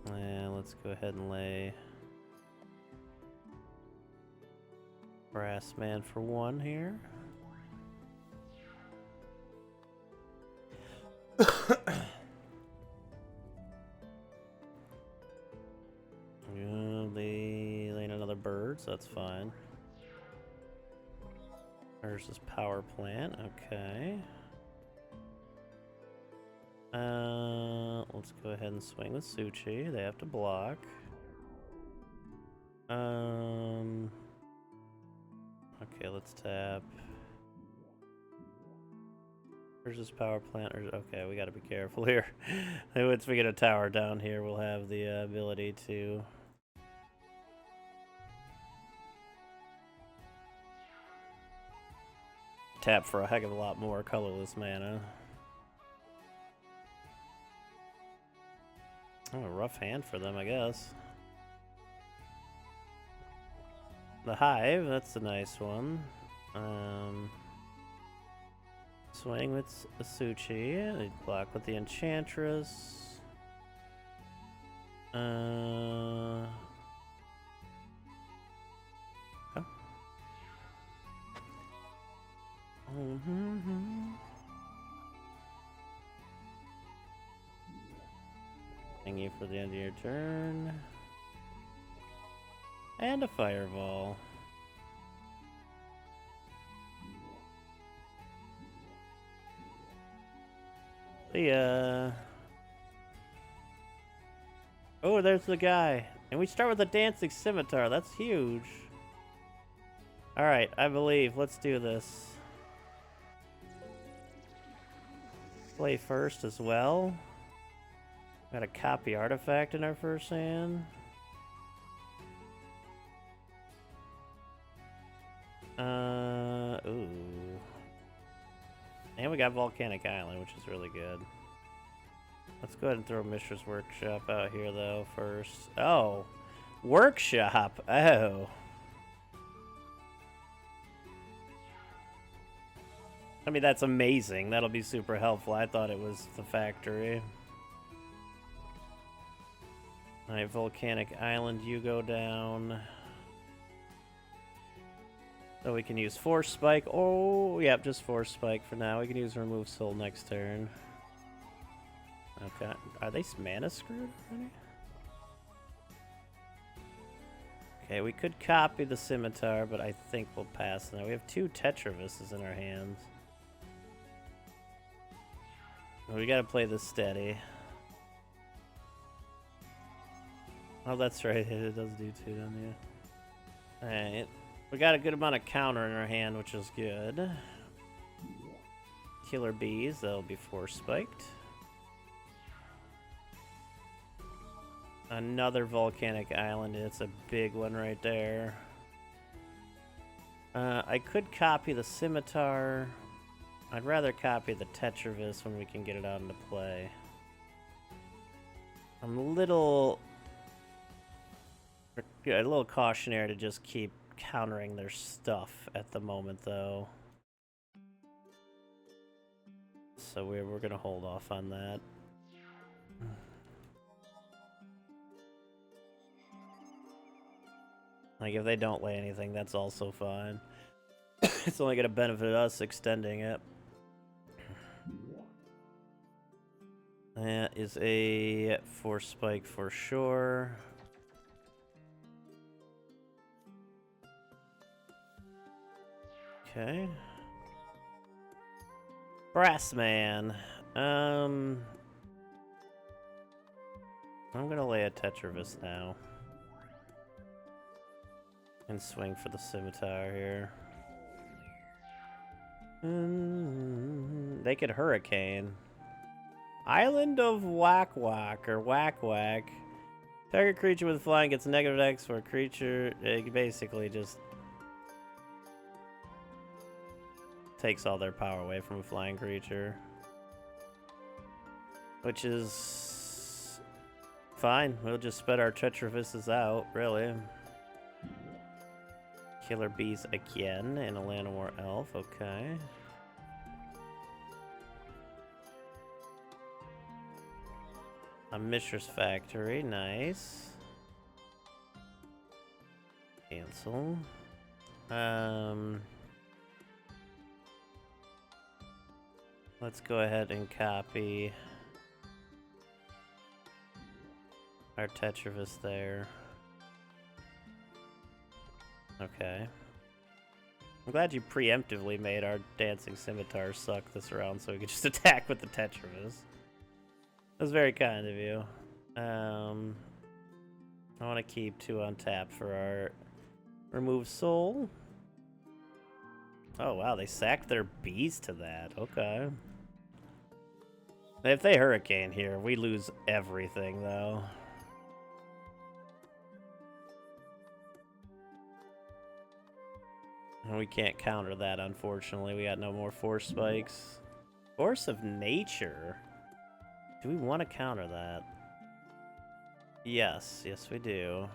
And let's go ahead and lay Brass Man for 1 here. They laying another bird, so that's fine. There's this power plant, okay. Let's go ahead and swing with Suchi. They have to block. Okay, let's tap. Where's this power plant? Okay, we gotta be careful here. Once we get a tower down here, we'll have the ability to tap for a heck of a lot more colorless mana. Oh, a rough hand for them, I guess. The Hive, that's a nice one. Swing with Asuchi. They block with the Enchantress. Oh. Thank you for the end of your turn. And a Fireball. Yeah. Oh, there's the guy. And we start with a Dancing Scimitar. That's huge. Alright, I believe. Let's do this. Play first as well. Got a copy artifact in our first hand. Ooh. And we got Volcanic Island, which is really good. Let's go ahead and throw Mishra's Workshop out here, though, first. Oh! Workshop! Oh! I mean, that's amazing. That'll be super helpful. I thought it was the factory. Alright, Volcanic Island, you go down. So we can use Force Spike. Oh, yep, just Force Spike for now. We can use Remove Soul next turn. Okay. Are they mana screwed already? Okay, we could copy the Scimitar, but I think we'll pass now. We have 2 Tetravises in our hands. We gotta play this steady. Oh, that's right. It does do 2, doesn't it? Alright. We got a good amount of counter in our hand, which is good. Killer Bees, that'll be Force Spiked. Another Volcanic Island, it's a big one right there. I could copy the Scimitar. I'd rather copy the Tetravis when we can get it out into play. I'm a little cautionary to just keep countering their stuff at the moment, though. So we're gonna hold off on that. Like, if they don't lay anything, that's also fine. It's only gonna benefit us extending it. That is a Force Spike for sure. Okay. Brassman. I'm gonna lay a Tetravis now. And swing for the Scimitar here. They could Hurricane. Island of Whack Whack, or Whack Whack. Target creature with flying gets negative X for a creature. It basically just takes all their power away from a flying creature. Which is fine. We'll just spread our Tetravises out, really. Killer Bees again, and a Llanowar Elf, okay. A Mishra's Factory, nice. Cancel. Let's go ahead and copy our Tetravis there. Okay. I'm glad you preemptively made our Dancing Scimitar suck this round so we could just attack with the Tetravis. That was very kind of you. I want to keep 2 on tap for our Remove Soul. Oh wow, they sacked their bees to that. Okay. If they Hurricane here, we lose everything though. And we can't counter that, unfortunately. We got no more Force Spikes. Force of Nature? Do we want to counter that? Yes, yes we do.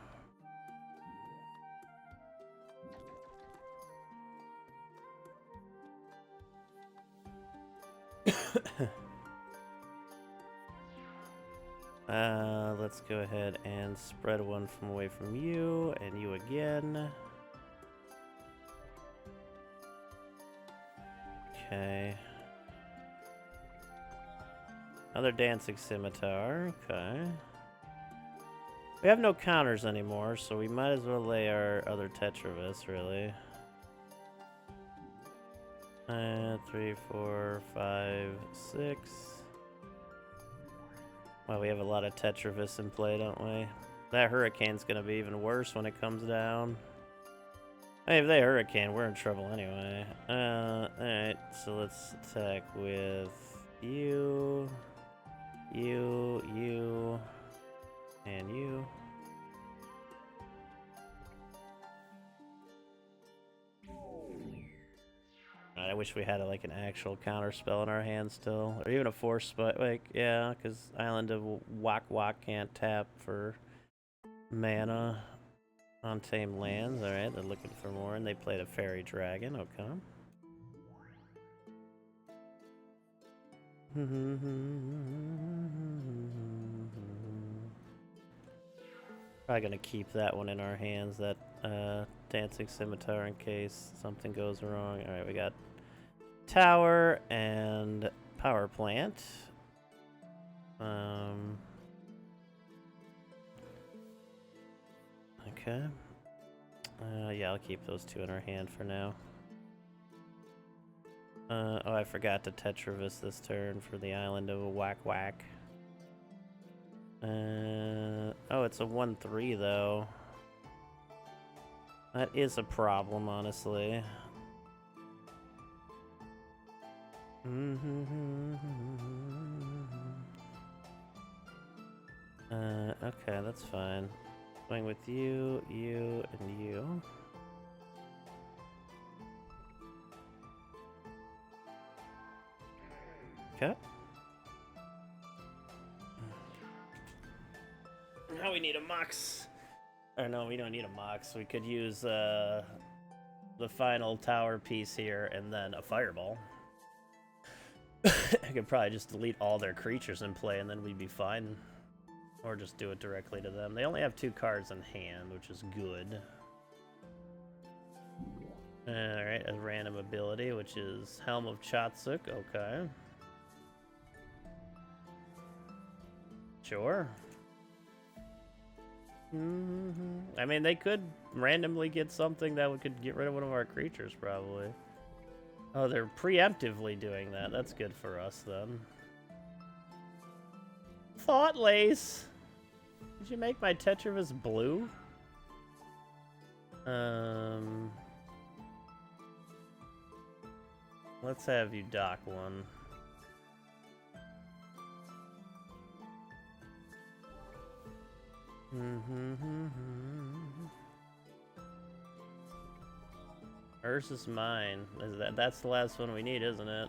Let's go ahead and spread one from away from you, and you again. Okay. Another Dancing Scimitar, okay. We have no counters anymore, so we might as well lay our other Tetravis, really. 3, 4, 5, 6. Well, we have a lot of Tetravis in play, don't we? That Hurricane's gonna be even worse when it comes down. Hey, if they Hurricane, we're in trouble anyway. Alright, so let's attack with you, you, and you. I wish we had like an actual counter spell in our hand still, or even a Force Spike. Like, yeah, because Island of Whack Whack can't tap for mana on Tame Lands. All right, they're looking for more, and they played a Fairy Dragon. Okay. Probably gonna keep that one in our hands, that dancing scimitar, in case something goes wrong. Alright, we got tower and power plant. Okay. Yeah, I'll keep those two in our hand for now. Oh, I forgot to Tetravis this turn for the island of a whack whack. Oh, it's a 1/3 though. That is a problem, honestly. Okay, that's fine. Going with you, you, and you. Okay. Now we need a Mox. Or no, we don't need a Mox. We could use the final tower piece here and then a fireball. I could probably just delete all their creatures in play and then we'd be fine. Or just do it directly to them. They only have 2 cards in hand, which is good. Alright, a random ability, which is Helm of Chatsuk. Okay. Sure. I mean, they could randomly get something that could get rid of one of our creatures, probably. Oh, they're preemptively doing that. That's good for us, then. Thought Lace! Did you make my Tetravis blue? Let's have you dock one. Ursus Mine. That's the last one we need, isn't it?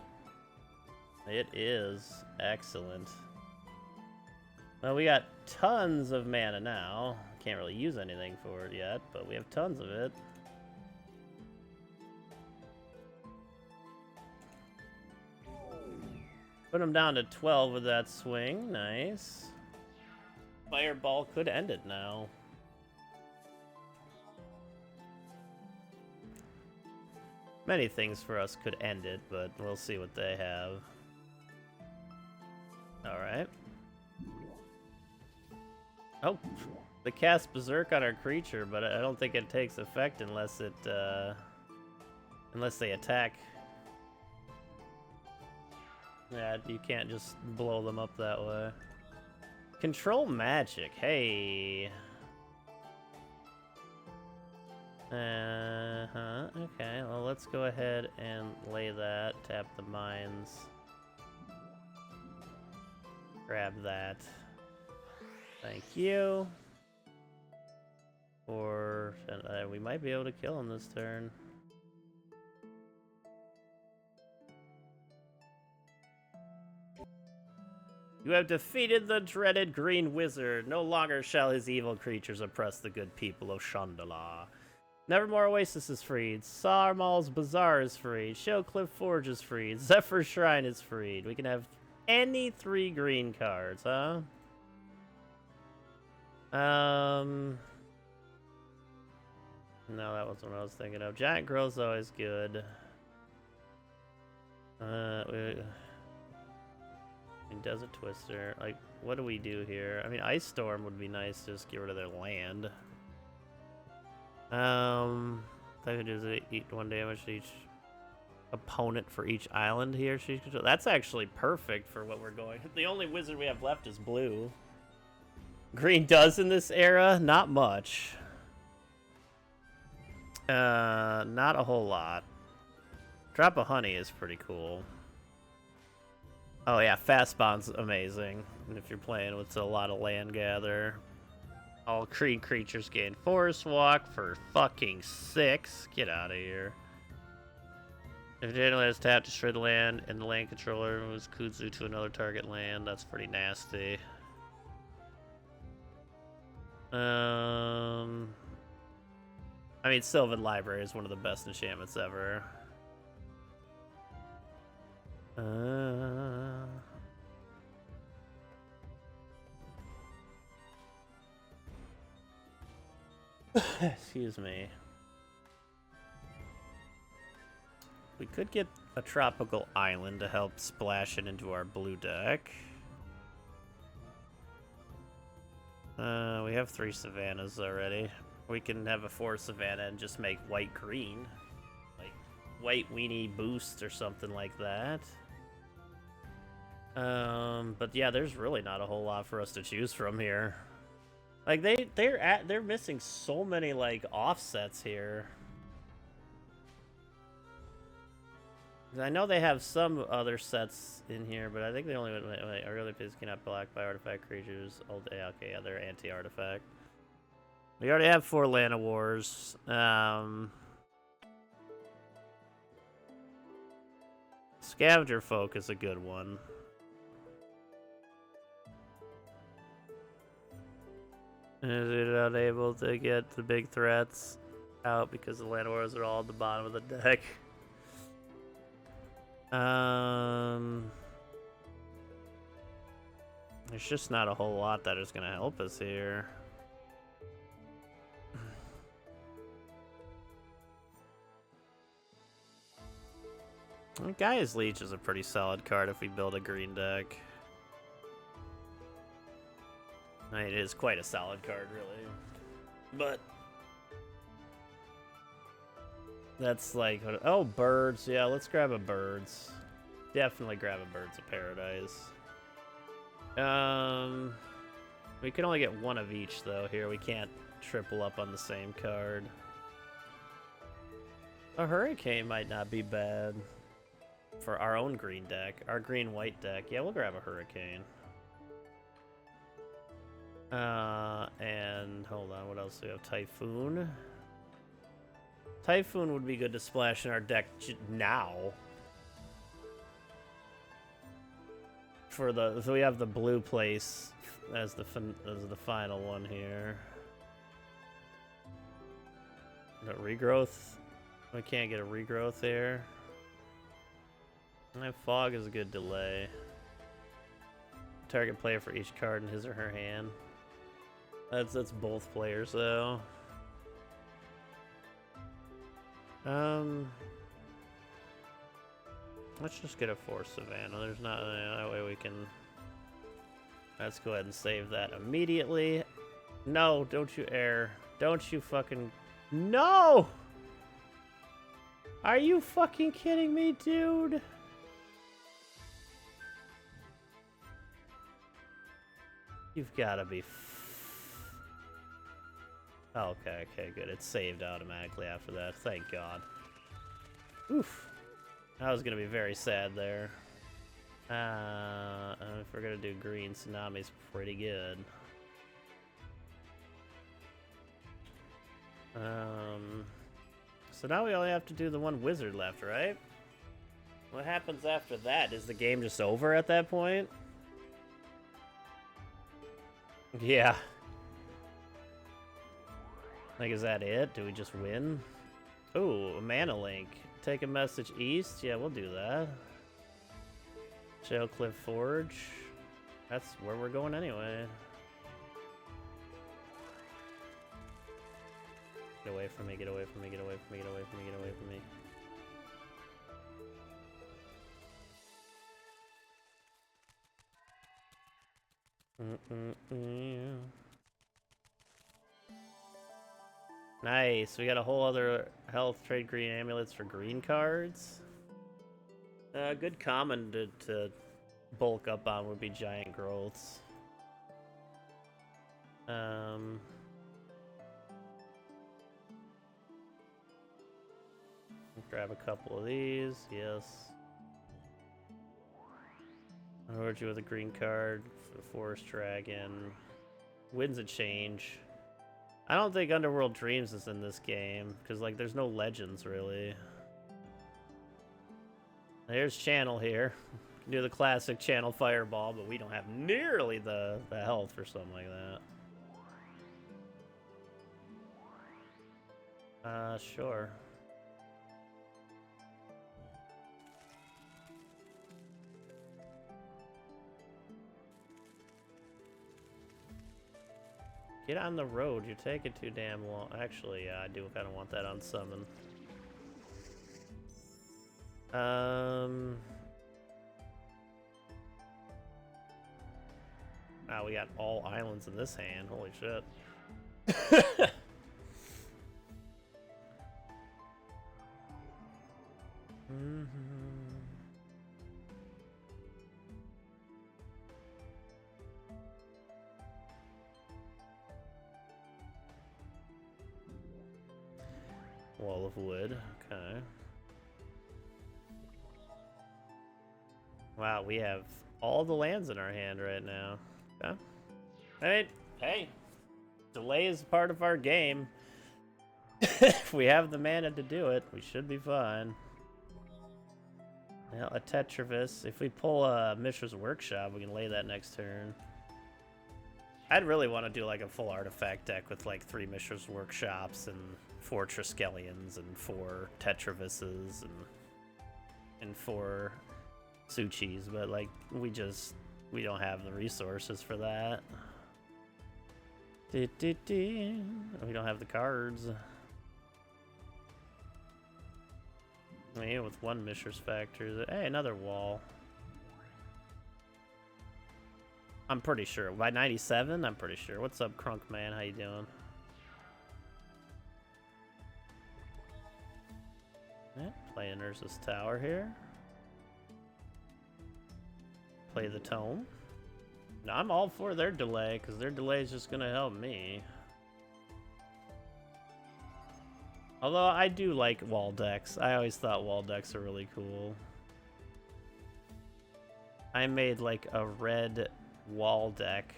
It is. Excellent. Well, we got tons of mana now. Can't really use anything for it yet, but we have tons of it. Put him down to 12 with that swing. Nice. Fireball could end it now. Many things for us could end it, but we'll see what they have. Alright. Oh, they cast Berserk on our creature, but I don't think it takes effect unless it, unless they attack. Yeah, you can't just blow them up that way. Control magic, hey. Okay, well, let's go ahead and lay that, tap the mines. Grab that. Thank you. Or we might be able to kill him this turn. You have defeated the dreaded Green Wizard. No longer shall his evil creatures oppress the good people of Shandalar. Nevermore Oasis is freed. Sarmal's Bazaar is freed. Shellcliff Forge is freed. Zephyr's Shrine is freed. We can have any 3 green cards, huh? No, that wasn't what I was thinking of. Giant Growth's always good. Desert Twister. Like, what do we do here? I mean, Ice Storm would be nice to just get rid of their land. I could just eat 1 damage to each opponent for each island here. That's actually perfect for what we're going. The only wizard we have left is blue. Green does in this era? Not much. Not a whole lot. Drop of Honey is pretty cool. Oh yeah, Fast Spawn's amazing. And if you're playing with a lot of land gather. All green creatures gain Forest Walk for fucking 6. Get out of here. If generally has tapped, destroy the land, and the land controller moves Kudzu to another target land. That's pretty nasty. I mean, Sylvan Library is one of the best enchantments ever. Excuse me. We could get a tropical island to help splash it into our blue deck. We have 3 savannas already. We can have a 4 savanna and just make white-green. Like, white weenie boost or something like that. But yeah, there's really not a whole lot for us to choose from here. Like, they're missing so many, like, offsets here. I know they have some other sets in here, but I think they only wait, early pigs cannot block by artifact creatures. Old okay, yeah, they're anti-artifact. We already have 4 Land of Wars. Scavenger Folk is a good one. Is it unable to get the big threats out because the Land of Wars are all at the bottom of the deck? There's just not a whole lot that is going to help us here. Gaia's Leech is a pretty solid card if we build a green deck. I mean, it is quite a solid card, really. But that's like, oh, birds. Yeah, let's grab a birds. Definitely grab a Birds of Paradise. We can only get 1 of each, though, here. We can't triple up on the same card. A Hurricane might not be bad for our own green deck. Our green-white deck. Yeah, we'll grab a Hurricane. And hold on, what else do we have? Typhoon. Typhoon would be good to splash in our deck now. For the so we have the blue place as the final one here. No regrowth. We can't get a regrowth there. And fog is a good delay. Target player for each card in his or her hand. That's both players though. Let's just get a 4 Savannah. There's not that way we can. Let's go ahead and save that immediately. No, don't you err. Don't you fucking. No! Are you fucking kidding me, dude? You've gotta be. Oh, okay, good. It's saved automatically after that. Thank God. Oof. I was gonna be very sad there. If we're gonna do green, Tsunami's pretty good. So now we only have to do the 1 wizard left, right? What happens after that? Is the game just over at that point? Yeah. Like, is that it? Do we just win? Ooh, a mana link. Take a message east? Yeah, we'll do that. Shale Cliff Forge. That's where we're going anyway. Get away from me, get away from me, get away from me, get away from me, get away from me. Nice, we got a whole other health, trade green amulets for green cards. Good common to bulk up on would be giant growths. Grab a couple of these, yes. I'll reward you with a green card for the Forest Dragon. Winds of Change. I don't think Underworld Dreams is in this game, because, like, there's no legends, really. There's Channel here. Can do the classic Channel Fireball, but we don't have nearly the health for something like that. Sure. Get on the road. You're taking too damn long. Actually, yeah, I do kind of want that on summon. Wow, we got all islands in this hand. Holy shit. Wall of wood. Okay. Wow, we have all the lands in our hand right now. Okay. Hey, delay is part of our game. If we have the mana to do it, we should be fine. Now, a Tetravis. If we pull a Mishra's Workshop, we can lay that next turn. I'd really want to do like a full artifact deck with like 3 Mishra's Workshops and 4 Triskelions and 4 Tetravises and 4 Suchis, but like we don't have the resources for that. We don't have the cards. I mean, with 1 Mishra's Factor. Hey, another wall. I'm pretty sure. By 97, I'm pretty sure. What's up, Crunk Man? How you doing? Yeah, playing Urza's Tower here. Play the Tome. Now, I'm all for their delay, because their delay is just going to help me. Although, I do like wall decks. I always thought wall decks are really cool. I made, like, a red wall deck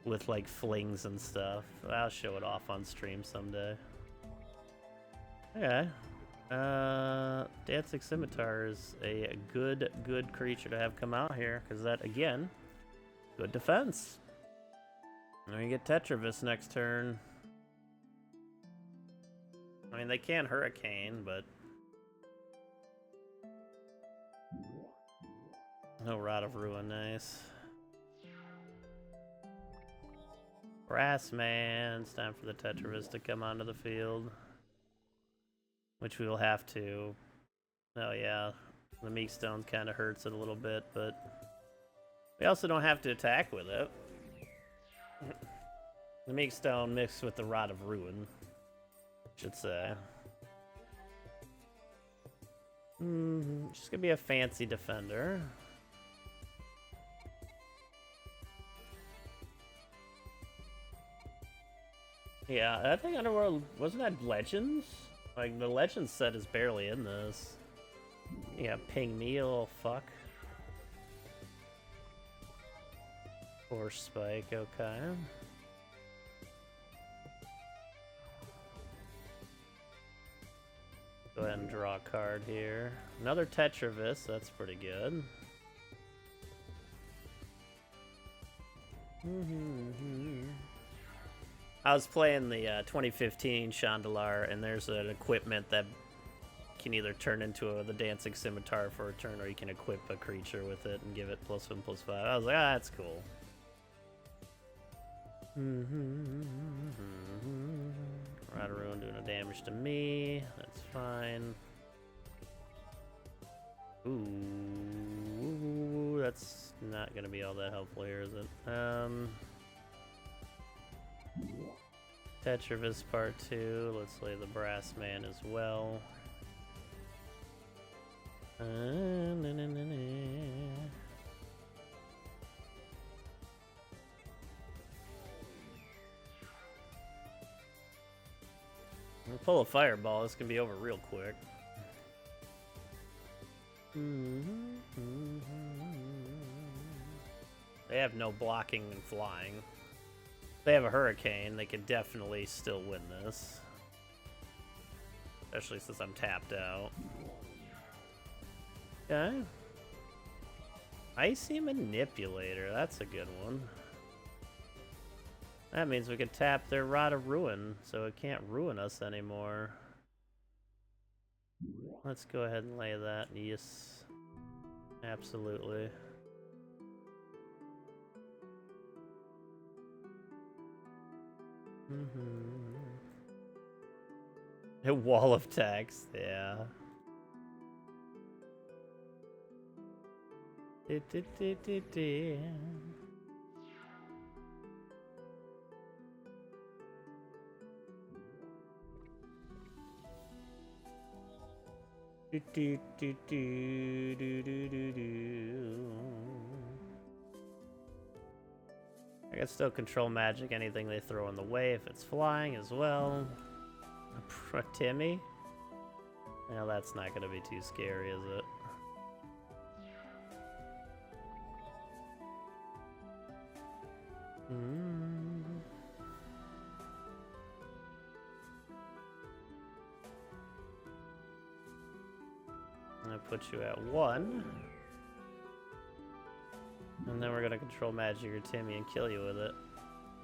with, like, flings and stuff. I'll show it off on stream someday. Okay. Dancing Scimitar is a good creature to have come out here, because that, again, good defense. And we get Tetravis next turn. I mean, they can Hurricane, but... No Rod of Ruin, nice. Brassman, it's time for the Tetravis to come onto the field. Which we will have to. Oh yeah, the Meekstone kind of hurts it a little bit, but we also don't have to attack with it. The Meekstone mixed with the Rod of Ruin, I should say. Just gonna be a fancy defender. Yeah, I think Underworld, wasn't that Legends? Like, the Legends set is barely in this. Yeah, ping me, you little fuck. Force Spike, okay. Go ahead and draw a card here. Another Tetravis, that's pretty good. I was playing the 2015 Shandalar, and there's an equipment that can either turn into the Dancing Scimitar for a turn, or you can equip a creature with it and give it +1/+5. I was like, ah, that's cool. Rod of Ruin doing a damage to me. That's fine. Ooh, that's not gonna be all that helpful here, is it? Tetravis Part 2. Let's lay the Brass Man as well. We'll pull a Fireball. This can be over real quick. They have no blocking and flying. If they have a Hurricane, they can definitely still win this. Especially since I'm tapped out. Okay. Icy Manipulator, that's a good one. That means we can tap their Rod of Ruin, so it can't ruin us anymore. Let's go ahead and lay that. Yes. Absolutely. A wall of text, yeah. I can still control magic, anything they throw in the way if it's flying as well. Timmy? Well, that's not gonna be too scary, is it? I'm gonna put you at 1. And then we're gonna control magic or Timmy and kill you with it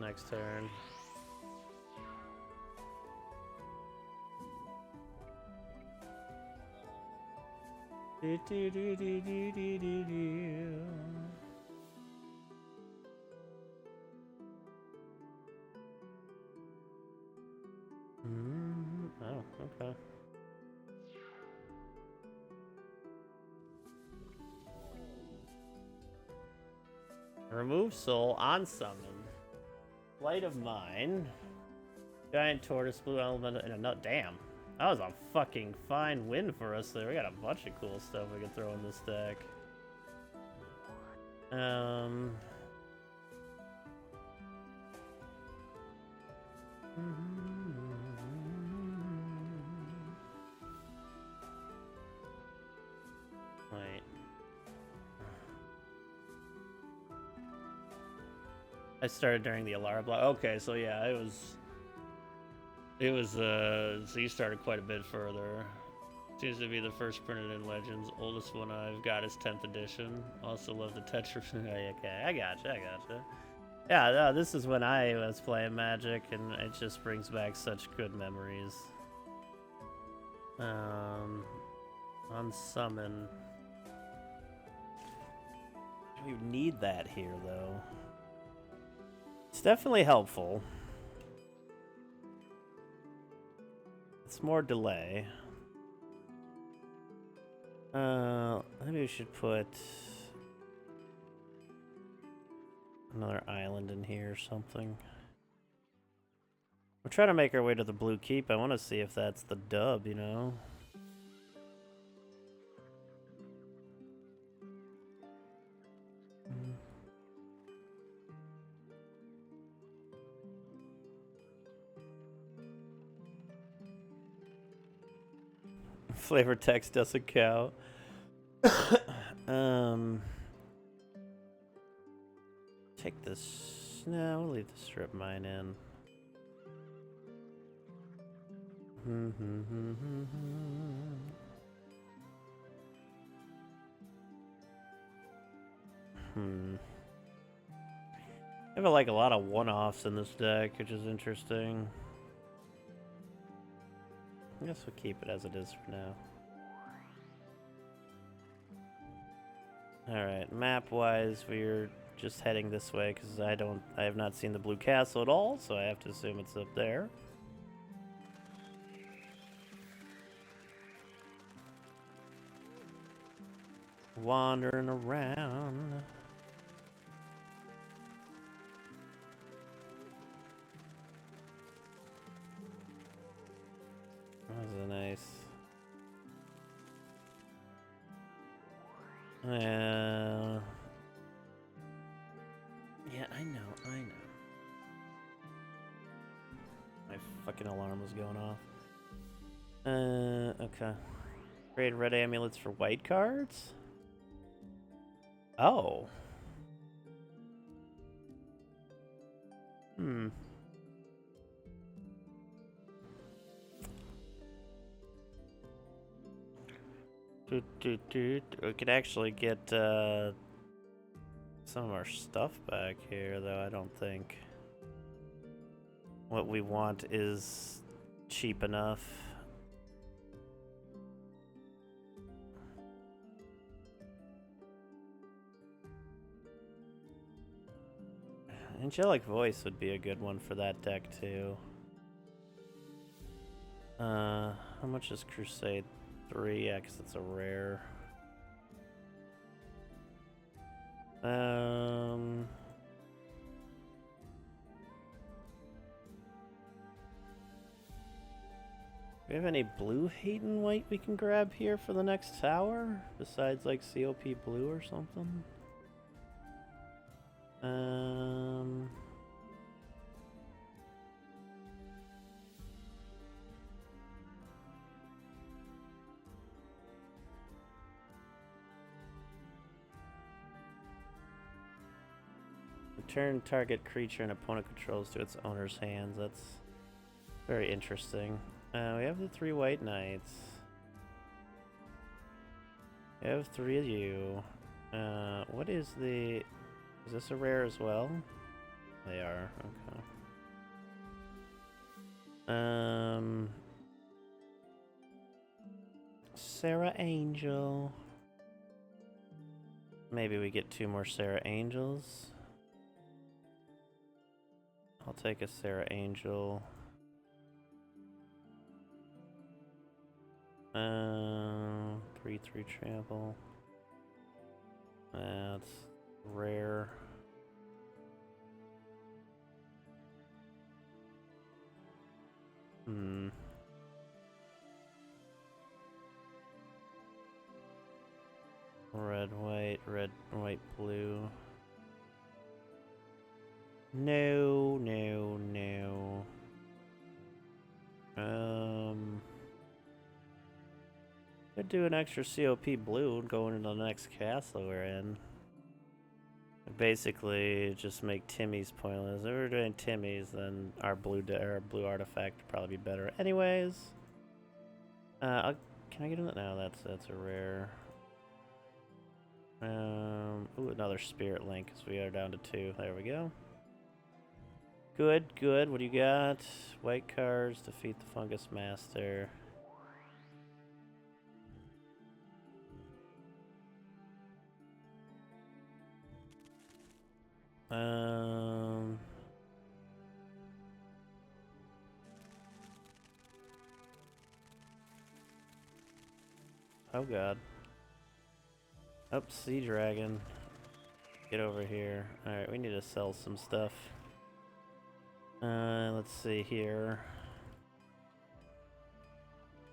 next turn. Oh, okay. Remove soul on summon. Light of mine. Giant tortoise, blue element, and a nut. Damn. That was a fucking fine win for us there. We got a bunch of cool stuff we can throw in this deck. Wait. I started during the alarm block. Okay, so yeah, so you started quite a bit further. Seems to be the first printed in Legends. Oldest one I've got is 10th edition. Also love the Tetra. Okay, I gotcha. Yeah, no, this is when I was playing Magic, and it just brings back such good memories. Unsummon. You need that here, though. It's definitely helpful. It's more delay. Maybe we should put another island in here or something. We're trying to make our way to the Blue Keep. I want to see if that's the dub, you know? Flavor text doesn't count. Take this. No, we'll leave the strip mine in. I have like a lot of one-offs in this deck, which is interesting. I guess we'll keep it as it is for now. Alright, map-wise, we're just heading this way because I have not seen the Blue Castle at all, so I have to assume it's up there. Wandering around. That was nice. Yeah, I know. My fucking alarm was going off. Okay. Trade red amulets for white cards? Oh. We could actually get some of our stuff back here, though. I don't think what we want is cheap enough. Angelic Voice would be a good one for that deck too. How much is Crusade 3? Yeah, because it's a rare. Do we have any blue hate and white we can grab here for the next tower? Besides like COP blue or something? Return target creature an opponent controls to its owner's hands. That's very interesting. We have the 3 white knights. We have 3 of you. What is the... Is this a rare as well? They are, okay. Sarah Angel. Maybe we get 2 more Sarah Angels. I'll take a Sarah Angel. 3/3 trample. That's rare. Red, white, blue. No, no, no. Could do an extra COP blue going into the next castle we're in. Basically, just make Timmy's pointless. If we're doing Timmy's, then our blue artifact would probably be better. Anyways, can I get in that? No, that's a rare. Ooh, another Spirit Link, because we are down to 2. There we go. Good, good. What do you got? White cards, defeat the Fungus Master. Oh god. Oh, Sea Dragon. Get over here. Alright, we need to sell some stuff. Let's see here.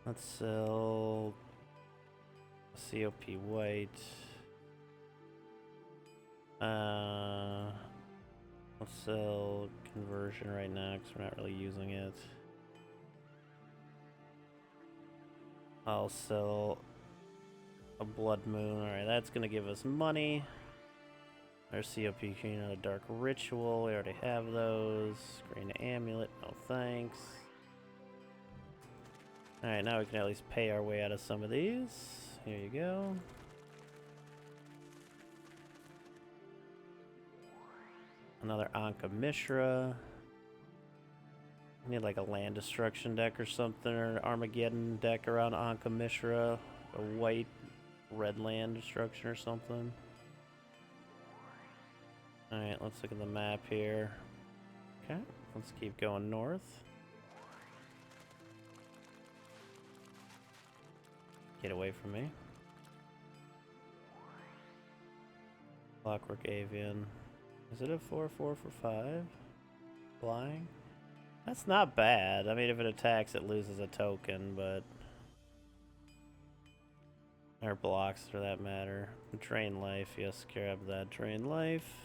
Let's sell COP white. Let's sell conversion right now because we're not really using it. I'll sell a Blood Moon. Alright, that's gonna give us money. Our COP Queen, a Dark Ritual. We already have those. Green Amulet, no thanks. Alright, now we can at least pay our way out of some of these. Here you go. Another Anka Mishra. Need like a land destruction deck or something, or an Armageddon deck around Anka Mishra. A white, red land destruction or something. Alright, let's look at the map here. Okay, let's keep going north. Get away from me. Clockwork Avian. Is it a 4/4 for 5? Flying? That's not bad. I mean, if it attacks, it loses a token, but... Or blocks, for that matter. Drain life, yes, grab that. Drain life.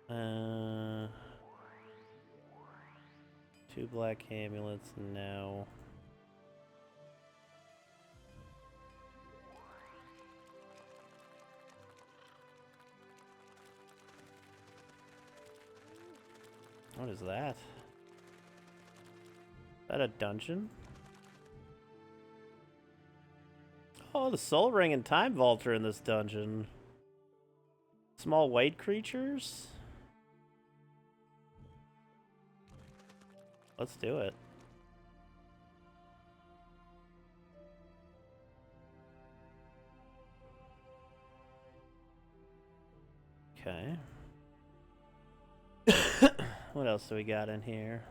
2 black amulets, no. What is that? Is that a dungeon? Oh, the Soul Ring and Time Vault are in this dungeon. Small white creatures? Let's do it. Okay. What else do we got in here?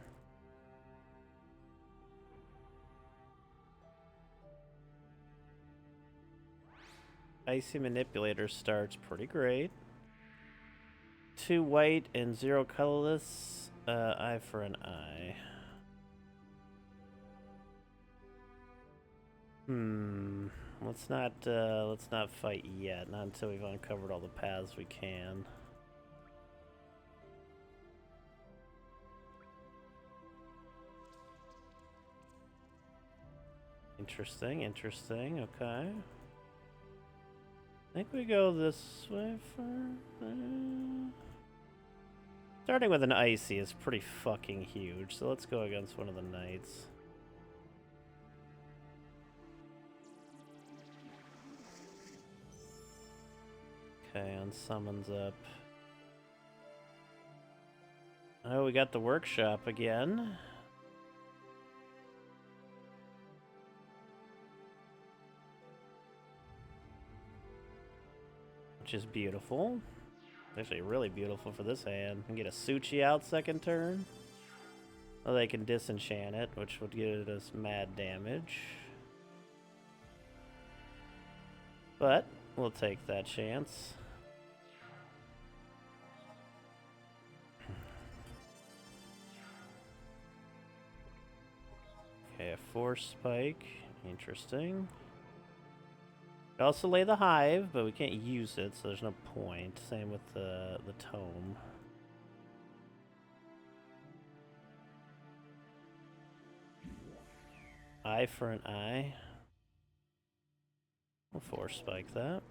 Icy Manipulator starts pretty great. 2 white and 0 colorless. Eye for an eye. Let's not fight yet. Not until we've uncovered all the paths we can. Interesting, okay. I think we go this way first. Starting with an icy is pretty fucking huge, so let's go against one of the knights. Okay, unsummons up. Oh, we got the workshop again. Which is beautiful. Actually really beautiful for this hand. And get a Suchi out second turn. Well, they can disenchant it, which would give us mad damage. But we'll take that chance. Okay, a Force Spike. Interesting. We also lay the Hive, but we can't use it, so there's no point. Same with the Tome. Eye for an eye. We'll Force Spike that.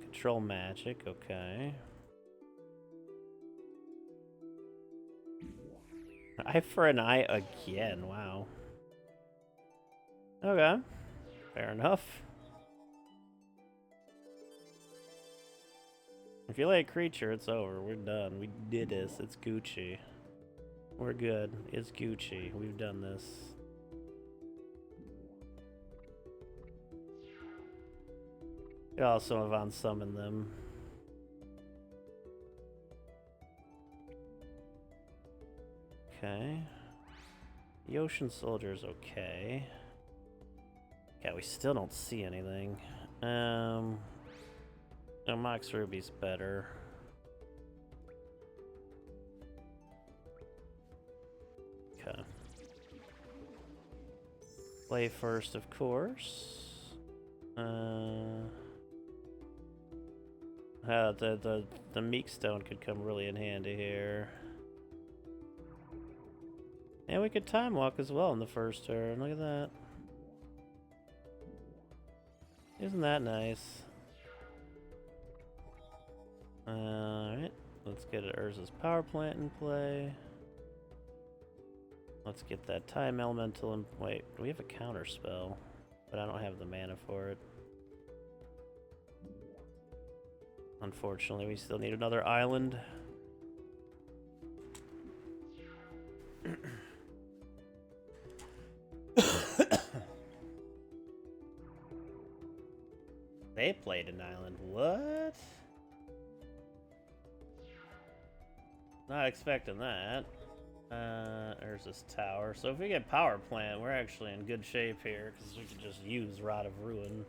Control magic, okay. Eye for an eye again, wow. Okay, fair enough. If you lay a creature, it's over. We're done. We did this. It's Gucci. We're good. It's Gucci. We've done this. You also have unsummoned them. Okay. The Ocean Soldier's okay. Yeah, we still don't see anything. No, Mox Ruby's better. Okay. Play first, of course. The Meek Stone could come really in handy here. And we could Time Walk as well in the first turn. Look at that. Isn't that nice? Alright. Let's get Urza's Power Plant in play. Let's get that Time Elemental in... Wait, we have a counter spell, but I don't have the mana for it. Unfortunately, we still need another island. They played an island. What? Not expecting that. There's this tower. So if we get Power Plant, we're actually in good shape here because we can just use Rod of Ruin.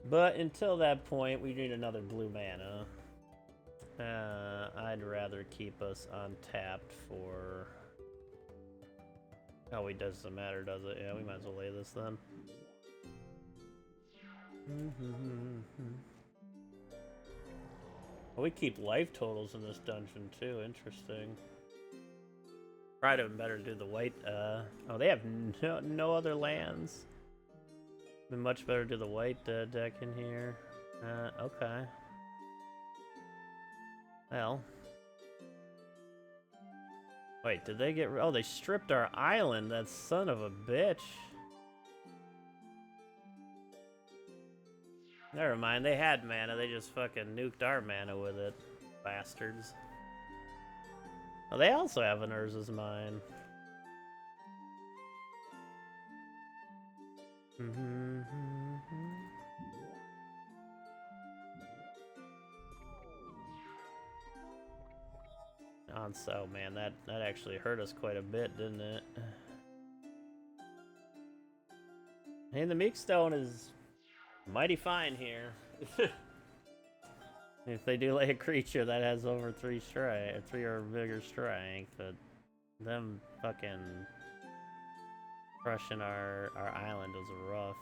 But until that point, we need another blue mana. I'd rather keep us untapped for... Oh, it doesn't matter, does it? Yeah, we might as well lay this then. Well, we keep life totals in this dungeon too. Interesting. Probably been better to do the white. Oh, they have no other lands. Been much better to do the white deck in here. Okay. Well. Wait, did they get... Oh, they stripped our island, that son of a bitch. Never mind, they had mana, they just fucking nuked our mana with it. Bastards. Oh, they also have an Urza's Mine. So man, that actually hurt us quite a bit, didn't it? And the Meek Stone is mighty fine here. If they do lay a creature that has over 3 or bigger strength, but them fucking crushing our island was rough.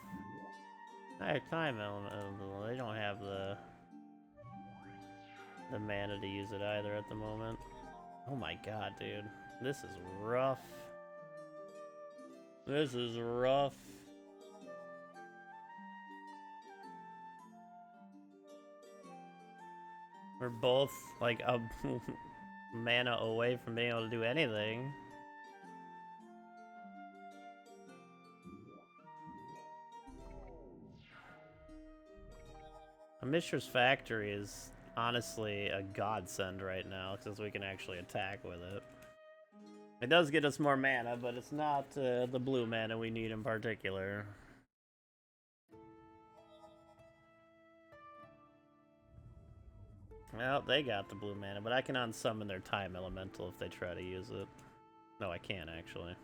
Time element, they don't have the mana to use it either at the moment. Oh my god, dude. This is rough. This is rough. We're both like a mana away from being able to do anything. A Mishra's Factory is honestly a godsend right now, since we can actually attack with it. It does get us more mana, but it's not the blue mana we need in particular. Well, they got the blue mana, but I can unsummon their time elemental if they try to use it. No, I can't, actually.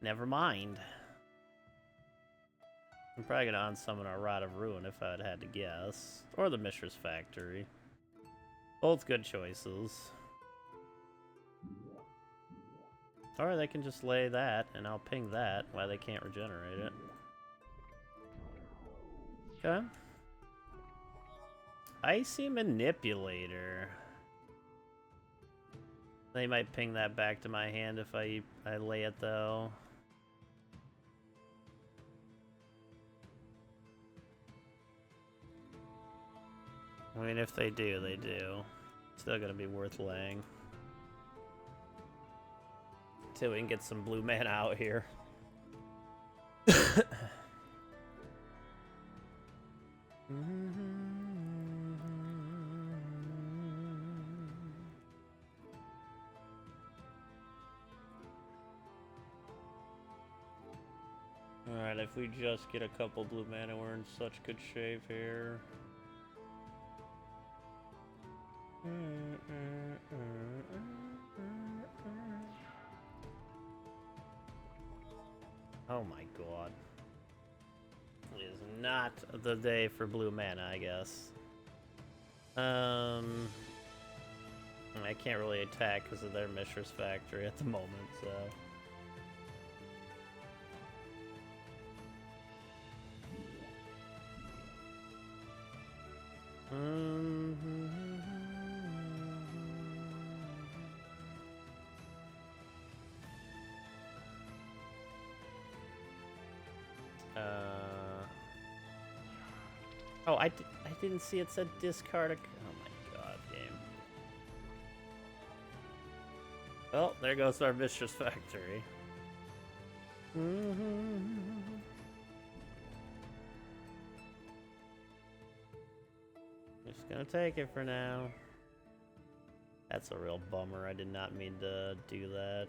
Never mind. I'm probably gonna unsummon our Rod of Ruin if I'd had to guess. Or the Mishra's Factory. Both good choices. Or they can just lay that, and I'll ping that while they can't regenerate it. Okay. Icy Manipulator. They might ping that back to my hand if I lay it, though. I mean, if they do, they do. Still gonna be worth laying. Till we can get some blue mana out here. Alright, if we just get a couple blue mana, we're in such good shape here. Oh my god. It is not the day for blue mana, I guess. I can't really attack because of their Mishra's Factory at the moment, so... Oh, I didn't see it said discard a... Oh my god, game. Well, there goes our Mishra's Factory. Just gonna take it for now. That's a real bummer. I did not mean to do that.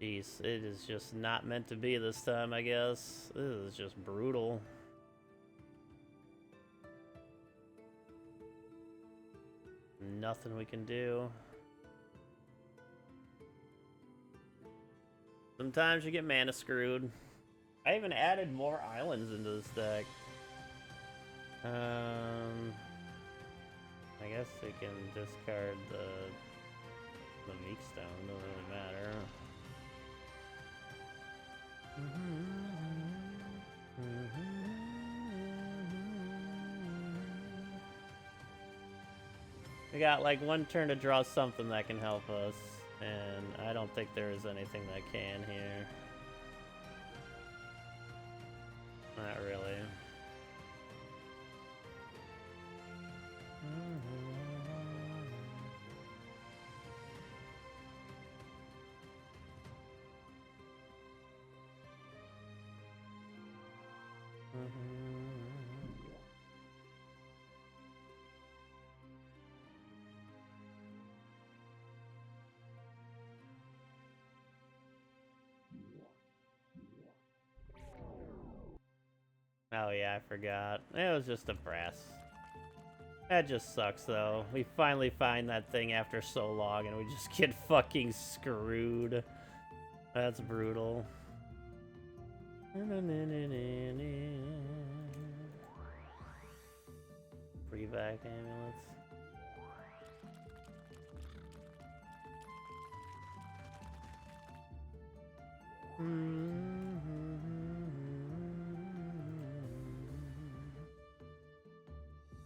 Jeez, it is just not meant to be this time, I guess. This is just brutal. Nothing we can do. Sometimes you get mana screwed. I even added more islands into this deck. I guess we can discard the Meek Stone, doesn't really matter. We got like one turn to draw something that can help us, and I don't think there is anything that can here. Not really. Oh yeah, I forgot. It was just a brass. That just sucks though. We finally find that thing after so long and we just get fucking screwed. That's brutal. Pre-vac amulets.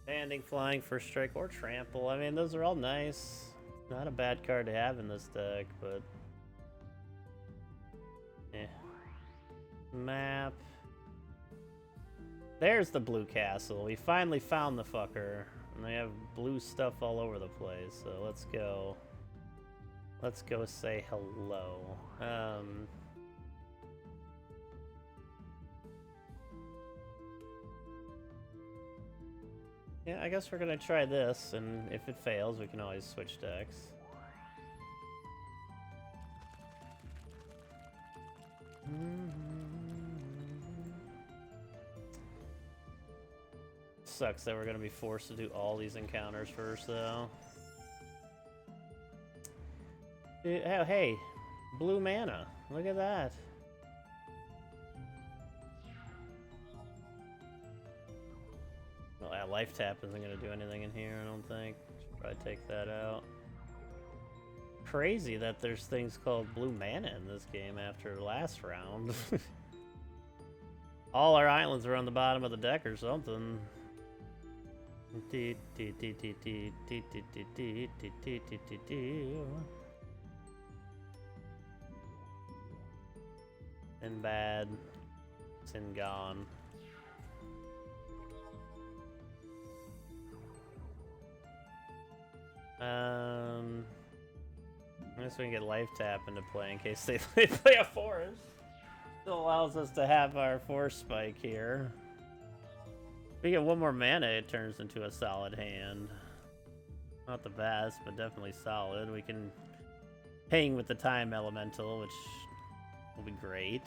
Standing, flying, first strike, or trample. I mean, those are all nice. Not a bad card to have in this deck, but... eh. Map. There's the blue castle. We finally found the fucker. And they have blue stuff all over the place, so let's go. Let's go say hello. Yeah, I guess we're gonna try this, and if it fails, we can always switch decks. Sucks that we're gonna be forced to do all these encounters first, though. Oh, hey, blue mana. Look at that. Well, that life tap isn't gonna do anything in here, I don't think. Should probably take that out. Crazy that there's things called blue mana in this game after last round. All our islands are on the bottom of the deck or something. And bad. Sin gone. I guess we can get life tap into play in case they play a forest. Still allows us to have our force spike here. If we get one more mana, it turns into a solid hand. Not the best, but definitely solid. We can hang with the time elemental, which will be great.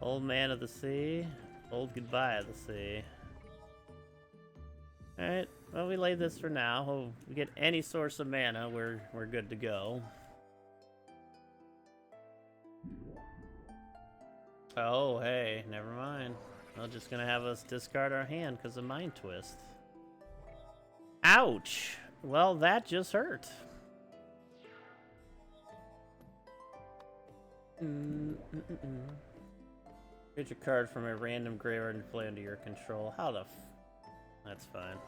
Old man of the sea, old goodbye of the sea. Alright, well, we lay this for now. If we get any source of mana, we're good to go. Oh, hey, never mind. They're just gonna have us discard our hand because of Mind Twist. Ouch! Well, that just hurt. Get your card from a random graveyard and play under your control. How the f... That's fine.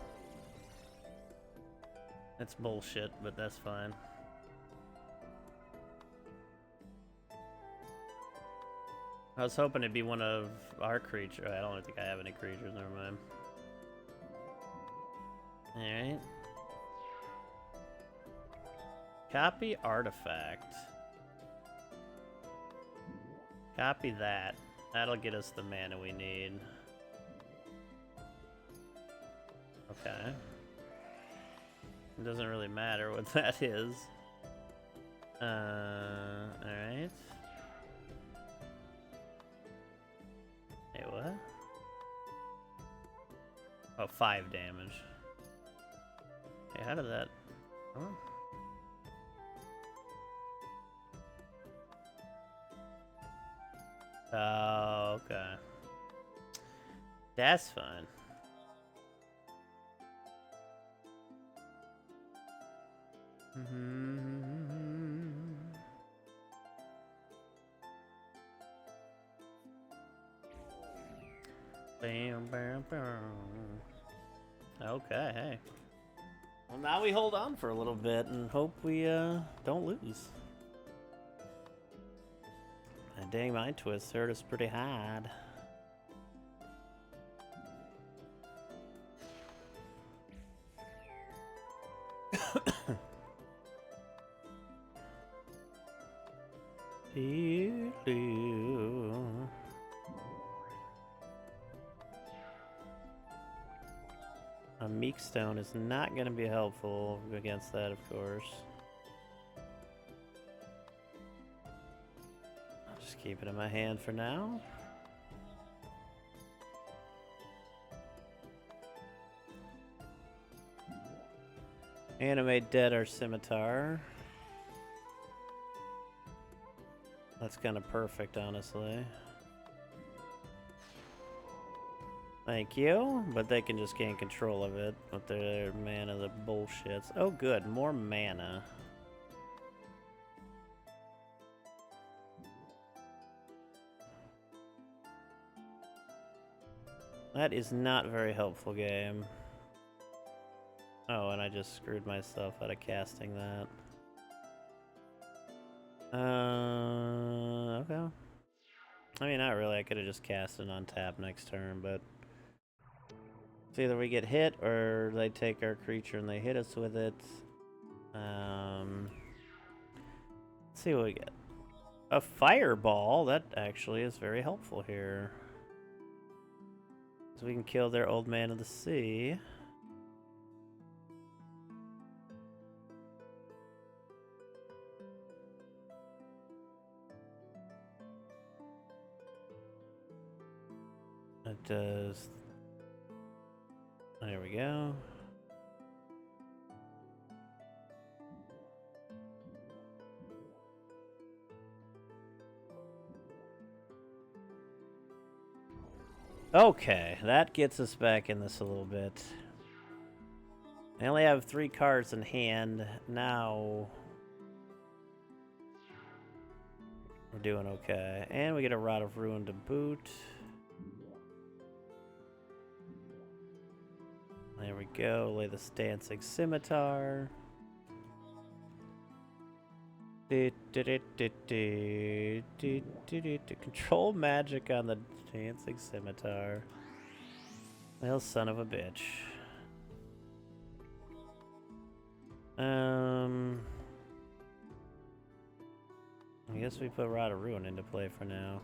That's bullshit, but that's fine. I was hoping it'd be one of our creatures. I don't think I have any creatures, never mind. Alright. Copy artifact. Copy that. That'll get us the mana we need. Okay. It doesn't really matter what that is. Alright. Hey, what? Oh, 5 damage. Hey, how did that... Huh? Oh, okay. That's fine. Bam, bam, bam. Okay, hey. Well, now we hold on for a little bit and hope we don't lose. That dang Mind Twist hurt us pretty hard. A Meek Stone is not going to be helpful against that, of course. I'll just keep it in my hand for now. Animate dead our scimitar. That's kind of perfect, honestly. Thank you, but they can just gain control of it with their mana, the bullshits. Oh good, more mana. That is not very helpful, game. Oh, and I just screwed myself out of casting that. Okay. I mean, not really. I could have just cast it on tap next turn, but it's either we get hit or they take our creature and they hit us with it. Let's see what we get. A fireball. That actually is very helpful here. So we can kill their old man of the sea. It does. There we go. Okay, that gets us back in this a little bit. I only have 3 cards in hand. Now we're doing okay. And we get a Rod of Ruin to boot. There we go. Lay the Dancing Scimitar. Control magic on the Dancing Scimitar. Well, son of a bitch. I guess we put Rod of Ruin into play for now.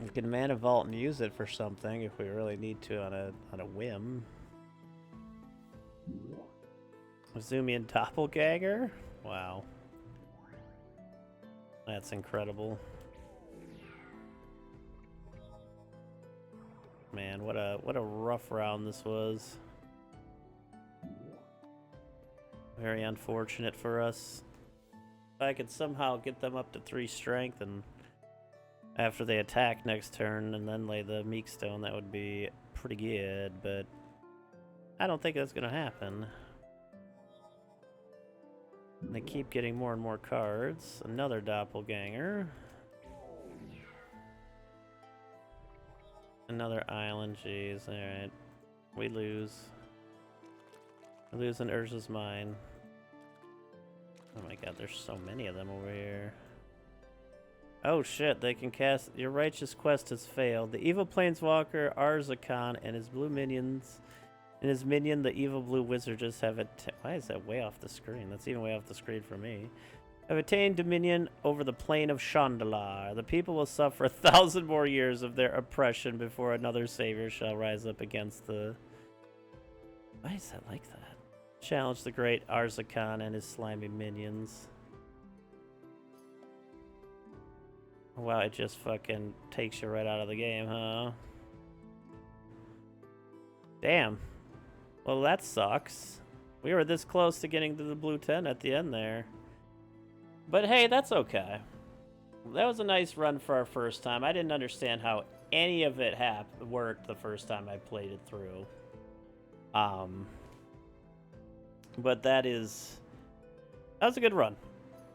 We can Mana Vault and use it for something if we really need to on a whim. Zoomian Doppelganger? Wow. That's incredible. Man, what a rough round this was. Very unfortunate for us. If I could somehow get them up to 3 strength and after they attack next turn and then lay the Meek Stone, that would be pretty good, but I don't think that's gonna happen. They keep getting more and more cards. Another Doppelganger. Another island, jeez. Alright. We lose. We lose an Urza's Mine. Oh my god, there's so many of them over here. Oh shit, they can cast... Your Righteous Quest has failed. The evil Planeswalker, Arzakan, and his blue minions... And his minion, the evil blue wizard, just have why is that way off the screen? That's even way off the screen for me. Have attained dominion over the plane of Shandalar. The people will suffer 1,000 more years of their oppression before another savior shall rise up against the... Why is that like that? Challenge the great Arzakan and his slimy minions. Wow, it just fucking takes you right out of the game, huh? Damn. Well, that sucks. We were this close to getting to the blue 10 at the end there. But hey, that's okay. That was a nice run for our first time. I didn't understand how any of it worked the first time I played it through. But that was a good run.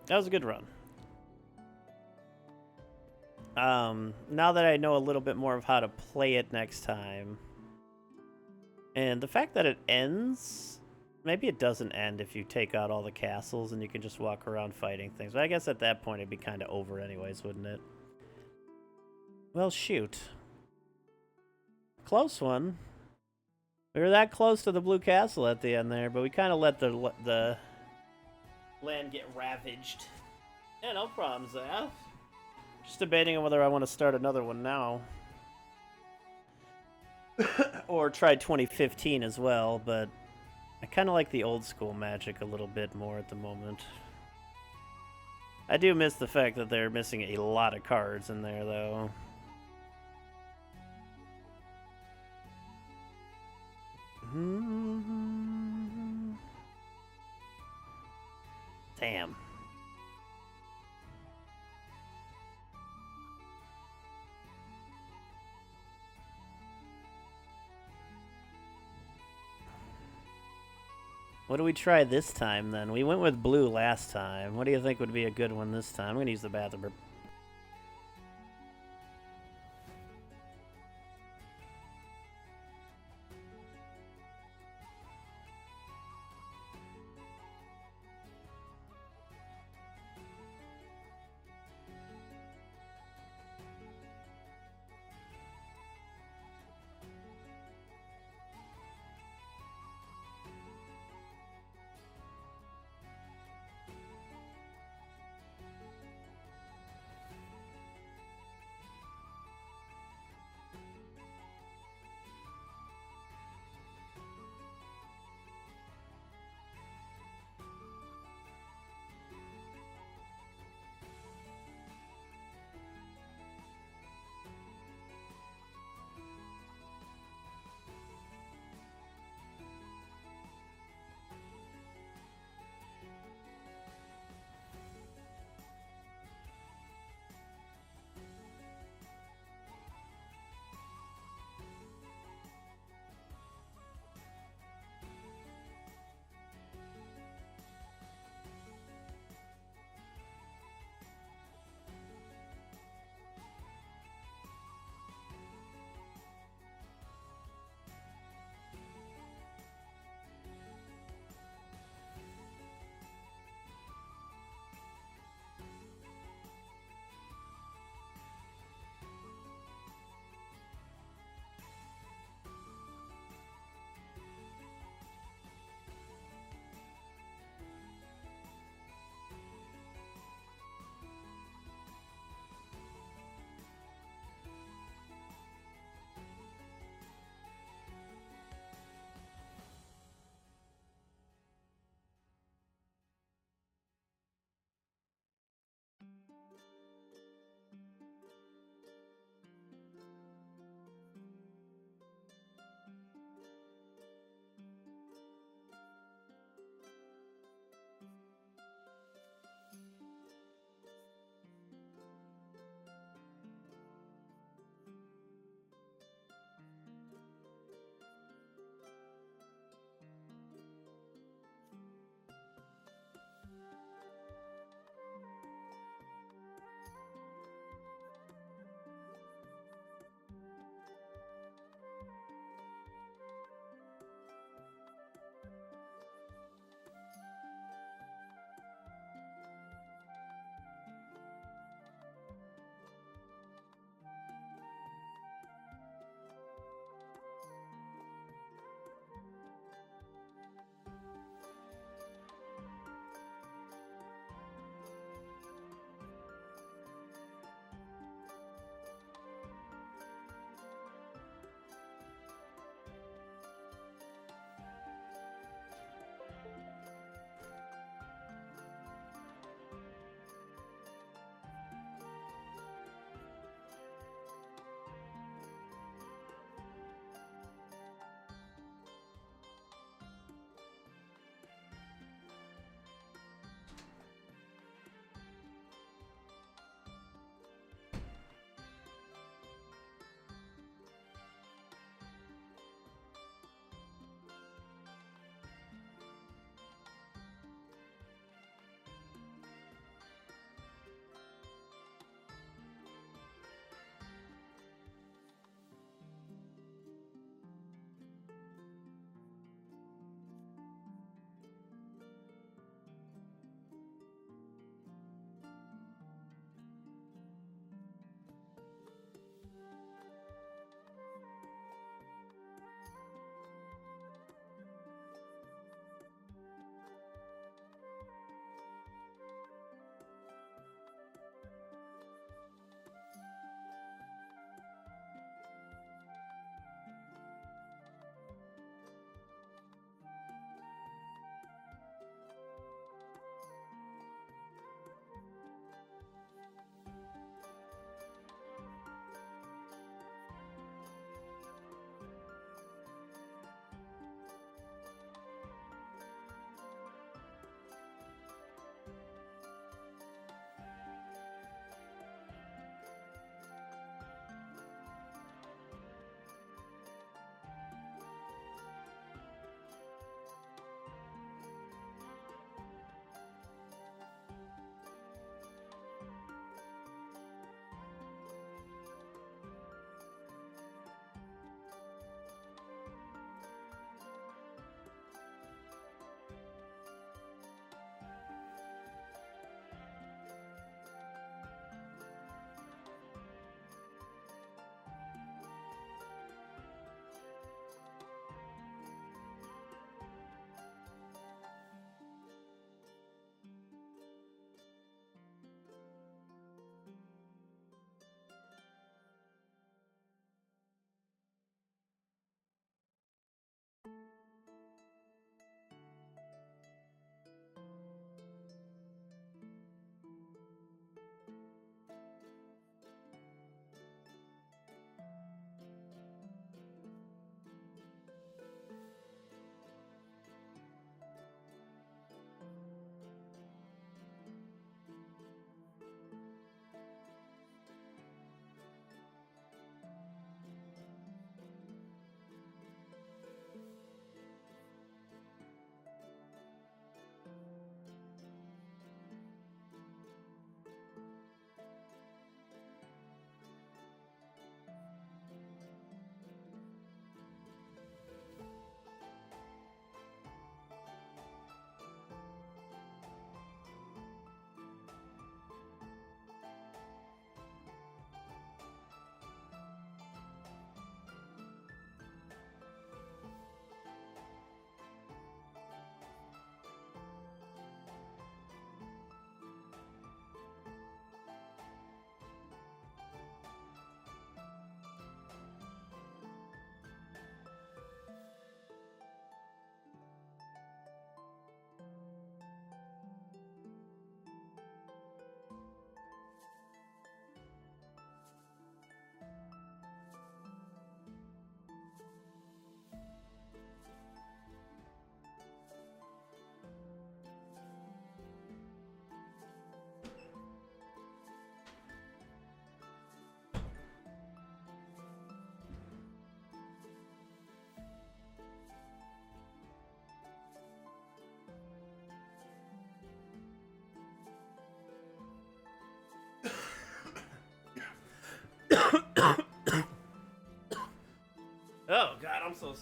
That was a good run. Now that I know a little bit more of how to play it next time, and the fact that it ends, maybe it doesn't end if you take out all the castles and you can just walk around fighting things. But I guess at that point it'd be kind of over anyways, wouldn't it? Well, shoot. Close one. We were that close to the blue castle at the end there, but we kind of let the land get ravaged. Yeah, no problem, Zaf. Just debating on whether I want to start another one now. Or try 2015 as well, but I kind of like the old school Magic a little bit more at the moment. I do miss the fact that they're missing a lot of cards in there, though. Damn. What do we try this time, then? We went with blue last time. What do you think would be a good one this time? I'm going to use the bathroom.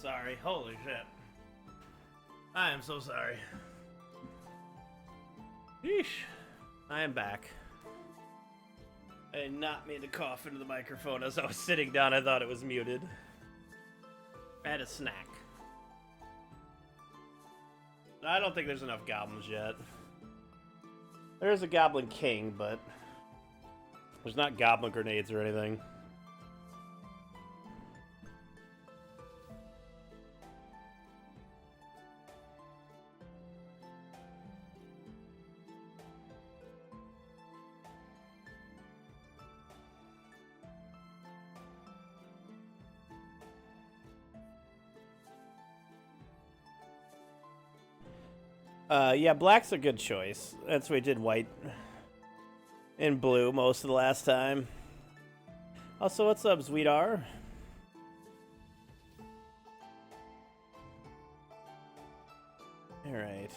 sorry. Holy shit. I am so sorry. Yeesh. I am back. I did not mean to cough into the microphone as I was sitting down. I thought it was muted. I had a snack. I don't think there's enough goblins yet. There's a goblin king, but there's not goblin grenades or anything. Yeah, black's a good choice. That's what we did white and blue most of the last time. Also, what's up, Zweedar? Alright.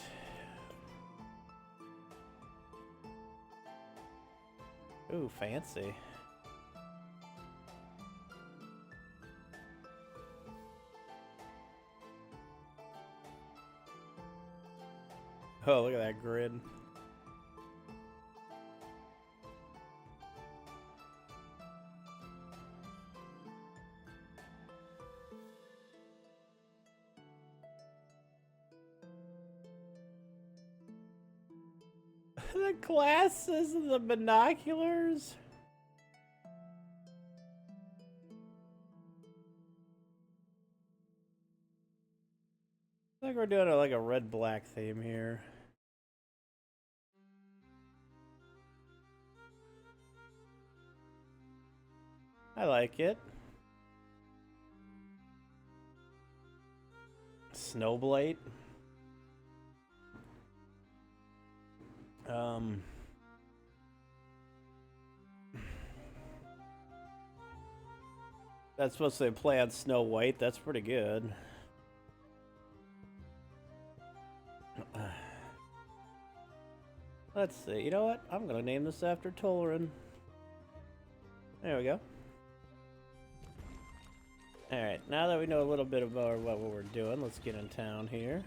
Ooh, fancy. Oh, look at that grid. The glasses and the binoculars. I think we're doing like a red-black theme here. I like it. Snowblight. That's supposed to play on Snow White. That's pretty good. Let's see. You know what? I'm gonna name this after Toleran. There we go. Alright, now that we know a little bit about what we're doing, let's get in town here.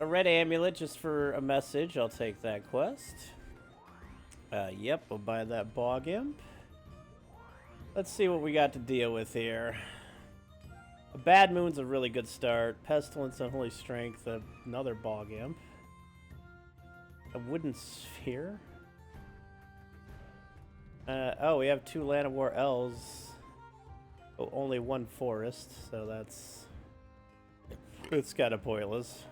A red amulet just for a message. I'll take that quest. Yep, we'll buy that bog imp. Let's see what we got to deal with here. A bad moon's a really good start. Pestilence, unholy strength, another bog imp. A wooden sphere. Oh, we have 2 Land of War elves. Oh, only 1 forest, so it's kind of pointless.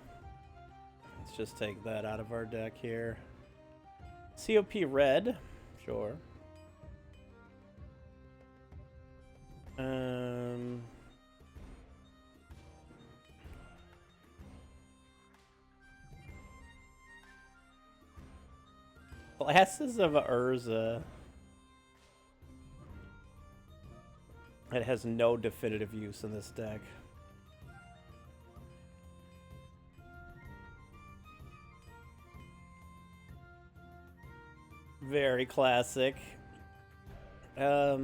Let's just take that out of our deck here. COP red, sure. Glasses of Urza. It has no definitive use in this deck. Very classic. What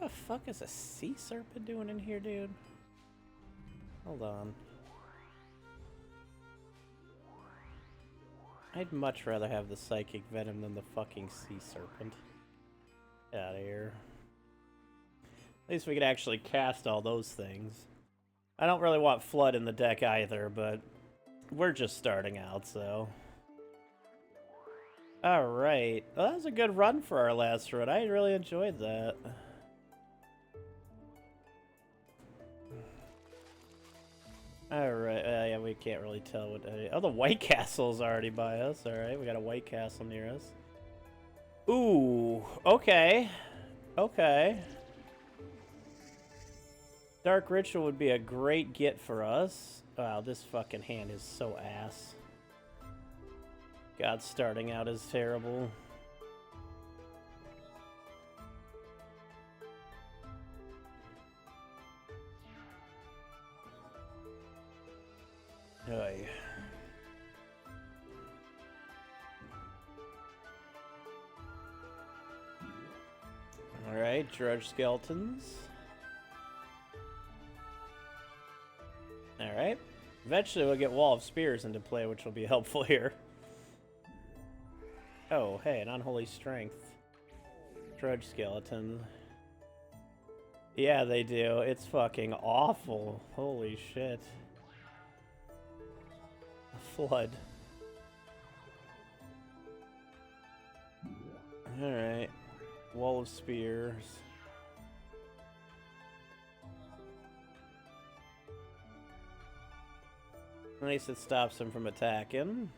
the fuck is a sea serpent doing in here, dude? Hold on. I'd much rather have the psychic venom than the fucking sea serpent. Get out of here. At least we could actually cast all those things. I don't really want flood in the deck either, but we're just starting out, so. Alright. Well, that was a good run for our last run. I really enjoyed that. Alright, yeah, we can't really tell what... oh, the White Castle's already by us. Alright, we got a White Castle near us. Ooh, okay. Okay. Dark Ritual would be a great get for us. Wow, this fucking hand is so ass. God, starting out is terrible. Oy. Alright. Alright, Drudge Skeletons. Alright. Eventually we'll get Wall of Spears into play, which will be helpful here. Oh, hey, an Unholy Strength. Drudge Skeleton. Yeah, they do. It's fucking awful. Holy shit. A flood. Alright. Wall of Spears. At least it stops him from attacking.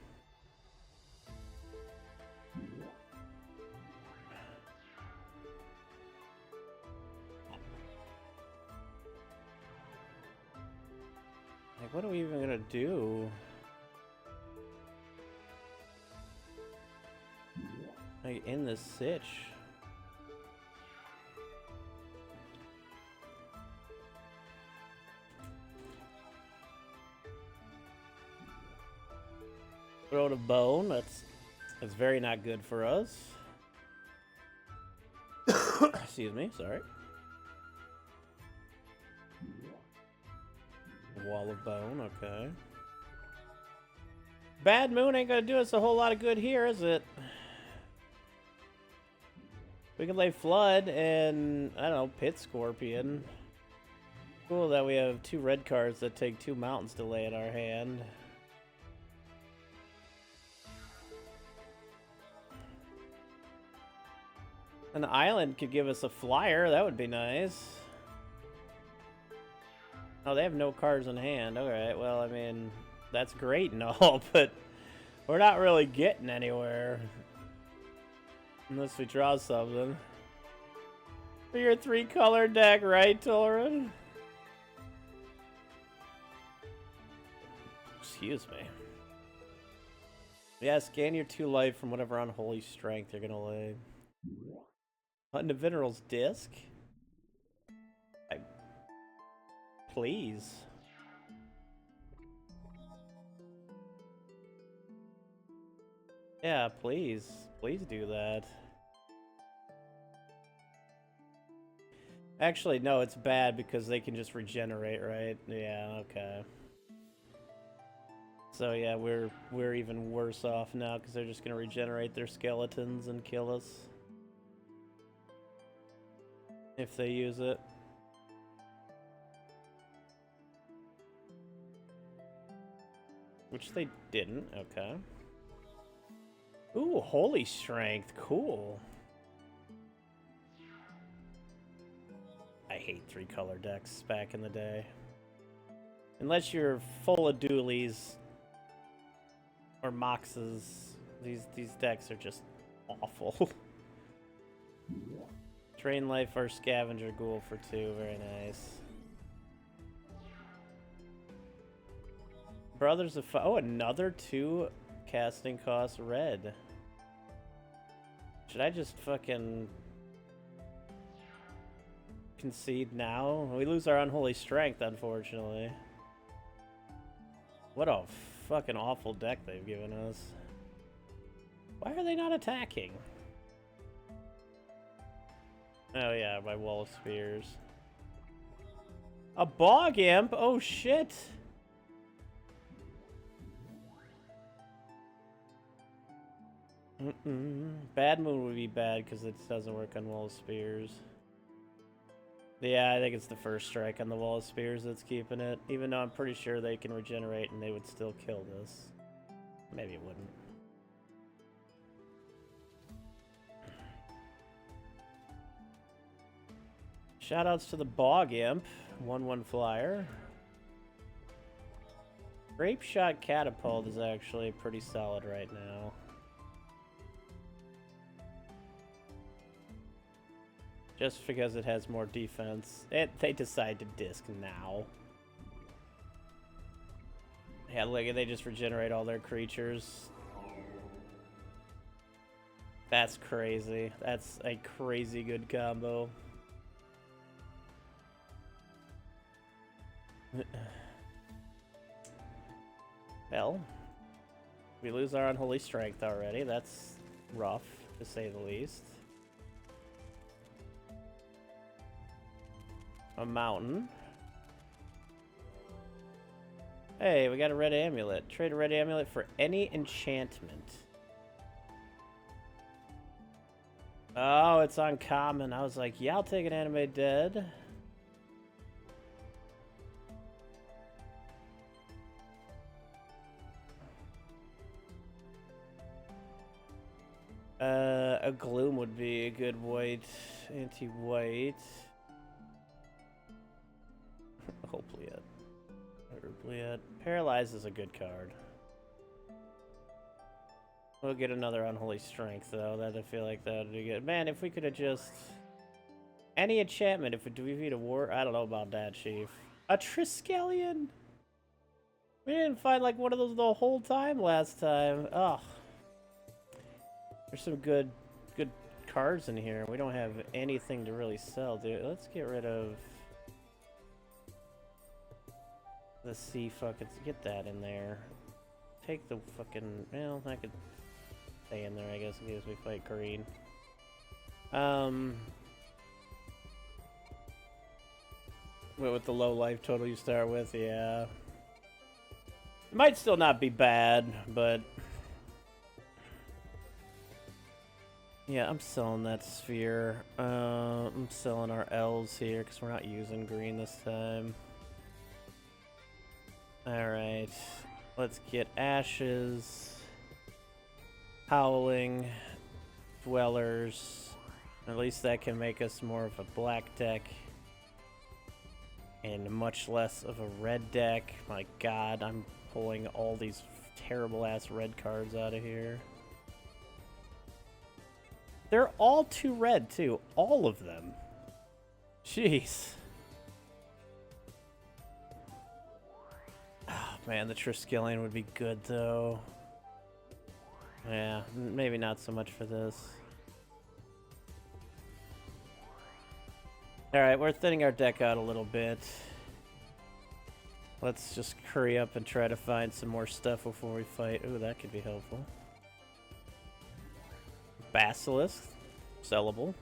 Like, what are we even gonna do? Like, in this sitch. Throat of Bone, that's very not good for us. Excuse me, sorry. Wall of Bone, okay. Bad Moon ain't gonna do us a whole lot of good here, is it? We can lay Flood and, I don't know, Pit Scorpion. Cool that we have 2 red cards that take 2 mountains to lay in our hand. An island could give us a flyer, that would be nice. Oh, they have no cards in hand. Alright, well, I mean, that's great and all, but we're not really getting anywhere. Unless we draw something. For your 3-color deck, right, Torin? Excuse me. Yeah, scan your 2 life from whatever Unholy Strength you're gonna lay. Hunting the Minerals Disc? Please. Yeah, please. Please do that. Actually, no, it's bad because they can just regenerate, right? Yeah, okay. So yeah, we're even worse off now because they're just gonna regenerate their skeletons and kill us. If they use it. Which they didn't, okay. Ooh, Holy Strength, cool. I hate 3-color decks back in the day. Unless you're full of dualies or moxes, these decks are just awful. Drain life or Scavenger Ghoul for 2, very nice. Brothers of Fire. Oh, another 2 casting cost red. Should I just fucking concede now? We lose our Unholy Strength, unfortunately. What a fucking awful deck they've given us. Why are they not attacking? Oh yeah, my Wall of Spears. A Bog Imp? Oh shit! Bad Moon would be bad because it doesn't work on Wall of Spears. Yeah, I think it's the first strike on the Wall of Spears that's keeping it. Even though I'm pretty sure they can regenerate and they would still kill this. Maybe it wouldn't. Shoutouts to the Bog Imp. 1/1 flyer. Grape Shot Catapult is actually pretty solid right now. Just because it has more defense. They decide to disc now. Yeah, look, they just regenerate all their creatures. That's crazy. That's a crazy good combo. Well, we lose our Unholy Strength already. That's rough, to say the least. a mountain. Hey, we got a red amulet. Trade a red amulet for any enchantment. Oh, it's uncommon. I was like, yeah, I'll take an anime dead. A gloom would be a good white, anti-white. Hopefully it. Hopefully it. Paralyze is a good card. We'll get another Unholy Strength, though. That I feel like that would be good. Man, if we could have just... Any enchantment, if we defeat a war... I don't know about that, Chief. A Triskelion? We didn't find, like, one of those the whole time last time. Ugh. There's some good cards in here. We don't have anything to really sell, dude. Let's get rid of... the sea fucking... Get that in there. Take the fucking... Well, I could... stay in there, I guess, in case we fight green. With the low life total you start with, yeah. It might still not be bad, but... Yeah, I'm selling that sphere. I'm selling our L's here, because we're not using green this time. Alright. Let's get Ashes. Howling, Dwellers. At least that can make us more of a black deck. And much less of a red deck. My god, I'm pulling all these terrible ass red cards out of here. They're all 2 red too. All of them. Jeez. Oh man, the Triskelion would be good though. Yeah, maybe not so much for this. Alright, we're thinning our deck out a little bit. Let's just hurry up and try to find some more stuff before we fight. Ooh, that could be helpful. Basilisk. Sellable.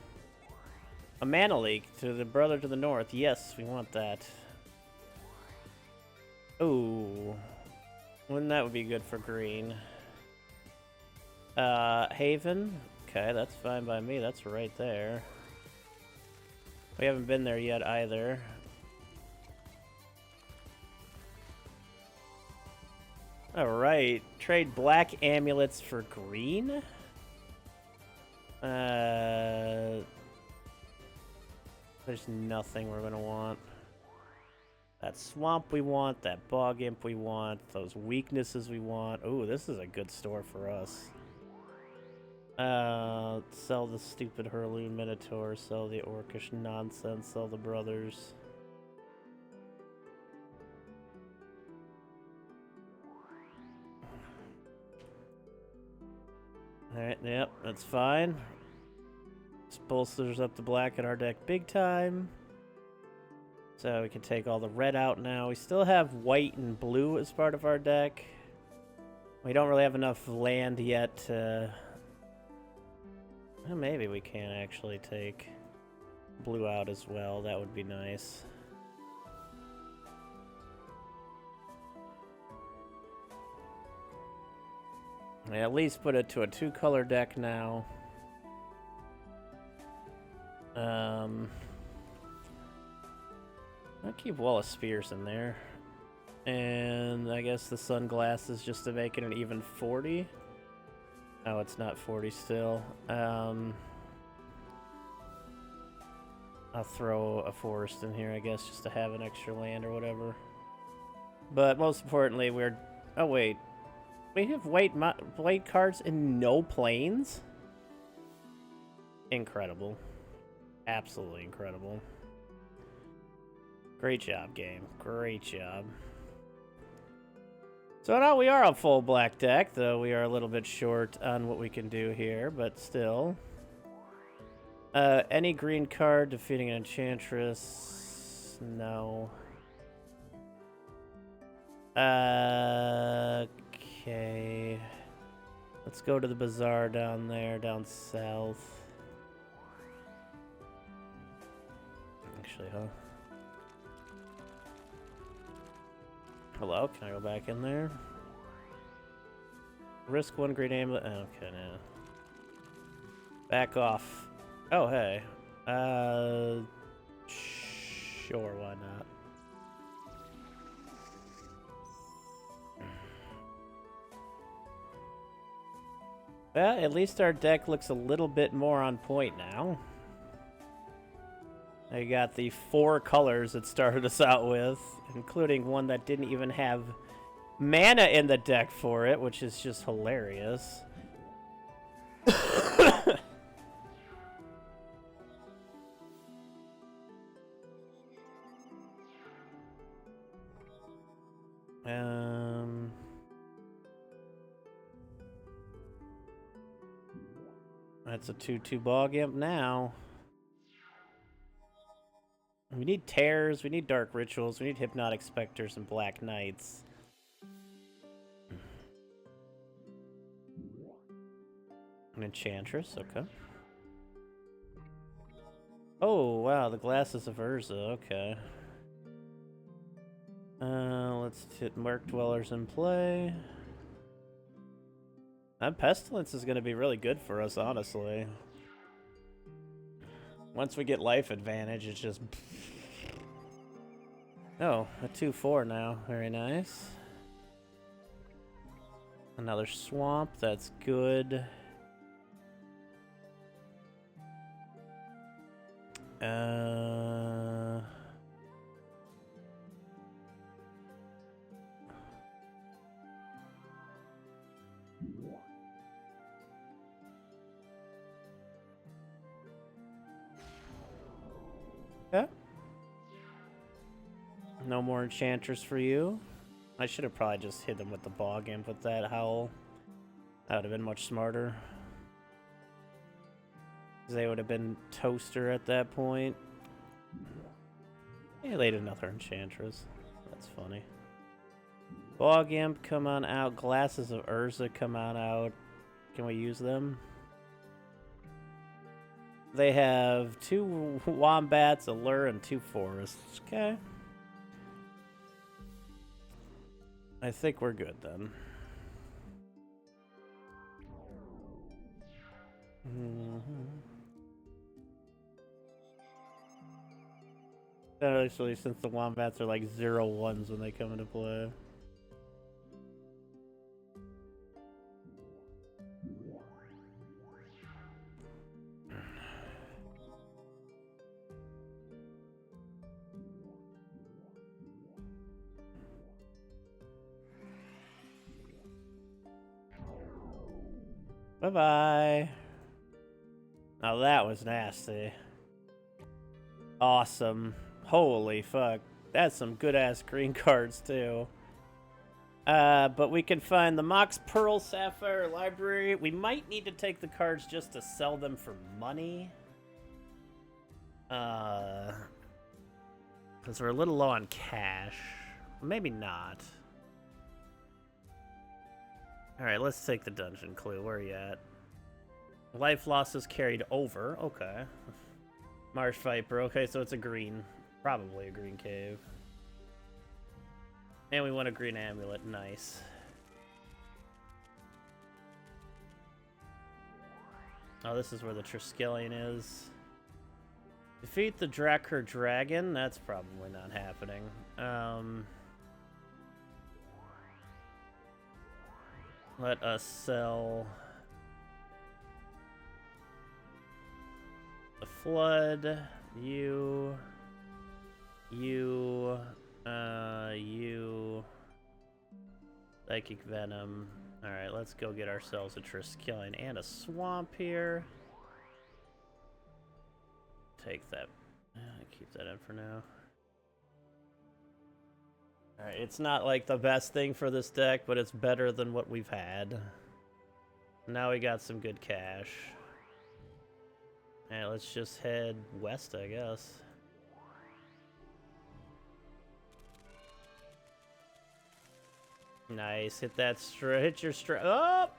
A Mana Leak to the brother to the north. Yes, we want that. Ooh. Wouldn't that would be good for green? Haven. Okay, that's fine by me. That's right there. We haven't been there yet either. Alright. Trade black amulets for green? There's nothing we're gonna want. That swamp we want, that bog imp we want, those weaknesses we want. Ooh, this is a good store for us. Sell the stupid Hurloon Minotaur, sell the Orcish nonsense, sell the brothers. Alright, yep, that's fine. This bolsters up the black in our deck big time. So we can take all the red out now. We still have white and blue as part of our deck. We don't really have enough land yet to... Well, maybe we can actually take blue out as well. That would be nice. Yeah, at least put it to a 2-color deck now. I'll keep Wall of Spears in there. And I guess the sunglasses just to make it an even 40. Oh, it's not 40 still. I'll throw a forest in here, I guess, just to have an extra land or whatever. But most importantly, we're... Oh, wait. We have white cards and no planes? Incredible. Absolutely incredible. Great job, game. Great job. So now we are a full black deck, though we are a little bit short on what we can do here, but still. Any green card defeating an enchantress? No. Okay. Let's go to the bazaar down there, down south. Actually, huh? Hello, can I go back in there? Risk 1 green amulet. Okay, no. Back off. Oh, hey. Sure, why not? Well, at least our deck looks a little bit more on point now. I got the 4 colors it started us out with, including one that didn't even have mana in the deck for it, which is just hilarious. That's a 2/2 ball gimp now. We need tears, we need dark rituals, we need hypnotic specters and black knights. An enchantress, okay. Oh wow, the glasses of Urza, okay. Let's hit Murk Dwellers in play. That Pestilence is gonna be really good for us, honestly. Once we get life advantage, it's just... Oh, a 2/4 now. Very nice. Another swamp, that's good. Yeah. No more enchanters for you. I should have probably just hit them with the bog imp with that howl. That would have been much smarter. They would have been toaster at that point. He laid another enchantress. That's funny. Bog imp, come on out. Glasses of Urza, come on out. Can we use them? They have 2 wombats, a lure, and 2 forests. Okay. I think we're good then. Actually, since the wombats are like 0/1s when they come into play. Bye-bye. Now that was nasty. Awesome. Holy fuck. That's some good-ass green cards, too. But we can find the Mox Pearl Sapphire Library. We might need to take the cards just to sell them for money. Because we're a little low on cash. Maybe not. Alright, let's take the dungeon clue. Where are you at? Life losses carried over. Okay. Marsh Viper. Okay, so it's a green. Probably a green cave. And we want a green amulet. Nice. Oh, this is where the Triskelion is. Defeat the Drakkar Dragon. That's probably not happening. Let us sell the Flood. You. Psychic Venom. Alright, let's go get ourselves a Triskelion and a Swamp here. Take that. Keep that in for now. Alright, it's not like the best thing for this deck, but it's better than what we've had. Now we got some good cash. Alright, let's just head west, I guess. Nice, hit that hit your oh!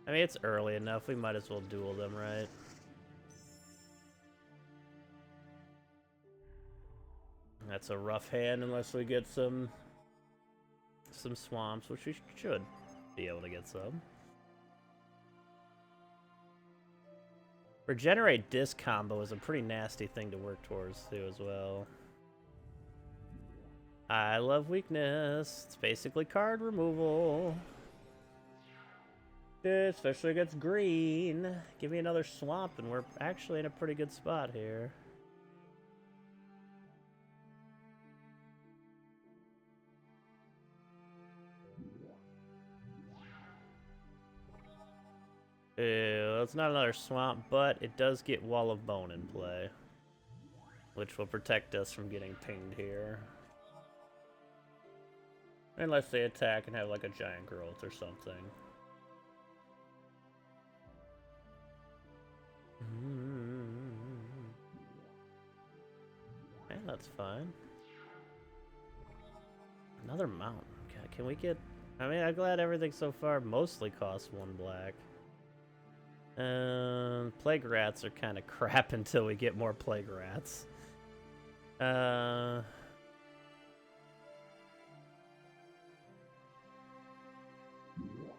I I mean, it's early enough. We might as well duel them, right? That's a rough hand unless we get some swamps, which we should be able to get some. Regenerate disc combo is a pretty nasty thing to work towards too as well. I love weakness. It's basically card removal. Especially against green. Give me another swamp and we're actually in a pretty good spot here. Ew, it's not another swamp, but it does get Wall of Bone in play, which will protect us from getting pinged here. Unless they attack and have like a giant growth or something. And that's fine. Another mountain. Can we get... I mean, I'm glad everything so far mostly costs 1 black. Plague rats are kind of crap until we get more plague rats.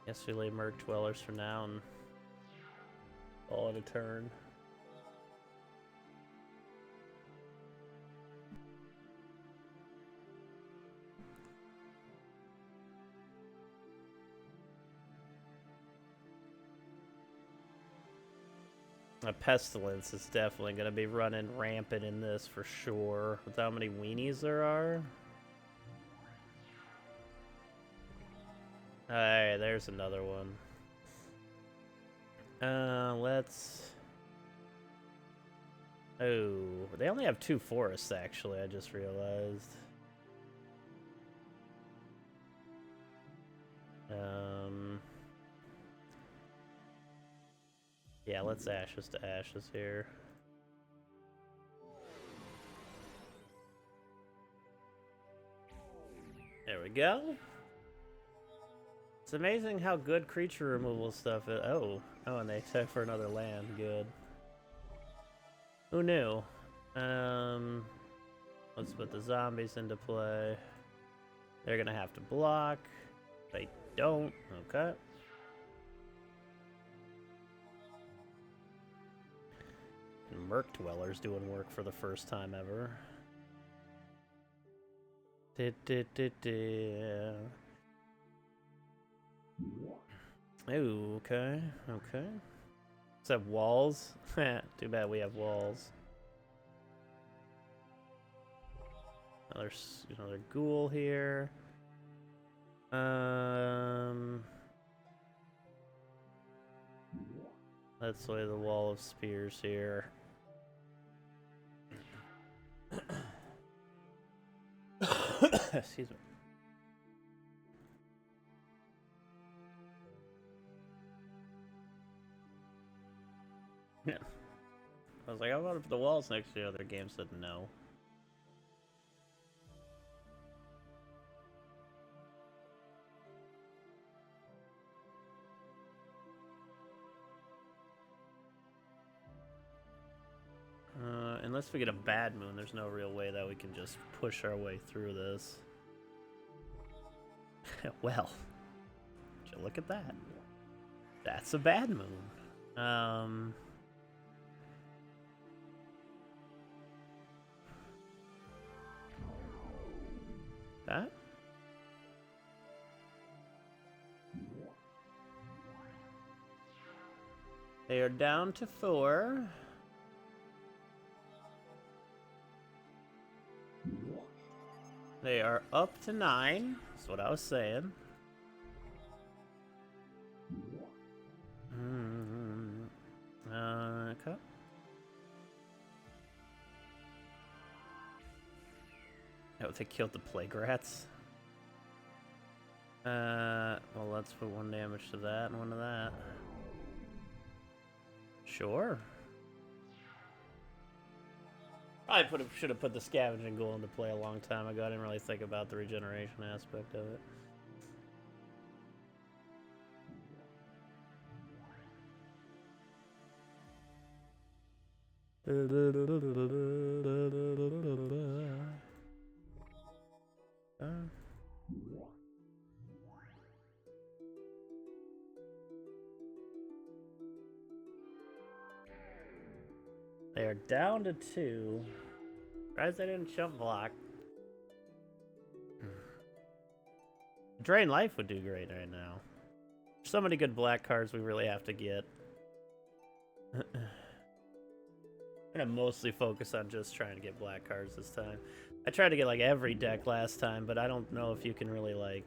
Guess we lay Merc Dwellers for now and call it a turn. A Pestilence is definitely going to be running rampant in this for sure. With how many weenies there are. Alright, there's another one. Let's... Oh, they only have 2 forests actually, I just realized. Yeah, let's ashes to ashes here. There we go. It's amazing how good creature removal stuff is. Oh, and they attack for another land. Good. Who knew? Let's put the zombies into play. They're gonna have to block. They don't. Okay. And Merc Dwellers doing work for the first time ever. Ooh, okay, okay. Let's have walls. Too bad we have walls. Another ghoul here. Let's lay the wall of spears here. Excuse me. Yeah. I was like, how about if the wall's next to the other game said no? Unless we get a bad moon, there's no real way that we can just push our way through this. Well, would you look at that? That's a bad moon. That? They are down to 4. They are up to 9. That's what I was saying. Okay. Oh, they killed the plague rats. Well, let's put 1 damage to that and 1 to that. Sure. I should have put the scavenging ghoul into play a long time ago. I didn't really think about the regeneration aspect of it. They are down to 2. Surprised I didn't jump block. Drain Life would do great right now. So many good black cards we really have to get. I'm gonna mostly focus on just trying to get black cards this time. I tried to get like every deck last time, but I don't know if you can really like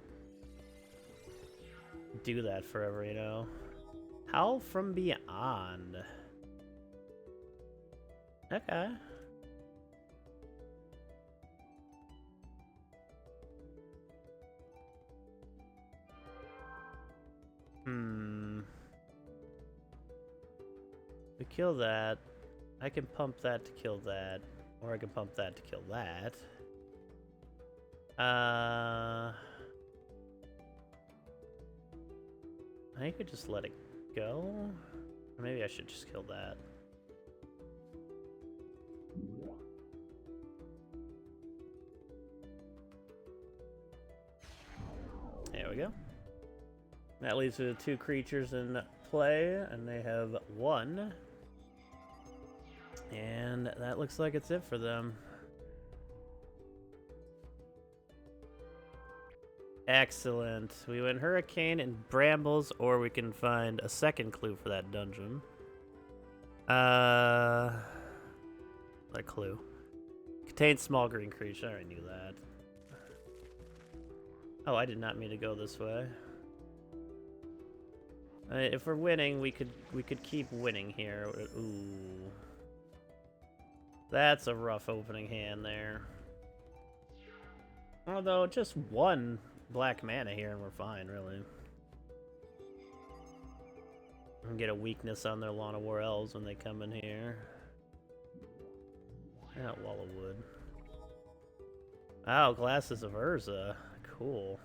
do that forever, you know? Howl from Beyond. Okay. We kill that. I can pump that to kill that. Or I can pump that to kill that. I could just let it go. Or maybe I should just kill that. There we go. That leaves the 2 creatures in play, and they have 1. And that looks like it's it for them. Excellent. We went Hurricane and Brambles, or we can find a second clue for that dungeon. That clue. Contains small green creature. I already knew that. Oh, I did not mean to go this way. If we're winning, we could keep winning here. Ooh. That's a rough opening hand there. Although, just 1 black mana here and we're fine, really. And get a weakness on their Lawn of War Elves when they come in here. That Wall of Wood. Oh, Glasses of Urza. Cool.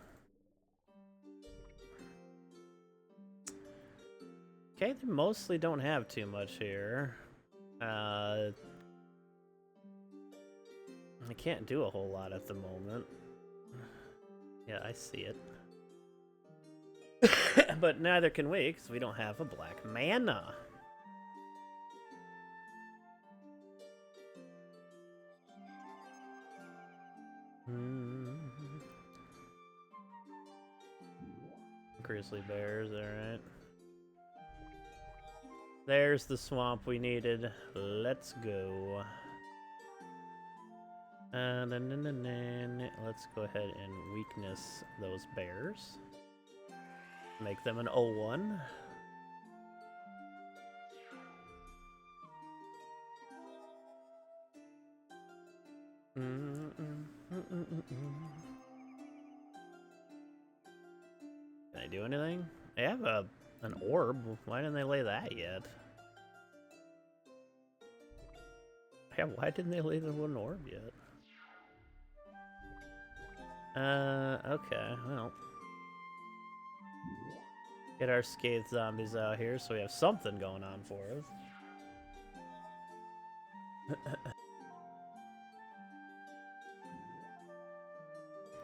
Okay, they mostly don't have too much here. I can't do a whole lot at the moment. Yeah, I see it. But neither can we, because we don't have a black mana. Grizzly bears, alright. There's the swamp we needed. Let's go. Let's go ahead and weakness those bears. Make them an 0-1. Can I do anything? They have an orb. Why didn't they lay that yet? Yeah, why didn't they lay the one orb yet? Okay, well. Get our Scathed Zombies out here so we have something going on for us.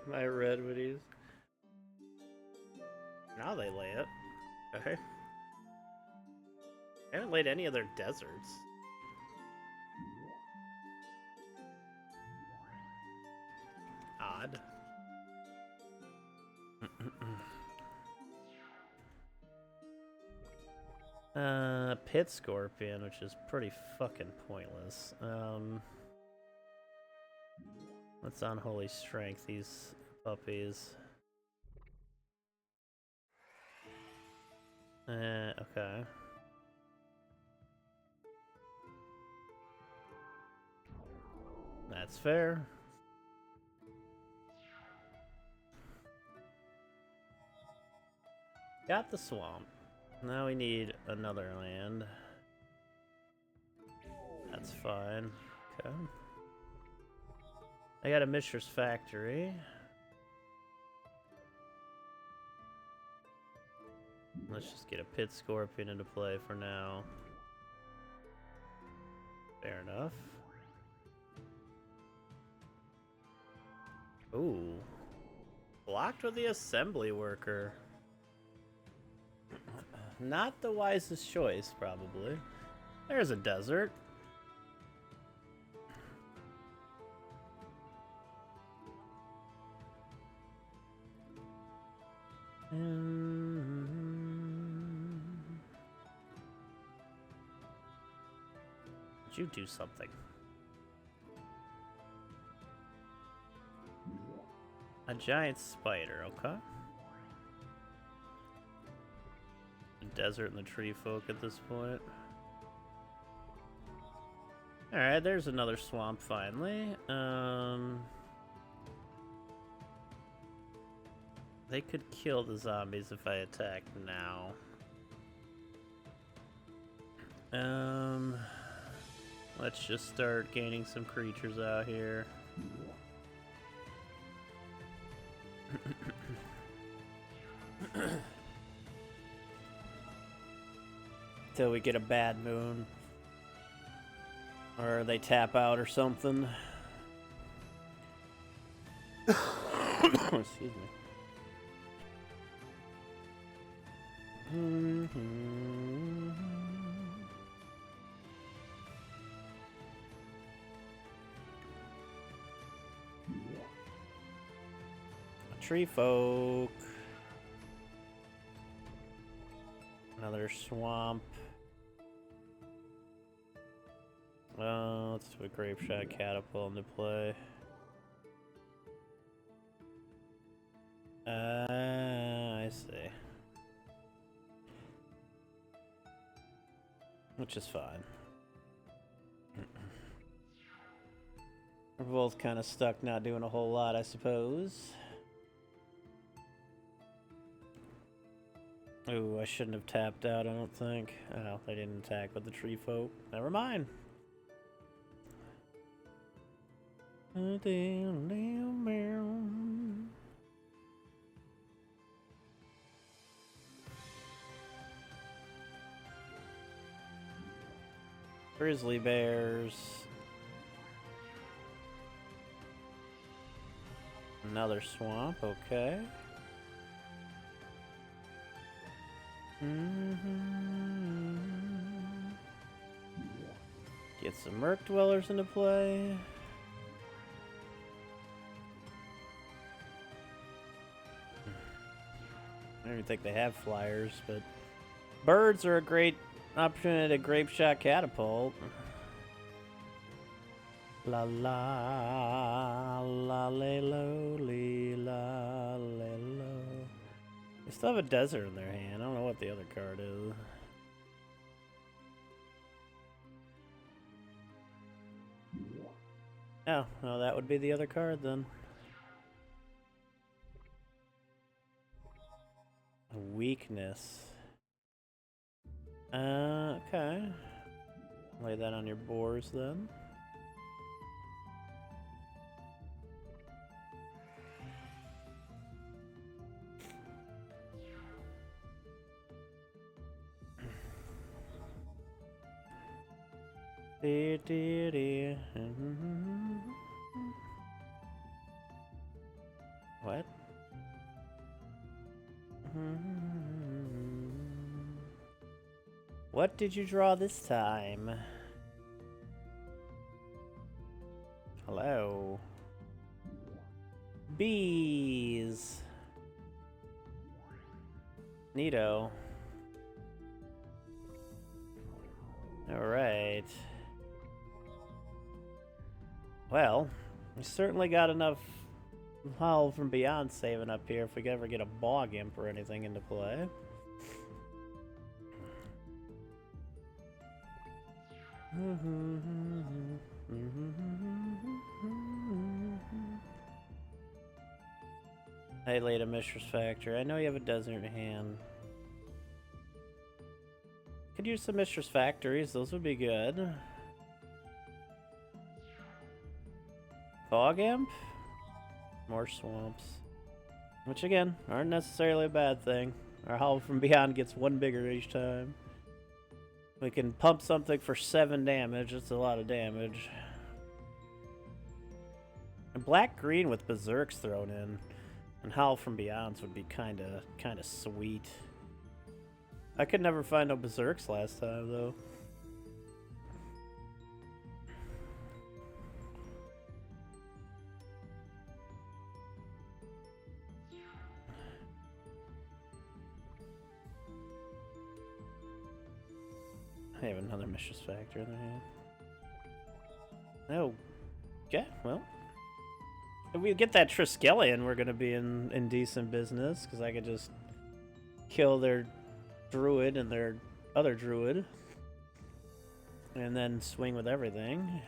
My redwoodies. Now they lay it. Okay. I haven't laid any of their deserts. Odd. Pit Scorpion, which is pretty fucking pointless. What's Unholy Strength, these puppies? Okay. That's fair. Got the swamp. Now we need another land. That's fine. Okay. I got a Mishra's Factory. Let's just get a Pit Scorpion into play for now. Fair enough. Ooh. Blocked with the assembly worker. Not the wisest choice, probably. There's a desert. Would you do something? A giant spider, okay. The desert and the tree folk at this point. Alright, there's another swamp finally. They could kill the zombies if I attack now. Let's just start gaining some creatures out here. Till we get a bad moon. Or they tap out or something. Excuse me. Tree folk. Another swamp. Let's do a grape shot catapult into play. I see. Which is fine. We're both kind of stuck not doing a whole lot, I suppose. Ooh, I shouldn't have tapped out, I don't think. Oh, they didn't attack with the tree folk. Never mind. Grizzly bears. Another swamp, okay. Get some Merc Dwellers into play. I don't even think they have flyers, but birds are a great opportunity to grape shot catapult. La la la le lo le la le lo. They still have a desert in their hand. I don't know what the other card is. Oh, well, that would be the other card then. Weakness. Okay. Lay that on your boars then. What? What did you draw this time? Hello. Bees. Neato. Alright. Well, we certainly got enough Howl from Beyond saving up here if we could ever get a Bog Imp or anything into play. Hey, Leda Mistress Factory. I know you have a desert in hand. Could use some Mistress Factories. Those would be good. Fog Imp? More swamps. Which, again, aren't necessarily a bad thing. Our Howl from Beyond gets one bigger each time. We can pump something for 7 damage. That's a lot of damage. And black-green with Berserks thrown in. And Howl from Beyonds would be kinda sweet. I could never find no Berserks last time, though. I have another Mistress Factor in their hand. Oh. Okay, well. If we get that Triskelion, we're gonna be in decent business, because I could just kill their druid and their other druid. And then swing with everything.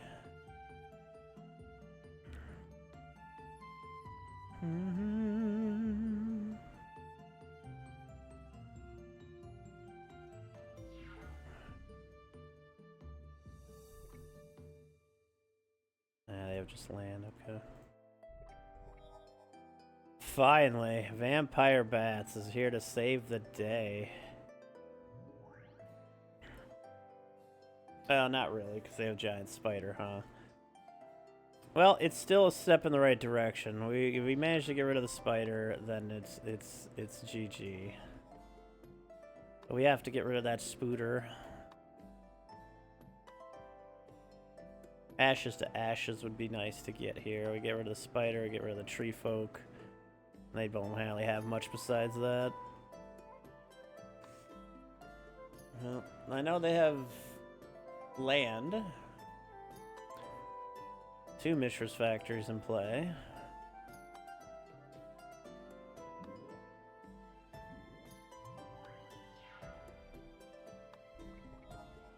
They have just land, okay. Finally, Vampire Bats is here to save the day. Well, not really, because they have Giant Spider, huh? Well, it's still a step in the right direction. If we manage to get rid of the spider, then it's GG. But we have to get rid of that Spooter. Ashes to Ashes would be nice to get here. We get rid of the spider, we get rid of the tree folk. They don't really have much besides that. Well, I know they have land. 2 Mishra's Factories in play.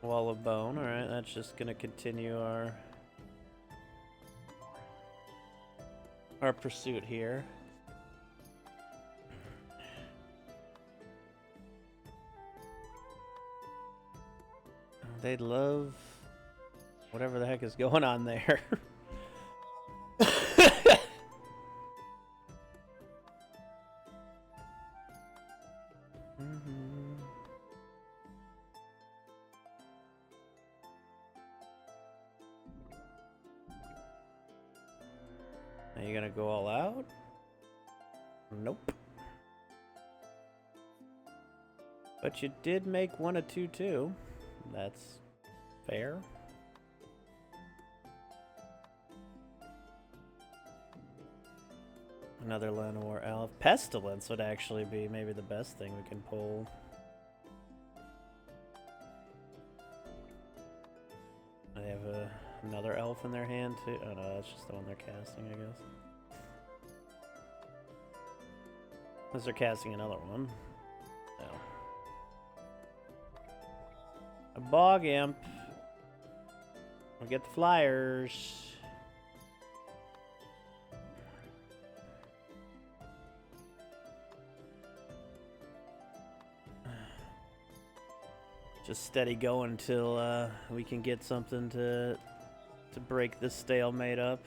Wall of Bone, alright, that's just gonna continue our pursuit here. They'd love whatever the heck is going on there. Are you gonna go all out? Nope. But you did make 1 a 2/2. That's fair. Another Llanowar Elf. Pestilence would actually be maybe the best thing we can pull. They have another elf in their hand too. Oh no, that's just the one they're casting, I guess. Unless they're casting another one. No. A Bog Imp. We'll get the flyers. Just steady going until we can get something to break this stalemate up.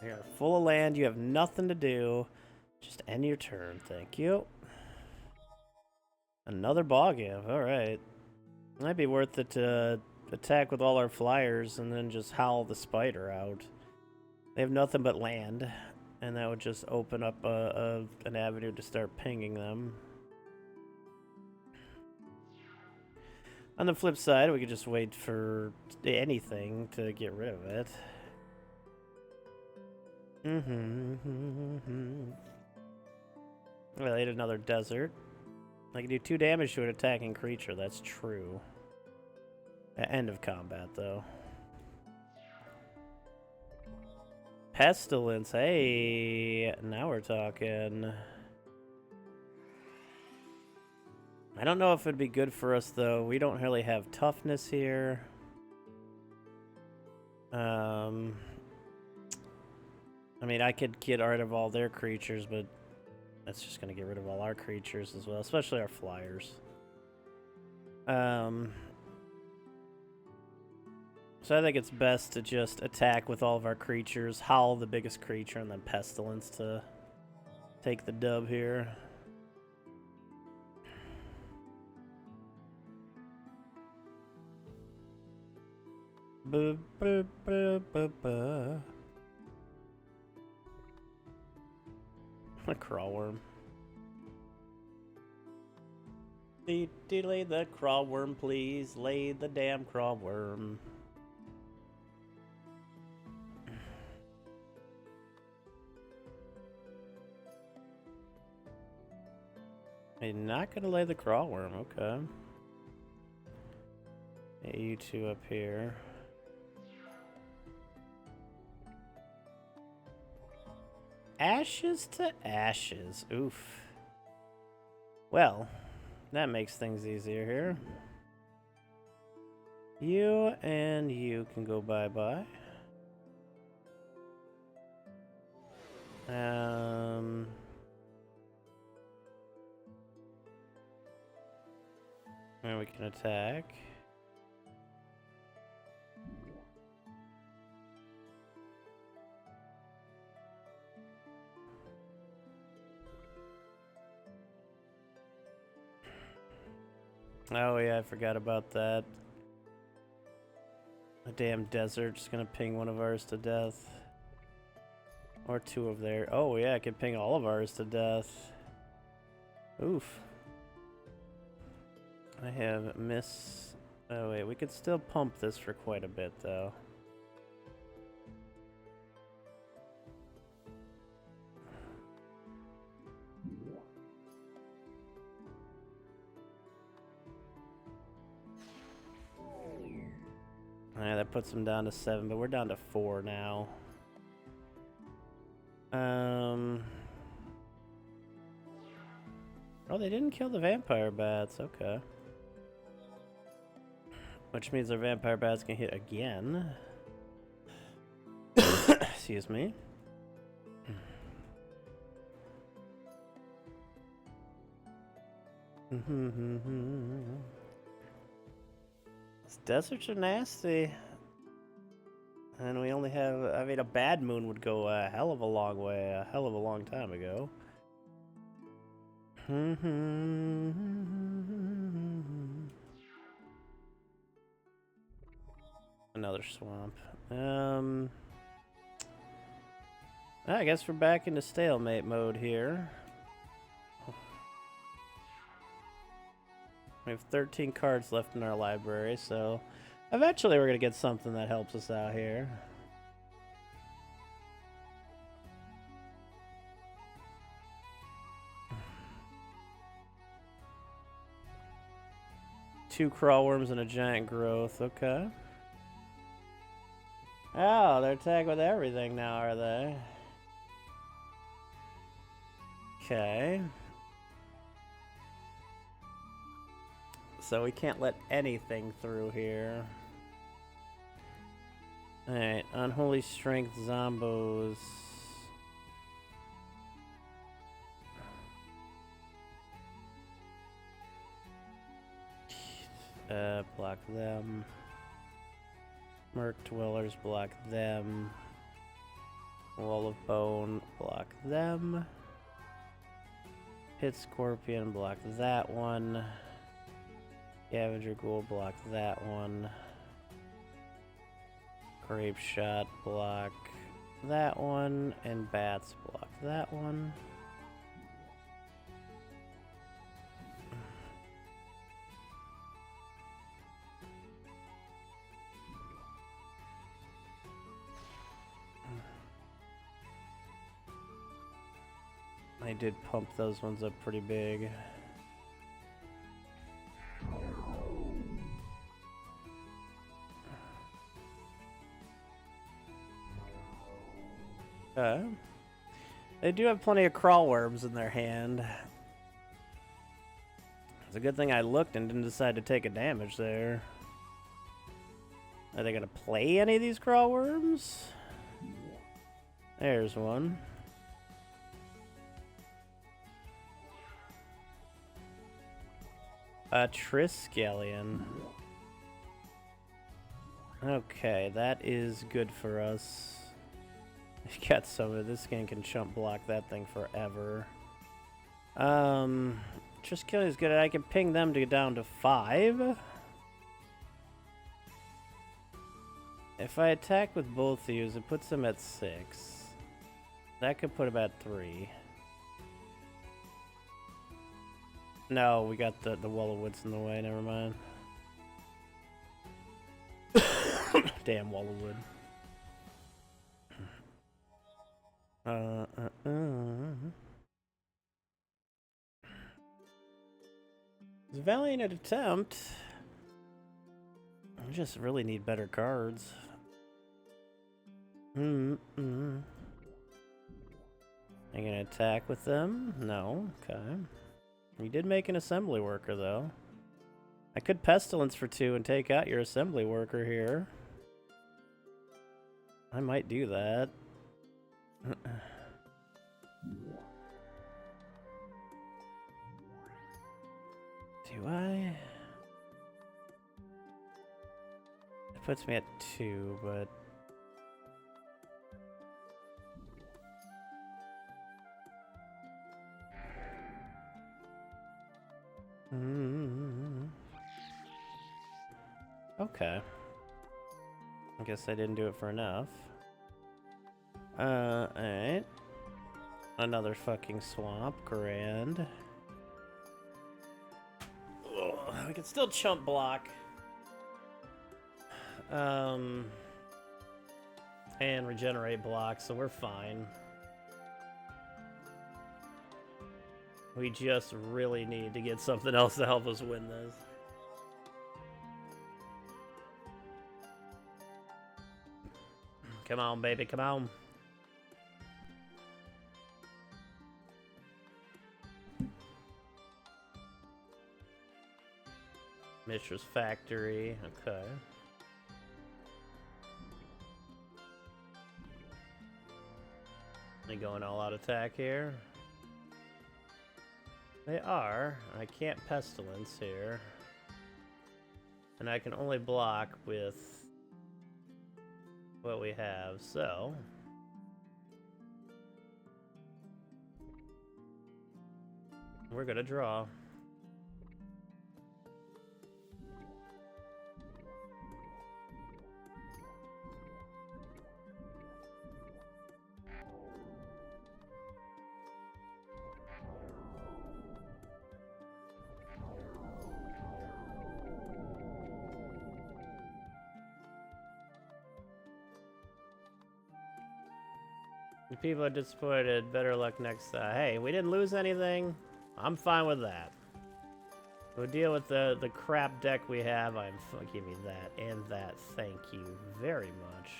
You're full of land, you have nothing to do. Just end your turn, thank you. Another Bog Imp, alright. Might be worth it to attack with all our flyers and then just howl the spider out. They have nothing but land, and that would just open up an avenue to start pinging them. On the flip side, we could just wait for anything to get rid of it. Well, I ate another desert. I can do 2 damage to an attacking creature, that's true. At end of combat, though. Pestilence, hey! Now we're talking. I don't know if it'd be good for us, though. We don't really have toughness here. I mean, I could get rid of all their creatures, but that's just going to get rid of all our creatures as well, especially our flyers. So I think it's best to just attack with all of our creatures, howl the biggest creature, and then Pestilence to take the dub here. A crawl worm. Lay the crawl worm, please. Lay the damn crawl worm. I'm not gonna lay the crawl worm, okay. Hey, you two up here. Ashes to ashes. Oof. Well, that makes things easier here. You and you can go bye-bye. And we can attack. Oh yeah, I forgot about that. The damn desert's gonna ping one of ours to death. Or two of their. Oh yeah, I can ping all of ours to death. Oof. I have miss. Oh wait, we could still pump this for quite a bit though. Alright, that puts them down to 7, but we're down to 4 now. Oh, they didn't kill the vampire bats. Okay. Which means our vampire bats can hit again. Excuse me. These deserts are nasty. And we only have, I mean, a bad moon would go a hell of a long way, a hell of a long time ago. Another swamp. I guess we're back into stalemate mode here. We have 13 cards left in our library, so eventually we're going to get something that helps us out here. Two crawl worms and a giant growth, okay. Oh, they're tagged with everything now, are they? Okay. So we can't let anything through here. Alright, Unholy Strength Zombos. Block them. Merc Dwellers, block them. Wall of Bone, block them. Pit Scorpion, block that one. Scavenger Ghoul, block that one. Grape Shot, block that one. And Bats, block that one. I did pump those ones up pretty big. They do have plenty of crawl worms in their hand. It's a good thing I looked and didn't decide to take a damage there. Are they gonna play any of these crawl worms? There's one. A Triskelion. Okay, that is good for us. We got some of this game can chump block that thing forever. Triskelion is good. I can ping them to get down to 5. If I attack with both of yous, it puts them at 6. That could put them at 3. No, we got the wall of woods in the way. Never mind. Damn wall of wood. It's a valiant attempt. I just really need better cards. Am I gonna attack with them? No. Okay. You did make an assembly worker, though. I could pestilence for 2 and take out your assembly worker here. I might do that. Do I? It puts me at 2, but... Okay. I guess I didn't do it for enough. Alright. Another fucking swamp. Grand. Ugh, we can still chump block. And regenerate block, so we're fine. We just really need to get something else to help us win this. Come on, baby, come on. Mishra's Factory, okay. They going all out attack here. They are. I can't pestilence here. And I can only block with what we have, so we're gonna draw. The people are disappointed. Better luck next time. Hey, we didn't lose anything. I'm fine with that. We'll deal with the crap deck we have. Give me that and that. Thank you very much.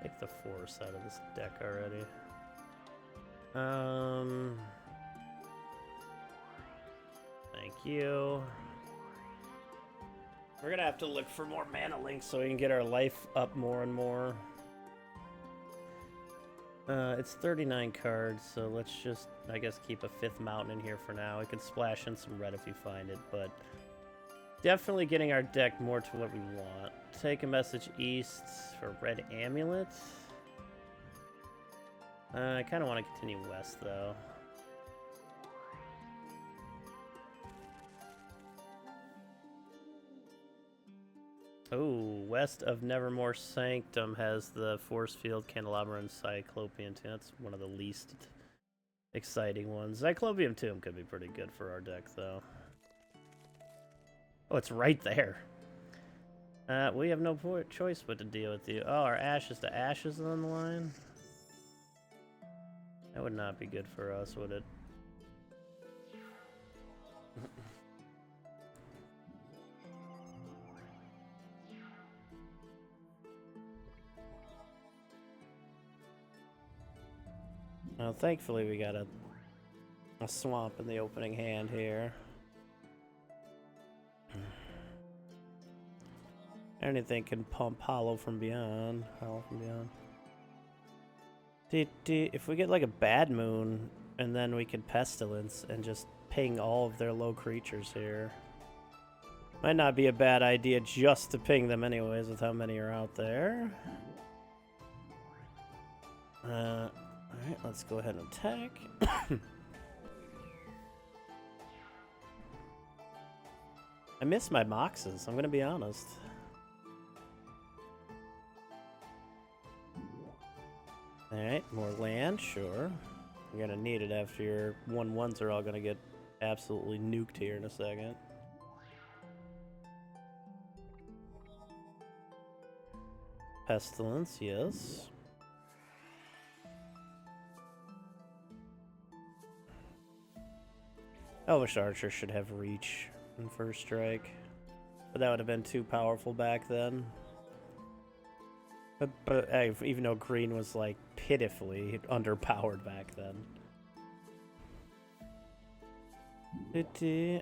Take the force out of this deck already. Thank you. We're gonna have to look for more mana links so we can get our life up more and more. It's 39 cards, so let's just, I guess, keep a 5th mountain in here for now. We can splash in some red if we find it, but definitely getting our deck more to what we want. Take a message east for red amulet. I kind of want to continue west, though. Oh, west of Nevermore Sanctum has the Force Field, Candelabra, and Cyclopean Tomb. That's one of the least exciting ones. Cyclopean Tomb could be pretty good for our deck, though. Oh, it's right there. We have no choice but to deal with you. Oh, our Ashes to Ashes on the line? That would not be good for us, would it? Well, thankfully we got a swamp in the opening hand here. Anything can pump Hollow from Beyond. Hollow from Beyond. If we get like a Bad Moon, and then we can Pestilence and just ping all of their low creatures here. Might not be a bad idea just to ping them anyways with how many are out there. Alright, let's go ahead and attack. I miss my boxes, I'm gonna be honest. Alright, more land, sure. You're gonna need it after your 1/1s are all gonna get absolutely nuked here in a second. Pestilence, yes. Elvish Archer should have reach in first strike. But that would have been too powerful back then. But even though green was like pitifully underpowered back then.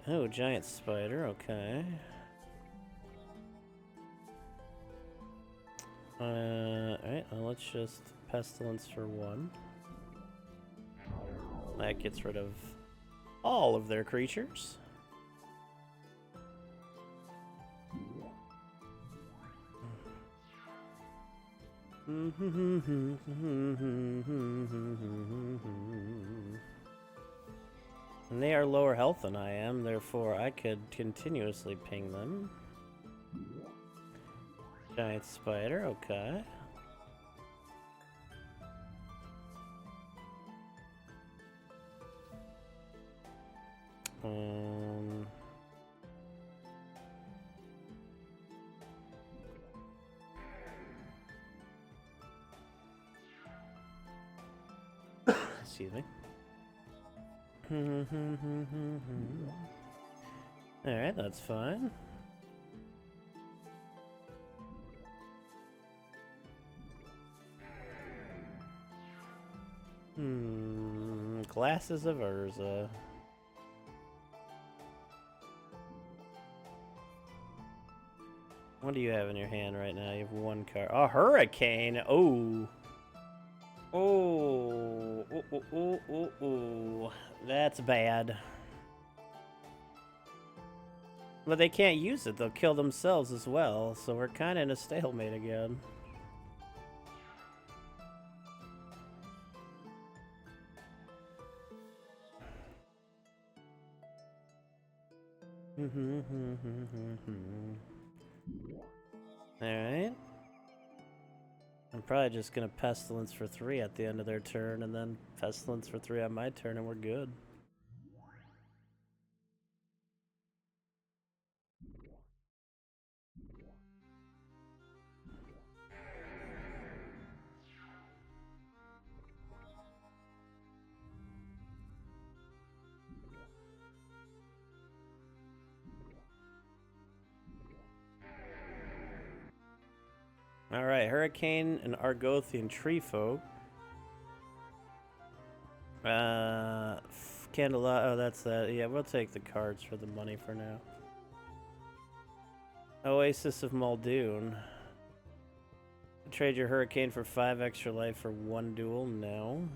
Oh, giant spider, okay. Alright, well, let's just Pestilence for 1. That gets rid of all of their creatures. And they are lower health than I am, therefore I could continuously ping them. Giant spider, okay. Excuse me. Alright, that's fine. Glasses of Urza. What do you have in your hand right now? You have 1 card. Oh, Hurricane! Oh! Oh! Oh! That's bad. But they can't use it. They'll kill themselves as well. So we're kind of in a stalemate again. Alright. I'm probably just gonna Pestilence for 3 at the end of their turn, and then Pestilence for 3 on my turn, and we're good. Alright, Hurricane and Argothian Tree Folk. Candela, oh, that's that. Yeah, we'll take the cards for the money for now. Oasis of Muldoon. Trade your Hurricane for 5 extra life for 1 duel? No.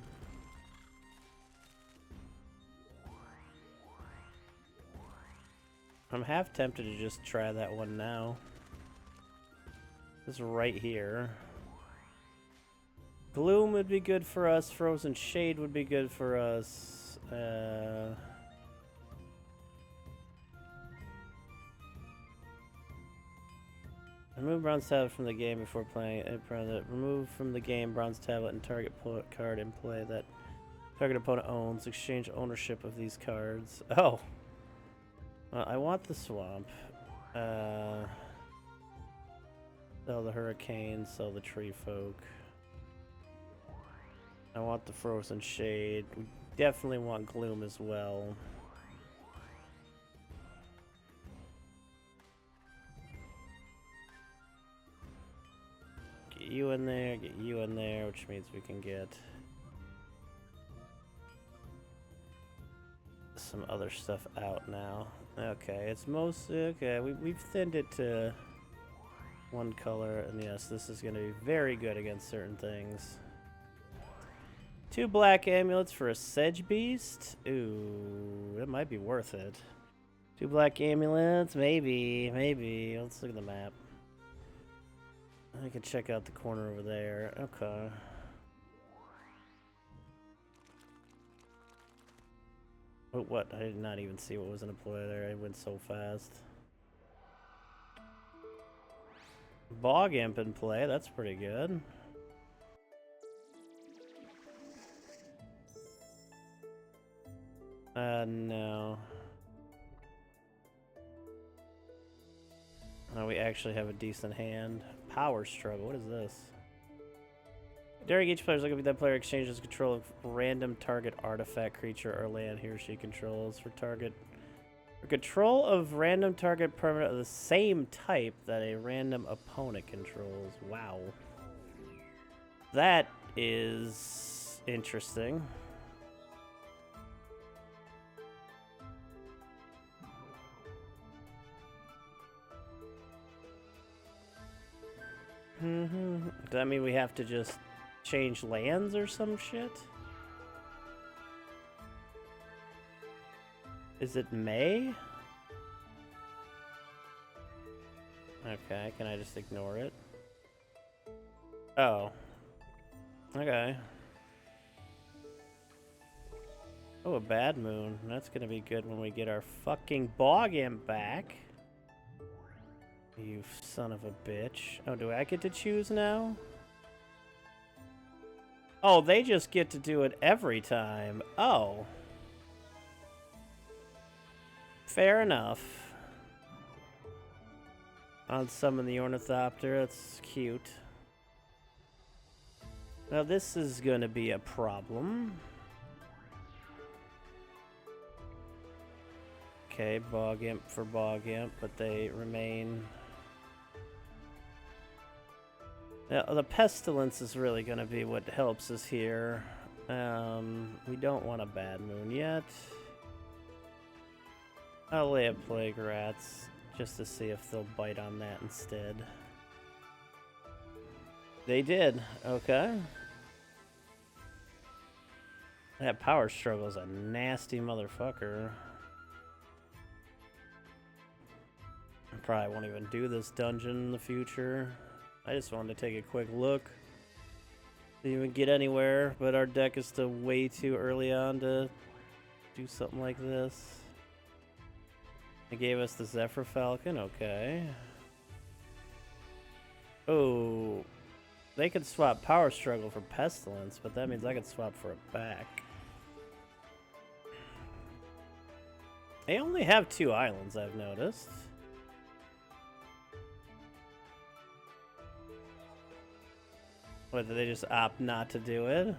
I'm half tempted to just try that one now. This is right here. Gloom would be good for us. Frozen Shade would be good for us. Remove Bronze Tablet from the game before playing it. Remove from the game Bronze Tablet and target card in play that target opponent owns. Exchange ownership of these cards. Oh! I want the Swamp. Sell the Hurricane, sell the Tree Folk. I want the Frozen Shade. We definitely want Gloom as well. Get you in there, which means we can get some other stuff out now. Okay, it's mostly okay. We've thinned it to one color, and yes, this is going to be very good against certain things. 2 black amulets for a sedge beast. Ooh, that might be worth it. 2 black amulets, maybe. Let's look at the map. I can check out the corner over there. Okay. Oh, what? I did not even see what was in play there. I went so fast. Bog Imp in play. That's pretty good. No. Oh, we actually have a decent hand. Power Struggle. What is this? During each player's look, that player exchanges control of random target artifact, creature, or land he or she controls for target. For control of random target permanent of the same type that a random opponent controls. Wow. That is interesting. Does that mean we have to just change lands or some shit? Is it May? Okay, can I just ignore it? Oh. Okay. Oh, a bad moon. That's gonna be good when we get our fucking Bog Imp back. You son of a bitch. Oh, do I get to choose now? Oh, they just get to do it every time. Oh. Fair enough. I'll summon the Ornithopter. That's cute. Now this is gonna be a problem. Okay, Bog Imp for Bog Imp, but they remain... Now, the Pestilence is really gonna be what helps us here. We don't want a Bad Moon yet. I'll lay a Plague Rats, just to see if they'll bite on that instead. They did, okay. That Power Struggle's a nasty motherfucker. I probably won't even do this dungeon in the future. I just wanted to take a quick look. Didn't even get anywhere, but our deck is still way too early on to do something like this. They gave us the Zephyr Falcon, okay. Oh, they could swap Power Struggle for Pestilence, but that means I could swap for it back. They only have 2 islands, I've noticed. What, did they just opt not to do it?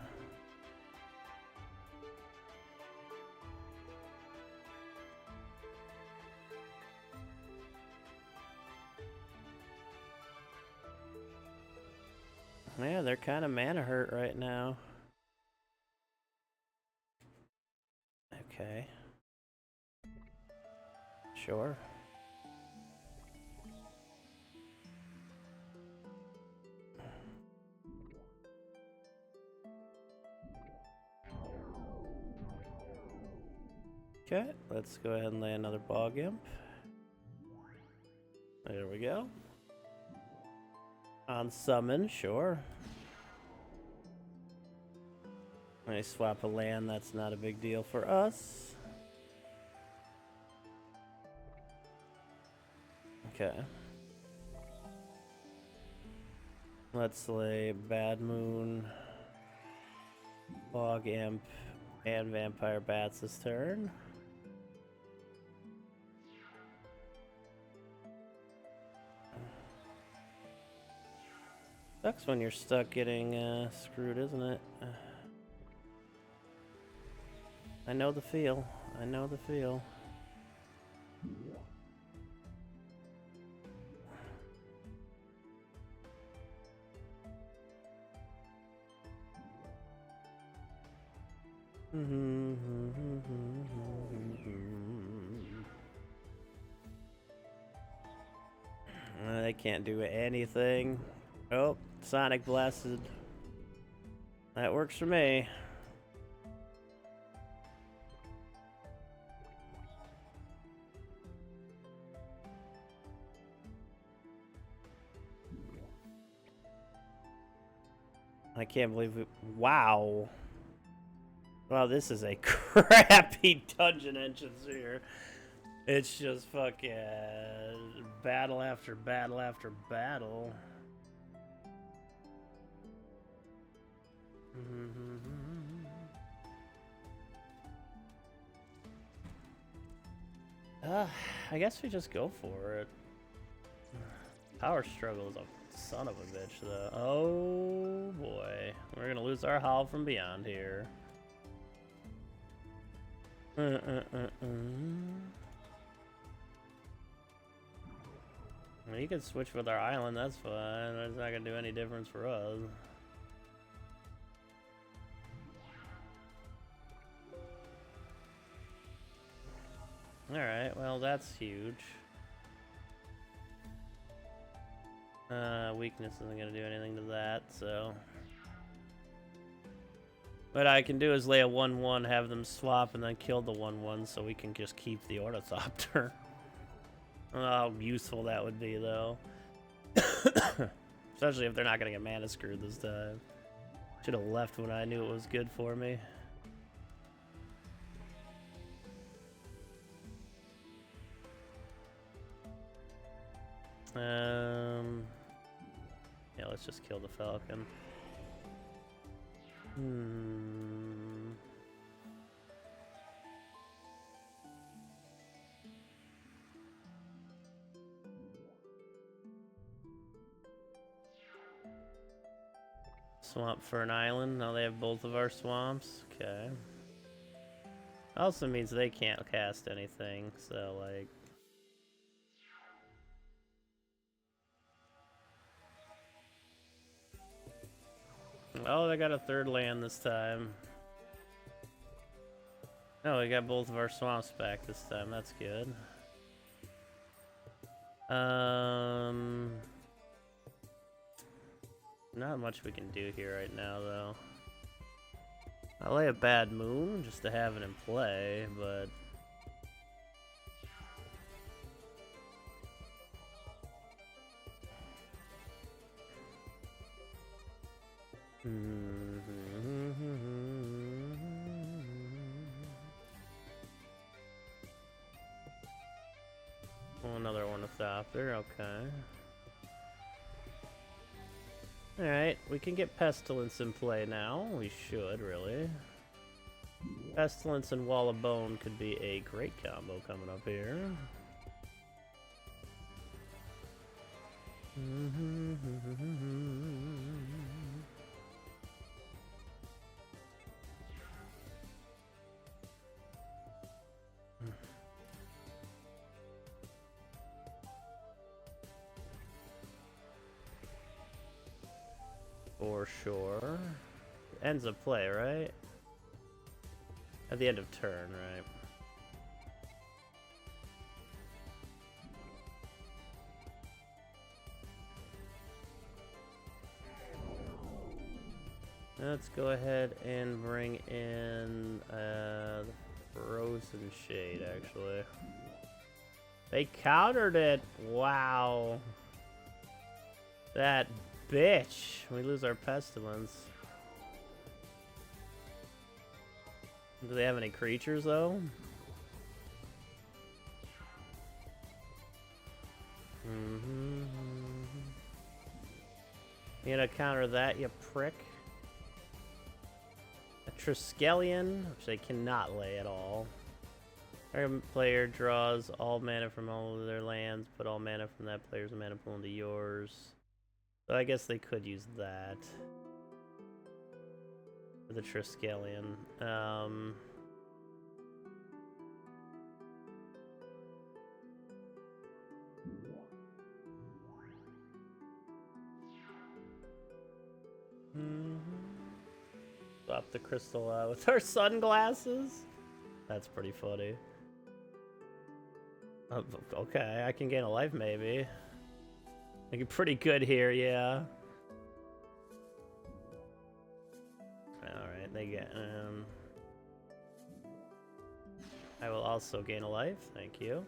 Yeah, they're kind of mana hurt right now. Okay. Sure. Okay, let's go ahead and lay another Bog Imp. There we go. On summon, sure. I swap a land, that's not a big deal for us. Okay. Let's lay Bad Moon, Bog Imp, and Vampire Bats this turn. Sucks when you're stuck getting screwed, isn't it? I know the feel. I know the feel. They can't do anything. Oh, Sonic Blasted. That works for me. I can't believe it. Wow. Wow, this is a crappy dungeon entrance here. It's just fucking battle after battle after battle. I guess we just go for it. Power struggle is a son of a bitch, though. Oh boy, we're gonna lose our Howl from Beyond here. Well, you can switch with our island, that's fine. It's not gonna do any difference for us. Alright, well that's huge. Weakness isn't gonna do anything to that, so... What I can do is lay a 1-1, have them swap, and then kill the 1-1 so we can just keep the Ornithopter. Oh, how useful that would be, though. Especially if they're not gonna get mana screwed this time. Should have left when I knew it was good for me. Yeah, let's just kill the Falcon. Swamp for an island. Now they have both of our swamps. Okay. Also means they can't cast anything, so like... Oh, they got a third land this time. Oh, we got both of our swamps back this time. That's good. Not much we can do here right now, though. I'll lay a Bad Moon just to have it in play, but... Oh, another Ornithopter, okay. Alright, we can get Pestilence in play now. We should, really. Pestilence and Wall of Bone could be a great combo coming up here. For sure. Ends of play, right? At the end of turn, right? Let's go ahead and bring in the Frozen Shade, actually. They countered it! Wow. That bitch! We lose our Pestilence. Do they have any creatures, though? You gonna counter that, you prick? A Triskelion, which they cannot lay at all. Our player draws all mana from all of their lands, put all mana from that player's mana pool into yours. So I guess they could use that. For the Triskelion. Swap the crystal out with our sunglasses? That's pretty funny. Okay, I can gain a life maybe. Looking pretty good here, yeah. Alright, they get... I will also gain a life, thank you.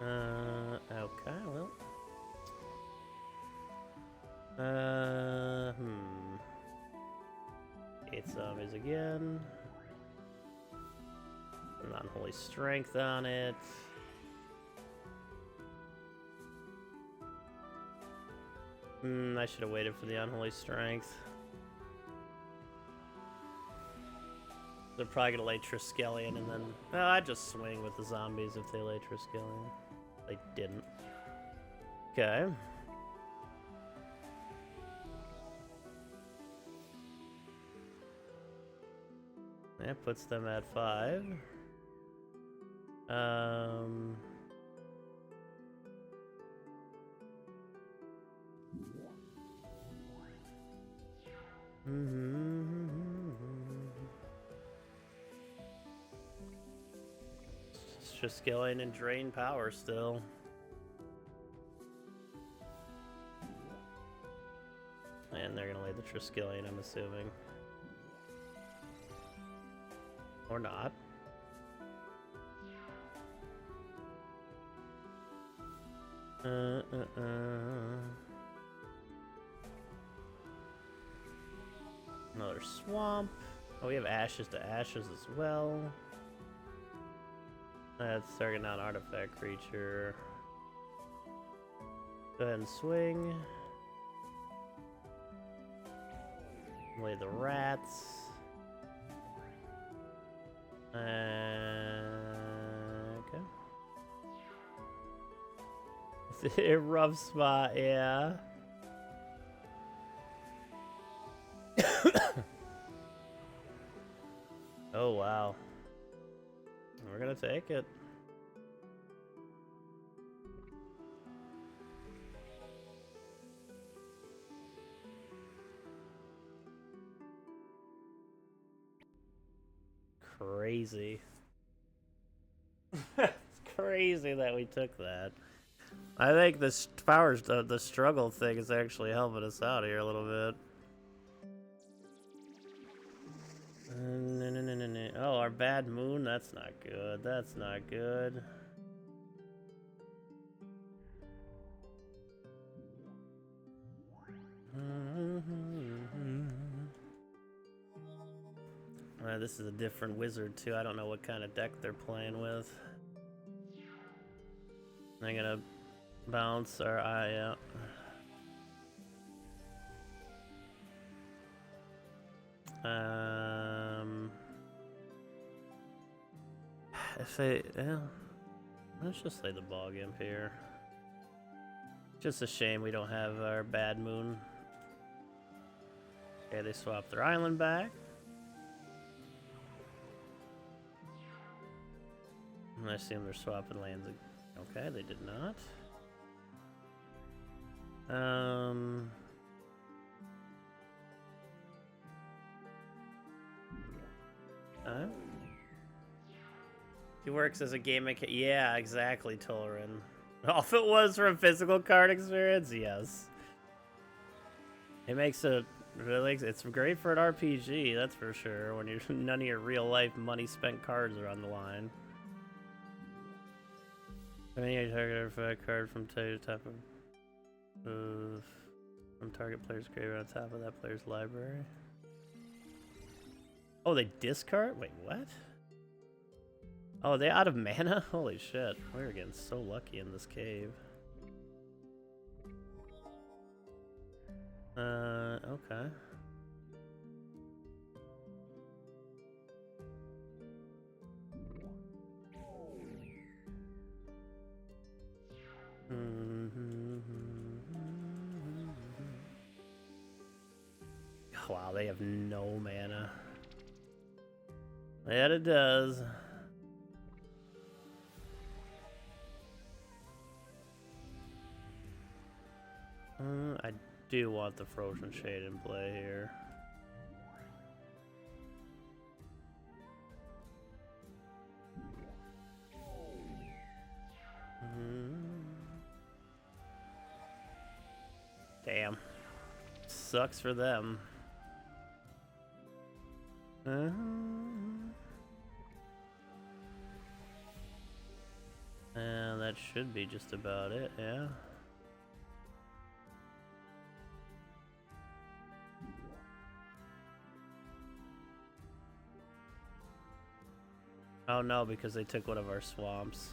Okay, well... 8 zombies again. Non-holy strength on it. I should have waited for the unholy strength. They're probably gonna lay Triskelion and then... Well, I'd just swing with the zombies if they lay Triskelion. They didn't. Okay. That puts them at 5. It's just skilling and drain power still. And they're gonna lay the Triskelion, I'm assuming. Or not. Another swamp. Oh, we have ashes to ashes as well. That's target non-artifact creature. Go ahead and swing. Lay the rats. Okay. Rough spot, yeah. Oh, wow. We're gonna take it. Crazy. It's crazy that we took that. I think this the struggle thing is actually helping us out here a little bit. Oh, our bad moon? That's not good. That's not good. This is a different wizard, too. I don't know what kind of deck they're playing with. I'm gonna bounce our eye out. If they, let's just lay the bog imp here. Just a shame we don't have our bad moon. Okay, they swapped their island back. And I assume they're swapping lands. Okay, they did not. He works as a game mechanic. Yeah, exactly, Torin. Oh, if it was from physical card experience, yes. It makes it really. It's great for an RPG, that's for sure. When none of your real life money spent cards are on the line. Any target artifact card from top of from target player's graveyard on top of that player's library. Oh, they discard? Wait, what? Oh, are they out of mana? Holy shit. We were getting so lucky in this cave. Okay. Wow, they have no mana. Yeah, it does. I do want the Frozen Shade in play here. sucks for them. And that should be just about it, yeah. Oh no, because they took one of our swamps.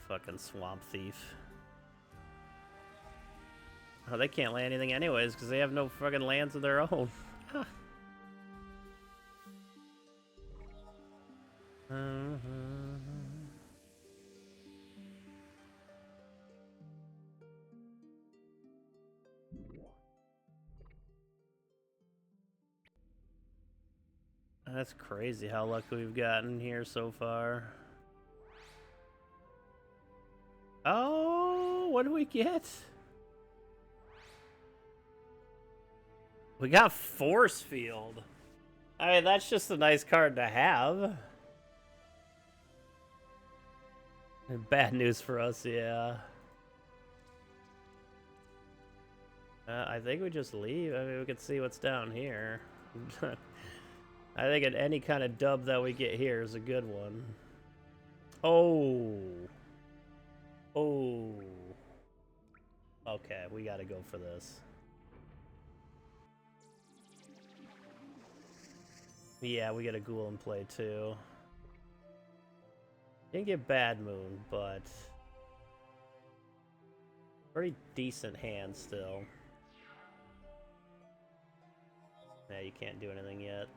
Fucking swamp thief. Oh, they can't land anything anyways because they have no fucking lands of their own. That's crazy how lucky we've gotten here so far. Oh, what do we get? We got Force Field. I mean, that's just a nice card to have. Bad news for us, yeah. I think we just leave. I mean, we can see what's down here. I think any kind of dub that we get here is a good one. Oh. Oh. Okay, we gotta go for this. Yeah, we got a ghoul in play too. Didn't get Bad Moon, but pretty decent hand still. Yeah, you can't do anything yet.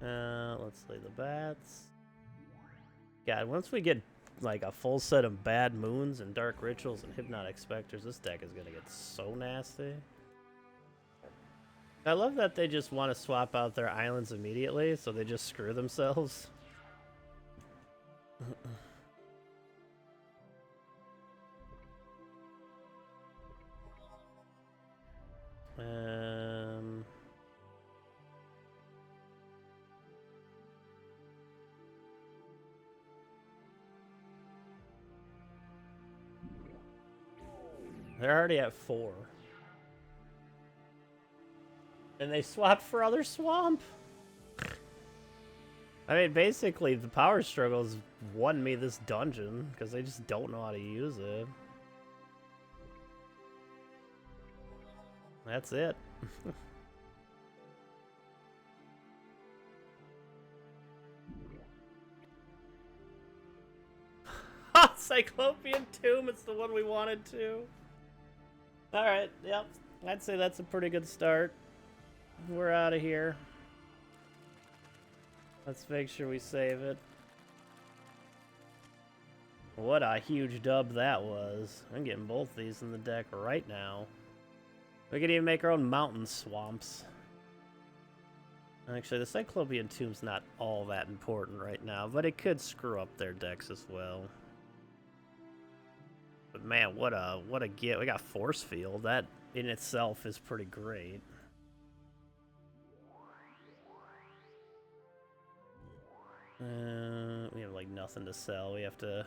Let's lay the bats. God, once we get like a full set of Bad Moons and Dark Rituals and Hypnotic Specters, this deck is gonna get so nasty. I love that they just want to swap out their islands immediately, so they just screw themselves. They're already at 4. And they swapped for other swamp? I mean, basically, the power struggles won me this dungeon, because they just don't know how to use it. That's it. Cyclopean Tomb, it's the one we wanted to. Alright, yep. I'd say that's a pretty good start. We're out of here. Let's make sure we save it. What a huge dub that was. I'm getting both these in the deck right now. We could even make our own mountain swamps. Actually, the Cyclopean Tomb's not all that important right now, but it could screw up their decks as well. But man, what a get. We got Force Field. That in itself is pretty great. We have like nothing to sell. We have to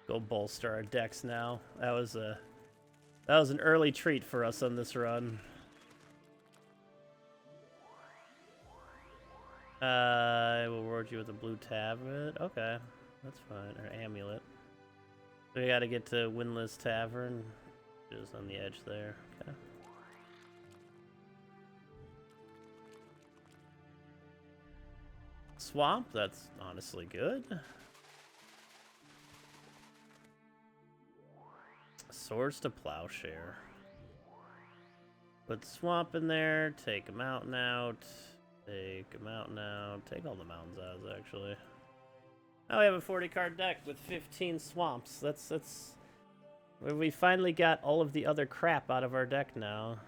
go bolster our decks now. That was an early treat for us on this run. I will reward you with a blue tablet. Okay, that's fine. Or amulet. We gotta get to Windless Tavern, just on the edge there. Okay. Swamp, that's honestly good. Swords to Plowshare. Put Swamp in there, take a mountain out, take a mountain out, take all the mountains out, actually. Now we have a 40 card deck with 15 swamps. That's we finally got all of the other crap out of our deck now.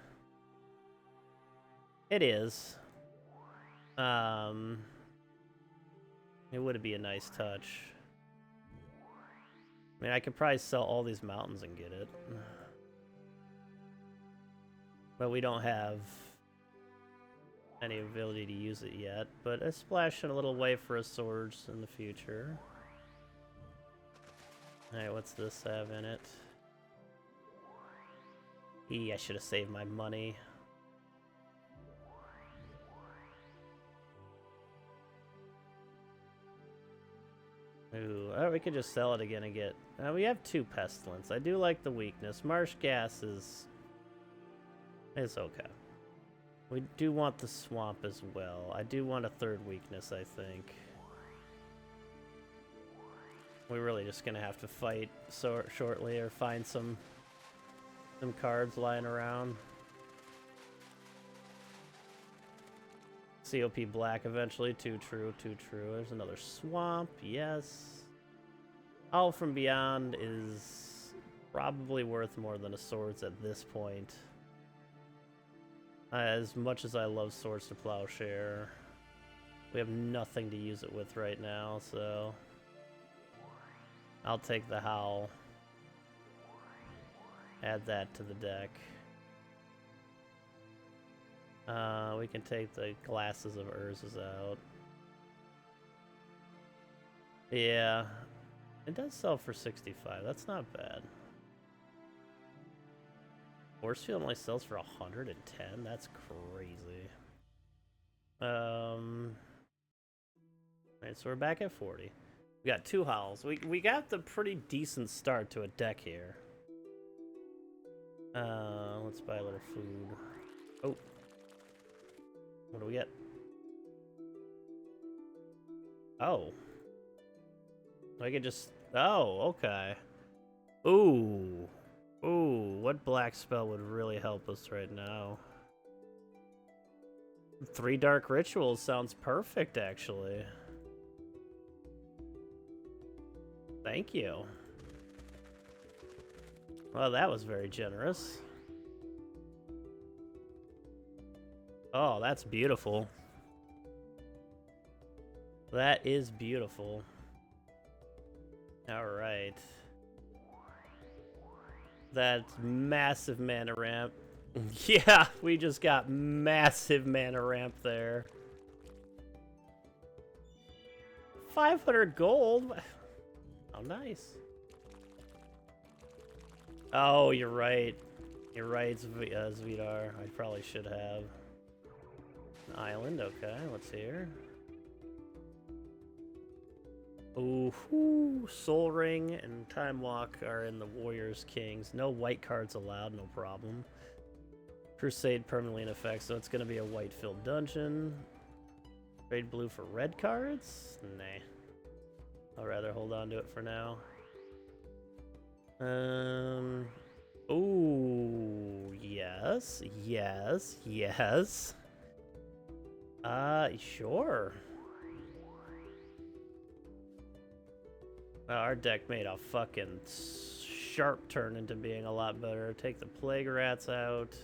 It is. It would be a nice touch. I mean, I could probably sell all these mountains and get it. But we don't have any ability to use it yet, but a splash and a little way for a swords in the future. Alright, what's this have in it? I should have saved my money. Ooh, oh, we could just sell it again and get... we have 2 pestilence. I do like the weakness. Marsh gas is okay. We do want the swamp as well. I do want a 3rd weakness, I think. We're really just gonna have to fight shortly or find some cards lying around. COP black eventually. Too true, too true. There's another swamp. Yes. All from Beyond is probably worth more than a swords at this point. As much as I love Swords to Plowshare, we have nothing to use it with right now, so I'll take the Howl. Add that to the deck. We can take the Glasses of Urza's out. Yeah, it does sell for 65. That's not bad. Forcefield only sells for 110? That's crazy. Alright, so we're back at 40. We got 2 Howls. We got the pretty decent start to a deck here. Let's buy a little food. Oh. What do we get? Oh. I could just... Oh, okay. Ooh. Ooh, what black spell would really help us right now? 3 Dark Rituals sounds perfect, actually. Thank you. Well, that was very generous. Oh, that's beautiful. That is beautiful. Alright. That's massive mana ramp. Yeah, we just got massive mana ramp there. 500 gold? Oh, nice. Oh, you're right. You're right, Zvidar. I probably should have. An island, okay, what's here? Ooh, Soul Ring and Time Walk are in the Warriors Kings. No white cards allowed, no problem. Crusade permanently in effect, so it's gonna be a white-filled dungeon. Trade blue for red cards? Nah. I'll rather hold on to it for now. Ooh, yes, yes, yes. Sure. Our deck made a fucking sharp turn into being a lot better. Take the Plague Rats out.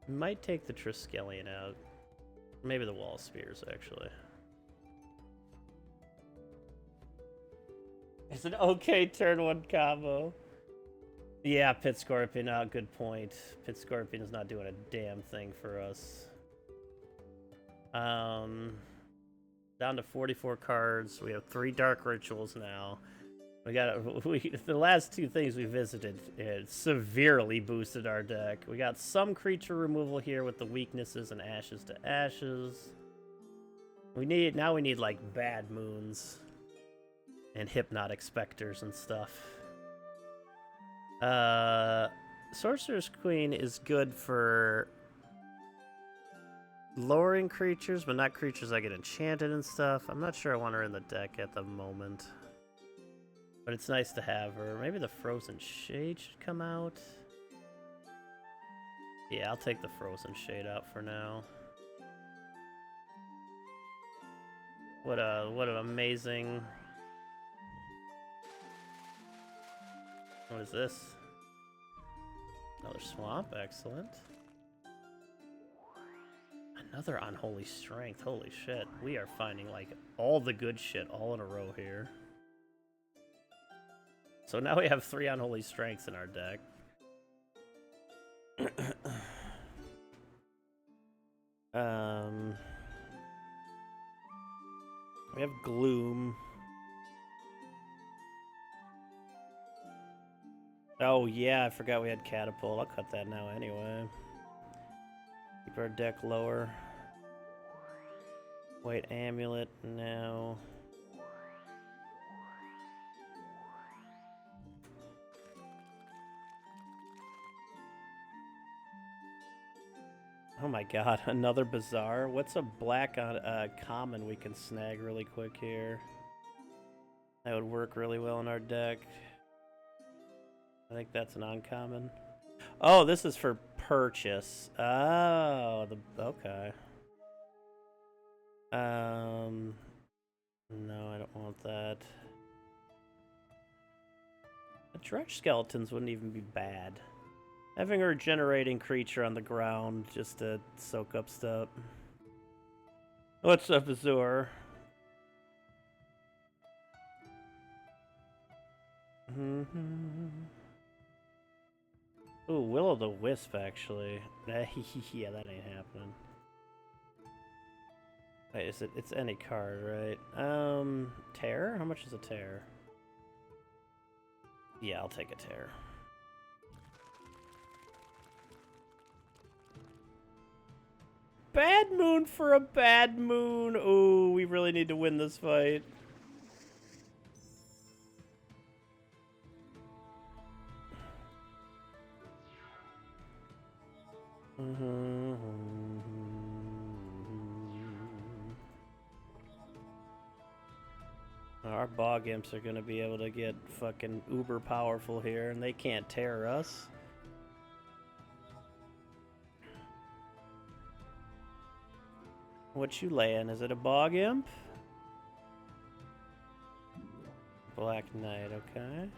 Might take the Triskelion out. Maybe the Wall Spears, actually. It's an okay turn 1 combo. Yeah, Pit Scorpion, good point. Pit Scorpion is not doing a damn thing for us. Down to 44 cards. We have 3 Dark Rituals now. The last 2 things we visited severely boosted our deck. We got some creature removal here with the weaknesses and Ashes to Ashes. We need like Bad Moons and Hypnotic Specters and stuff. Sorcerer's Queen is good for lowering creatures, but not creatures that get enchanted and stuff. I'm not sure I want her in the deck at the moment. But it's nice to have her. Maybe the Frozen Shade should come out. Yeah, I'll take the Frozen Shade out for now. What an amazing... What is this? Another swamp, excellent. Another Unholy Strength, holy shit. We are finding like all the good shit all in a row here. So now we have 3 Unholy Strengths in our deck. We have Gloom. Oh yeah, I forgot we had Catapult. I'll cut that now anyway. Keep our deck lower. White Amulet now. Oh my god, another Bazaar? What's a black on common we can snag really quick here? That would work really well in our deck. I think that's an uncommon. Oh, this is for purchase. Oh, okay. No, I don't want that. The Dredge Skeletons wouldn't even be bad. Having a regenerating creature on the ground just to soak up stuff. What's up, Azure? Ooh, Will-o'-the-Wisp, actually. Yeah, that ain't happening. Wait, is it? It's any card, right? Terror? How much is a Terror? Yeah, I'll take a Terror. Bad moon for a bad moon. Ooh, we really need to win this fight. Our bog imps are gonna be able to get fucking uber powerful here, and they can't tear us. What you laying? Is it a bog imp? Black Knight, okay.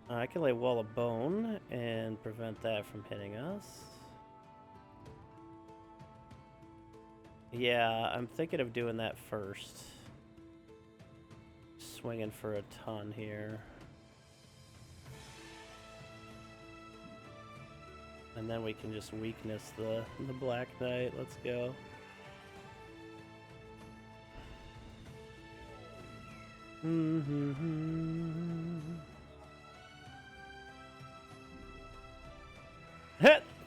I can lay Wall of Bone and prevent that from hitting us. Yeah, I'm thinking of doing that first. Swinging for a ton here. And then we can just weakness the Black Knight. Let's go.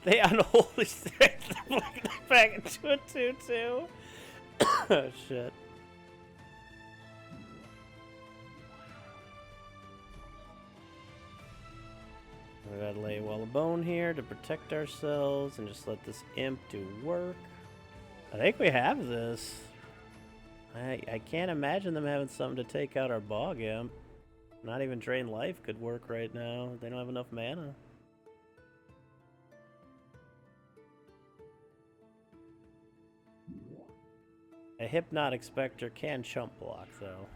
They unholy strength the Black Knight back into a 2/2. Oh shit. We gotta lay a Wall of Bone here to protect ourselves and just let this imp do work. I think we have this. I can't imagine them having something to take out our bog imp. Not even Drain Life could work right now. They don't have enough mana. A Hypnotic Spectre can chump block, though.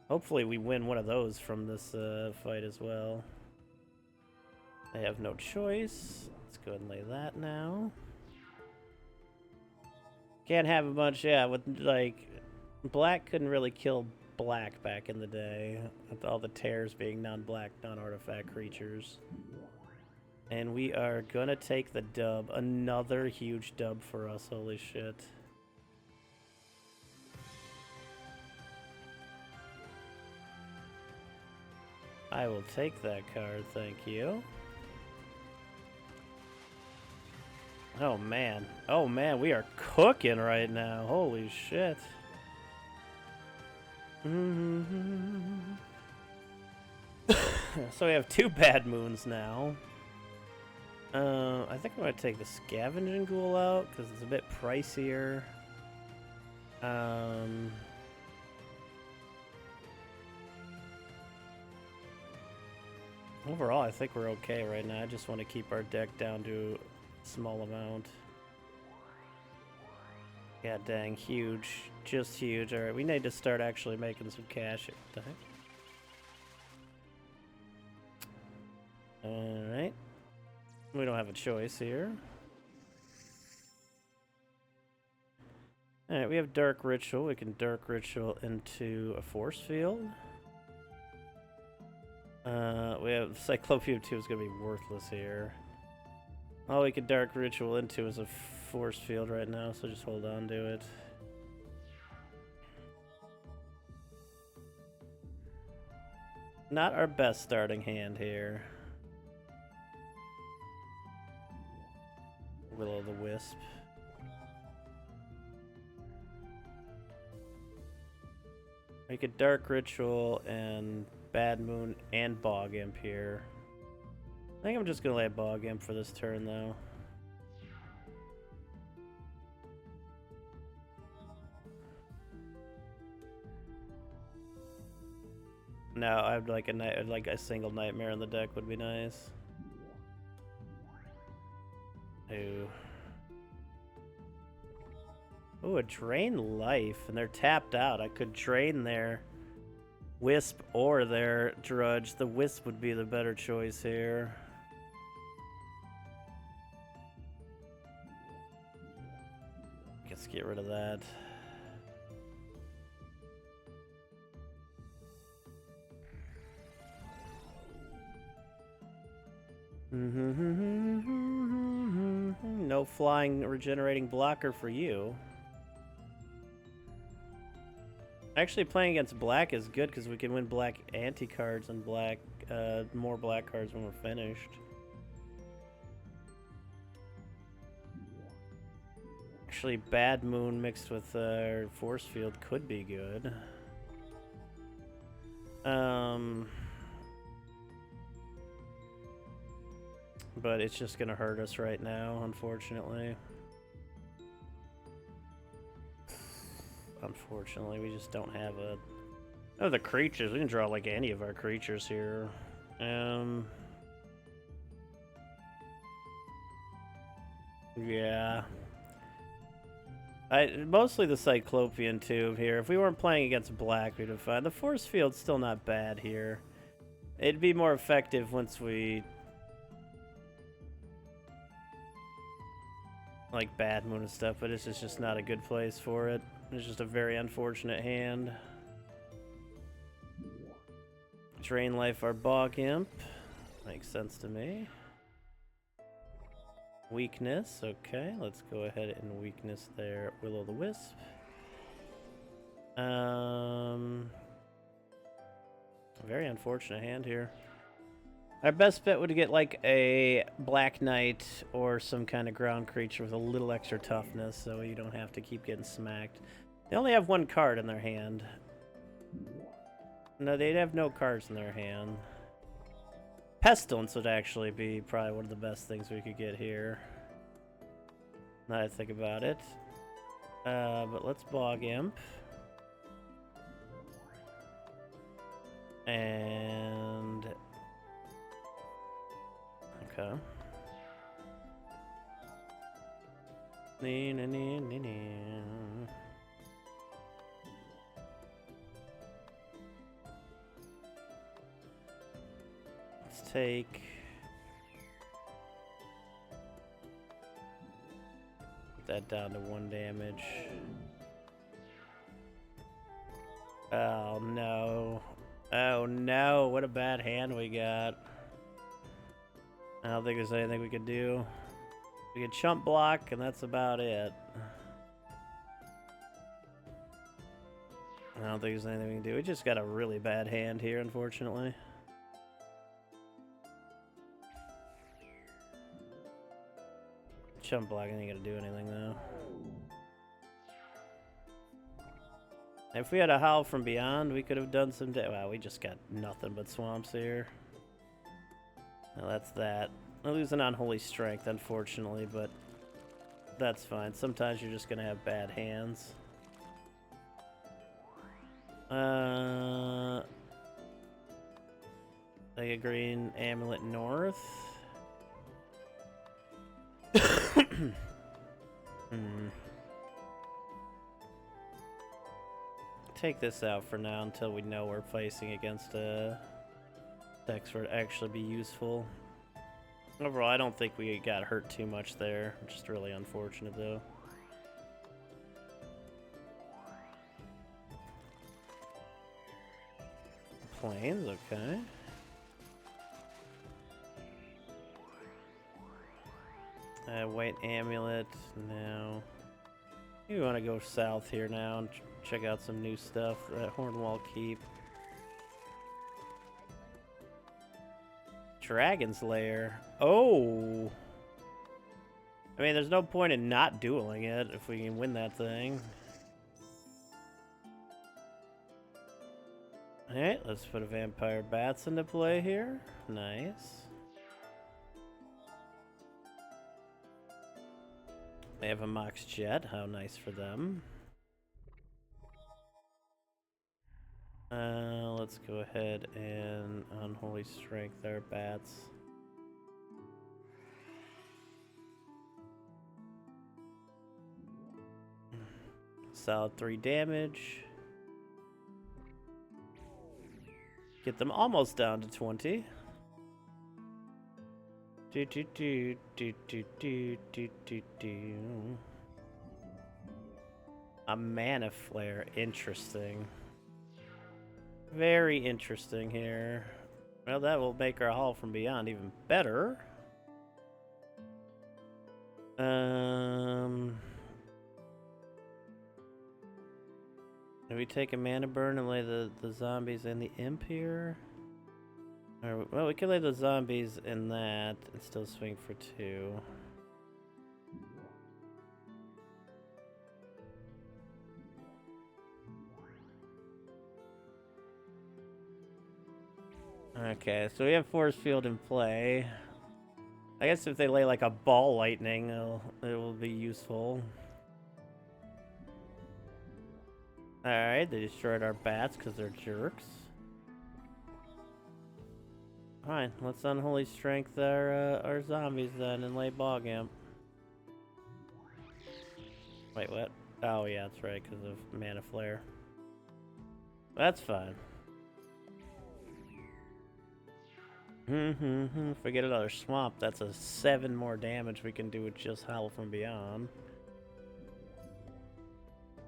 Hopefully we win one of those from this fight as well. They have no choice. Let's go ahead and lay that now. Can't have a bunch, yeah, with, like, black couldn't really kill black back in the day, with all the tears being non-black, non-artifact creatures. And we are gonna take the dub. Another huge dub for us, holy shit. I will take that card, thank you. Oh man, we are cooking right now, holy shit. So we have 2 bad moons now. I think I'm gonna take the Scavenging Ghoul out because it's a bit pricier. Overall, I think we're okay right now. I just want to keep our deck down to a small amount. God dang, huge. Just huge. Alright, we need to start actually making some cash. What the heck? Alright. We don't have a choice here. Alright, we have Dark Ritual. We can Dark Ritual into a force field. We have Cyclopean 2 is gonna be worthless here. All we could Dark Ritual into is a force field right now, so just hold on to it. Not our best starting hand here. Will-o'-the-Wisp. We could Dark Ritual and Bad Moon and Bog Imp here. I think I'm just gonna lay a Bog Imp for this turn though. No, I'd like a single Nightmare in the deck would be nice. Ooh. Ooh, a Drain Life, and they're tapped out. I could drain their Wisp or their Drudge. The Wisp would be the better choice here. Let's get rid of that. No flying regenerating blocker for you. Actually, playing against black is good because we can win black anti-cards and black, more black cards when we're finished. Actually, Bad Moon mixed with Force Field could be good. But it's just gonna hurt us right now, unfortunately. Unfortunately, we just don't have a... Oh, the creatures. We can draw like any of our creatures here. Yeah. Mostly the Cyclopean Tube here. If we weren't playing against black, we'd have fine. The Force Field's still not bad here. It'd be more effective once we... like Bad Moon and stuff, but this is just not a good place for it. It's just a very unfortunate hand. Drain Life our Bog Imp. Makes sense to me. Weakness, okay. Let's go ahead and weakness there. Will-o'-the-Wisp. Very unfortunate hand here. Our best bet would get like a Black Knight or some kind of ground creature with a little extra toughness so you don't have to keep getting smacked. They only have one card in their hand. No, they'd have no cards in their hand. Pestilence would actually be probably one of the best things we could get here. Now that I think about it. But let's Bog Imp. And... okay. Let's take... put that down to 1 damage. Oh no. Oh no, what a bad hand we got. I don't think there's anything we could do. We could chump block, and that's about it. I don't think there's anything we can do. We just got a really bad hand here, unfortunately. Chump block ain't gonna do anything, though. If we had a Howl from Beyond, we could have done some... wow, we just got nothing but swamps here. Well, that's that. We're losing Unholy Strength, unfortunately, but that's fine. Sometimes you're just gonna have bad hands. Like a green Amulet North. Take this out for now until we know we're facing against decks where it actually be useful. Overall, I don't think we got hurt too much there. Just really unfortunate, though. Plains, okay. White amulet. No. We want to go south here now and check out some new stuff. Hornwall Keep. Dragon's Lair. Oh! I mean, there's no point in not dueling it if we can win that thing. Alright, let's put a Vampire Bats into play here. Nice. They have a Mox Jet. How nice for them. Let's go ahead and Unholy Strength our bats. Solid 3 damage. Get them almost down to 20. A Mana Flare. Interesting. Very interesting here. Well, that will make our Haul from Beyond even better. Do we take a Mana Burn and lay the zombies and the Imp here? Or, well, we can lay the zombies in that and still swing for 2. Okay, so we have Force Field in play. I guess if they lay like a Ball Lightning, it will be useful. Alright, they destroyed our bats because they're jerks. Fine, let's Unholy Strength our zombies then and lay Bog Imp. Wait, what? Oh yeah, that's right, because of Mana Flare. That's fine. If we get another swamp, that's a 7 more damage we can do with just Howl from Beyond.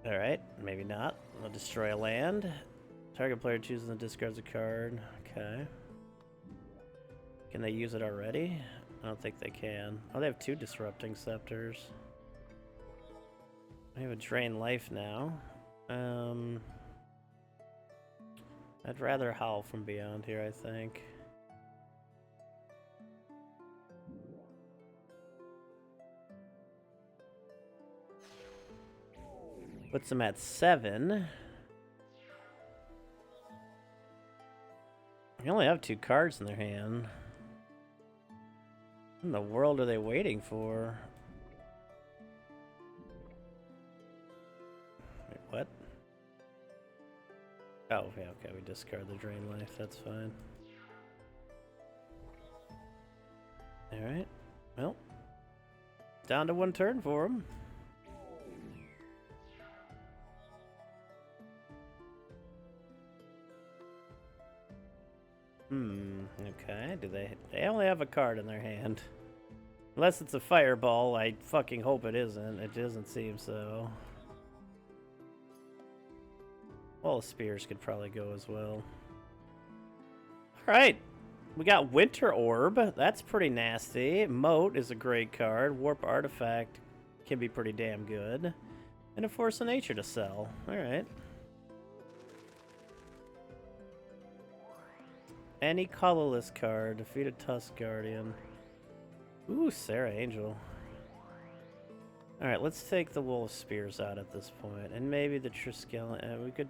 Alright, maybe not. We'll destroy a land. Target player chooses and discards a card. Okay. Can they use it already? I don't think they can. Oh, they have 2 Disrupting Scepters. I have a Drain Life now. I'd rather Howl from Beyond here, I think. Puts them at 7. They only have 2 cards in their hand. What in the world are they waiting for? Wait, what? Oh, yeah, okay, we discard the Drain Life, that's fine. Alright, well, down to 1 turn for them. Okay, they only have a card in their hand. Unless it's a fireball, I fucking hope it isn't. It doesn't seem so. Well, spears could probably go as well. Alright, we got Winter Orb. That's pretty nasty. Moat is a great card. Warp Artifact can be pretty damn good. And a Force of Nature to sell. Alright. Any colorless card. Defeat a Tusk Guardian. Ooh, Sarah Angel. Alright, let's take the Wolf Spears out at this point. And maybe the Triskelion. We could...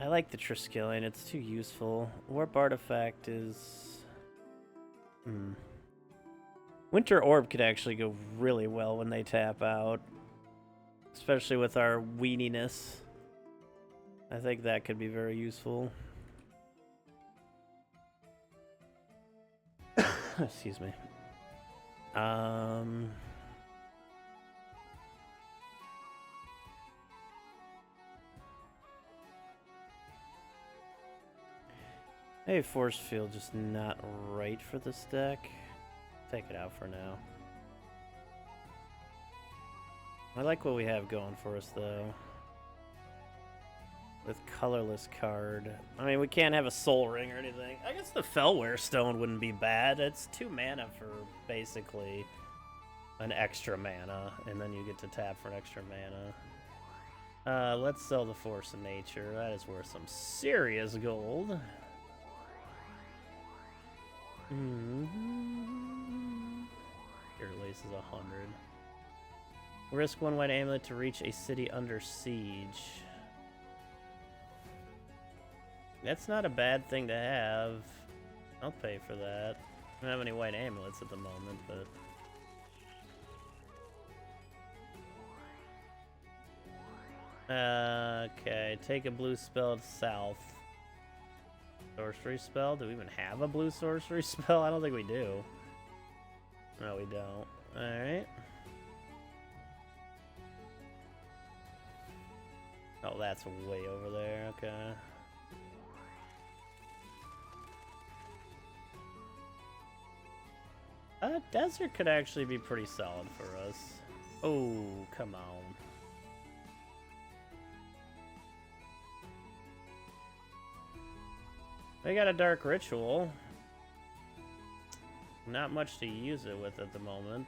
I like the Triskelion. It's too useful. Warp Artifact is... Winter Orb could actually go really well when they tap out. Especially with our weeniness. I think that could be very useful. Excuse me. Maybe Force Field just not right for this deck. Take it out for now. I like what we have going for us though. with colorless card. I mean, we can't have a soul ring or anything. I guess the Fellware Stone wouldn't be bad. It's 2 mana for basically an extra mana, and then you get to tap for an extra mana. Let's sell the Force of Nature. That is worth some serious gold. Here, Lace is 100. Risk 1 white amulet to reach a city under siege. That's not a bad thing to have. I'll pay for that. I don't have any white amulets at the moment, but... okay, take a blue spell south. Sorcery spell? Do we even have a blue sorcery spell? I don't think we do. No, we don't. Alright. Oh, that's way over there. Okay. Desert could actually be pretty solid for us. Oh, come on. They got a Dark Ritual. Not much to use it with at the moment.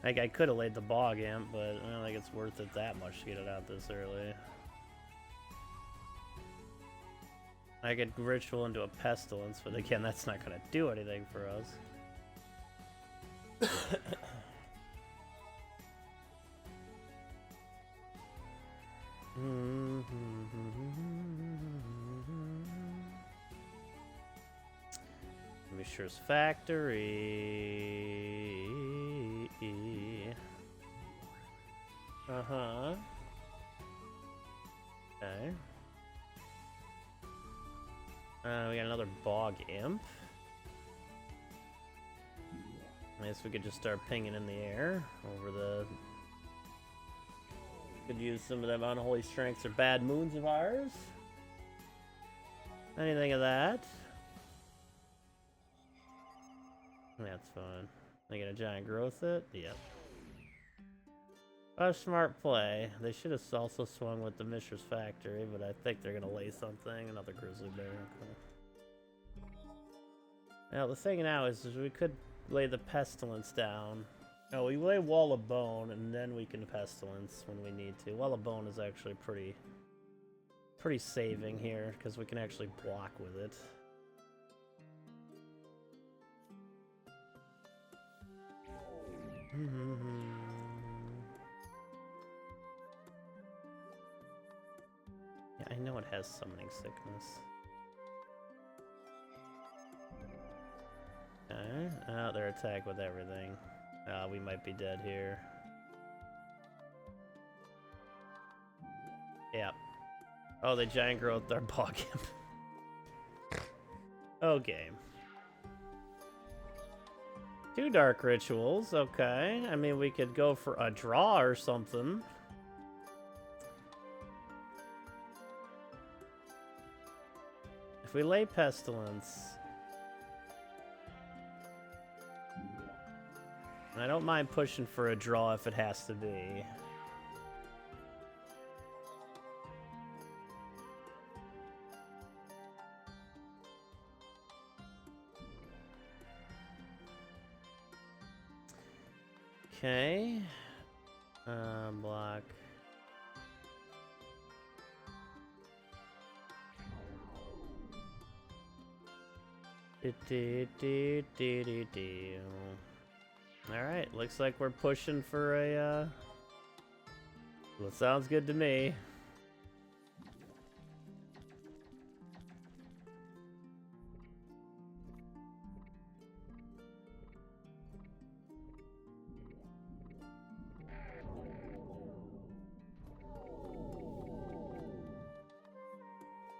Like, I could have laid the Bog Imp, but I don't think it's worth it that much to get it out this early. I could Ritual into a Pestilence, but again, that's not going to do anything for us. Mishra's Factory. Uh-huh. Okay. We got another Bog Imp. I guess we could just start pinging in the air over the... Could use some of them unholy strengths or bad moons of ours. Anything of that. That's fine. They get a giant growth it? Yep. A smart play. They should have also swung with the Mishra's Factory, but I think they're gonna lay something. Another Grizzly Bear. Okay. Now the thing now is we could lay the Pestilence down. Oh, we lay Wall of Bone, and then we can Pestilence when we need to. Wall of Bone is actually pretty saving here, because we can actually block with it. Yeah, I know it has Summoning Sickness. Okay. Oh, their attack with everything. We might be dead here. Yeah. Oh, they giant growth our Bog Imp. Okay. 2 Dark Rituals, okay. I mean, we could go for a draw or something. If we lay Pestilence... I don't mind pushing for a draw if it has to be. Okay. Block. Alright, looks like we're pushing for a, well, sounds good to me.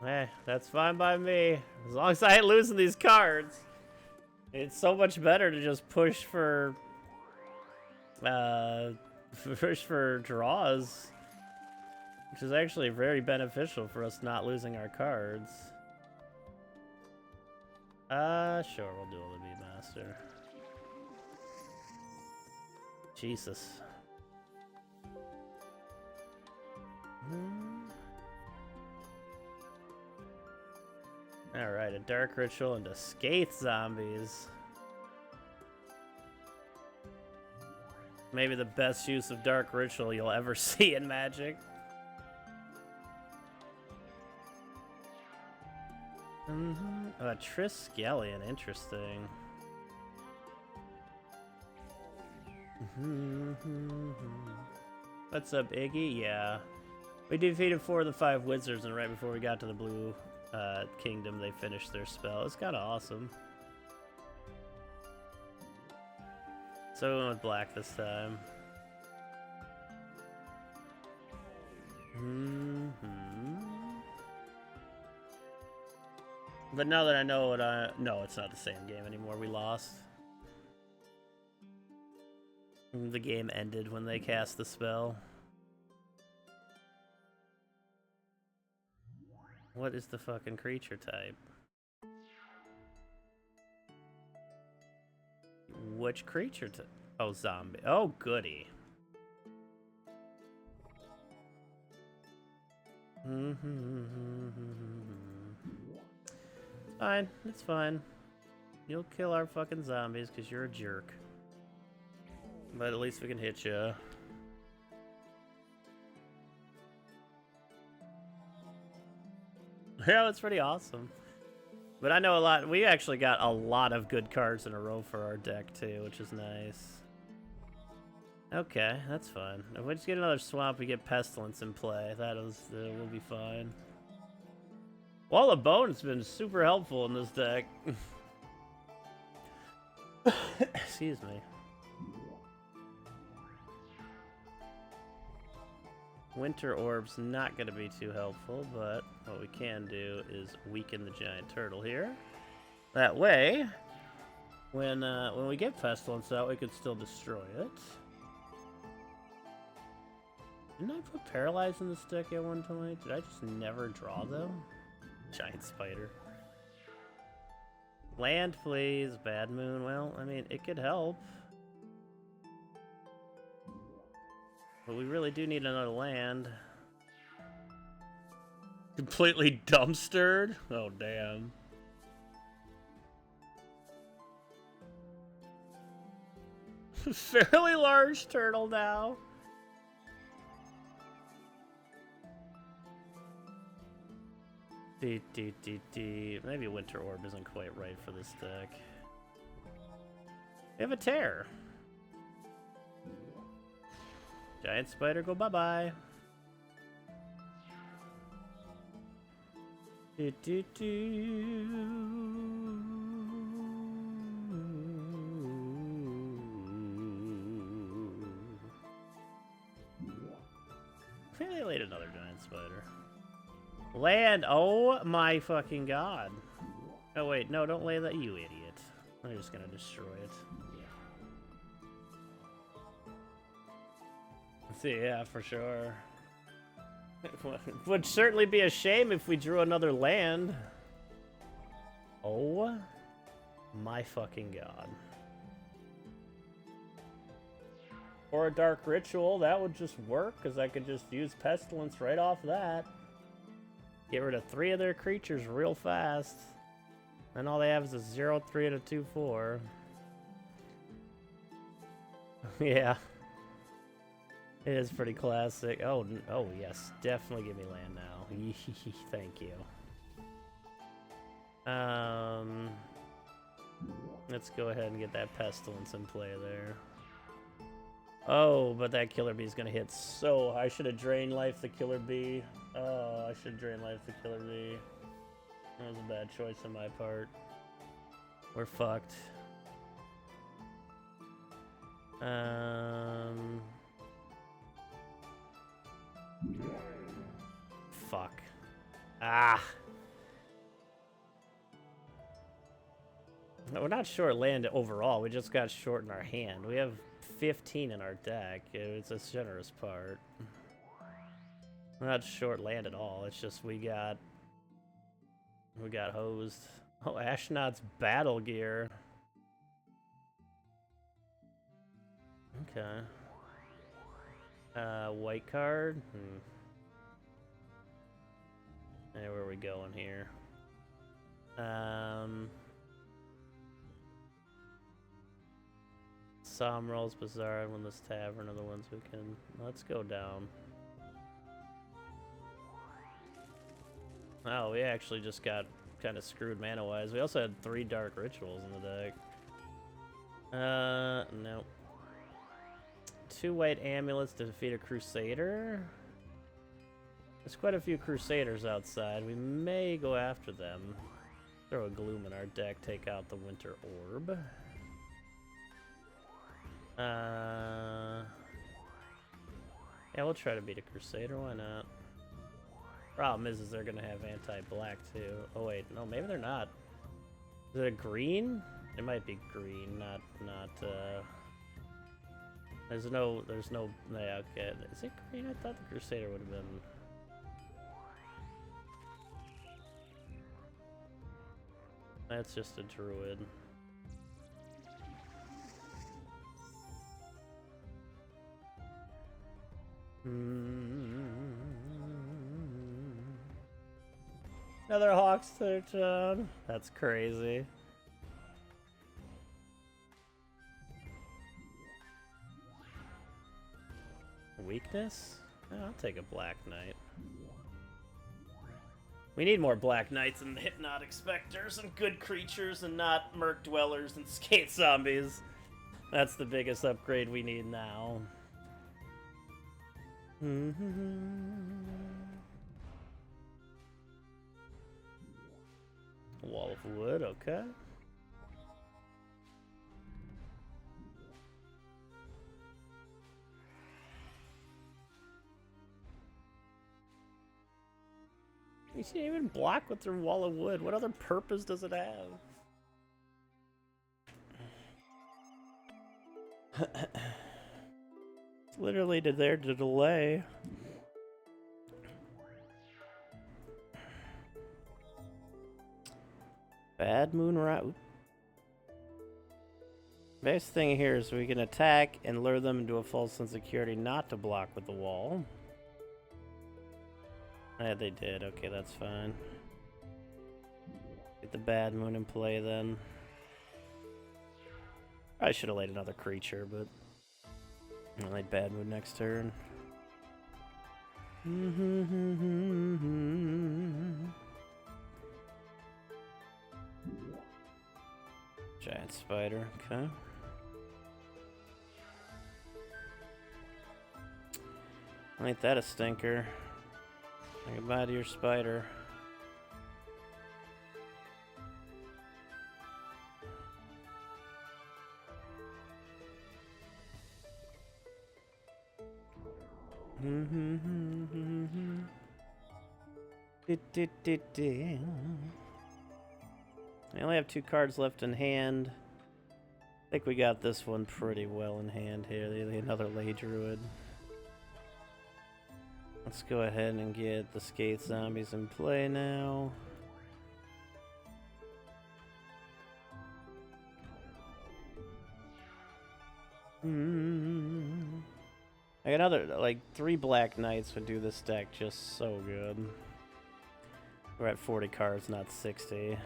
Hey, that's fine by me. As long as I ain't losing these cards. It's so much better to just push for draws, which is actually very beneficial for us not losing our cards. Sure, we'll do the Beatmaster. Jesus. Dark Ritual into Scathe Zombies. Maybe the best use of Dark Ritual you'll ever see in Magic. Triskelion, interesting. What's up, Iggy? Yeah. We defeated 4 of the 5 wizards, and right before we got to the blue kingdom, they finished their spell. It's kind of awesome. So we went with black this time. But now that I know what no, it's not the same game anymore. We lost. The game ended when they cast the spell. What is the fucking creature type? Which creature type? Oh, zombie. Oh, goody. Fine, it's fine. You'll kill our fucking zombies because you're a jerk. But at least we can hit you. Yeah, that's pretty awesome. But I know a lot. We actually got a lot of good cards in a row for our deck too, which is nice. Okay, that's fine. If we just get another swamp, we get Pestilence in play. We'll be fine. Wall of Bone's been super helpful in this deck. Excuse me. Winter Orb's not going to be too helpful, but what we can do is weaken the giant turtle here. That way, when we get Pestilence out, we could still destroy it. Didn't I put Paralyze in this deck at one point? Did I just never draw them? Giant spider. Land, please. Bad Moon. Well, I mean, it could help. But we really do need another land. Completely dumpstered? Oh, damn. Fairly large turtle now. Maybe Winter Orb isn't quite right for this deck. We have a tear. Giant spider, go bye-bye. I think they laid another giant spider. Land! Oh my fucking god. Oh wait, no, don't lay that, you idiot. I'm just gonna destroy it. See, yeah, for sure. It would certainly be a shame if we drew another land. Oh my fucking god. Or a Dark Ritual, that would just work, because I could just use Pestilence right off that. Get rid of 3 of their creatures real fast. And all they have is a 0-3 and a 2-4. Yeah. It is pretty classic. Oh yes, definitely give me land now. Thank you. Let's go ahead and get that Pestilence in play there. Oh, but that Killer Bee is gonna hit so. I should have drained life the Killer Bee. Oh, I should drain life the Killer Bee. That was a bad choice on my part. We're fucked. Fuck. Ah. We're not short land overall. We just got short in our hand. We have 15 in our deck. It's a generous part. We're not short land at all. It's just we got hosed. Oh, Ashnod's Battle Gear. Okay. White card. Hey, where are we going here? Somrol's Bazaar and Windless Tavern are the ones we can. Let's go down. Oh, we actually just got kind of screwed mana-wise. We also had 3 Dark Rituals in the deck. No. 2 white amulets to defeat a Crusader. There's quite a few Crusaders outside. We may go after them. Throw a Gloom in our deck, take out the Winter Orb. Yeah, we'll try to beat a Crusader, why not? Problem is they're gonna have anti-black too. Oh wait, no, maybe they're not. Is it a green? It might be green, not, there's no, yeah, okay. Is it green? I thought the Crusader would have been. That's just a druid. Another Hawk's touchdown. That's crazy. Weakness? Oh, I'll take a Black Knight. We need more Black Knights and Hypnotic Specters and good creatures and not Merc Dwellers and Skate Zombies. That's the biggest upgrade we need now. Wall of Wood, okay. You can't even block with their Wall of Wood. What other purpose does it have? It's literally there to delay. Bad Moonrise. Best thing here is we can attack and lure them into a false sense of security not to block with the wall. Yeah, they did. Okay, that's fine. Get the Bad Moon in play then. I should have laid another creature, but I'll lay Bad Moon next turn. Giant Spider, okay. Ain't that a stinker? Say goodbye to your spider. I only have 2 cards left in hand. I think we got this one pretty well in hand here. Another Lay Druid. Let's go ahead and get the Skate Zombies in play now. I got another, like, 3 Black Knights would do this deck just so good. We're at 40 cards, not 60.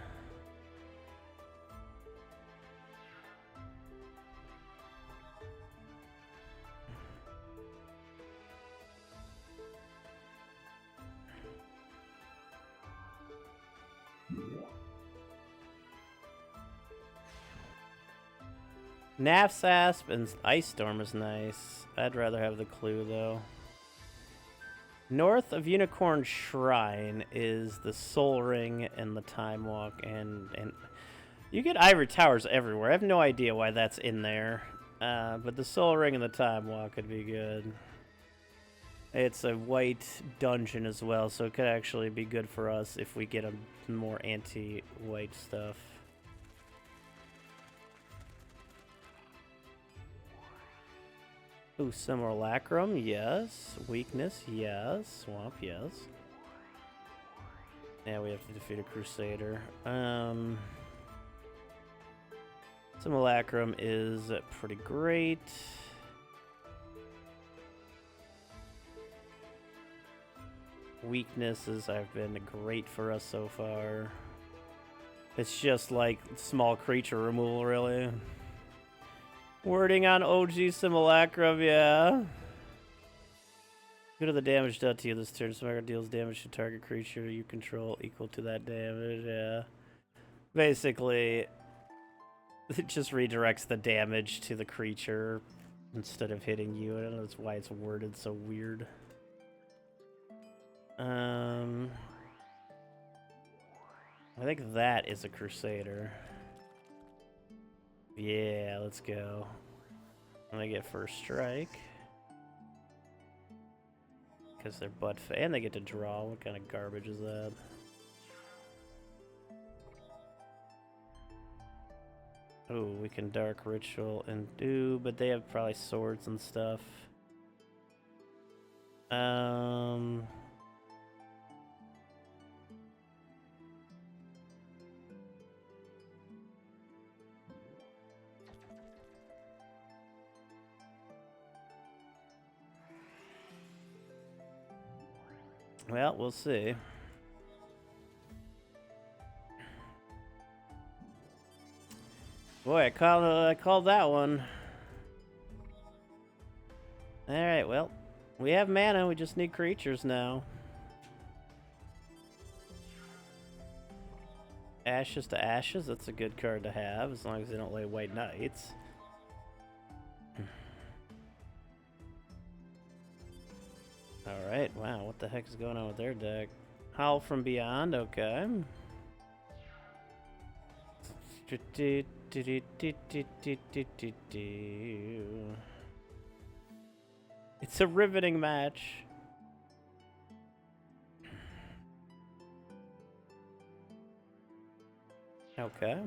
Naf's Asp and Ice Storm is nice. I'd rather have the Clue, though. North of Unicorn Shrine is the Soul Ring and the Time Walk, and you get Ivory Towers everywhere. I have no idea why that's in there, but the Soul Ring and the Time Walk could be good. It's a white dungeon as well, so it could actually be good for us if we get a more anti-white stuff. Ooh, Simulacrum, yes. Weakness, yes. Swamp, yes. Yeah, we have to defeat a Crusader. Simulacrum is pretty great. Weaknesses have been great for us so far. It's just like small creature removal, really. Wording on OG Simulacrum, yeah. Due to the damage done to you this turn, Simulacrum deals damage to target creature you control equal to that damage, yeah. Basically, it just redirects the damage to the creature instead of hitting you. I don't know that's why it's worded so weird. I think that is a Crusader. Yeah, let's go. And they get first strike. Because they're and they get to draw. What kind of garbage is that? Oh, we can Dark Ritual and do, but they have probably swords and stuff. Well, we'll see. Boy, I called that one. Alright, well, we have mana, we just need creatures now. Ashes to Ashes, that's a good card to have, as long as they don't lay White Knights. Alright, wow, what the heck is going on with their deck? Howl from Beyond, okay. It's a riveting match. Okay.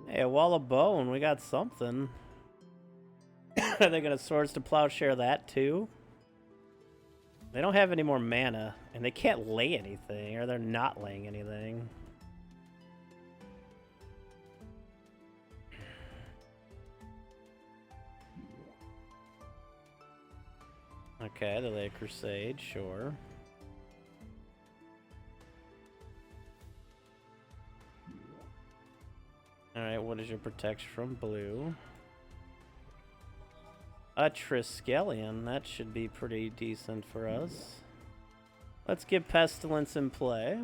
Hey, a Wall of Bone, we got something. Are they gonna Swords to Plowshare that too? They don't have any more mana, and they can't lay anything, or they're not laying anything. Okay, they lay a Crusade, sure. Alright, what is your protection from blue? A Triskelion, that should be pretty decent for us. Let's get Pestilence in play.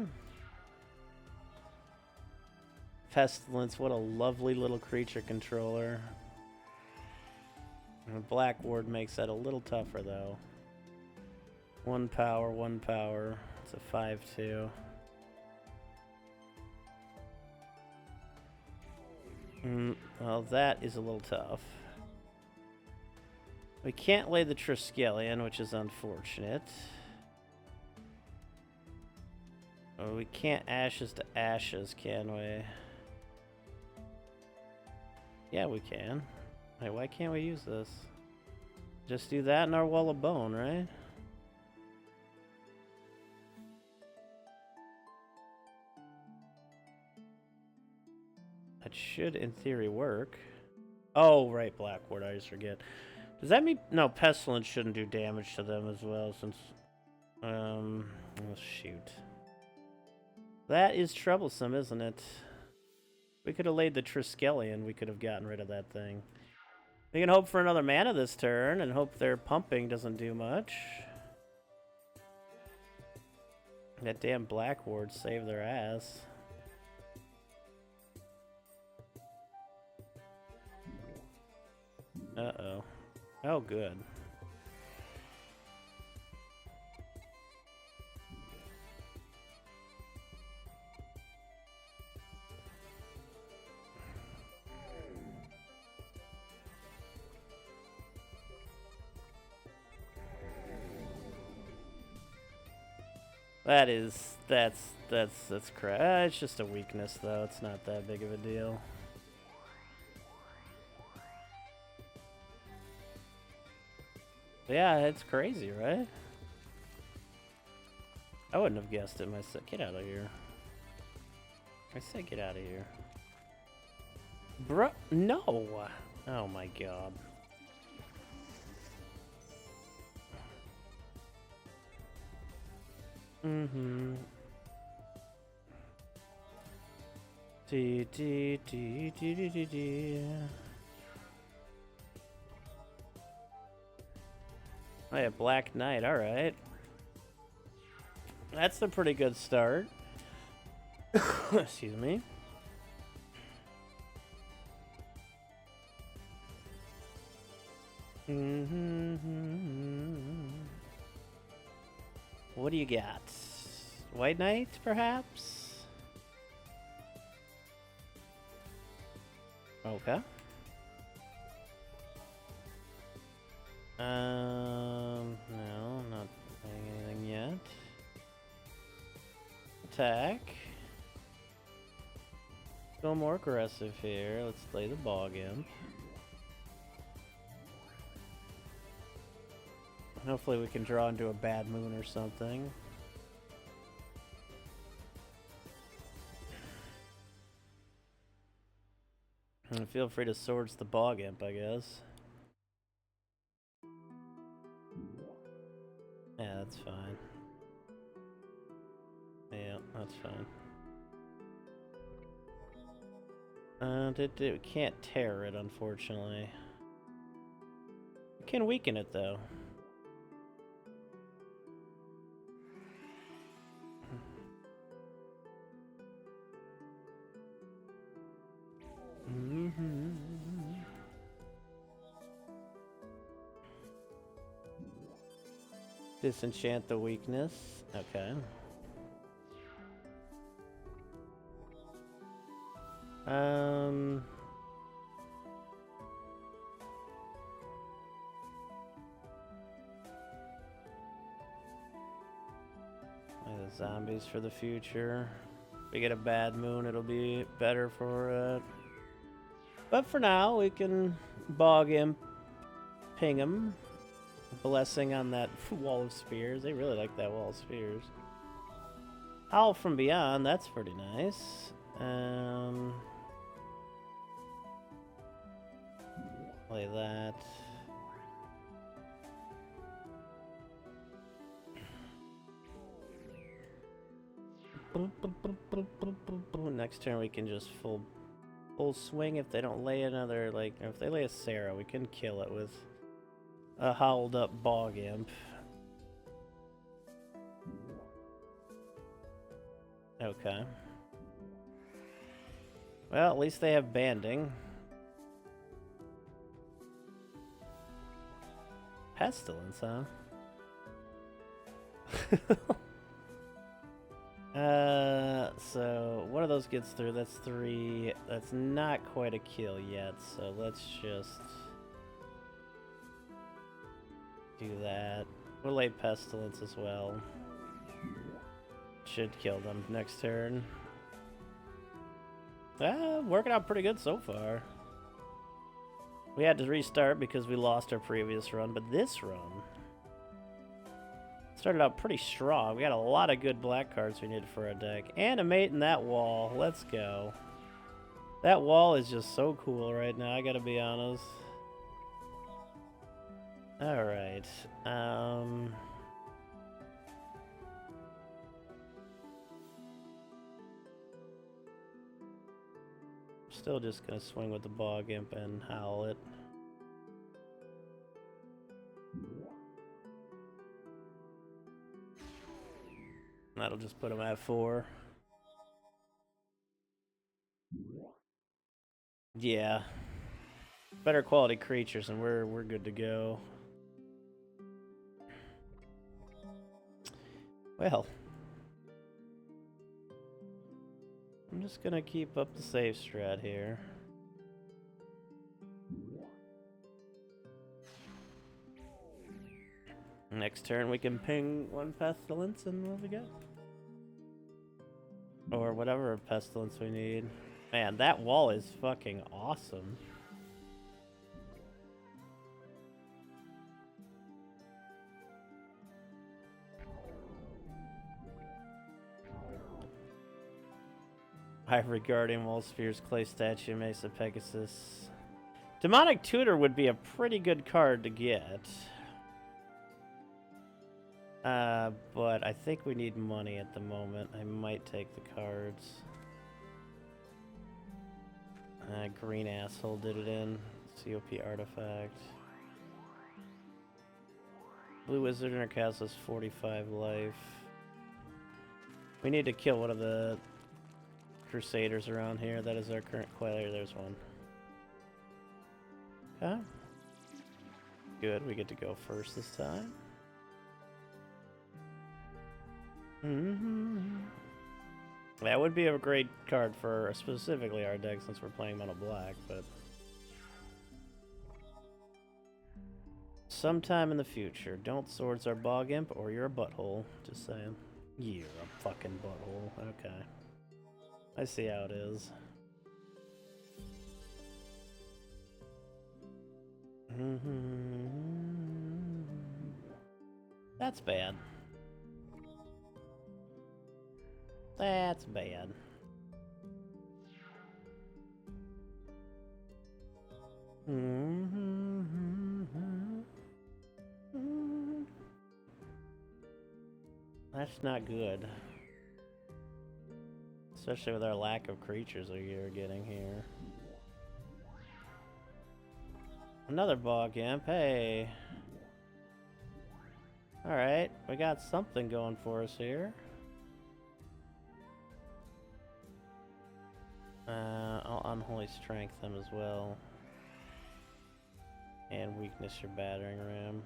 Pestilence, what a lovely little creature controller. And Black Ward makes that a little tougher though. 1 power, 1 power. It's a 5/2. Well, that is a little tough. We can't lay the Triskelion, which is unfortunate. Oh, we can't Ashes to Ashes, can we? Yeah, we can. Wait, why can't we use this? Just do that in our Wall of Bone, right? That should, in theory, work. Oh, right, Blackward, I just forget. Does that mean... No, Pestilence shouldn't do damage to them as well, since... Oh, shoot. That is troublesome, isn't it? We could have laid the Triskelion, we could have gotten rid of that thing. We can hope for another mana this turn, and hope their pumping doesn't do much. That damn Blackward saved their ass. Uh-oh. Oh, good. That's crap. It's just a weakness, though. It's not that big of a deal. Yeah, it's crazy, right? I wouldn't have guessed it myself. Get out of here. I said get out of here. Bro, no! Oh my god. Dee, dee, dee, dee, dee, dee, dee. Oh yeah, Black Knight, alright. That's a pretty good start. Excuse me. What do you got? White Knight, perhaps? Okay. No, not doing anything yet. Attack. Go more aggressive here. Let's play the Bog Imp. Hopefully we can draw into a bad moon or something. And feel free to swords the Bog Imp, I guess. Yeah, that's fine. Yeah, that's fine. We can't tear it, unfortunately. We can weaken it, though. Disenchant the weakness. Okay. The zombies for the future. If we get a bad moon, it'll be better for it. But for now, we can Bog Imp, ping him. Blessing on that wall of spears. They really like that wall of spears. Howl from Beyond, that's pretty nice. Play that. Next turn we can just full swing if they don't lay another, like, if they lay a Sarah, we can kill it with a howled up Bog Imp. Okay. Well, at least they have banding. Pestilence, huh? So one of those gets through. That's 3. That's not quite a kill yet, so let's just do that. We'll lay Pestilence as well. Should kill them next turn. Working out pretty good so far. We had to restart because we lost our previous run, but this run started out pretty strong. We got a lot of good black cards we needed for our deck. Animating that wall. Let's go. That wall is just so cool right now, I gotta be honest. Alright. Still just gonna swing with the Bog Imp and howl it. That'll just put him at 4. Yeah. Better quality creatures and we're good to go. Well, I'm just gonna keep up the safe strat here. Next turn we can ping 1 Pestilence and what we got? Or whatever Pestilence we need. Man, that wall is fucking awesome. Ivory Guardian, Wall Spheres, Clay Statue, Mesa Pegasus. Demonic Tutor would be a pretty good card to get. But I think we need money at the moment. I might take the cards. Green asshole did it in. COP artifact. Blue wizard in our castle has 45 life. We need to kill one of the crusaders around here. That is our current quest. There's one. Okay. Good, we get to go first this time. That would be a great card for specifically our deck since we're playing mono black, but sometime in the future. Don't swords our bog imp or you're a butthole. Just saying. You're a fucking butthole. Okay. I see how it is. That's bad. That's bad. That's not good. Especially with our lack of creatures we're getting here. Another bog imp, hey! Alright, we got something going for us here. I'll unholy strength them as well. And weakness your battering ram.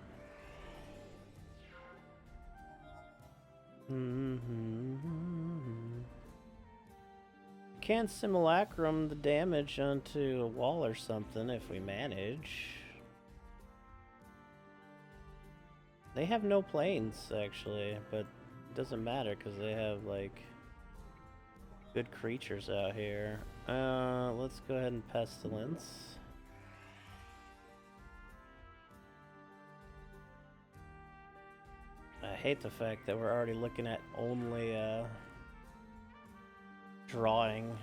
Can simulacrum the damage onto a wall or something if we manage. They have no planes actually, but it doesn't matter because they have like good creatures out here. Let's go ahead and pestilence. I hate the fact that we're already looking at only drawing.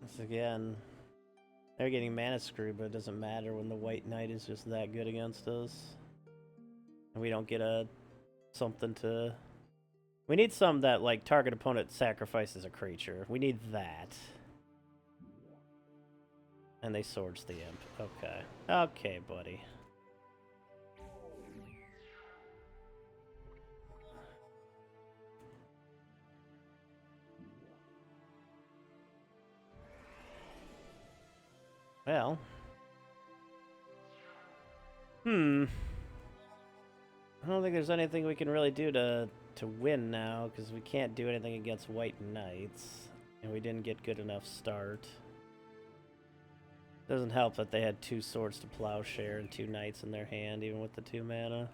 Once again, they're getting mana screwed, but it doesn't matter when the White Knight is just that good against us. And we don't get something to... We need some that, like, target opponent sacrifices a creature. We need that. And they swords the imp. Okay. Okay, buddy. Well. I don't think there's anything we can really do to win now, because we can't do anything against White Knights. And we didn't get good enough start. Doesn't help that they had 2 swords to plowshare and 2 knights in their hand, even with the 2 mana.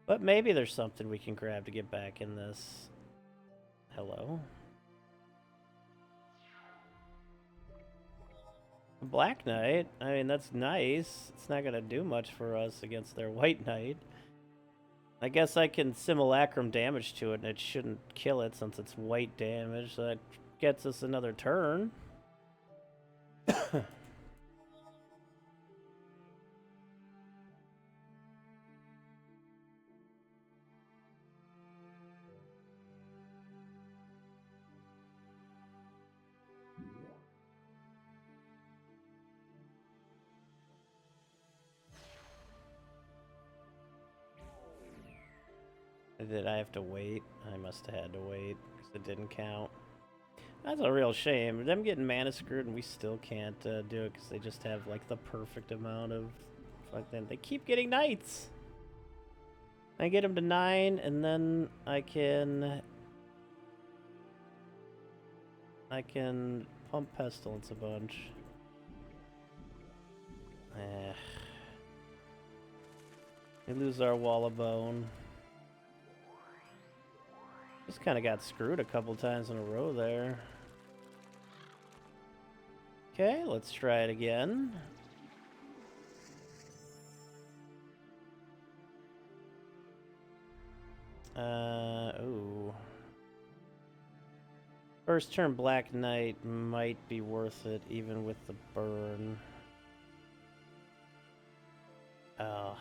But maybe there's something we can grab to get back in this. Hello? Black Knight? I mean, that's nice. It's not gonna do much for us against their White Knight. I guess I can simulacrum damage to it, and it shouldn't kill it since it's white damage. So that gets us another turn. Did I have to wait? I must have had to wait because it didn't count. That's a real shame. Them getting mana screwed and we still can't do it because they just have like the perfect amount of fucking. They keep getting knights. I get them to 9 and then I can pump pestilence a bunch. We lose our wall of bone. Just kind of got screwed a couple times in a row there. Okay, let's try it again. Ooh. First turn Black Knight might be worth it, even with the burn. Oh.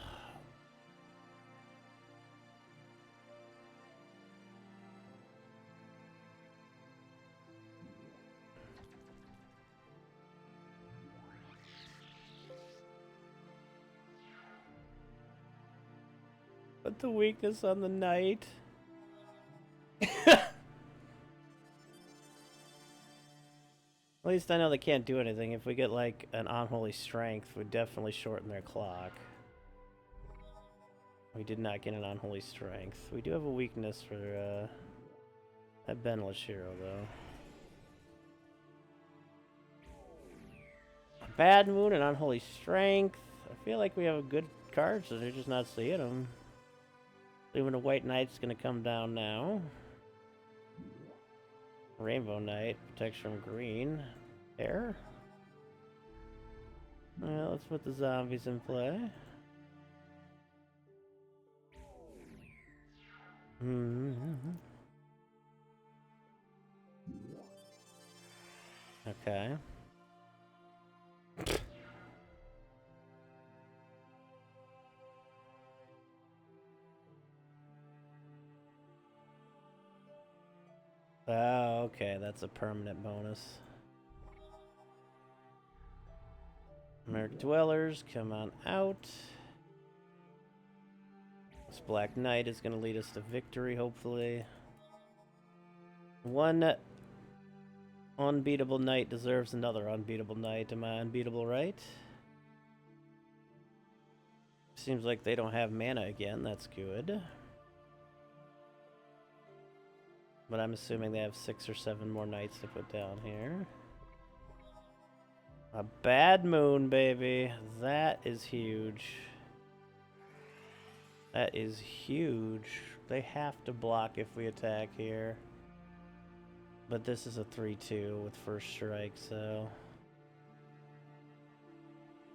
put the weakness on the knight. At least I know they can't do anything. If we get like an unholy strength, we definitely shorten their clock. We did not get an unholy strength. We do have a weakness for that Benless hero though. Bad Moon and Unholy Strength. I feel like we have a good card, so they're just not seeing them. Even the White Knight's gonna come down now. Rainbow Knight protects from green. There. Well, let's put the zombies in play. Okay. Oh, okay, that's a permanent bonus. Merc Dwellers, come on out. This Black Knight is going to lead us to victory, hopefully. One unbeatable knight deserves another unbeatable knight. Am I unbeatable, right? Seems like they don't have mana again. That's good. But I'm assuming they have 6 or 7 more knights to put down here. A Bad Moon, baby. That is huge. That is huge. They have to block if we attack here. But this is a 3-2 with first strike, so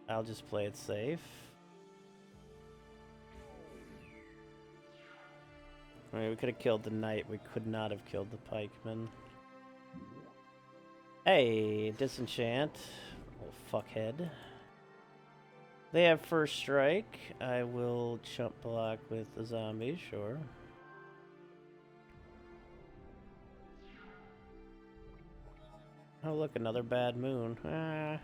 I'll just play it safe. I mean, we could have killed the knight. We could not have killed the pikeman. Hey, disenchant. Little fuckhead. They have first strike. I will chump block with the zombie, sure. Oh, look, another Bad Moon. Ah.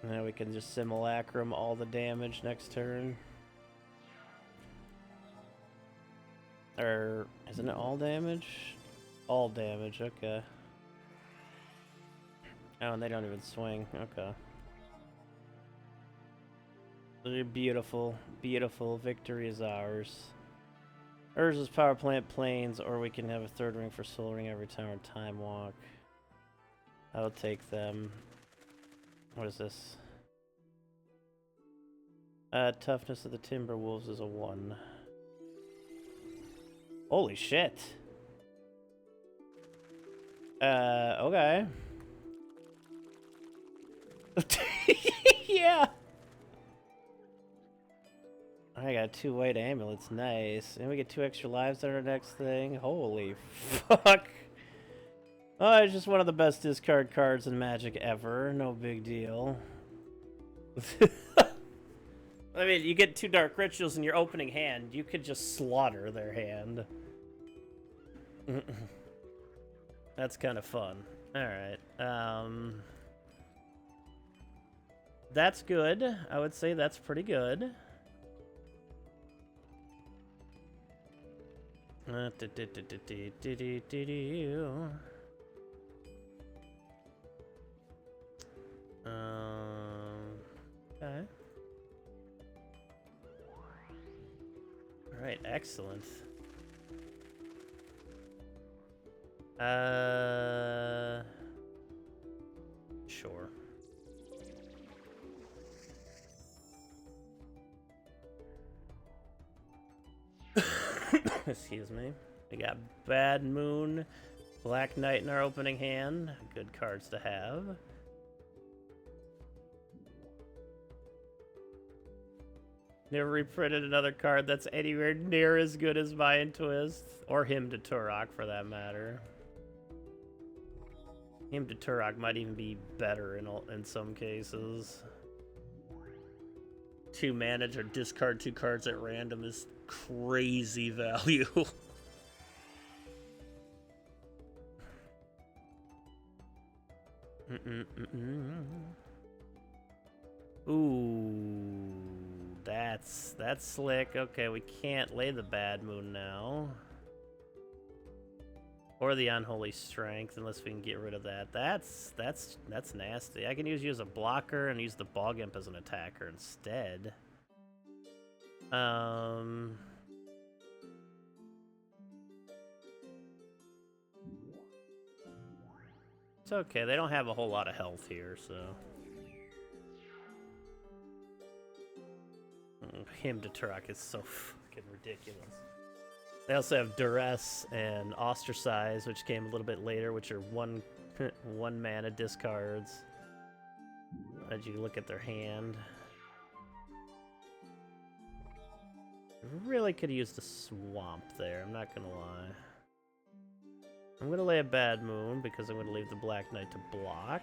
Now we can just simulacrum all the damage next turn. Or, isn't it all damage? All damage, okay. Oh, and they don't even swing, okay. Beautiful, beautiful. Victory is ours. Urza's Power Plant Plains, or we can have a third ring for Soul Ring every time or Time Walk. I'll take them. What is this? Toughness of the Timberwolves is a 1. Holy shit. Okay. Yeah. I got 2 white amulets, nice. And we get 2 extra lives on our next thing. Holy fuck. Oh, it's just one of the best discard cards in Magic ever. No big deal. I mean, you get 2 Dark Rituals in your opening hand. You could just slaughter their hand. That's kind of fun. Alright. That's good. I would say that's pretty good. Okay. Alright, excellent. Sure. Excuse me. We got Bad Moon, Black Knight in our opening hand. Good cards to have. Never reprinted another card that's anywhere near as good as Mind Twist. Or Hymn to Turok, for that matter. Hymn to Turok might even be better in some cases. 2 mana or discard 2 cards at random is crazy value. Ooh, that's slick. Okay, we can't lay the Bad Moon now. Or the Unholy Strength, unless we can get rid of that. That's nasty. I can use you as a blocker and use the Bog Imp as an attacker instead. It's okay. They don't have a whole lot of health here, so. Hymn to Turok is so fucking ridiculous. They also have Duress and Ostracize, which came a little bit later, which are one mana discards. As you look at their hand. Really could have used a swamp there, I'm not gonna lie. I'm gonna lay a Bad Moon because I'm gonna leave the Black Knight to block.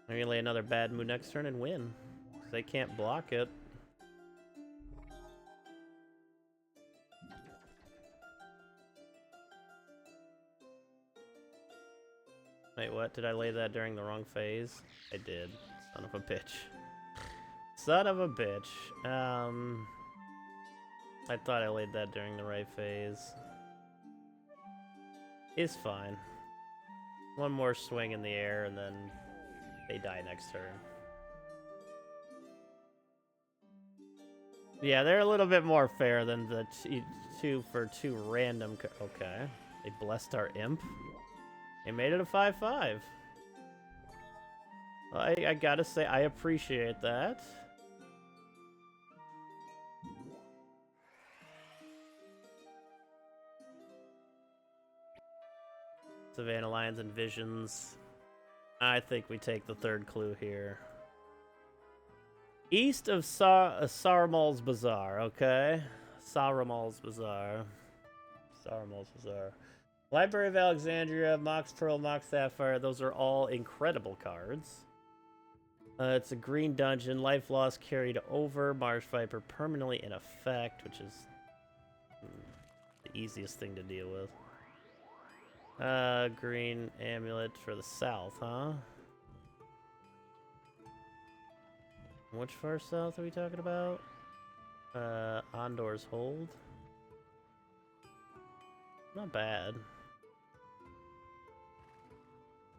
I'm gonna lay another Bad Moon next turn and win. Because they can't block it. Wait, what? Did I lay that during the wrong phase? I did. Son of a bitch. Son of a bitch. I thought I laid that during the right phase. It's fine. One more swing in the air and then they die next turn. Yeah, they're a little bit more fair than the 2 for 2 random. Okay. They blessed our imp. They made it a 5/5. I gotta say, I appreciate that. Savannah Lions and Visions. I think we take the third clue here. East of Saramal's Bazaar, okay? Saramal's Bazaar. Saramal's Bazaar. Library of Alexandria, Mox Pearl, Mox Sapphire, those are all incredible cards. It's a green dungeon, life loss carried over, Marsh Viper permanently in effect, which is the easiest thing to deal with. Green amulet for the south, huh? Which far south are we talking about? Ondor's Hold. Not bad.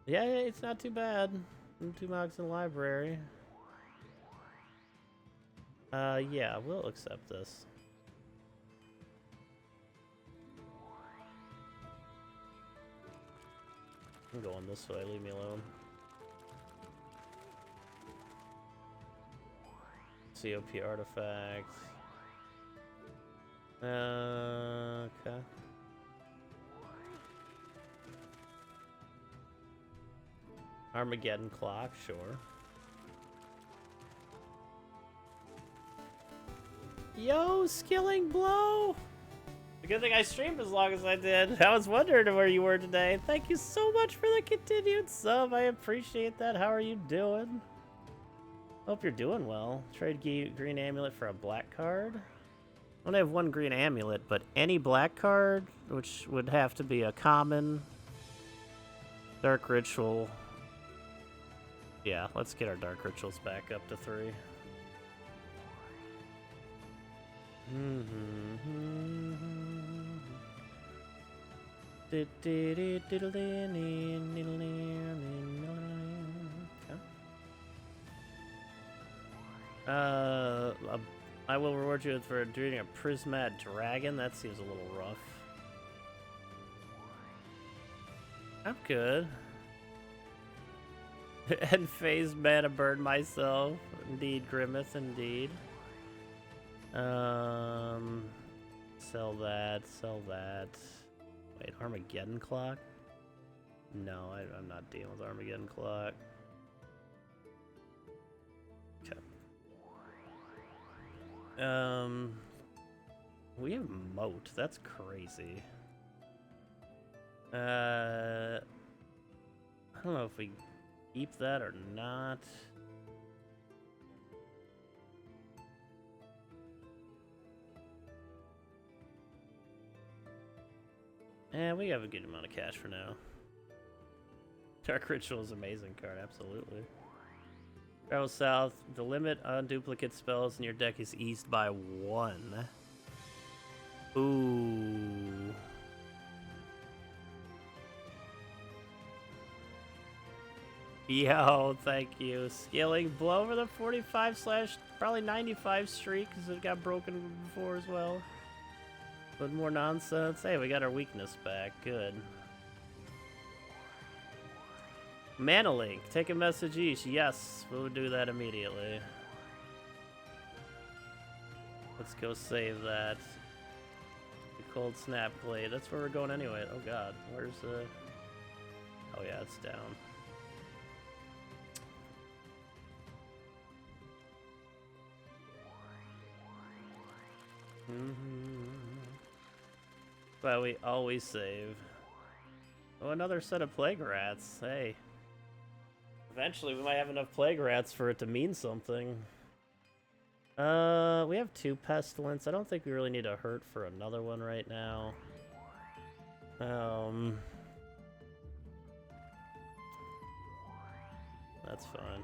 Yeah, it's not too bad. 2 Mogs in the library. Yeah, we'll accept this. I'm going this way, leave me alone. COP artifact. Okay. Armageddon Clock, sure. Yo, Skilling Blow! The good thing I streamed as long as I did. I was wondering where you were today. Thank you so much for the continued sub. I appreciate that. How are you doing? Hope you're doing well. Trade green amulet for a black card. I only have 1 green amulet, but any black card, which would have to be a common, Dark Ritual. Yeah, let's get our Dark Rituals back up to 3. I will reward you for doing a Prismat Dragon. That seems a little rough. I'm good. And phase mana burn myself. Indeed, Grimace, indeed. Sell that, sell that. Wait, Armageddon Clock? No, I'm not dealing with Armageddon Clock. Okay. We have Moat. That's crazy. I don't know if we keep that or not. And we have a good amount of cash for now. Dark Ritual is an amazing card, absolutely. Travel south. The limit on duplicate spells in your deck is eased by 1. Ooh. Yo, thank you. Scaling blow over the 45 / probably 95 streak because it got broken before as well. But more nonsense. Hey, we got our weakness back. Good. Mana Link. Take a message each. Yes, we'll do that immediately. Let's go save that. The Cold Snap Blade. That's where we're going anyway. Oh god. Where's the... Oh yeah, it's down. But we always save. Oh, another set of Plague Rats. Hey. Eventually we might have enough Plague Rats for it to mean something. We have 2 Pestilence. I don't think we really need a hurt for another one right now. That's fine.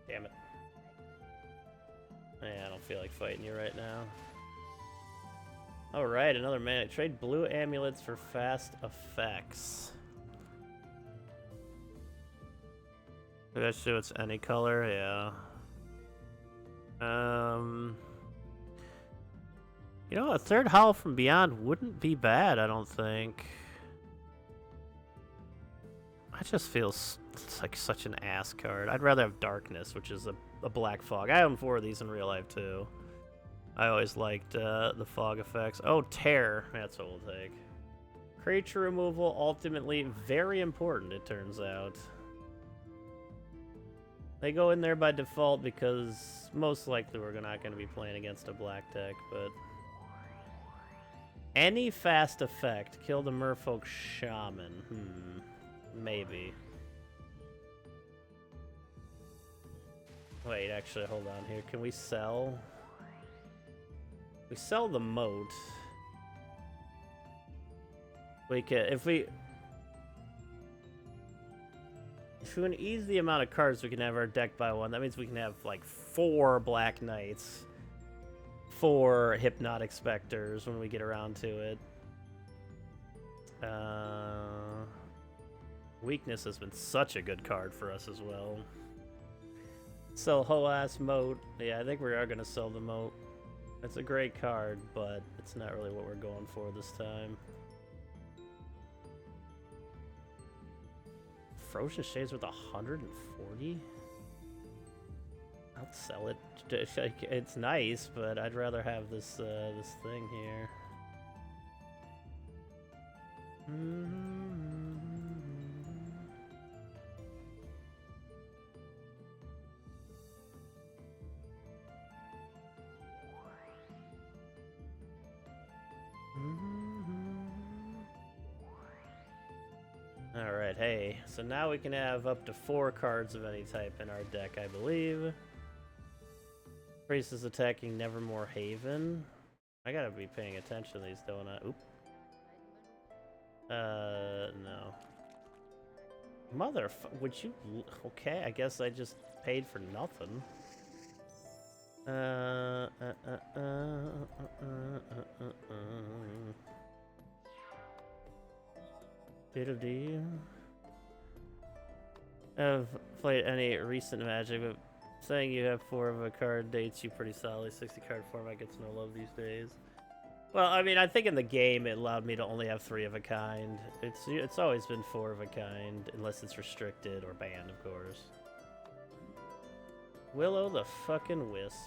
Damn it. Yeah, I don't feel like fighting you right now. Alright, another mana. Trade blue amulets for fast effects. That show it's any color, yeah. You know, a third Howl from Beyond wouldn't be bad, I don't think. I just feel it's like such an ass card. I'd rather have Darkness, which is a black fog. I own 4 of these in real life too. I always liked the fog effects. Oh, Tear. That's what we'll take. Creature removal, ultimately very important, it turns out. They go in there by default because most likely we're not going to be playing against a black deck, but... Any fast effect. Kill the Merfolk Shaman. Maybe. Wait, actually, hold on here. Can we sell? We sell the moat. We can, if we can ease the amount of cards we can have our deck by 1, that means we can have like 4 Black Knights, 4 Hypnotic Specters when we get around to it. Weakness has been such a good card for us as well. Sell whole-ass moat. Yeah, I think we are going to sell the moat. It's a great card, but it's not really what we're going for this time. Frozen Shades with 140? I'll sell it. It's nice, but I'd rather have this this thing here. Alright, hey, so now we can have up to 4 cards of any type in our deck, I believe. Priest is attacking Nevermore Haven. I gotta be paying attention to these, don't I? Oop. No. Would you... Okay, I guess I just paid for nothing. Bit of D. Have played any recent Magic, but saying you have 4 of a card dates you pretty solidly. 60 card format gets no love these days. Well, I mean, I think in the game it allowed me to only have 3 of a kind. It's always been 4 of a kind, unless it's restricted or banned, of course. Willow the fucking Wisp.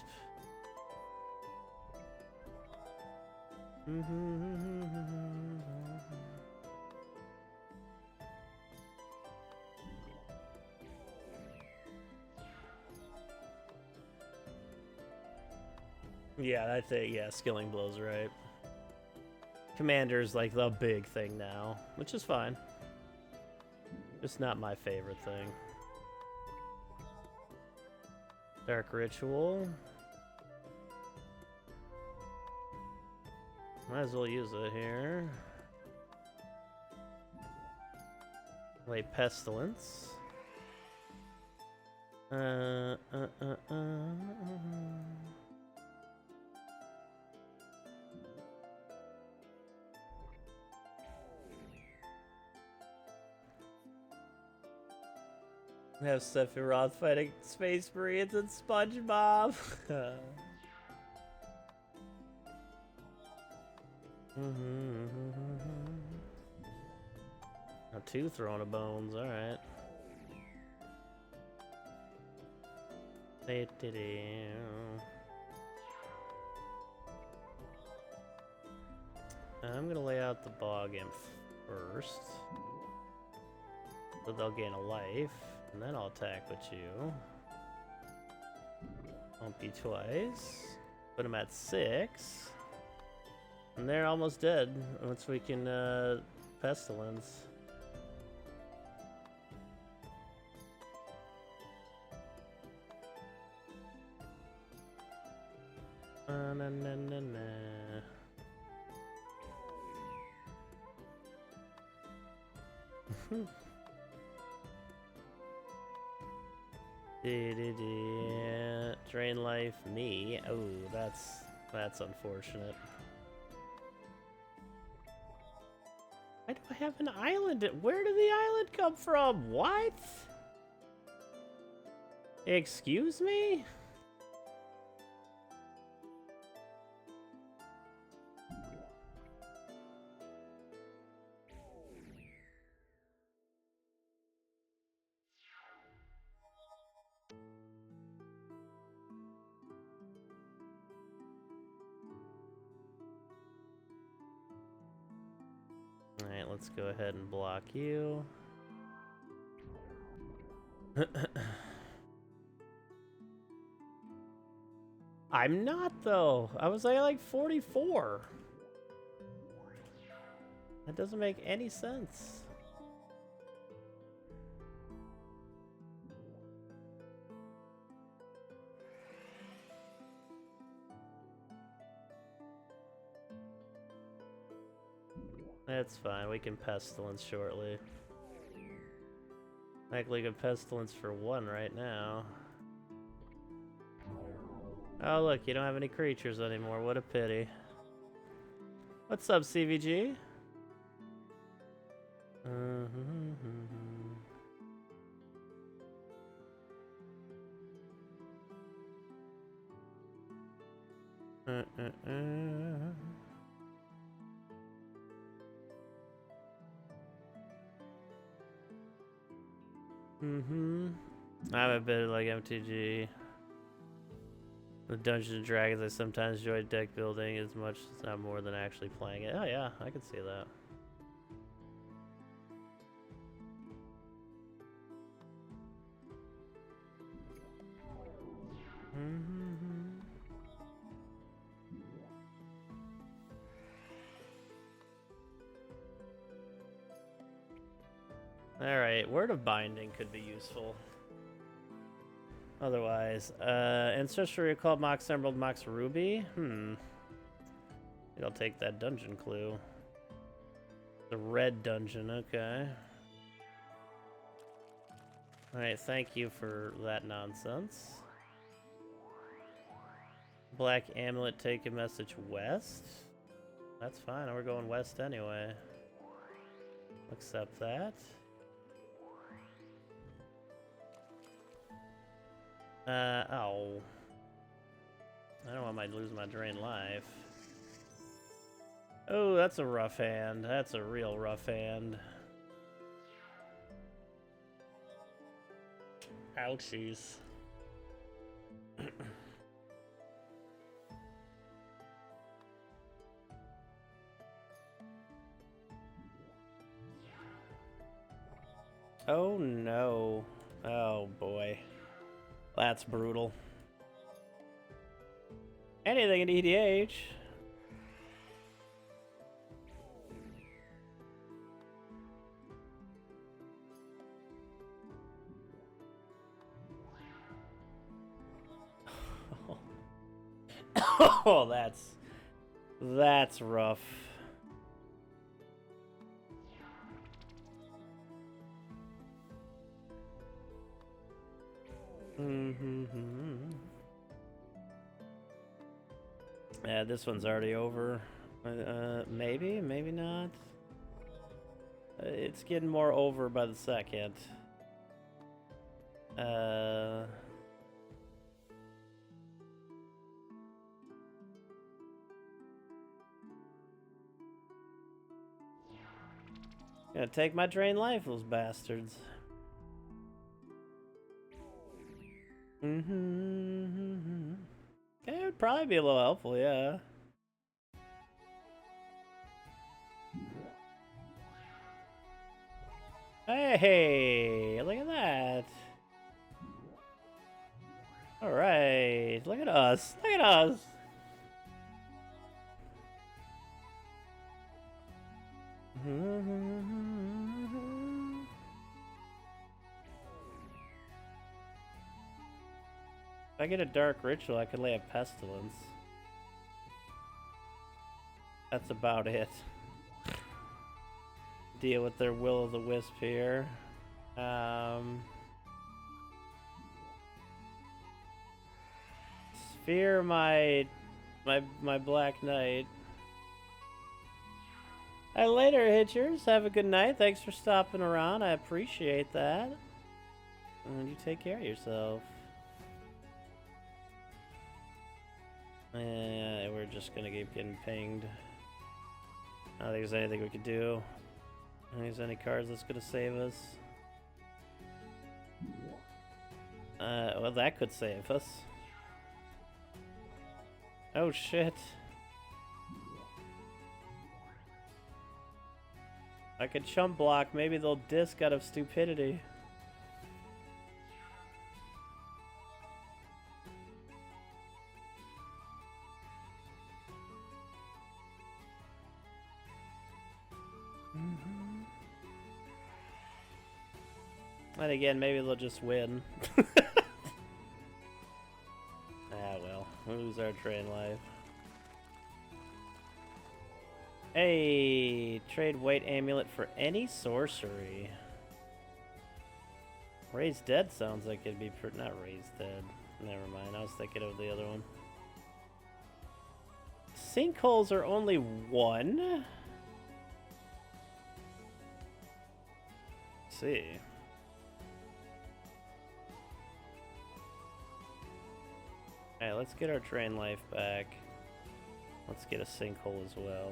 Yeah, I think, yeah, Skilling Blow's right. Commander's like the big thing now, which is fine. Just not my favorite thing. Dark Ritual. Might as well use it here. Lay Pestilence. Have Sephiroth fighting Space Marines and SpongeBob. Now 2 throwing of bones, alright. I'm gonna lay out the Bog Imp first. So they'll gain a life, and then I'll attack with you. Bump you twice. Put them at 6. And they're almost dead once we can Pestilence. Na na na na. Drain life, me. Oh, that's unfortunate. Why do I have an island? Where did the island come from? What? Excuse me? Alright, let's go ahead and block you. I'm not, though. I was like 44. That doesn't make any sense. That's fine, we can Pestilence shortly. Likely can Pestilence for 1 right now. Oh look, you don't have any creatures anymore, what a pity. What's up, CVG? I'm a bit like MTG. The Dungeons and Dragons, I sometimes enjoy deck building as much as not more than actually playing it. Oh yeah, I can see that. Alright, Word of Binding could be useful. Otherwise, Ancestral Recall, Mox Emerald, Mox Ruby? I think I'll take that dungeon clue. The red dungeon, okay. Alright, thank you for that nonsense. Black Amulet, take a message west? That's fine, we're going west anyway. Accept that. Oh. I don't want to lose my drain life. Oh, that's a rough hand. That's a real rough hand. Ouchies. Oh no. Oh boy. That's brutal. Anything in EDH. Oh, that's rough. Yeah, this one's already over. Maybe, maybe not. It's getting more over by the second. Gonna take my drain life, those bastards. It would probably be a little helpful, yeah. Hey, look at that. All right, look at us. Look at us. If I get a dark ritual, I could lay a pestilence. That's about it. Deal with their will-o'-the-wisp here. Sphere my Black Knight. Later, Hitchers. Have a good night. Thanks for stopping around. I appreciate that. And you take care of yourself. Yeah, we're just gonna keep getting pinged. I don't think there's anything we could do. I don't think there's any cards that's gonna save us. Well, that could save us. Oh shit. I could chump block. Maybe they'll disc out of stupidity. And again, maybe they'll just win. Well, we'll lose our train life. Hey, trade white amulet for any sorcery. Raised Dead sounds like it'd be not Raised Dead. Never mind, I was thinking of the other one. Sinkholes are only one? Let's see. Alright, let's get our train life back. Let's get a sinkhole as well.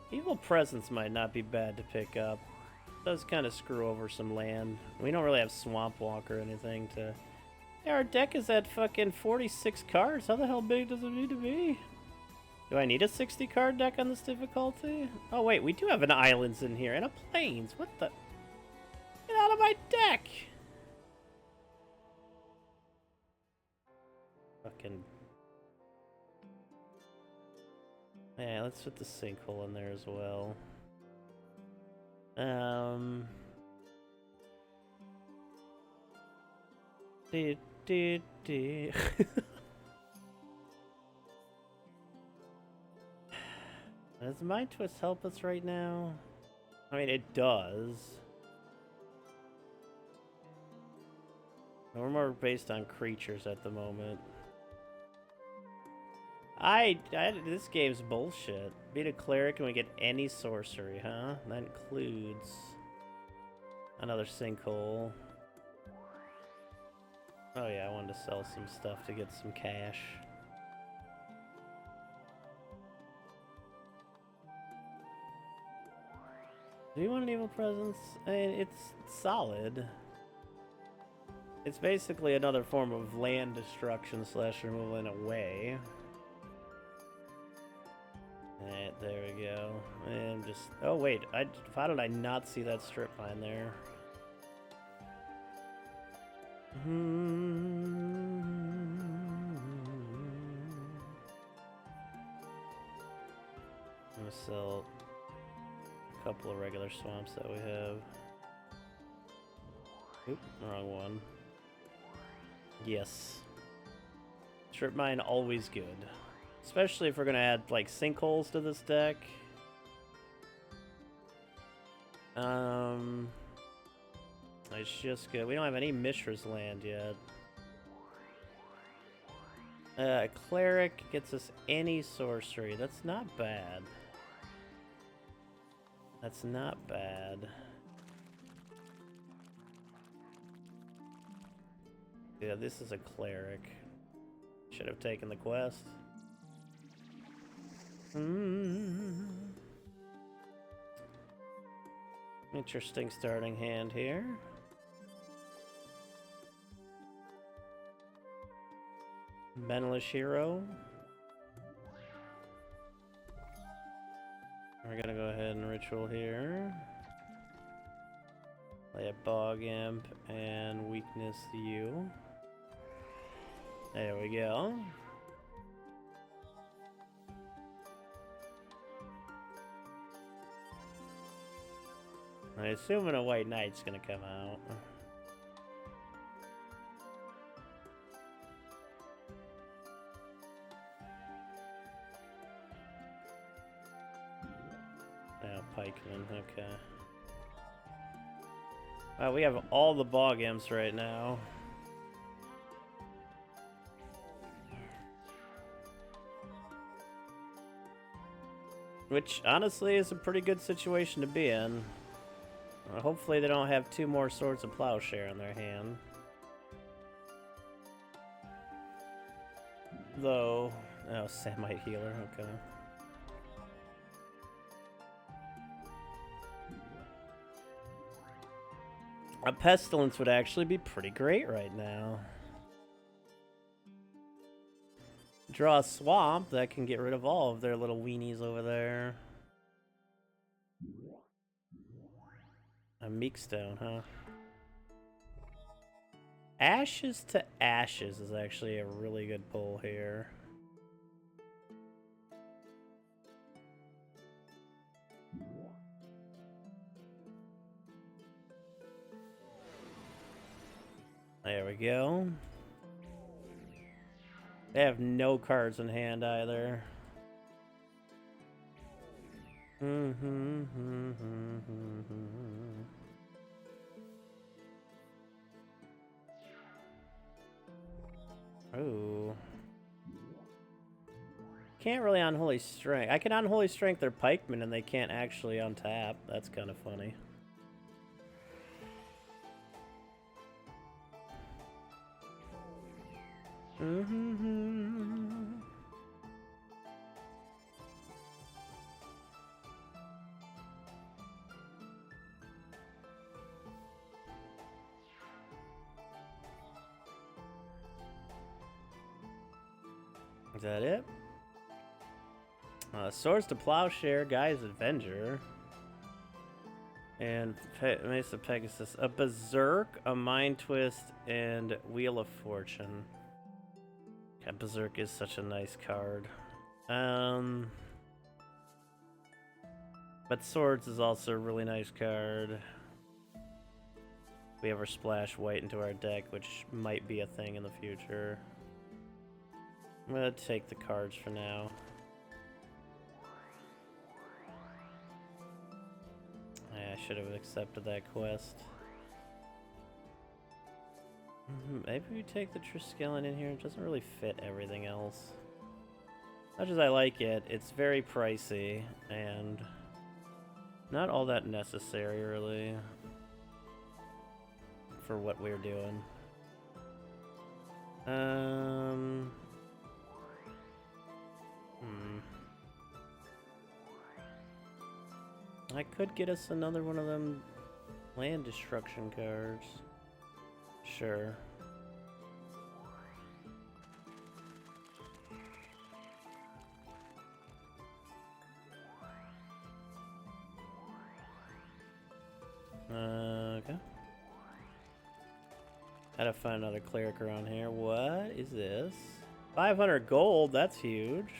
Evil Presence might not be bad to pick up. It does kind of screw over some land. We don't really have Swamp Walk or anything to... Yeah, our deck is at fucking 46 cards. How the hell big does it need to be? Do I need a 60 card deck on this difficulty? Oh wait, we do have an islands in here and a plains. What the? Get out of my deck! Fucking... Yeah, let's put the sinkhole in there as well. Does Mind Twist help us right now? I mean, it does. We're more based on creatures at the moment. This game's bullshit. Beat a cleric and we get any sorcery, huh? That includes another sinkhole. Oh yeah, I wanted to sell some stuff to get some cash. Do you want an Evil Presence? I mean, it's solid. It's basically another form of land destruction / removal in a way. Alright, there we go. And just... Oh, wait. How did I not see that strip mine there? I'm gonna sell a couple of regular swamps that we have. Oop, wrong one. Yes. Strip mine always good. Especially if we're gonna add like sinkholes to this deck. It's just good. We don't have any Mishra's land yet. Cleric gets us any sorcery. That's not bad. That's not bad. Yeah, this is a cleric. Should have taken the quest. Interesting starting hand here. Benelish Hero. We're gonna go ahead and ritual here. Play a Bog Imp and weakness you. There we go. I assume a White Knight's gonna come out. Oh, Pikeman, okay. Wow, we have all the Bog Imps right now. Which, honestly, is a pretty good situation to be in. Hopefully they don't have 2 more Swords of Plowshare in their hand. Though... Oh, Samite Healer, okay. A Pestilence would actually be pretty great right now. Draw a Swamp that can get rid of all of their little weenies over there. A Meekstone, huh? Ashes to Ashes is actually a really good pull here. There we go. They have no cards in hand either. Ooh. Can't really Unholy Strength. I can Unholy Strength their Pikemen and they can't actually untap. That's kind of funny. Is that it? Swords to Plowshare, Guy's Avenger. And Mesa Pegasus. A Berserk, a Mind Twist, and Wheel of Fortune. Yeah, Berserk is such a nice card. But Swords is also a really nice card. We ever splash white into our deck, which might be a thing in the future. I'm gonna take the cards for now. Yeah, I should have accepted that quest. Maybe we take the Triskelion in here. It doesn't really fit everything else. Much as I like it, it's very pricey and not all that necessary, really, for what we're doing. I could get us another one of them land destruction cards. Sure. Okay. Gotta find another cleric around here. What is this? 500 gold, that's huge.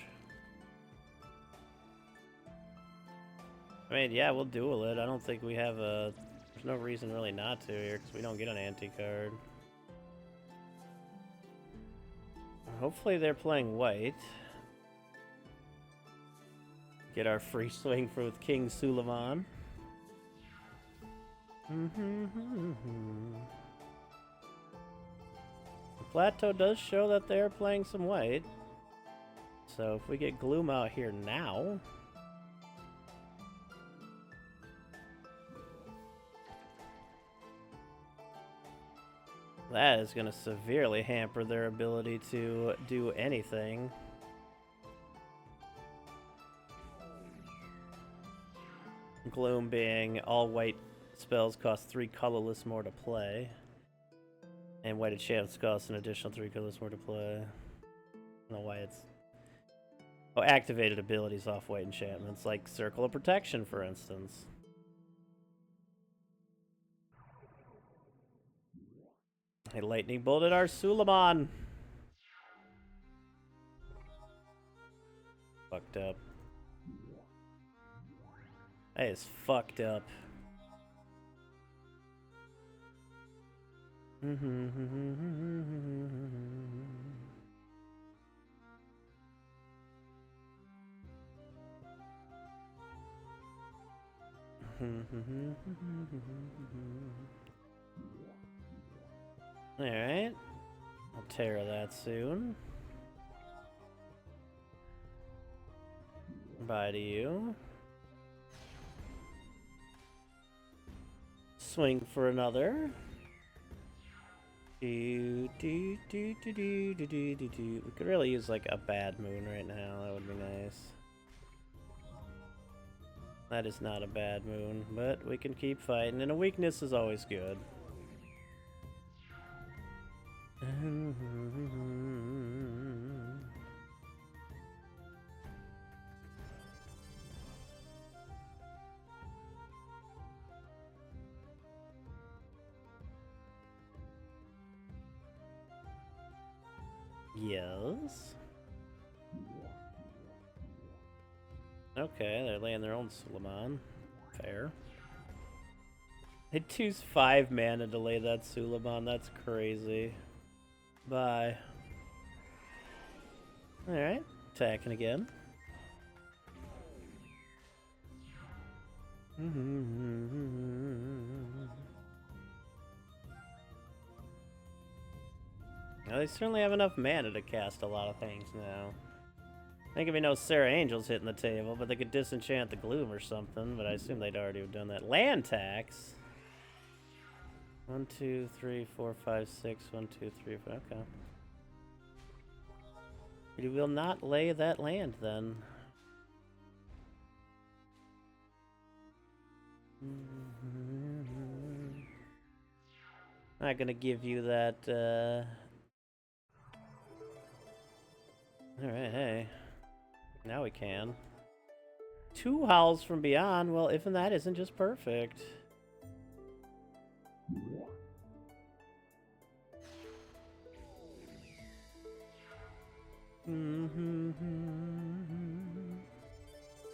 I mean, yeah, we'll duel it. I don't think we have a There's no reason really not to here, because we don't get an anti-card. Hopefully they're playing white. Get our free swing for with King Suleiman. The plateau does show that they're playing some white. So if we get Gloom out here now... that is going to severely hamper their ability to do anything. Gloom being all white spells cost 3 colorless more to play. And white enchantments cost an additional 3 colorless more to play. I don't know why it's... oh, activated abilities off white enchantments, like Circle of Protection, for instance. He lightning bolted our Suleiman. Fucked up. That is fucked up. Alright. I'll tear that soon. Bye to you. Swing for another. We could really use like a bad moon right now. That would be nice. That is not a bad moon, but we can keep fighting, and a weakness is always good. Yes. Okay, they're laying their own Suleiman. Fair. They choose 5 mana to lay that Suleiman. That's crazy. Bye. Alright, attacking again. Now, they certainly have enough mana to cast a lot of things now. I think if we know Sarah Angel's hitting the table, but they could disenchant the Gloom or something, but I assume they'd already have done that. Land tax? 1, 2, 3, 4, 5, 6. 1, 2, 3, 4. Okay. We will not lay that land then. Not gonna give you that. Alright, hey. Now we can. 2 Howls from Beyond. Well, if that isn't just perfect.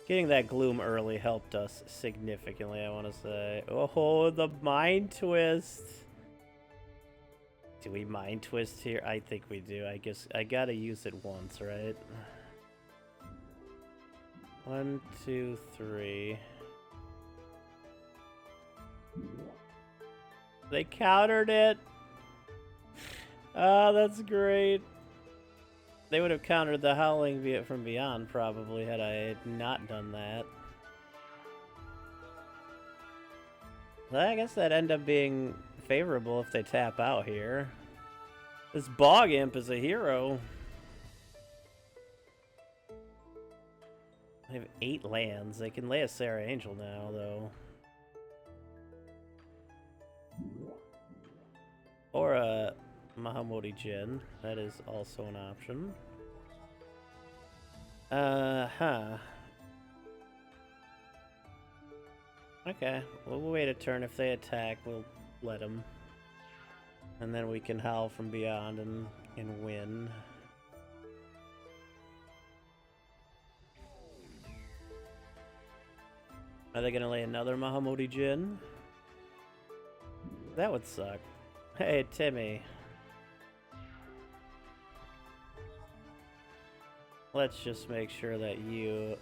Getting that Gloom early helped us significantly, I want to say. Oh, the Mind Twist. Do we Mind Twist here? I think we do. I guess I gotta use it once, right? 1, 2, 3. They countered it. Oh, that's great. They would have countered the Howling from Beyond probably had I not done that. Well, I guess that'd end up being favorable if they tap out here. This Bog Imp is a hero. They have 8 lands. They can lay a Sarah Angel now, though. Or a Mahamodi Jin. That is also an option. Okay, we'll wait a turn. If they attack, we'll let them. And then we can Howl from Beyond and win. Are they gonna lay another Mahamodi Jin? That would suck. Hey, Timmy. Let's just make sure that you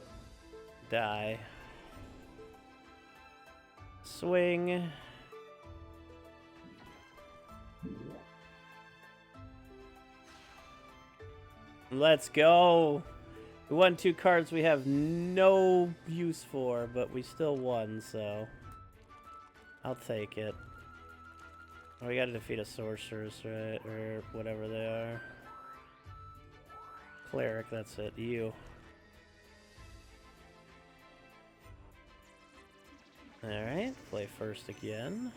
die. Swing. Let's go. We won 2 cards we have no use for, but we still won, so I'll take it. We gotta defeat a sorceress, right? Or whatever they are. Cleric, that's it. You. Alright, play first again.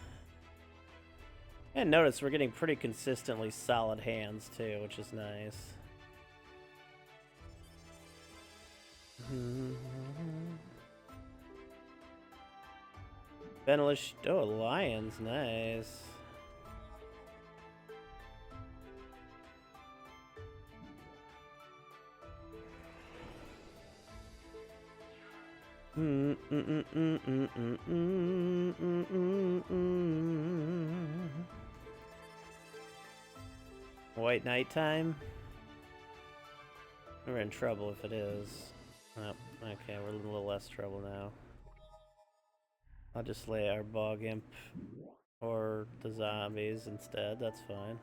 And notice we're getting pretty consistently solid hands too, which is nice. Benelish, oh, lions, nice. White nighttime? We're in trouble if it is. Oh, okay, we're in a little less trouble now. I'll just lay our bog imp or the zombies instead, that's fine.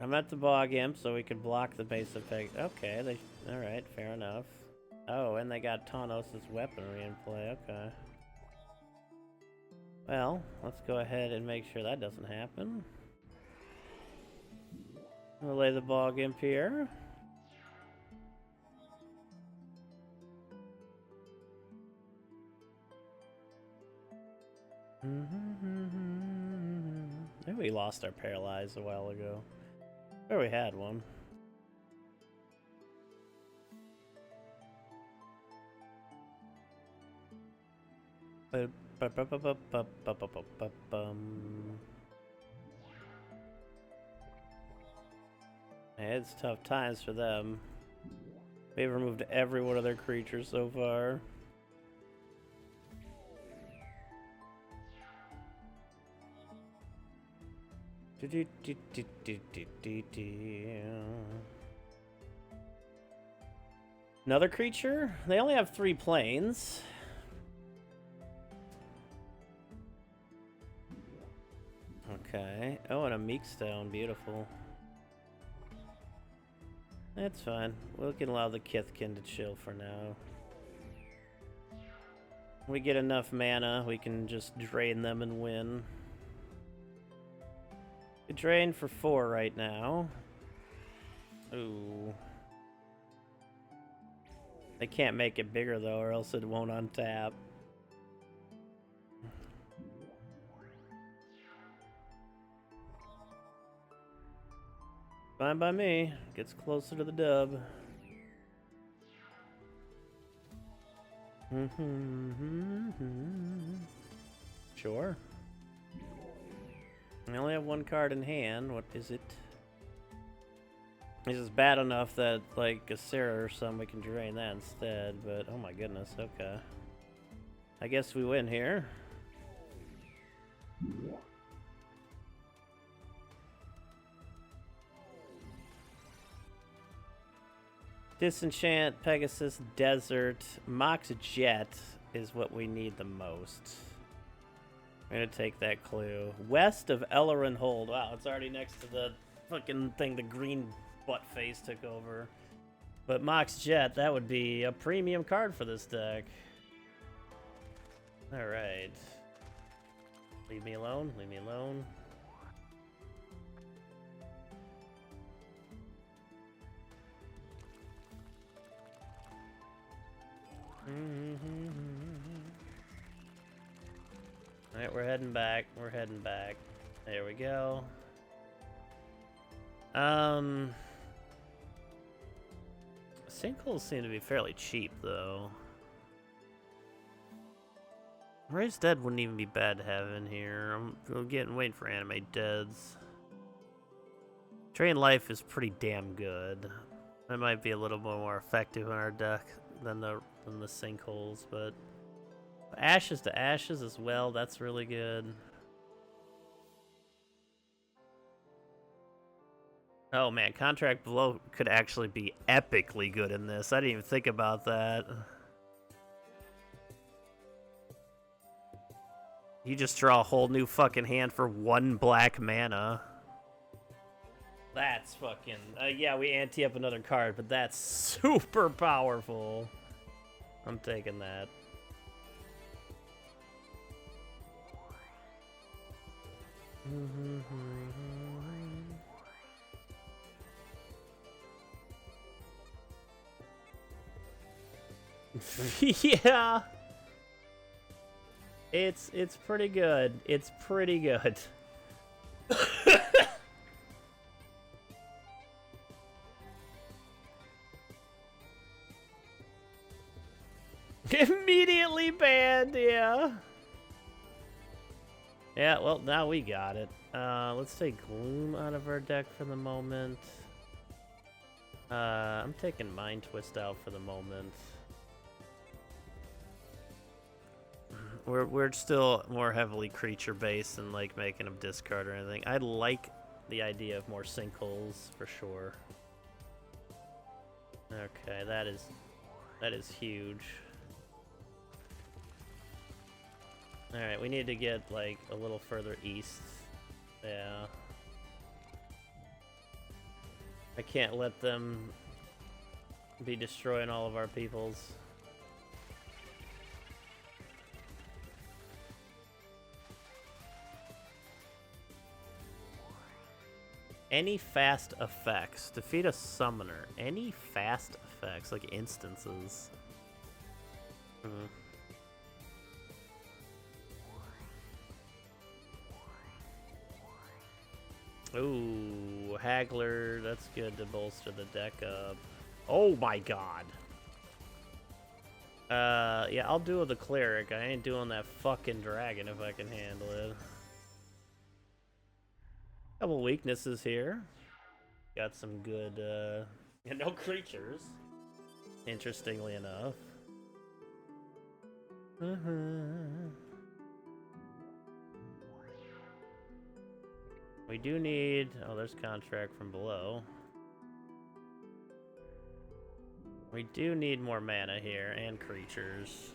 I'm at the bog imp so we could block the base effect. Okay, alright, fair enough. Oh, and they got Tanos' weaponry in play, okay. Well, let's go ahead and make sure that doesn't happen. We'll lay the bog imp here. Maybe we lost our paralyze a while ago. Or we had one. Hey, it's tough times for them. They've removed every one of their creatures so far. Another creature? They only have 3 planes. Okay. Oh, and a meek stone. Beautiful. That's fine. We can allow the Kithkin to chill for now. When we get enough mana, we can just drain them and win. We drain for 4 right now. Ooh. They can't make it bigger though, or else it won't untap. Fine by me. Gets closer to the dub. Sure. I only have 1 card in hand. What is it? This is bad enough that, like, a Sarah or something, we can drain that instead, but oh my goodness, okay. I guess we win here. Disenchant, Pegasus, Desert, Mox Jet is what we need the most. I'm gonna take that clue. West of Ellerin Hold. Wow, it's already next to the fucking thing the green butt face took over. But Mox Jet, that would be a premium card for this deck. Alright. Leave me alone, leave me alone. Alright, we're heading back. We're heading back. There we go. Sinkholes seem to be fairly cheap, though. Raised Dead wouldn't even be bad to have in here. I'm waiting for Animate Deads. Train Life is pretty damn good. That might be a little bit more effective in our deck than the sinkholes, but Ashes to ashes as well. That's really good. Oh man, Contract Below could actually be epically good in this. I didn't even think about that. You just draw a whole new fucking hand for 1 black mana. That's fucking... yeah, we ante up another card, but that's super powerful. I'm taking that. Yeah. It's pretty good. It's pretty good. Immediately banned, yeah. Yeah, well, now we got it. Let's take Gloom out of our deck for the moment. I'm taking Mind Twist out for the moment. We're still more heavily creature based than like making them discard or anything. I like the idea of more sinkholes for sure. Okay, that is huge. Alright, we need to get like a little further east. Yeah. I can't let them be destroying all of our peoples. Any fast effects. Defeat a summoner. Any fast effects, like instances. Ooh, Haggler. That's good to bolster the deck up. Oh my god. Yeah, I'll do the cleric. I ain't doing that fucking dragon if I can handle it. Couple weaknesses here. Got some good, no creatures. Interestingly enough. We do need... Oh, there's Contract from Below. We do need more mana here, and creatures.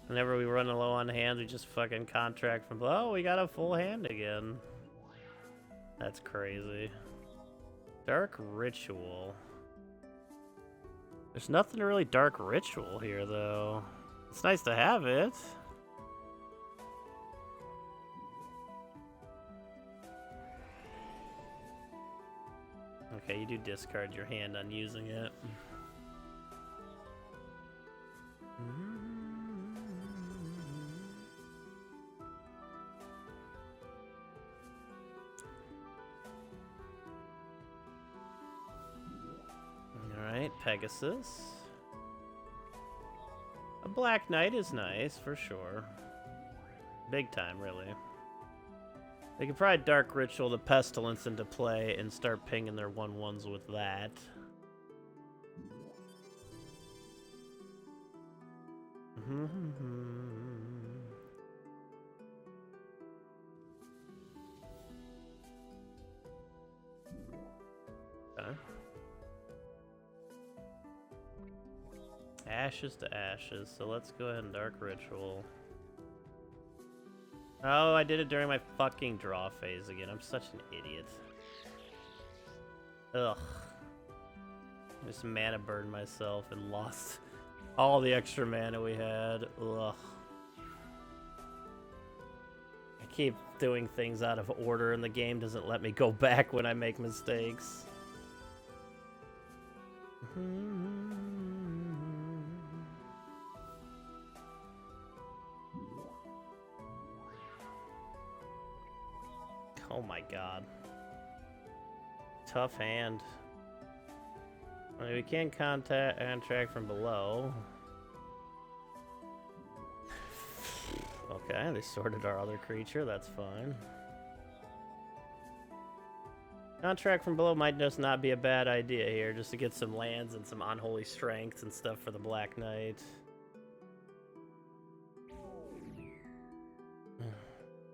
Whenever we run low on hand, we just fucking Contract from Below. Oh, we got a full hand again. That's crazy. Dark Ritual. There's nothing really Dark Ritual here, though. It's nice to have it. Okay, you do discard your hand on using it. Alright, Pegasus. A Black Knight is nice, for sure. Big time, really. They could probably Dark Ritual the Pestilence into play and start pinging their 1/1s with that. Okay. Ashes to ashes, so let's go ahead and Dark Ritual. Oh, I did it during my fucking draw phase again. I'm such an idiot. Ugh. I just mana burned myself and lost all the extra mana we had. Ugh. I keep doing things out of order and the game doesn't let me go back when I make mistakes. Oh my god. Tough hand. I mean, we can contract from below. Okay, they sorted our other creature, that's fine. Contract from below might just not be a bad idea here, just to get some lands and some unholy strengths and stuff for the Black Knight.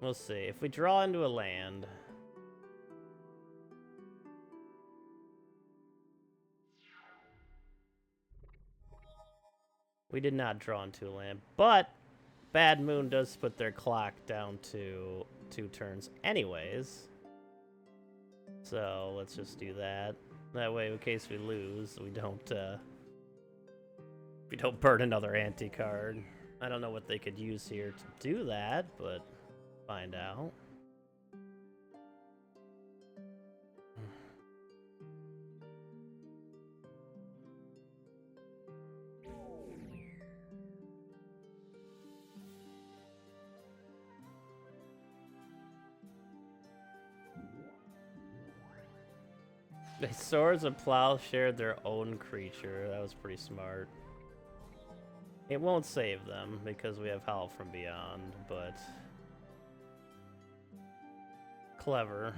We'll see. If we draw into a land... We did not draw into a land, but Bad Moon does put their clock down to 2 turns anyways. So let's just do that. That way, in case we lose, we don't burn another anti-card. I don't know what they could use here to do that, but find out. The Swords of Plowshare their own creature. That was pretty smart. It won't save them because we have Howl from Beyond, but clever.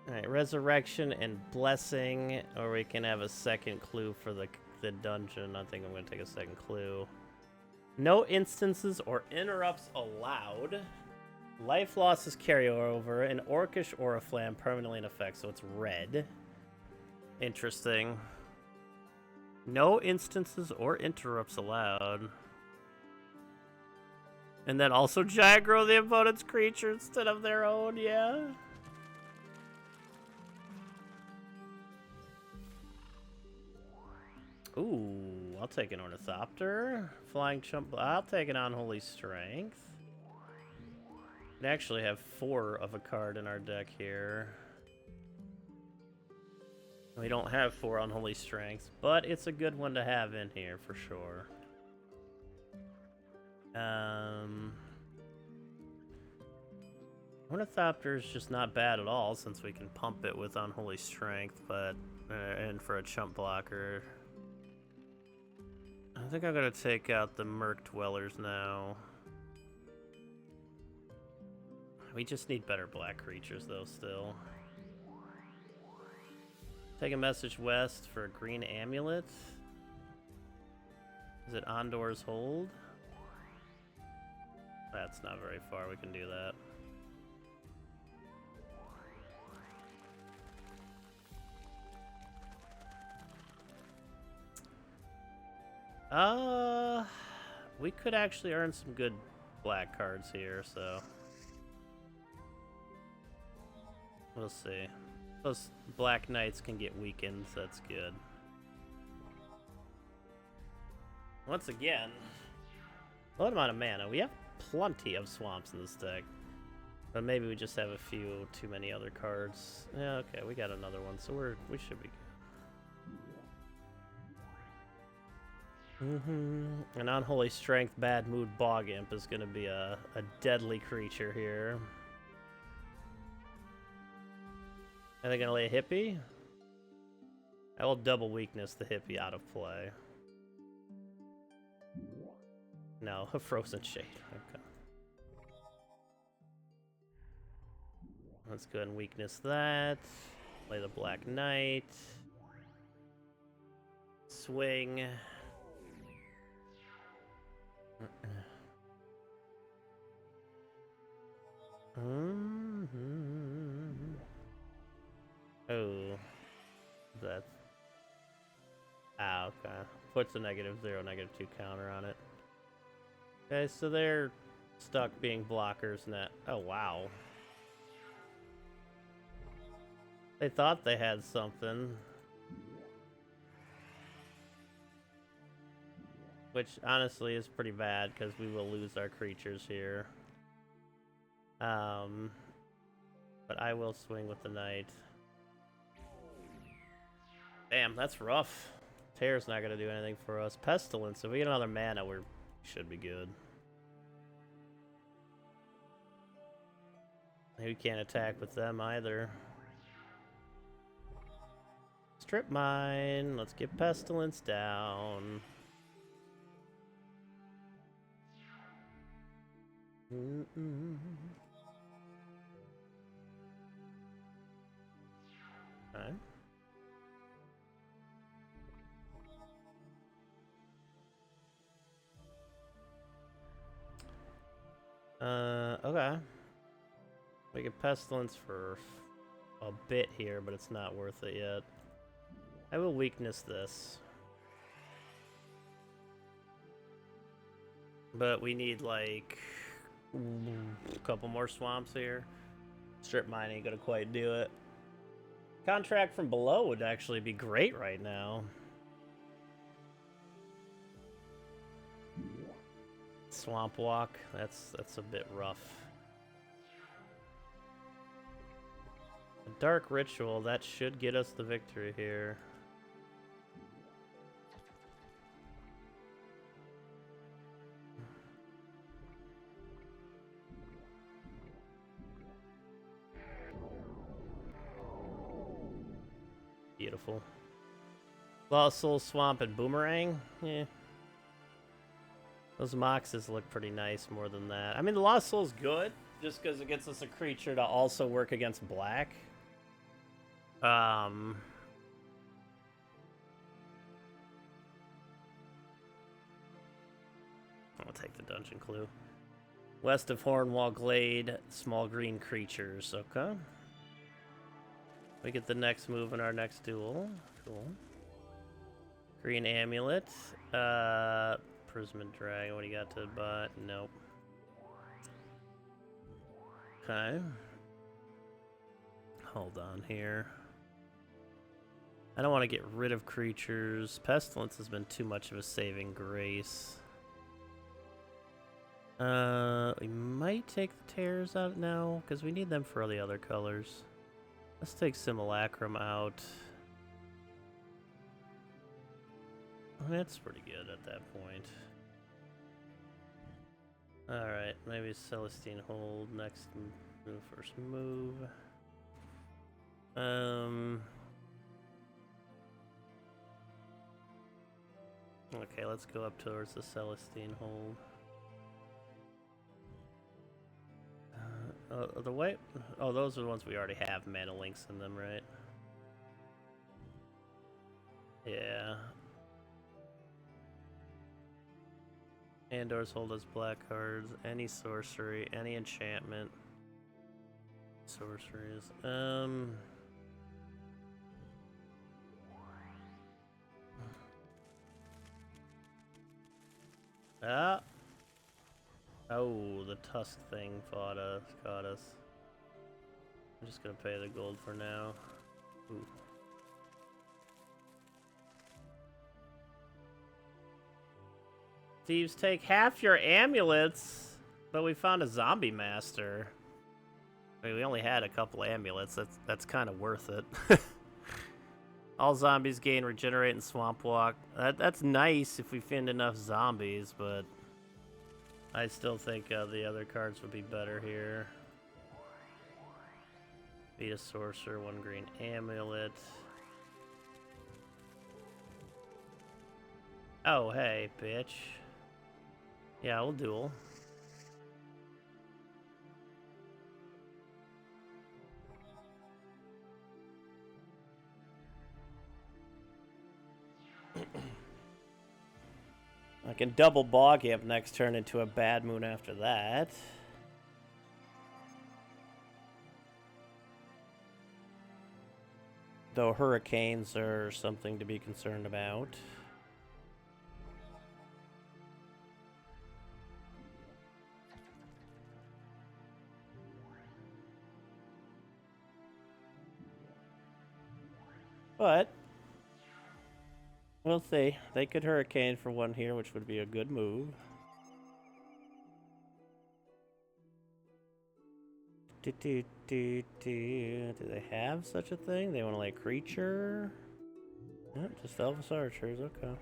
Alright, Resurrection and Blessing, or we can have a second clue for the dungeon. I think I'm going to take a second clue. No instances or interrupts allowed. Life loss is carryover. An Orcish Oriflamme permanently in effect, so it's red. Interesting. No instances or interrupts allowed. And then also Gyro the opponent's creature instead of their own, yeah. Ooh, I'll take an Ornithopter. Flying Chump. I'll take an Unholy Strength. We actually have 4 of a card in our deck here. We don't have 4 Unholy Strengths, but it's a good one to have in here for sure. Ornithopter is just not bad at all since we can pump it with Unholy Strength, but and for a chump blocker. I think I'm gonna take out the Merc Dwellers now. We just need better black creatures though still. Take a message west for a green amulet. Is it Ondor's Hold? That's not very far, we can do that. We could actually earn some good black cards here, so we'll see. Those Black Knights can get weakened, so that's good. Once again, low amount of mana. We have plenty of swamps in this deck, but maybe we just have a few too many other cards. Yeah, okay, we got another one, so we should be good. An Unholy Strength Bad Mood Bog Imp is going to be a deadly creature here. Are they going to lay a Hippie? I will double weakness the Hippie out of play. No, a Frozen Shade. Okay. Let's go ahead and weakness that. Play the Black Knight. Swing. Oh, that's okay. Puts a -0, -2 counter on it. Okay, so they're stuck being blockers now. Oh wow, they thought they had something, which honestly is pretty bad because we will lose our creatures here. But I will swing with the knight. Damn, that's rough. Tear's not gonna do anything for us. Pestilence, if we get another mana, we should be good. We can't attack with them either. Strip Mine, let's get Pestilence down. Okay. Okay. We get Pestilence for a bit here, but it's not worth it yet. I will weakness this. But we need, like, a couple more swamps here. Strip mine ain't gonna quite do it. Contract from below would actually be great right now. Swamp walk, that's a bit rough. A dark ritual, that should get us the victory here. Beautiful. Lost Soul Swamp and Boomerang? Yeah. Those Moxes look pretty nice more than that. I mean, the Lost Soul's good, just because it gets us a creature to also work against black. I'll take the Dungeon Clue. West of Hornwall Glade, small green creatures. Okay. We get the next move in our next duel. Cool. Green Amulet. Prism Dragon. What do you got to buy? Nope. Okay. Hold on here. I don't want to get rid of creatures. Pestilence has been too much of a saving grace. We might take the Tears out now, because we need them for all the other colors. Let's take Simulacrum out. That's pretty good at that point. Alright, maybe Celestine Hold next move, first move. Okay, let's go up towards the Celestine Hold. The way... Oh, those are the ones we already have mana links in them, right? Yeah. Andor's Hold as black cards, any sorcery, any enchantment. Sorceries. Ah! Oh, the Tusk thing caught us. I'm just gonna pay the gold for now. Ooh. Thieves take half your amulets, but we found a zombie master. I mean, we only had a couple amulets. That's kind of worth it. All zombies gain regenerate and swamp walk. That's nice if we find enough zombies, but I still think the other cards would be better here. Beat a sorcerer, 1 green amulet. Oh, hey, bitch. Yeah, we'll duel. I can double Bog Amp next turn into a Bad Moon after that. Though hurricanes are something to be concerned about. But we'll see. They could hurricane for 1 here, which would be a good move. Do they have such a thing? They want to like creature? Yep, just Elvis Archers, okay.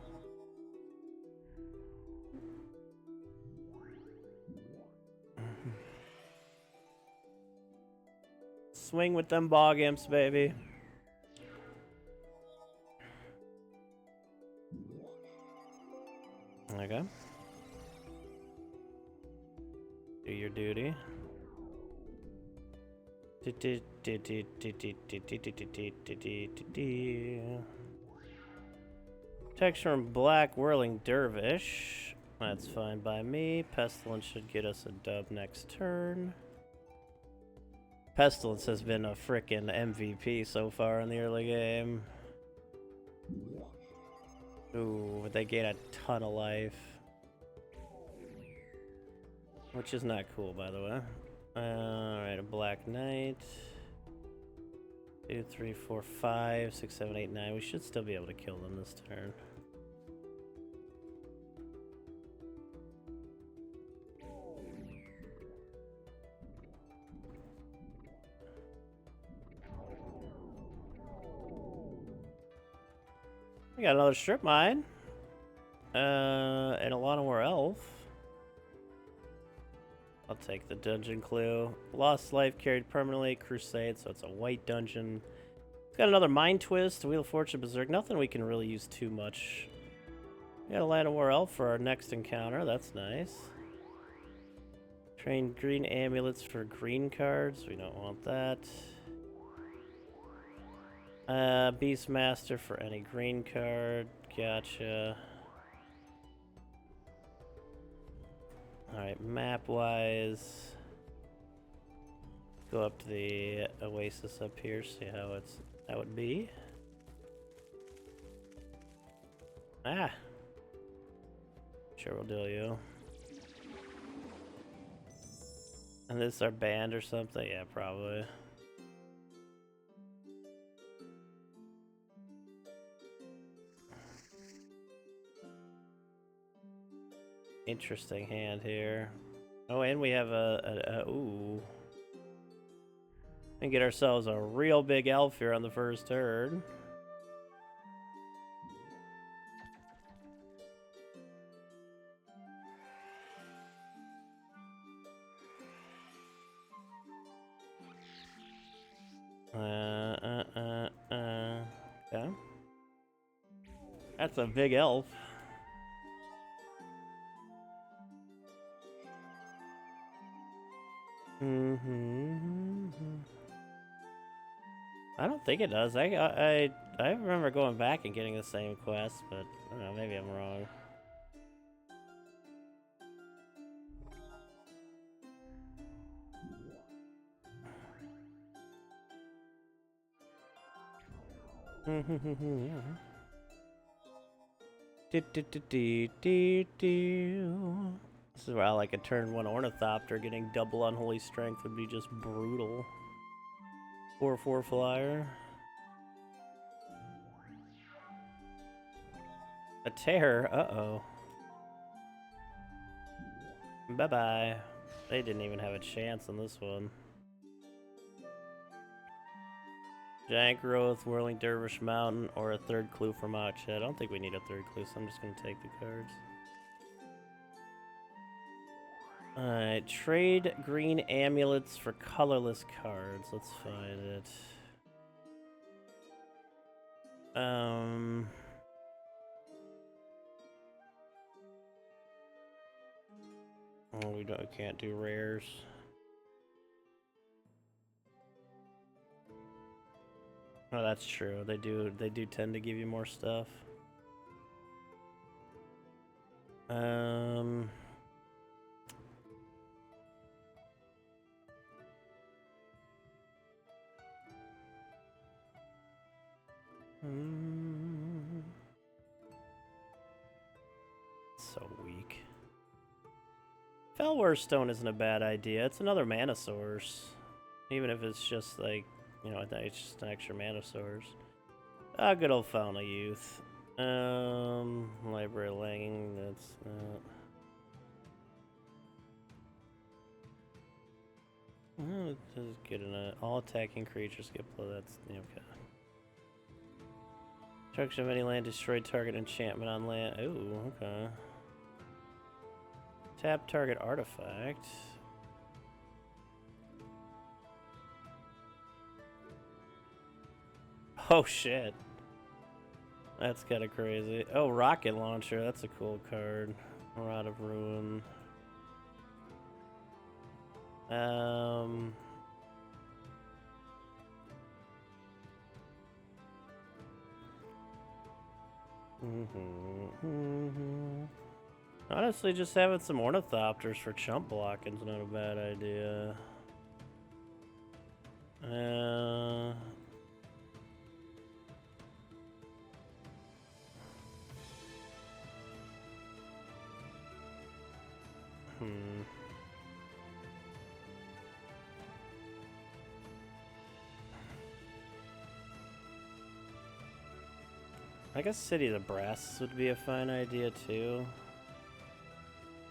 Swing with them Bog Imps, baby. Okay. Do your duty. Texture and black whirling dervish. That's fine by me. Pestilence should get us a dub next turn. Pestilence has been a frickin' MVP so far in the early game. Ooh, they gain a ton of life. Which is not cool, by the way. Alright, a Black Knight. 2, 3, 4, 5, 6, 7, 8, 9. We should still be able to kill them this turn. We got another strip mine. And a lot more elf. I'll take the dungeon clue. Lost life carried permanently. Crusade, so it's a white dungeon. It's got another mind twist. Wheel of Fortune Berserk. Nothing we can really use too much. We got a Land of War elf for our next encounter. That's nice. Train green amulets for green cards. We don't want that. Beastmaster for any green card. Gotcha. Alright, map-wise. Go up to the oasis up here, see how that would be. Ah! Sure will do you. And this is our band or something? Yeah, probably. Interesting hand here. Oh, and we have ooh. And get ourselves a real big elf here on the first turn. Okay. That's a big elf. I don't think it does. I remember going back and getting the same quest, but I don't know, maybe I'm wrong. This is where I like a turn 1 Ornithopter. Getting double Unholy Strength would be just brutal. 4/4 flyer. A terror. Uh-oh. Bye-bye. They didn't even have a chance on this one. Giant Growth, Whirling Dervish Mountain, or a third clue from Outshed. I don't think we need a third clue, so I'm just going to take the cards. Alright, trade green amulets for colorless cards. Let's find it. Oh, we can't do rares. Oh, that's true. They do tend to give you more stuff. So weak. Felwar Stone isn't a bad idea. It's another mana source. Even if it's just like, you know, it's just an extra mana source. Ah, good old Fountain of Youth. Library Langing, that's just good enough. All attacking creatures get plus, that's okay. Destruction of any land, destroy target enchantment on land. Ooh, okay. Tap target artifact. Oh shit. That's kind of crazy. Oh, rocket launcher. That's a cool card. Rod of Ruin. Um... Honestly, just having some ornithopters for chump blocking is not a bad idea. I guess City of the Brass would be a fine idea too.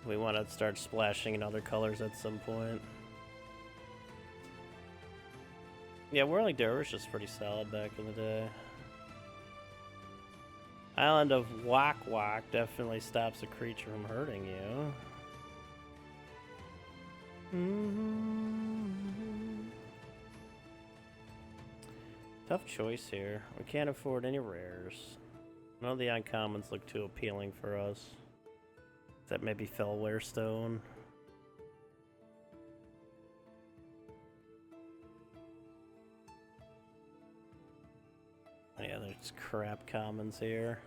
We want to start splashing in other colors at some point. Yeah, Whirling Dervish was pretty solid back in the day. Island of Wak Wak definitely stops a creature from hurting you. Tough choice here. We can't afford any rares. None of the uncommons look too appealing for us. Except maybe Fellware Stone. Yeah, there's crap commons here.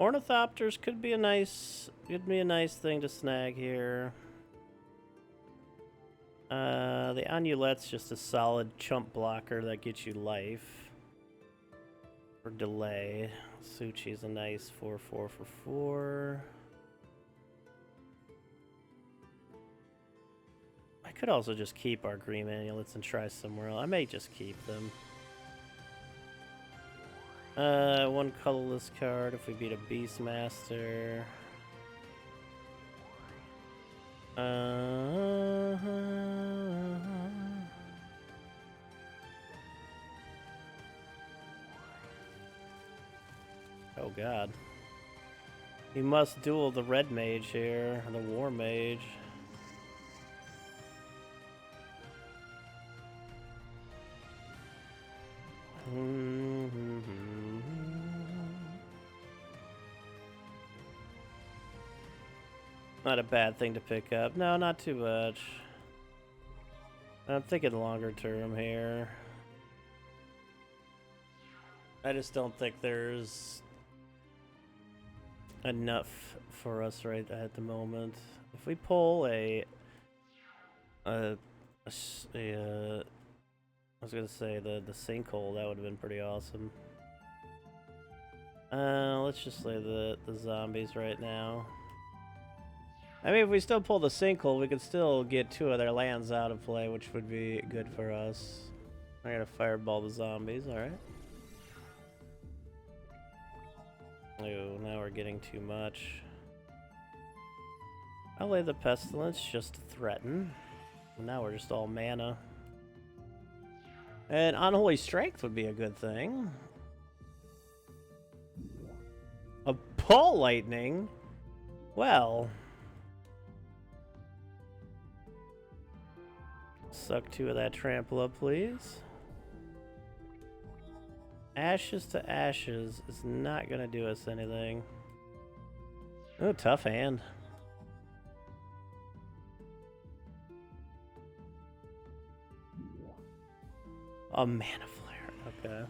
Ornithopters could be a nice thing to snag here. The Amulet's just a solid chump blocker that gets you life. For delay. Suchi's a nice 4/4 for 4. I could also just keep our green amulets and try somewhere else. I may just keep them. One colorless card if we beat a Beastmaster. Oh god. We must duel the red mage here, the war mage. Not a bad thing to pick up. No, not too much. I'm thinking longer term here. I just don't think there's enough for us right at the moment. If we pull I was gonna say the sinkhole, that would have been pretty awesome. Let's just play the zombies right now. I mean, if we still pull the sinkhole, we could still get 2 of their lands out of play, which would be good for us. I gotta fireball the zombies, alright. Oh, now we're getting too much. I'll lay the Pestilence just to threaten. Now we're just all mana. And Unholy Strength would be a good thing. A Pull Lightning? Well... Suck 2 of that trample up, please. Ashes to Ashes is not gonna do us anything. Oh, tough hand. A Mana Flare, okay.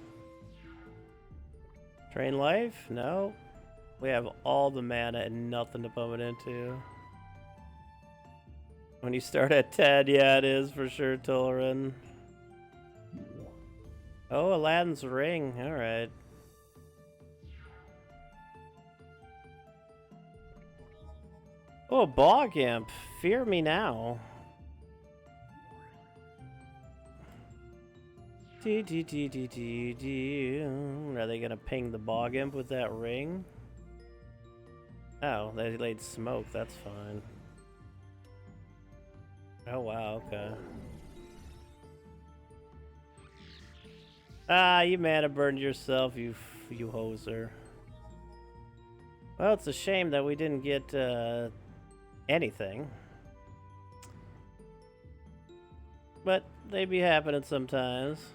Drain life? No. We have all the mana and nothing to pump it into. When you start at 10, yeah, it is for sure, Tolran. Oh, Aladdin's Ring. Alright. Oh, Bog Imp. Fear me now. Are they gonna ping the Bog Imp with that ring? Oh, they laid smoke. That's fine. Oh, wow, okay. Ah, you mana burned yourself, you hoser. Well, it's a shame that we didn't get anything. But they be happening sometimes.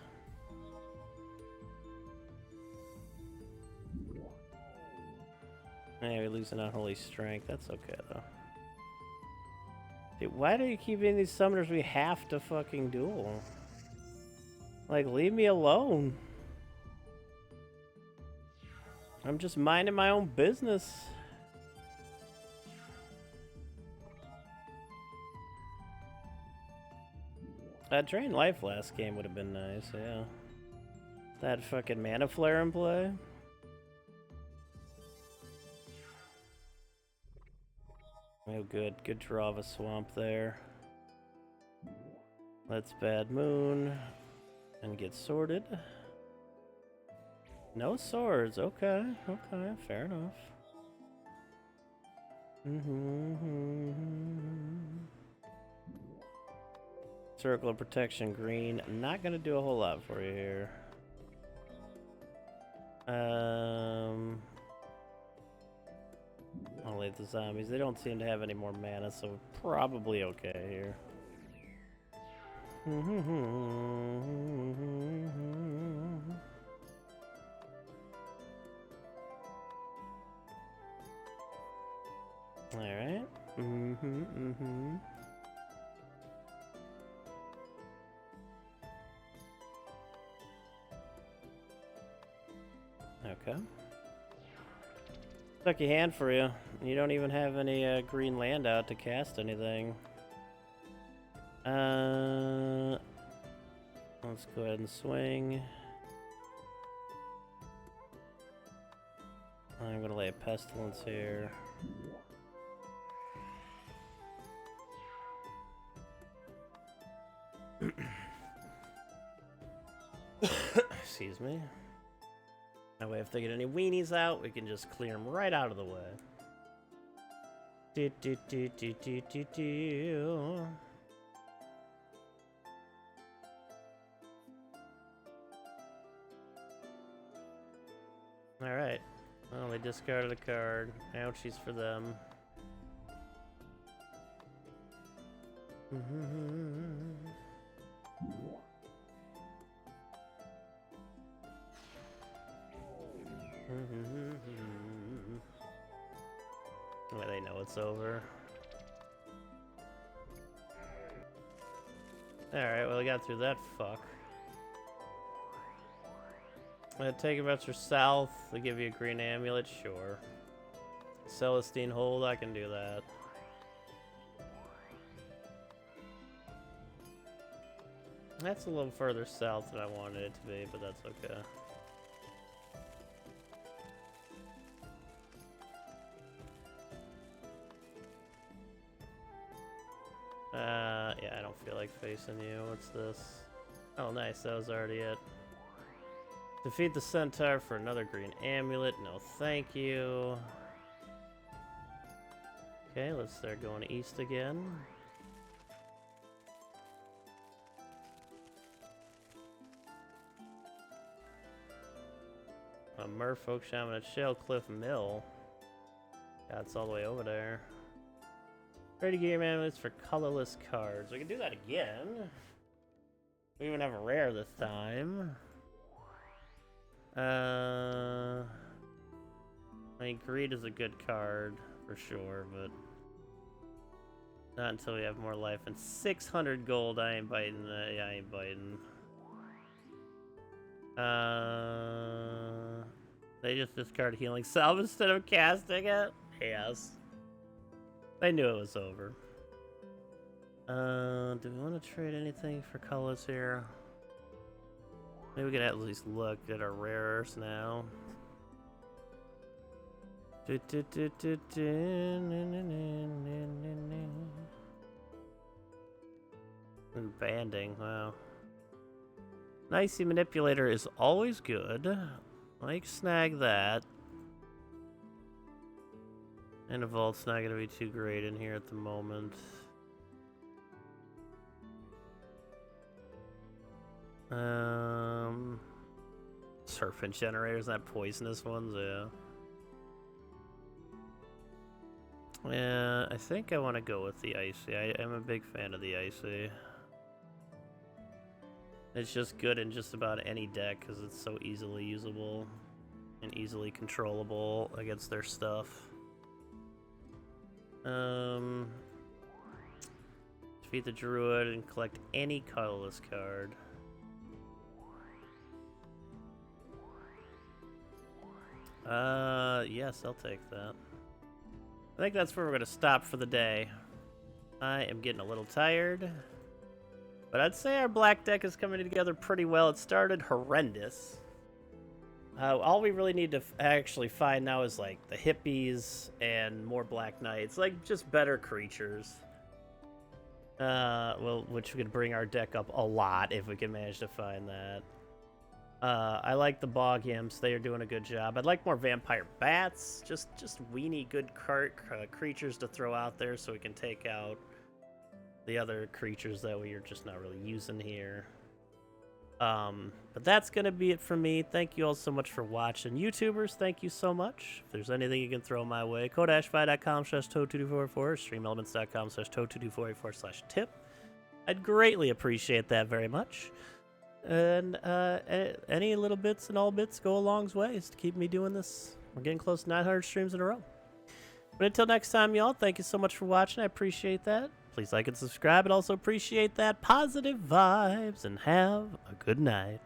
Yeah, we're losing Unholy Strength. That's okay, though. Dude, why do you keep getting these summoners we have to fucking duel? Like, leave me alone. I'm just minding my own business. Drain life last game would have been nice, yeah. That fucking mana flare in play. Oh, good. Good draw of a swamp there. Let's Bad Moon and get sorted. No swords. Okay. Okay. Fair enough. Circle of Protection green. Not gonna do a whole lot for you here. I'll leave the zombies. They don't seem to have any more mana, so we're probably okay here. Alright. Okay. Lucky hand for you. You don't even have any green land out to cast anything. Let's go ahead and swing. I'm gonna lay a pestilence here. Excuse me. That way, if they get any weenies out, we can just clear them right out of the way. Alright. Well, they discarded a card. Ouchies for them. Well, they know it's over. Alright, well, we got through that fuck. Take about your south. They give you a green amulet, sure. Celestine Hold, I can do that. That's a little further south than I wanted it to be, but that's okay. Yeah, I don't feel like facing you. What's this? Oh, nice. That was already it. Defeat the Centaur for another green amulet. No, thank you. Okay, let's start going east again. A Merfolk Shaman at Shellcliff Mill. Yeah, it's all the way over there. Ready game amulets for colorless cards. We can do that again. We even have a rare this time. I mean, Greed is a good card for sure, but not until we have more life. And 600 gold, I ain't biting that. Yeah, I ain't biting. They just discard Healing Salve instead of casting it? Yes. They knew it was over. Do we want to trade anything for colors here? Maybe we can at least look at our rares now. And banding, wow. Nicey Manipulator is always good. Like, snag that. And a Vault's not going to be too great in here at the moment. Serpent Generators, not poisonous ones, yeah. Yeah, I think I want to go with the Icy. I am a big fan of the Icy. It's just good in just about any deck because it's so easily usable and easily controllable against their stuff. Defeat the druid and collect any colorless card. Yes, I'll take that. I think that's where we're gonna stop for the day. I am getting a little tired, but I'd say our black deck is coming together pretty well. It started horrendous. All we really need to actually find now is like the hippies and more black knights, like just better creatures. Well, which could bring our deck up a lot if we can manage to find that. I like the bog imps; they are doing a good job. I'd like more vampire bats, just weenie good creatures to throw out there so we can take out the other creatures that we are just not really using here. But that's gonna be it for me. Thank you all so much for watching. YouTubers, thank you so much. If there's anything you can throw my way, code-fi.com/toe2244 or streamelements.com/toe2244/tip. I'd greatly appreciate that very much. And any little bits and all bits go a long ways to keep me doing this. We're getting close to 900 streams in a row. But until next time, y'all, thank you so much for watching. I appreciate that. Please like and subscribe. I'd also appreciate that positive vibes, and have a good night.